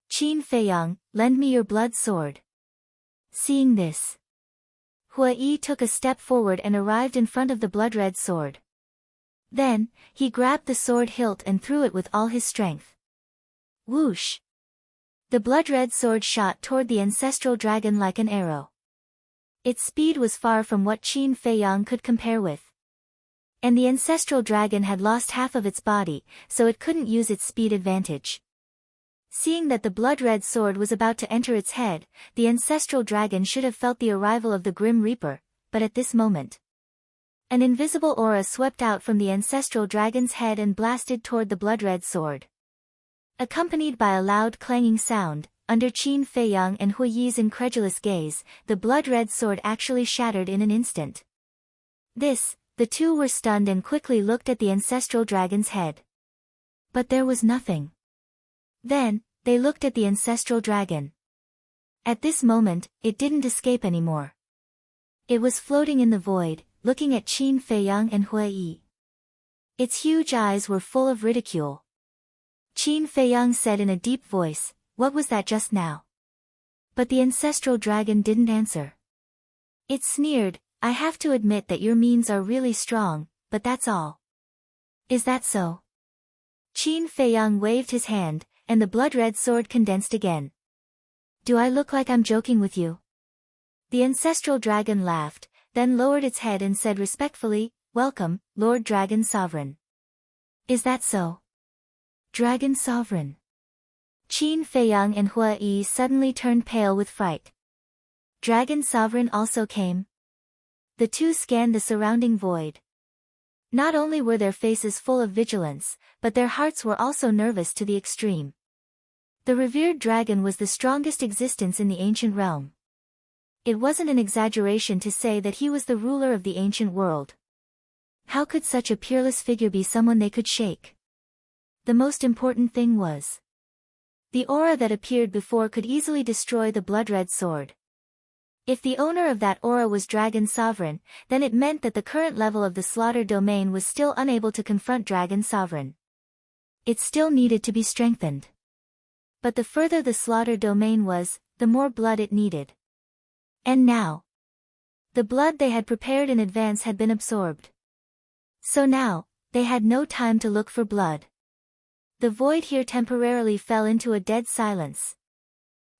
S1: Qin Feiyang, lend me your blood sword. Seeing this, Hua Yi took a step forward and arrived in front of the blood-red sword. Then, he grabbed the sword hilt and threw it with all his strength. Whoosh! The blood-red sword shot toward the ancestral dragon like an arrow. Its speed was far from what Qin Feiyang could compare with. And the ancestral dragon had lost half of its body, so it couldn't use its speed advantage. Seeing that the blood-red sword was about to enter its head, the ancestral dragon should have felt the arrival of the Grim Reaper, but at this moment, an invisible aura swept out from the ancestral dragon's head and blasted toward the blood-red sword. Accompanied by a loud clanging sound, under Qin Feiyang and Hua Yi's incredulous gaze, the blood-red sword actually shattered in an instant. The two were stunned and quickly looked at the ancestral dragon's head. But there was nothing. Then, they looked at the ancestral dragon. At this moment, it didn't escape anymore. It was floating in the void, looking at Qin Feiyang and Hua Yi. Its huge eyes were full of ridicule. Qin Feiyang said in a deep voice, "What was that just now?" But the ancestral dragon didn't answer. It sneered, "I have to admit that your means are really strong, but that's all." "Is that so?" Qin Feiyang waved his hand, and the blood-red sword condensed again. "Do I look like I'm joking with you?" The ancestral dragon laughed, then lowered its head and said respectfully, "Welcome, Lord Dragon Sovereign." "Is that so?" Dragon Sovereign. Qin Feiyang and Hua Yi suddenly turned pale with fright. Dragon Sovereign also came. The two scanned the surrounding void. Not only were their faces full of vigilance, but their hearts were also nervous to the extreme. The revered dragon was the strongest existence in the ancient realm. It wasn't an exaggeration to say that he was the ruler of the ancient world. How could such a peerless figure be someone they could shake? The most important thing was, the aura that appeared before could easily destroy the blood-red sword. If the owner of that aura was Dragon Sovereign, then it meant that the current level of the Slaughter Domain was still unable to confront Dragon Sovereign. It still needed to be strengthened. But the further the Slaughter Domain was, the more blood it needed. And now, the blood they had prepared in advance had been absorbed. So now, they had no time to look for blood. The void here temporarily fell into a dead silence.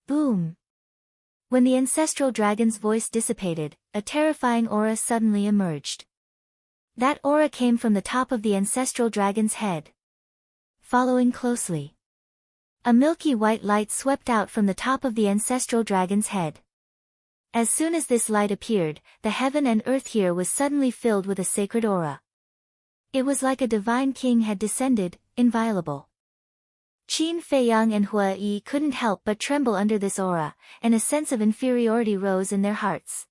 S1: Boom! When the ancestral dragon's voice dissipated, a terrifying aura suddenly emerged. That aura came from the top of the ancestral dragon's head. Following closely, a milky white light swept out from the top of the ancestral dragon's head. As soon as this light appeared, the heaven and earth here was suddenly filled with a sacred aura. It was like a divine king had descended, inviolable. Qin Feiyang and Hua Yi couldn't help but tremble under this aura, and a sense of inferiority rose in their hearts.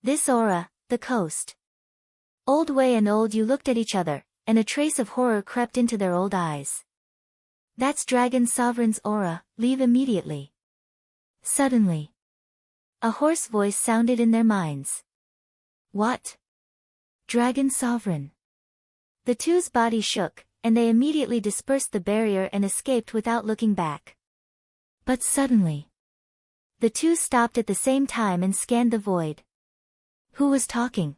S1: This aura, the coast. Old Wei and Old Yu looked at each other, and a trace of horror crept into their old eyes. "That's Dragon Sovereign's aura, leave immediately." Suddenly, a hoarse voice sounded in their minds. "What? Dragon Sovereign?" The two's body shook, and they immediately dispersed the barrier and escaped without looking back. But suddenly, the two stopped at the same time and scanned the void. Who was talking?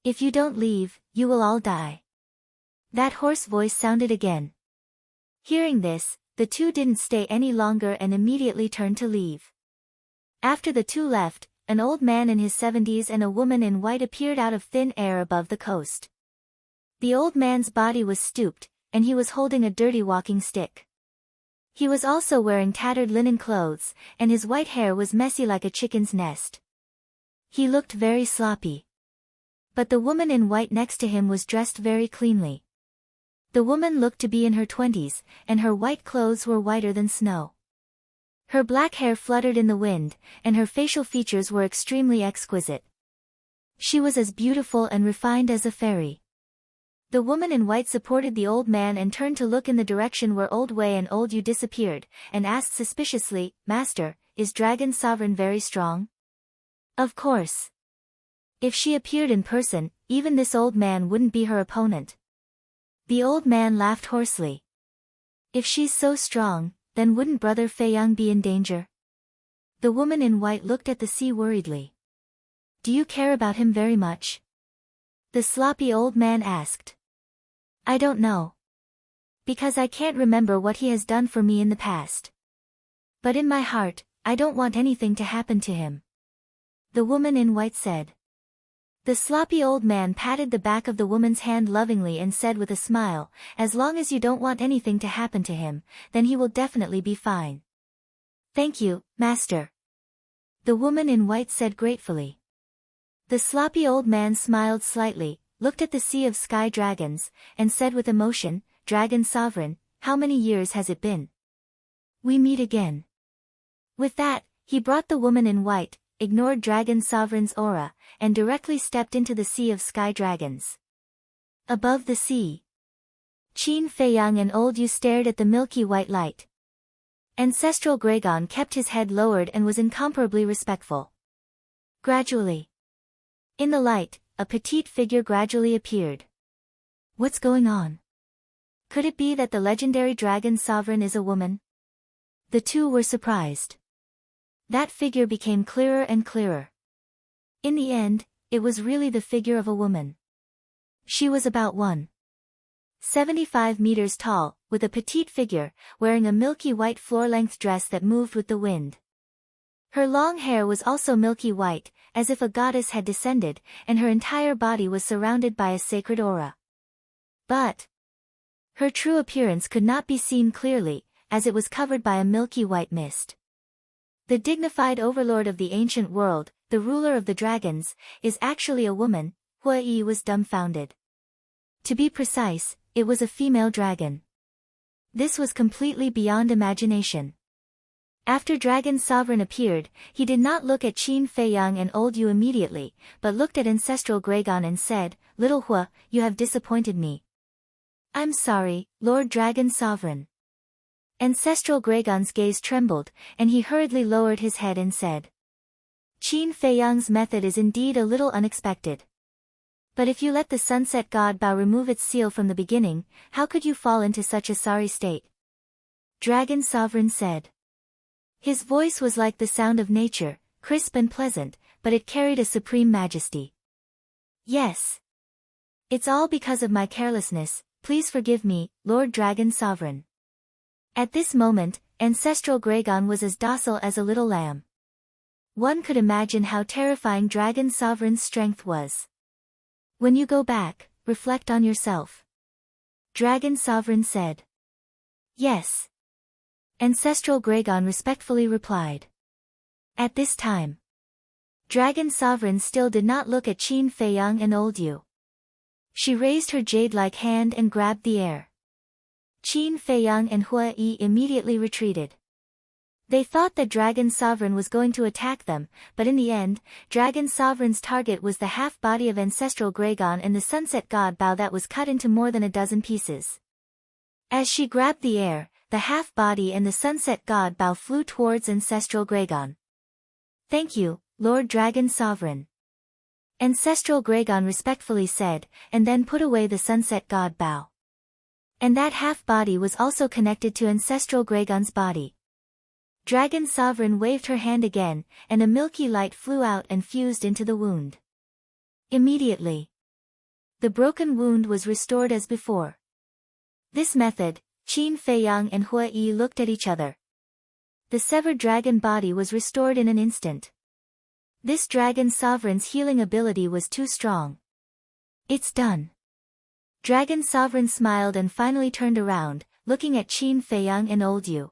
S1: "If you don't leave, you will all die." That hoarse voice sounded again. Hearing this, the two didn't stay any longer and immediately turned to leave. After the two left, an old man in his 70s and a woman in white appeared out of thin air above the coast. The old man's body was stooped, and he was holding a dirty walking stick. He was also wearing tattered linen clothes, and his white hair was messy like a chicken's nest. He looked very sloppy. But the woman in white next to him was dressed very cleanly. The woman looked to be in her 20s, and her white clothes were whiter than snow. Her black hair fluttered in the wind, and her facial features were extremely exquisite. She was as beautiful and refined as a fairy. The woman in white supported the old man and turned to look in the direction where Old Wei and Old Yu disappeared, and asked suspiciously, "Master, is Dragon Sovereign very strong?" Of course. If she appeared in person, even this old man wouldn't be her opponent. The old man laughed hoarsely. If she's so strong, then wouldn't Brother Feiyang be in danger? The woman in white looked at the sea worriedly. Do you care about him very much? The sloppy old man asked. I don't know. Because I can't remember what he has done for me in the past. But in my heart, I don't want anything to happen to him. The woman in white said. The sloppy old man patted the back of the woman's hand lovingly and said with a smile, as long as you don't want anything to happen to him, then he will definitely be fine. Thank you, Master. The woman in white said gratefully. The sloppy old man smiled slightly, looked at the sea of sky dragons, and said with emotion, Dragon Sovereign, how many years has it been? We meet again. With that, he brought the woman in white, ignored Dragon Sovereign's aura, and directly stepped into the sea of sky dragons. Above the sea, Qin Feiyang and Old Yu stared at the milky white light. Ancestral Gregon kept his head lowered and was incomparably respectful. Gradually, in the light, a petite figure gradually appeared. What's going on? Could it be that the legendary Dragon Sovereign is a woman? The two were surprised. That figure became clearer and clearer. In the end, it was really the figure of a woman. She was about 1.75 meters tall, with a petite figure, wearing a milky white floor-length dress that moved with the wind. Her long hair was also milky white, as if a goddess had descended, and her entire body was surrounded by a sacred aura. But her true appearance could not be seen clearly, as it was covered by a milky white mist. The dignified overlord of the ancient world, the ruler of the dragons, is actually a woman. Hua Yi was dumbfounded. To be precise, it was a female dragon. This was completely beyond imagination. After Dragon Sovereign appeared, he did not look at Qin Feiyang and Old Yu immediately, but looked at Ancestral Gregon and said, Little Hua, you have disappointed me. I'm sorry, Lord Dragon Sovereign. Ancestral Gregon's gaze trembled, and he hurriedly lowered his head and said. Qin Feiyang's method is indeed a little unexpected. But if you let the Sunset God Bao remove its seal from the beginning, how could you fall into such a sorry state? Dragon Sovereign said. His voice was like the sound of nature, crisp and pleasant, but it carried a supreme majesty. Yes. It's all because of my carelessness, please forgive me, Lord Dragon Sovereign. At this moment, Ancestral Gregon was as docile as a little lamb. One could imagine how terrifying Dragon Sovereign's strength was. When you go back, reflect on yourself. Dragon Sovereign said. Yes. Ancestral Gregon respectfully replied. At this time, Dragon Sovereign still did not look at Qin Feiyang and Old Yu. She raised her jade-like hand and grabbed the air. Qin Feiyang and Hua Yi immediately retreated. They thought that Dragon Sovereign was going to attack them, but in the end, Dragon Sovereign's target was the half-body of Ancestral Gregon and the Sunset God Bao that was cut into more than a dozen pieces. As she grabbed the air, the half-body and the Sunset God Bao flew towards Ancestral Gregon. Thank you, Lord Dragon Sovereign. Ancestral Gregon respectfully said, and then put away the Sunset God Bao. And that half-body was also connected to Ancestral Gregon's body. Dragon Sovereign waved her hand again, and a milky light flew out and fused into the wound. Immediately, the broken wound was restored as before. This method, Qin Feiyang and Hua Yi looked at each other. The severed dragon body was restored in an instant. This Dragon Sovereign's healing ability was too strong. It's done. Dragon Sovereign smiled and finally turned around, looking at Qin Feiyang and Old Yu.